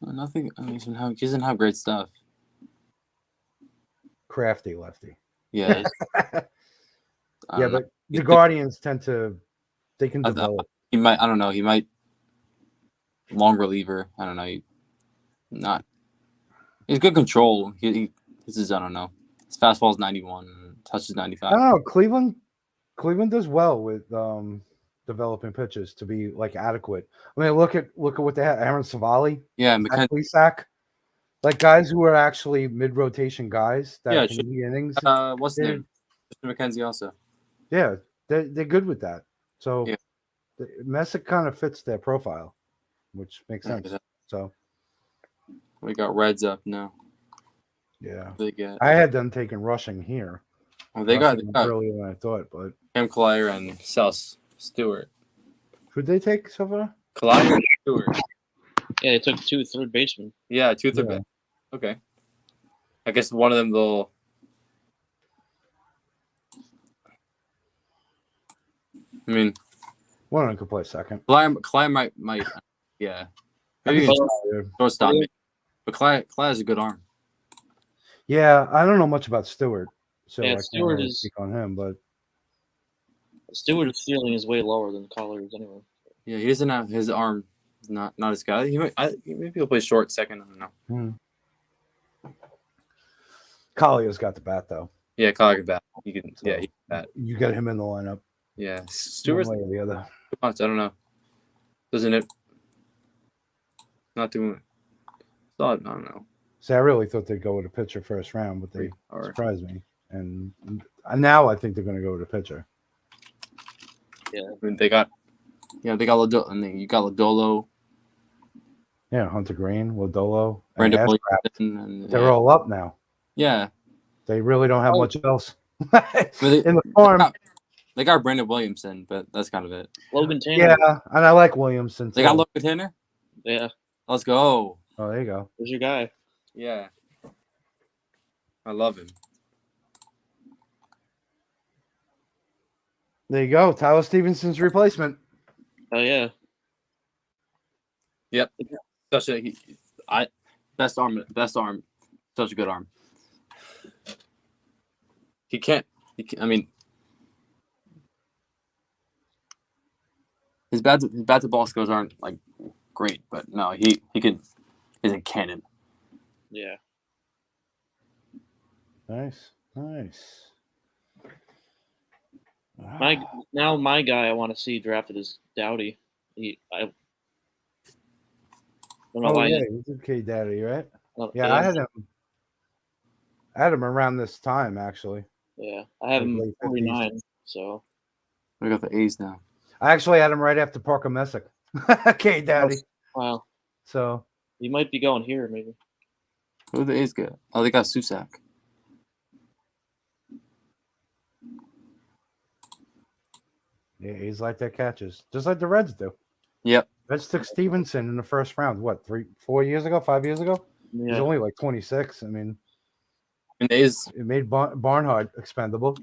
Nothing. I mean, he doesn't have great stuff. Crafty lefty. Yeah. Yeah, I don't know. but the Guardians they can I- develop. He might. I don't know. He might. Long reliever. I don't know. He's good control. This is. I don't know. His fastball is 91. Touches 95. I don't know. Cleveland does well with developing pitches to be like adequate. I mean, look at what they had. Aaron Savali, Yeah, Zach Plesac, like guys who are actually mid-rotation guys that Yeah, can eat innings. what's his name? Mr. McKenzie also. Yeah, they're good with that. So Yeah. Messick kind of fits their profile, which makes sense. So We got Reds up now. yeah, They get. I had them taking rushing here. Well, they got earlier than I thought, but Cam Collier and Sal Stewart. who'd they take so far? Collier and Stewart. Yeah, they took 2 third basemen. Yeah, two third. Yeah. Okay. I guess one of them they'll. I mean, One of them could play second. Collier might. Yeah. Maybe I think Well, shortstop. But Collier has a good arm. Yeah, I don't know much about Stewart, so Yeah, I can't Stewart really is- speak on him. But Stewart's ceiling is way lower than Collier's anyway. Yeah, he doesn't have his arm. Not his guy. Maybe he'll play short second. I don't know. Collier's got the bat though. Yeah, Collier can bat. He can. So- Yeah, he can bat. You get him in the lineup. Yeah, One Stewart's way or the other. I don't know. Doesn't it? Not doing. I don't know. See, I really thought they'd go with a pitcher first round, but they Or surprised me. And now I think they're going to go with a pitcher. I mean, they got Lodolo, and then you got Lodolo, Yeah, Hunter Green, Lodolo, and Brandon Ashcraft. Williamson, and They're all up now. yeah. They really don't have Oh. much else But in the farm. They got Brandon Williamson, but that's kind of it. Logan Tanner. Yeah, and I like Williamson. They got too. Logan Tanner. Yeah, Let's go. Oh, there you go. there's your guy. Yeah, I love him. There you go. Tyler Stevenson's replacement. Oh yeah. Yep, such a best arm, such a good arm. He can't. I mean, his bat to ball skills aren't like great, but no, he can. He's a cannon. Yeah. Nice. My guy I want to see drafted is Dowdy. I don't know Oh why. yeah, he did K Daddy, right? Oh, Yeah, I had him around this time actually. Yeah, I have him Late 50s. 49. So We got the A's now. I actually had him right after Parker Messick. K Daddy. wow, So he might be going here maybe. Who did the A's get? Oh, they got Susak. yeah, he's like their catches, just like the Reds do. Yep. Reds took Stevenson in the first round. What, 5 years ago? He's Yeah, only like 26. I mean, And the A's. it made Barnhart expendable.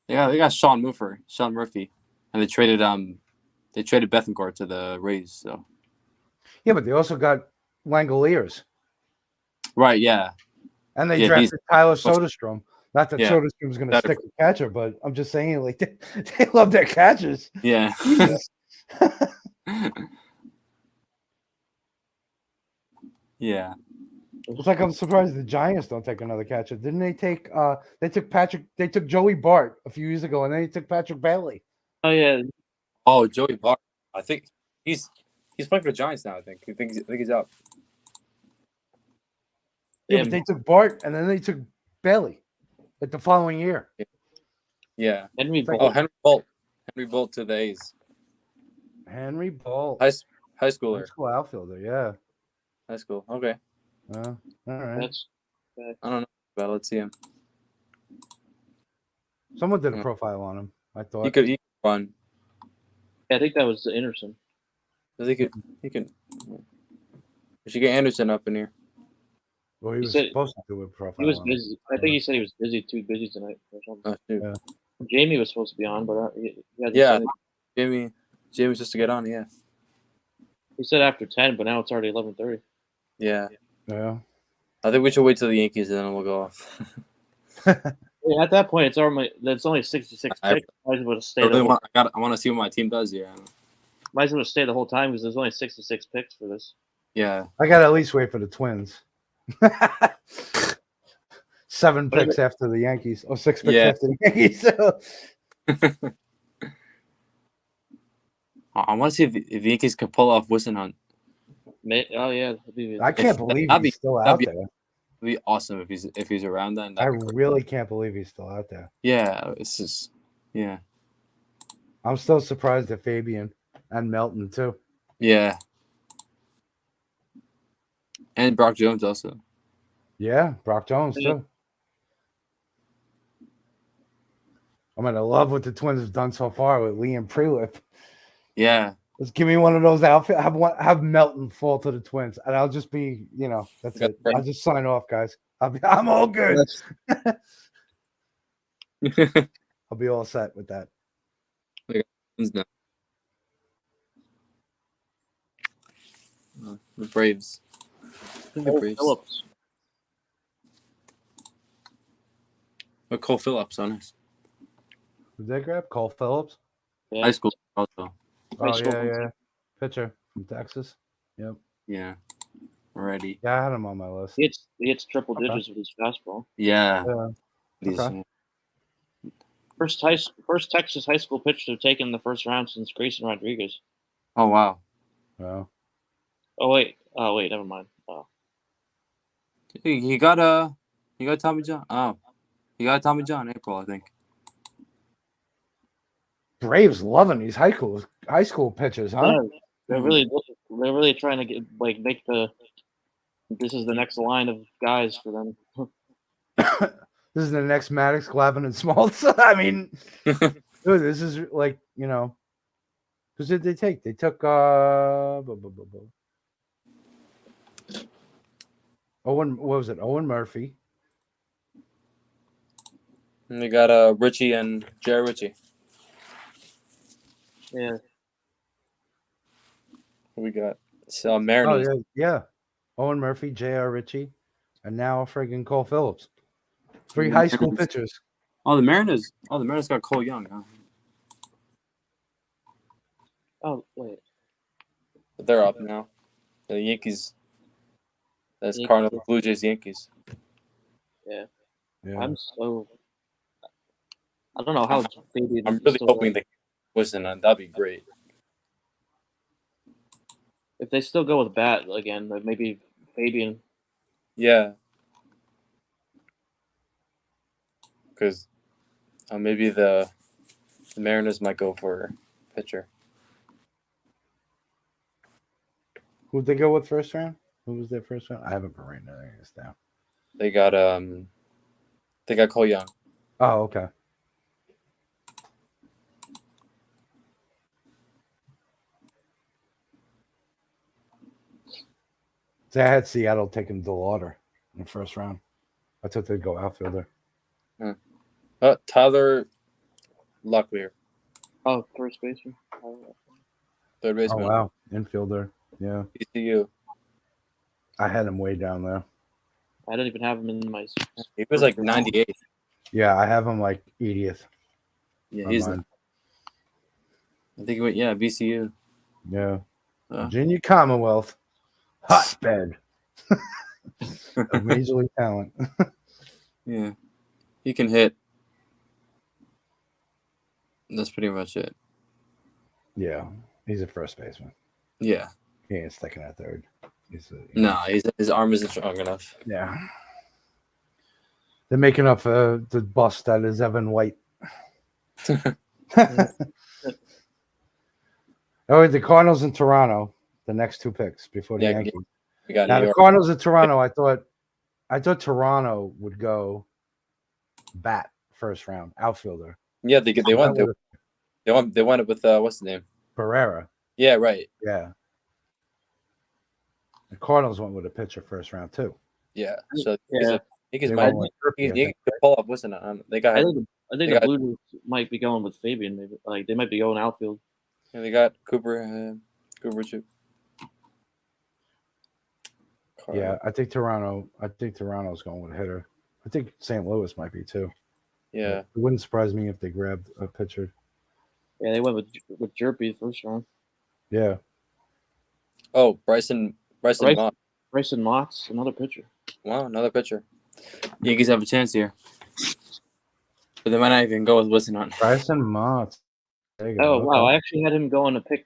Yeah, they got Sean Murphy, and they traded Bethencourt to the Rays. So Yeah, but they also got Langoliers, right, yeah, and they Yeah, drafted Tyler Soderstrom. Not that Yeah. Soderstrom's going to That- stick with catcher, but I'm just saying, like they love their catchers. yeah. Jesus. Yeah. It's like I'm surprised the Giants don't take another catcher. Didn't they take? They took Joey Bart a few years ago, and then they took Patrick Bailey. oh yeah, Oh, Joey Bart. I think he's playing for the Giants now. I think he's out. Yeah, Yeah. but they took Bart, and then they took Bailey, like the following year. Yeah. Henry It's like- Oh, Bolt. Henry Bolt to the A's. Henry Ball, High high schooler. school outfielder. Yeah, High school. Okay. All right. That's I don't know, but let's see him. Someone did a profile on him. I thought He could run. I think that was Anderson. He could. We should get Anderson up in here. Well, he He was said- supposed to do a profile. He was on him. busy. I think he said he was too busy tonight or something. Oh, shoot. Yeah. Jamie was supposed to be on, but he hasn't Yeah, said it. Jamie's just to get on. Yeah. He said after 10, but now it's already 11:30. Yeah. Yeah. I think we should wait till the Yankees and then we'll go off. Yeah, at that point, it's only 66 I- picks. Might as well stay. I The whole, want to see what my team does here. might as well stay the whole time because there's only 66 picks for this. Yeah. I got to at least wait for the Twins. 7 What is picks after the Yankees. Or 6 picks Yeah. after the Yankees. I want to see if the Yankees could pull off Wissenhunt. Oh yeah, that'd be- I can't believe that'd be- he's still that'd out be- there. It'd be awesome if he's around then. I That'd be great. really can't believe he's still out there. Yeah, it's just yeah. I'm still surprised at Fabian and Melton too. Yeah. And Brock Jones also. Yeah, Brock Jones Yeah. too. I mean, I love what the Twins have done so far with Liam Prelip. Yeah. Let's give me one of those outfits. Have Melton fall to the Twins, and I'll just be, that's it. I'll just sign off, guys. I'm all good. I'll be all set with that. No. The Braves. I think the Cole Braves. Phillips. With Cole Phillips on it. Did they grab Cole Phillips? Yeah. High school also. High Oh school. yeah. Pitcher from Texas. Yep. Yeah. Already. Yeah, I had him on my list. He hits triple Okay. digits with his fastball. Yeah. Yeah. He's- Okay. First Texas high school pitcher to take in the first round since Grayson Rodriguez. Oh wow. Well, Oh wait, never mind. Oh. He got Tommy John. Oh. He got Tommy John in April, I think. Braves loving these high school pitchers, huh? Yeah, they're really trying to get make this is the next line of guys for them. This is the next Maddox, Glavine, and Smoltz. I mean, dude, this is like, because did they take? They took Owen. What was it? Owen Murphy. And they got Richie and Jerry Richie. Yeah. We got Oh Mariners. yeah. Owen Murphy, J.R. Ritchie, and now friggin' Cole Phillips. 3 high school pitchers. Oh, the Mariners got Cole Young. Huh? Oh wait. But they're up now. The Yankees. That's Yankees. Cardinals, Blue Jays, Yankees. Yeah. I'm so. I don't know how. I'm really hoping they listen. That'd be great. If they still go with bat again, like maybe Fabian. Yeah. Because maybe the Mariners might go for pitcher. Who'd they go with first round? Who was their first round? I haven't been writing this down. They got Cole Young. Oh, okay. See, I had Seattle taking DeLauder in the first round. I thought they'd go outfielder. Tyler Locklear, Oh, first baseman. third Oh, baseman. wow. Infielder. Yeah. ECU. I had him way down there. I don't even have him in my. He was like 98. Yeah, I have him like 80th. Yeah, on he's. mine. I think he went. Yeah, VCU. Yeah. Oh. Virginia Commonwealth. Hotbed of Major League talent. Yeah, he can hit. That's pretty much it. Yeah. He's a first baseman. Yeah. He ain't sticking at third. No, his arm isn't strong enough. Yeah. They're making up for the bust that is Evan White. Oh, the Cardinals in Toronto, the next 2 picks before the Yeah, Yankees. We got Now New the York. Cardinals at Toronto. I thought Toronto would go bat first round outfielder. Yeah, they went That would've- they went it with what's his name? Barrera. Yeah, right. Yeah. The Cardinals went with a pitcher first round too. Yeah. So Yeah. he They might went with Turkey, I he think. could pull up. Listen, they got I think They the got- Blue Jays might be going with Fabian. Maybe like they might be going outfield. they got Cooper too. Yeah, I think Toronto's going with a hitter. I think St. Louis might be too. Yeah. It wouldn't surprise me if they grabbed a pitcher. Yeah, they went with Jerpy first round. Yeah. Oh, Bryson Bryson- Mott. Bryson Mott's another pitcher. Wow, another pitcher. Yankees have a chance here, but they might not even go with Wilson on. Bryson Mott. There you go. Oh wow! Okay. I actually had him going to pick.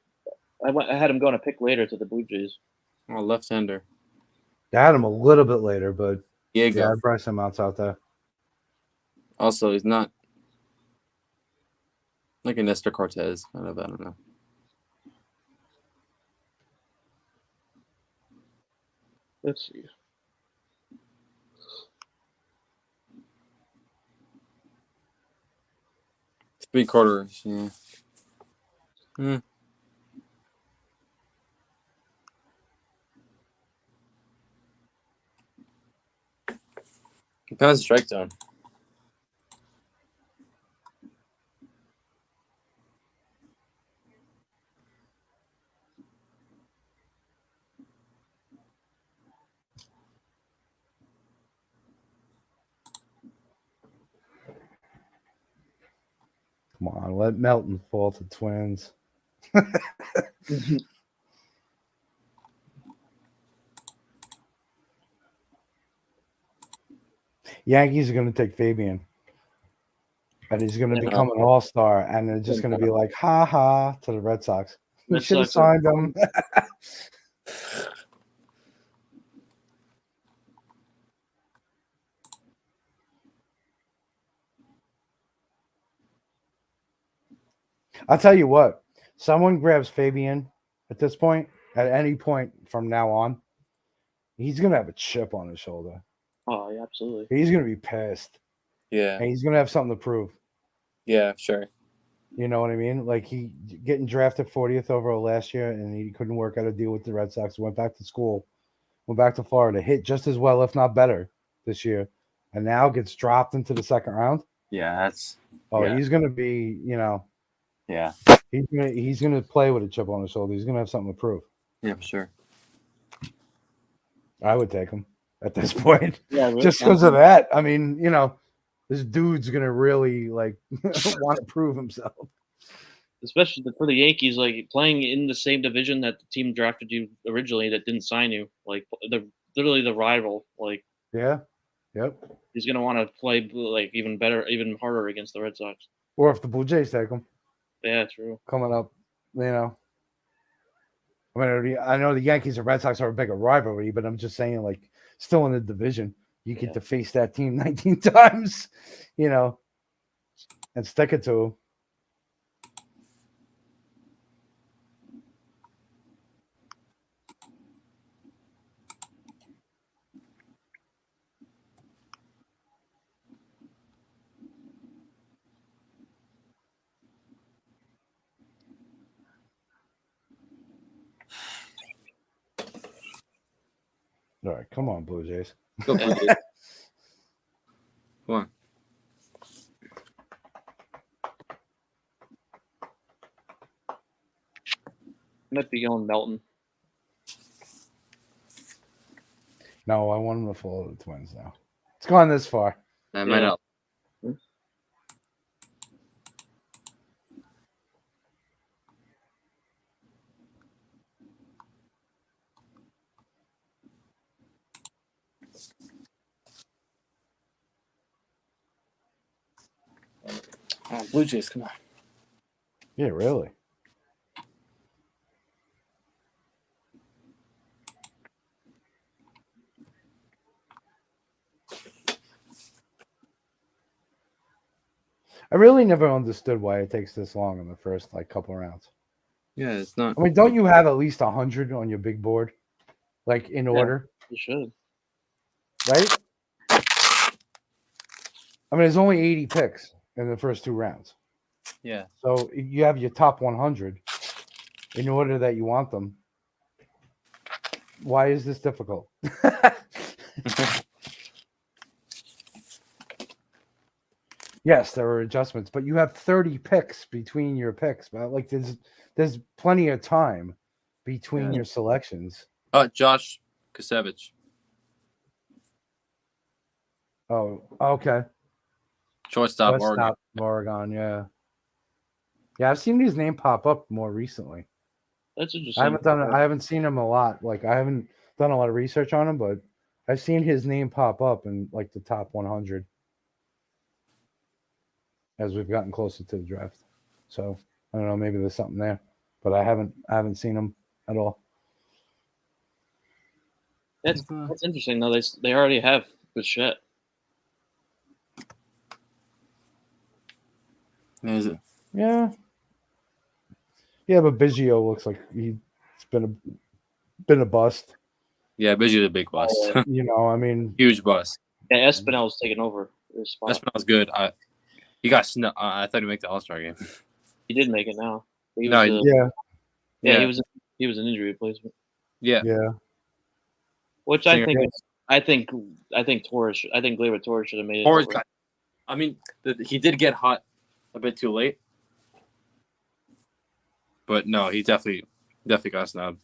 I had him going to pick later to the Blue Jays. Oh, left-hander. They had him a little bit later, but Diego. yeah, Bryson Mott's out there. Also, he's not like a Nestor Cortez. I don't know. Let's see. Three-quarters. Yeah. He passed the strike zone. Come on, let Melton fall to Twins. Yankees are going to take Fabian. And he's going to Yeah. become an all-star. And they're just going to be like, ha ha, to the Red Sox. We Red should have Sox signed him. I'll tell you what. Someone grabs Fabian at this point, at any point from now on, he's going to have a chip on his shoulder. Oh yeah, absolutely. He's going to be pissed. Yeah. And he's going to have something to prove. Yeah, sure. You know what I mean? Like he getting drafted 40th overall last year, and he couldn't work out a deal with the Red Sox. Went back to school, went back to Florida, hit just as well, if not better, this year, and now gets dropped into the second round. Yeah, that's. Oh, Yeah. he's gonna be, Yeah. he's gonna play with a chip on his shoulder. He's gonna have something to prove. Yeah, for sure. I would take him at this point, Yeah, really. just because of that. I mean, this dude's gonna really like want to prove himself. Especially for the Yankees, like playing in the same division that the team drafted you originally that didn't sign you, like literally the rival. Like Yeah. Yep. he's gonna want to play like even better, even harder against the Red Sox. Or if the Blue Jays take him. Yeah, true. Coming up, I mean, I know the Yankees and Red Sox are a bigger rivalry, but I'm just saying, like, still in the division, you get to face that team 19 times, and stick it to them. All right, come on, Blue Jays. Go Blue Jays. Come on. Might be going Melton. No, I want them to follow the Twins now. It's gone this far. That might help. Oh, Blue Jays, come on. Yeah, really. I really never understood why it takes this long in the first couple rounds. Yeah, it's not. I mean, don't you have at least 100 on your big board? like in order, You should. right? I mean, there's only 80 picks in the first 2 rounds. Yeah. So you have your top 100 in order that you want them. Why is this difficult? Yes, there are adjustments, but you have 30 picks between your picks. But like, there's plenty of time between your selections. Josh Kasevich. Oh, okay. Shortstop, Oregon. Shortstop, Oregon, yeah. Yeah, I've seen his name pop up more recently. That's interesting. I haven't seen him a lot. Like, I haven't done a lot of research on him, but I've seen his name pop up in like the top 100 as we've gotten closer to the draft. So I don't know, maybe there's something there, but I haven't seen him at all. That's interesting though. They already have Bichette. Is it? Yeah, but Biggio looks like he's been a bust. Yeah, Biggio's a big bust. You know, I mean, Huge bust. Yeah, Espinal's taking over his spot. Espinal's good. He got snuck. I thought he'd make the All-Star game. He did make it now. He No, was, yeah, he was an injury replacement. Yeah. Which I think Torres. I think Gleyber Torres should have made it. Torres over. got. I mean, he did get hot a bit too late, but no, he definitely got snubbed.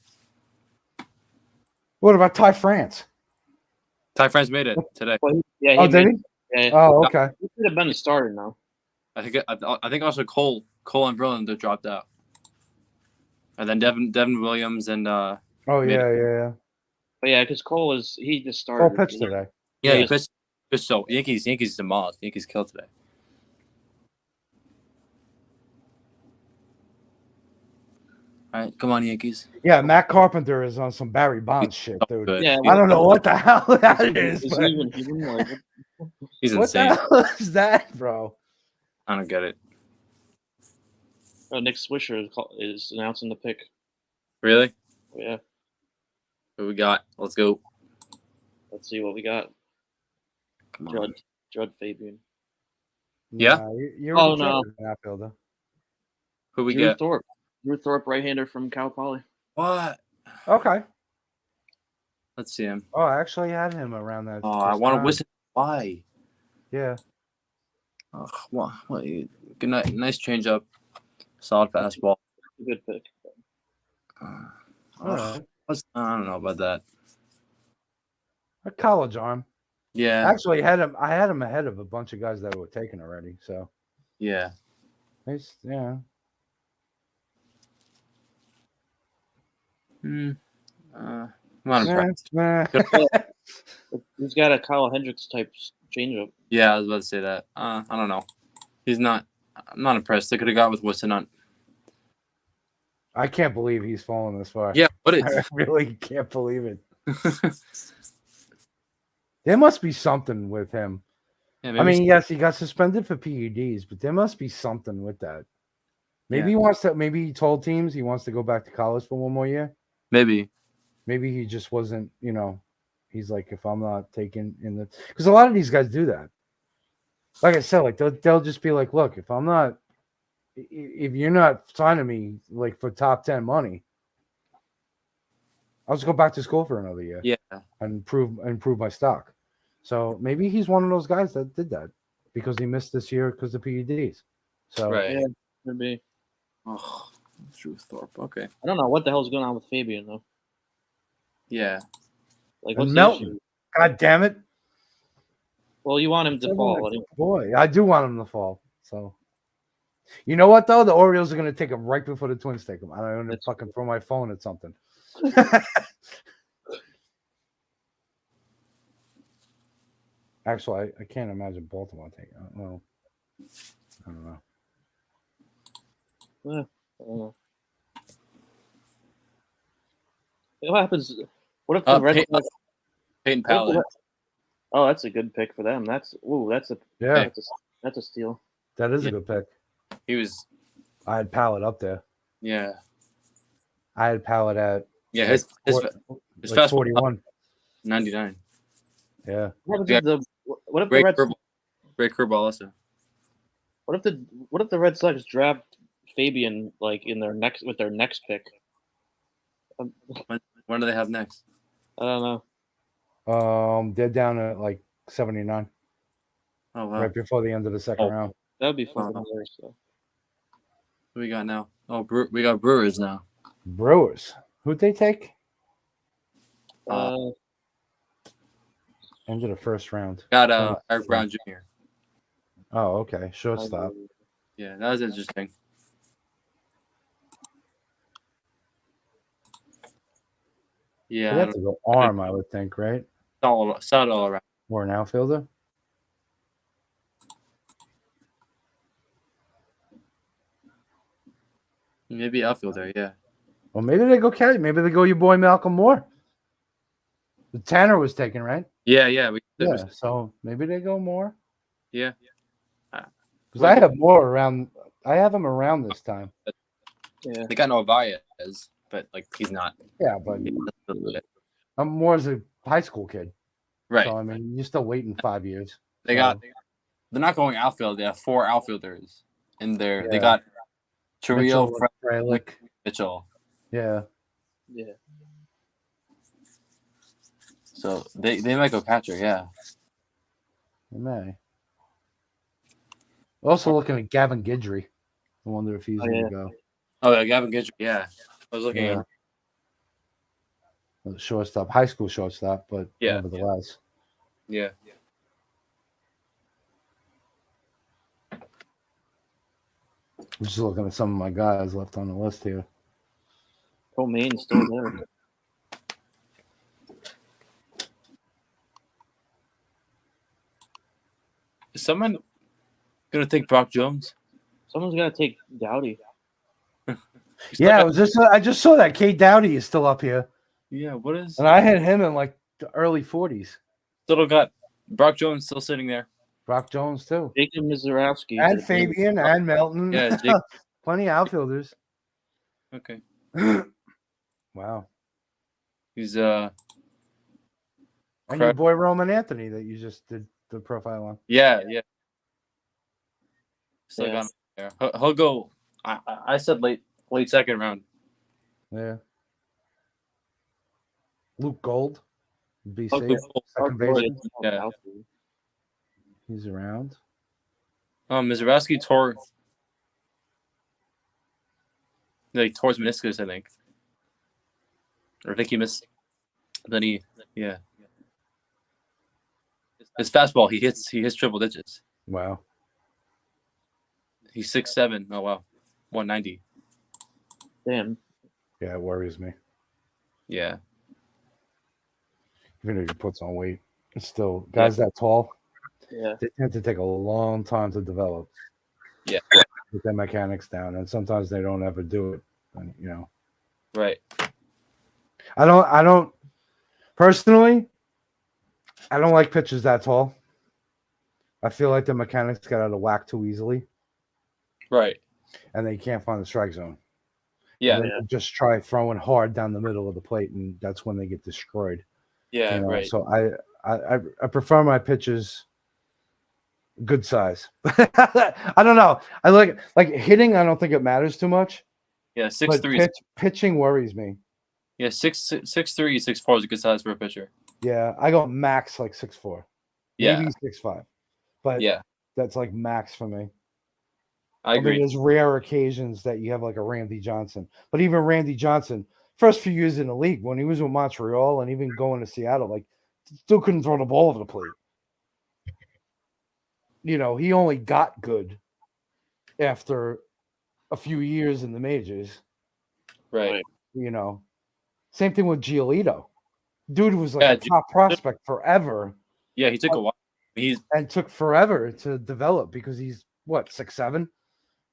What about Ty France? Ty France made it today. Well, yeah, Oh, did he? Yeah, Oh, okay. he could have been a starter now. I think also Cole and Verlander dropped out, and then Devin Williams and Oh yeah. But yeah, because Cole he just Cole started. pitched today. yeah, he pitched. So Yankees demolished. Yankees killed today. All right, come on, Yankees. Yeah, Matt Carpenter is on some Barry Bonds shit, dude. Good. Yeah, I don't know what the hell that is. Is But he even like, He's what insane. the hell is that, bro? I don't get it. Nick Swisher is announcing the pick. Really? Yeah, What we got? Let's go. let's see what we got. Come on. Judd Fabian. Yeah? Nah, you're Oh, already no. traded an outfielder. Who we Drew get? Thorpe. Drew Thorpe, right-hander from Cal Poly. What? Okay. Let's see him. Oh, I actually had him around that. Oh, I first want to round. whistle. Why? Yeah. Oh, what? Good night. Nice change up. Solid fastball. Good pick. All right. I don't know about that. A college arm. Yeah. Actually, I had him ahead of a bunch of guys that were taken already. So, Yeah. yeah. I'm not impressed. Nah. He's got a Kyle Hendricks type changeup. Yeah, I was about to say that. I don't know. I'm not impressed. They could have got with Wissenant. I can't believe he's fallen this far. Yeah, what I is? really can't believe it. There must be something with him. Yeah, I mean, yes, he got suspended for PEDs, but there must be something with that. Maybe he wants to. Maybe he told teams he wants to go back to college for one more year. maybe. Maybe he just wasn't. He's like, if I'm not taking in the, because a lot of these guys do that. Like I said, like they'll just be like, look, if you're not signing me like for top 10 money, I'll just go back to school for another year. Yeah. And improve my stock. So maybe he's one of those guys that did that because he missed this year because of PEDs. So Right. Yeah, could be. Oh, Drew Thorpe. Okay. I don't know what the hell's going on with Fabian though. Yeah. Like, And what's the Melton. issue? God damn it. Well, you want him to fall. Boy, I do want him to fall. So you know what though? The Orioles are gonna take him right before the Twins take him. I'm gonna fucking throw my phone at something. Actually, I can't imagine Baltimore taking it. Well, I don't know. I don't know. What happens? What if the Red Sox? Peyton Pallet. Oh, that's a good pick for them. That's Yeah, that's a steal. that is a good pick. He was. I had Pallet up there. Yeah. I had Pallet at Yeah, Like his like fastball 41. 99. Yeah. What happens Yeah. if what if the Great Reds curveball. Great curveball also. what if the Red Sox draft Fabian like in their next with their next pick? When do they have next? I don't know. They're down at like 79, Oh wow. right before the end of the second Oh. round. That would be fucking Uh-huh. hilarious. Though. What we got now? Oh, we got Brewers now. Brewers. Who'd they take? Uh, End of the first round. Got Eric Brown Jr. Oh, okay. Shortstop. Yeah, that was interesting. Yeah, They'd have to go arm, I would think, right? solid all around. Or an outfielder. Maybe outfielder. Yeah. Well, maybe they go Kelly. Maybe they go your boy Malcolm Moore. The Tanner was taken, right? Yeah. Yeah. So maybe they go Moore. Yeah. Because I have Moore around. I have him around this time. yeah. They got Novaez, but like he's not. Yeah, but Moore's a high school kid. Right. So I mean, you're still waiting 5 years. They're not going outfield. They have 4 outfielders in there. Yeah. They got Churriel, Frelick. Mitchell. Yeah. Yeah. So they might go catcher. Yeah. They may. Also looking at Gavin Guidry. I wonder if he's going to go. Oh, yeah, Gavin Guidry. Yeah. I was looking. Yeah. Shortstop, high school shortstop, but Yeah. nevertheless. Yeah. I'm just looking at some of my guys left on the list here. Main's still there. Is someone gonna take Brock Jones? Someone's got to take Dowdy. Yeah, I just saw that Kate Dowdy is still up here, Yeah. What is? and I had him in like the early 40s. Still got Brock Jones still sitting there. Brock Jones too, Jacob Mizorowski. and Fabian, and Melton. Yeah. Jake, Plenty of outfielders. okay. Wow. He's And your boy Roman Anthony that you just did the profile on. Yeah. Still Yeah. got him there. He'll go. I said late second round. Yeah. Luke Gold, BC, Okay. second baseman. Yeah. He's around. Mizorowski tore his meniscus, I think. Or I think he missed. Then yeah. His fastball, he hits triple digits. Wow. He's 6'7". Oh wow, 190. Damn. Yeah, it worries me. Yeah. Even if he puts on weight, it's still guys that tall. Yeah. They tend to take a long time to develop. Yeah. Get their mechanics down, and sometimes they don't ever do it. And, Right. I don't personally. I don't like pitchers that tall. I feel like the mechanics get out of whack too easily, Right. and they can't find the strike zone. Yeah. And they just try throwing hard down the middle of the plate, and that's when they get destroyed. Yeah. Right. So I prefer my pitches good size. I don't know. I like hitting. I don't think it matters too much. Yeah. But 6'3". pitching worries me. Yeah. 6'3", 6'4" is a good size for a pitcher. Yeah, I go max like 6'4", Yeah. maybe 6'5", but Yeah. that's like max for me. I agree. mean, there's rare occasions that you have like a Randy Johnson, but even Randy Johnson, first few years in the league, when he was with Montreal and even going to Seattle, like still couldn't throw the ball over the plate. He only got good after a few years in the majors. Right. Same thing with Giolito. Dude was like Yeah, a top prospect forever. Yeah. He took a while. And took forever to develop because he's what, 6'7"?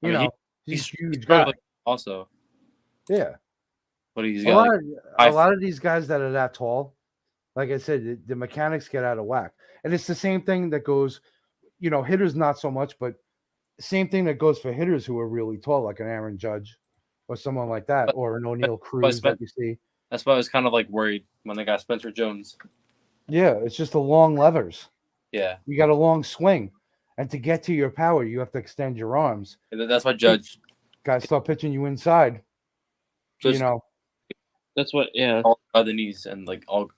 He's a huge guy. Also. Yeah. But he's A got lot of these guys that are that tall, like I said, the mechanics get out of whack. And it's the same thing that goes, hitters not so much, but same thing that goes for hitters who are really tall, like an Aaron Judge or someone like that, or an O'Neal Cruz that you see. That's why I was kind of like worried when they got Spencer Jones. Yeah, it's just the long levers. Yeah, You got a long swing, and to get to your power, you have to extend your arms. that's why Judge Guys start pitching you inside. You just know, That's what. Yeah, all by the knees and like all.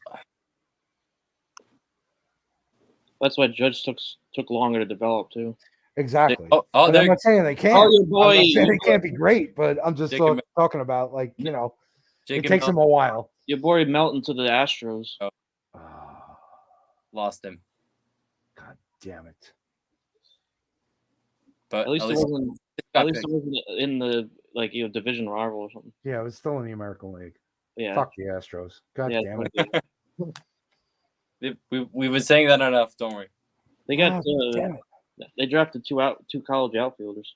that's why Judge took longer to develop too. exactly. Oh, And I'm there, not saying they can't. Oh, your I'm boy, not saying your they can't be great, but I'm just Jake and talking about like it Jake takes them a while. Your boy Melton to the Astros. Oh, lost him, God damn it! but At least it he wasn't. got At least picked. it wasn't in the division rival or something. Yeah, it was still in the American League. Yeah. Fuck the Astros. God Yeah, damn it. We've been saying that enough. Don't worry. They got. God damn it. They drafted two college outfielders.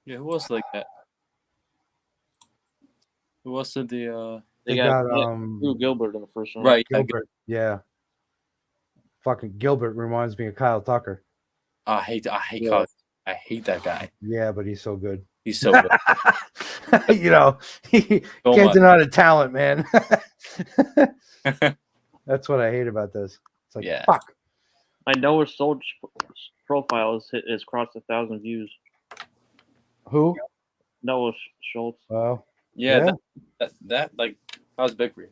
Yeah, who else like that? Who else did the They got Drew Gilbert in the first round. right? Gilbert. Yeah. Fucking Gilbert reminds me of Kyle Tucker. I hate Yeah. college. I hate that guy. Yeah, but he's so good. He's so good. He So can't much. deny the talent, man. That's what I hate about this. It's like, Yeah. fuck. My Noah Soldier profile is crossed 1,000 views. Who? Noah Schultz. Well, Yeah, Yeah. that was big for you.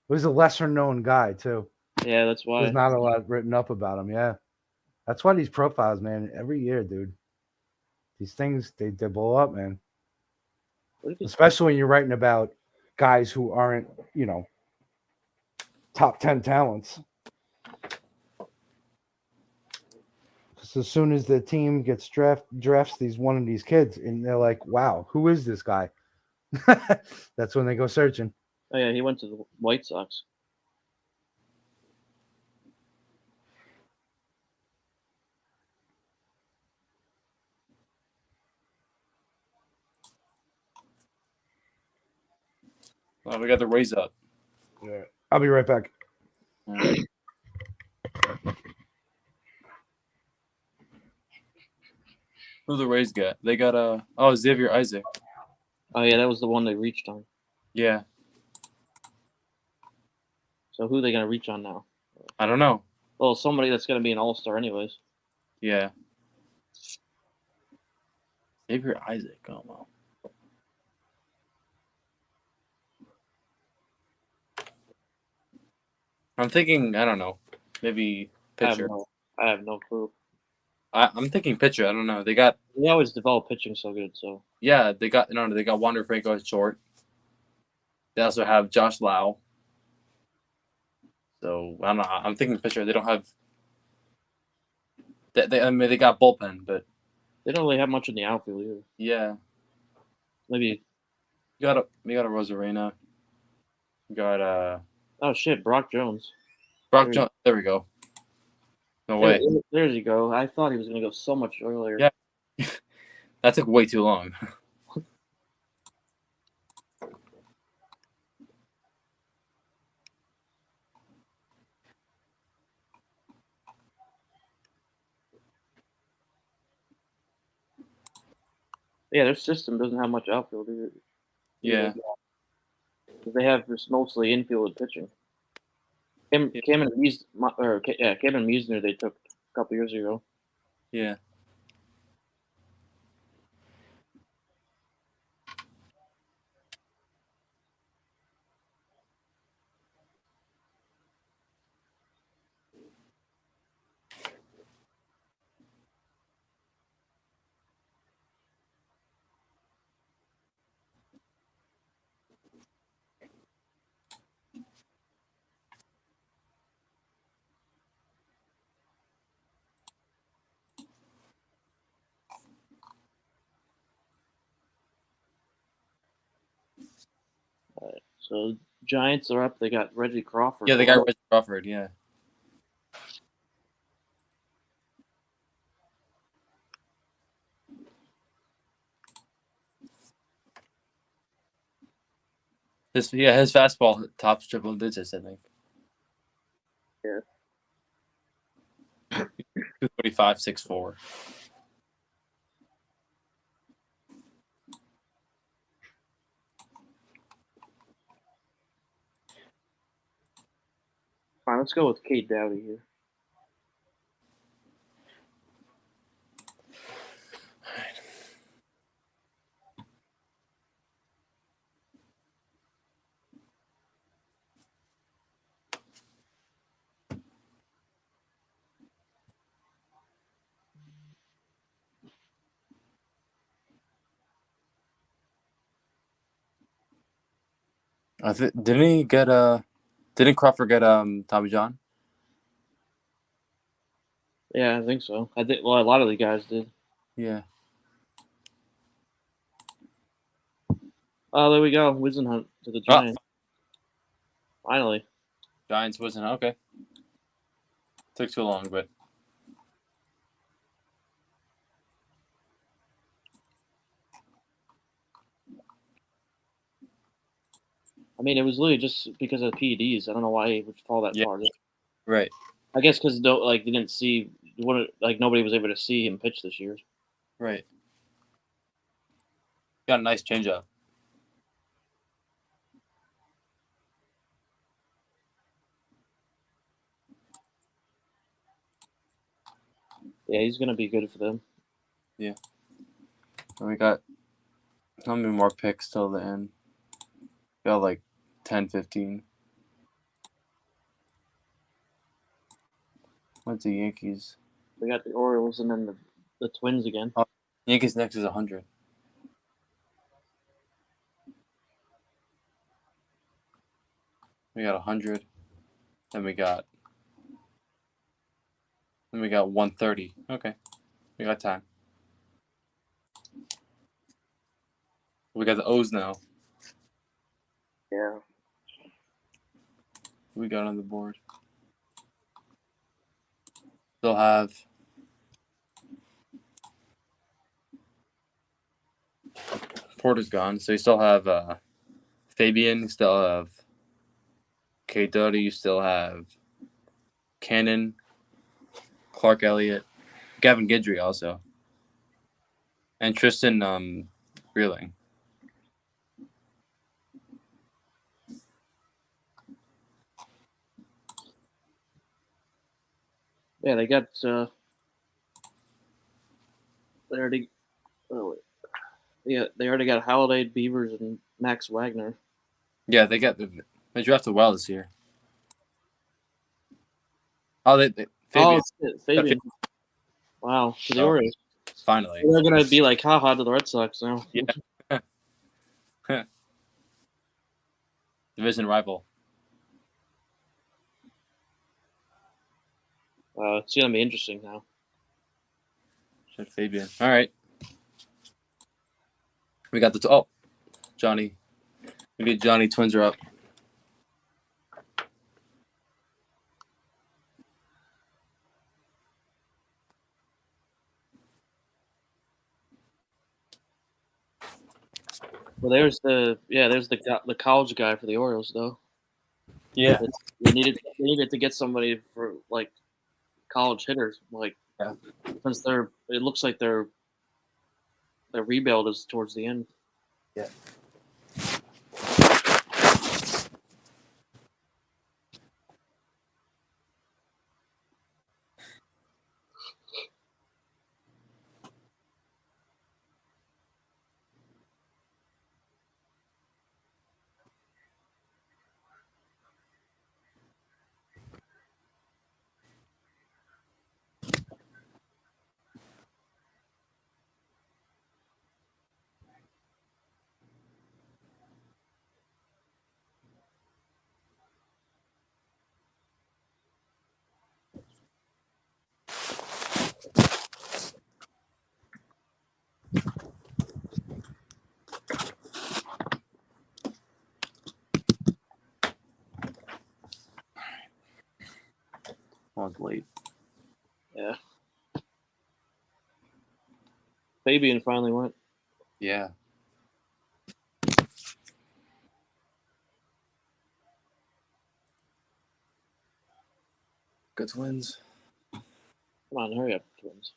he was a lesser known guy, too. Yeah, that's why. There's not a lot written up about him. Yeah. That's why these profiles, man, every year, dude. These things, they blow up, man. What if it's- Especially when you're writing about guys who aren't, top 10 talents. Because as soon as the team gets drafts one of these kids, and they're like, wow, who is this guy? That's when they go searching. Oh yeah, he went to the White Sox. Well, we got the Rays up. Yeah. I'll be right back. Who the Rays got? They got Xavier Isaac. Oh yeah, that was the one they reached on. Yeah, So who are they gonna reach on now? I don't know. Well, somebody that's gonna be an All-Star anyways. Yeah, Xavier Isaac. Oh well. I'm thinking. I don't know. Maybe pitcher. I have no clue. I'm thinking pitcher. I don't know. They got They always develop pitching so good. So They got Wander Franco at short. They also have Josh Lau. So I don't know. I'm thinking pitcher. They don't have. They got bullpen, but they don't really have much in the outfield either. yeah, Maybe. we got a Rosarena. We got Oh shit, Brock Jones. Brock Jones. There we go. No way. There you go. I thought he was gonna go so much earlier. Yeah. That took way too long. Yeah, their system doesn't have much outfield either. Yeah. They have just mostly infield and pitching. Cameron Meisner they took a couple years ago. Yeah. So Giants are up. They got Reggie Crawford. Yeah, they got Reggie Crawford. Yeah. His fastball tops triple digits, I think. Yeah. 245, 6'4". let's go with Cade Doughty here. Didn't Crawford get Tommy John? Yeah, I think so. I think. Well, a lot of the guys did. Yeah. Oh, there we go. Wisenhunt to the Giants. Finally. Giants wasn't okay. Took too long, but I mean, it was literally just because of the PEDs. I don't know why he would fall that Yeah. far. right. I guess because they didn't see nobody was able to see him pitch this year. Right. Got a nice changeup. Yeah, he's gonna be good for them. And we got how many more picks till the end? Got like 10, 15. What's the Yankees? We got the Orioles and then the Twins again. Yankees next is 100. We got 100. Then we got 130. Okay. We got time. We got the O's now. Yeah. We got on the board. Still have Porter's gone, so you still have Fabian, you still have K. Doty, you still have Cannon, Clark Elliott, Gavin Guidry also, and Tristan Reeling. Yeah, they got they already. Oh, yeah, they already got Holiday, Beavers, and Max Wagner. Yeah, they drafted well this year. Oh, Fabian. Oh, shit, Fabian. Wow, to the Orioles. Finally. They're gonna be like haha to the Red Sox now. Yeah. Division rival. It's gonna be interesting now. Said Fabian. All right. We got the Johnny. We get Johnny. Twins are up. Well, there's the college guy for the Orioles though. Yeah. They needed to get somebody for like college hitters, like Yeah. since it looks like their rebuild is towards the end. Yeah. One's late. Yeah. Fabian finally went. Yeah. Good Twins. Come on, hurry up, Twins.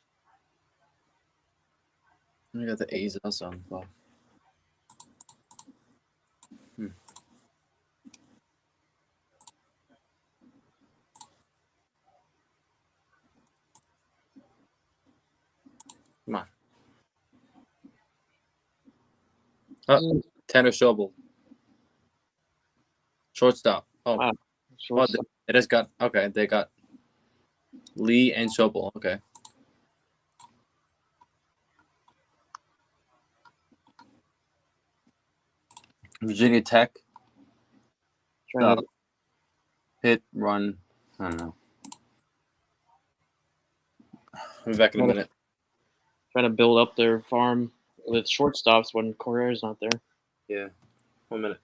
We got the A's also on the clock. Come on. Oh, Tanner Schobel. Shortstop. Oh, Wow. oh, Shortstop. it has got okay. They got Lee and Schobel. Okay. Virginia Tech. Trying to Hit, run. I don't know. I'll be back in a minute. trying to build up their farm with shortstops when Correa's not there. Yeah. 1 minute.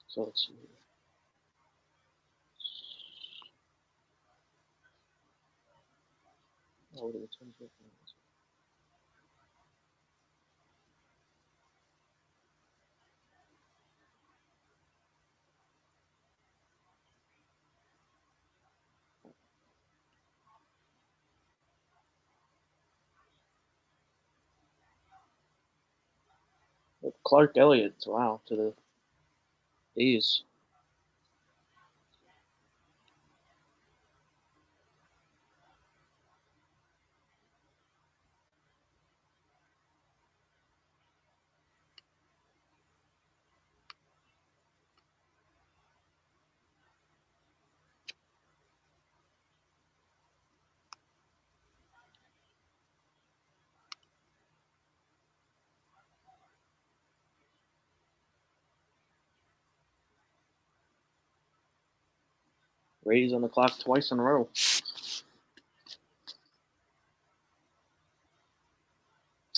So let's see. Oh, what are the times right now? Clark Elliott, wow, to the A's. Rays on the clock twice in a row.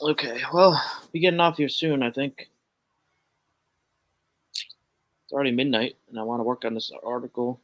Okay, well, be getting off here soon, I think. It's already midnight, and I want to work on this article.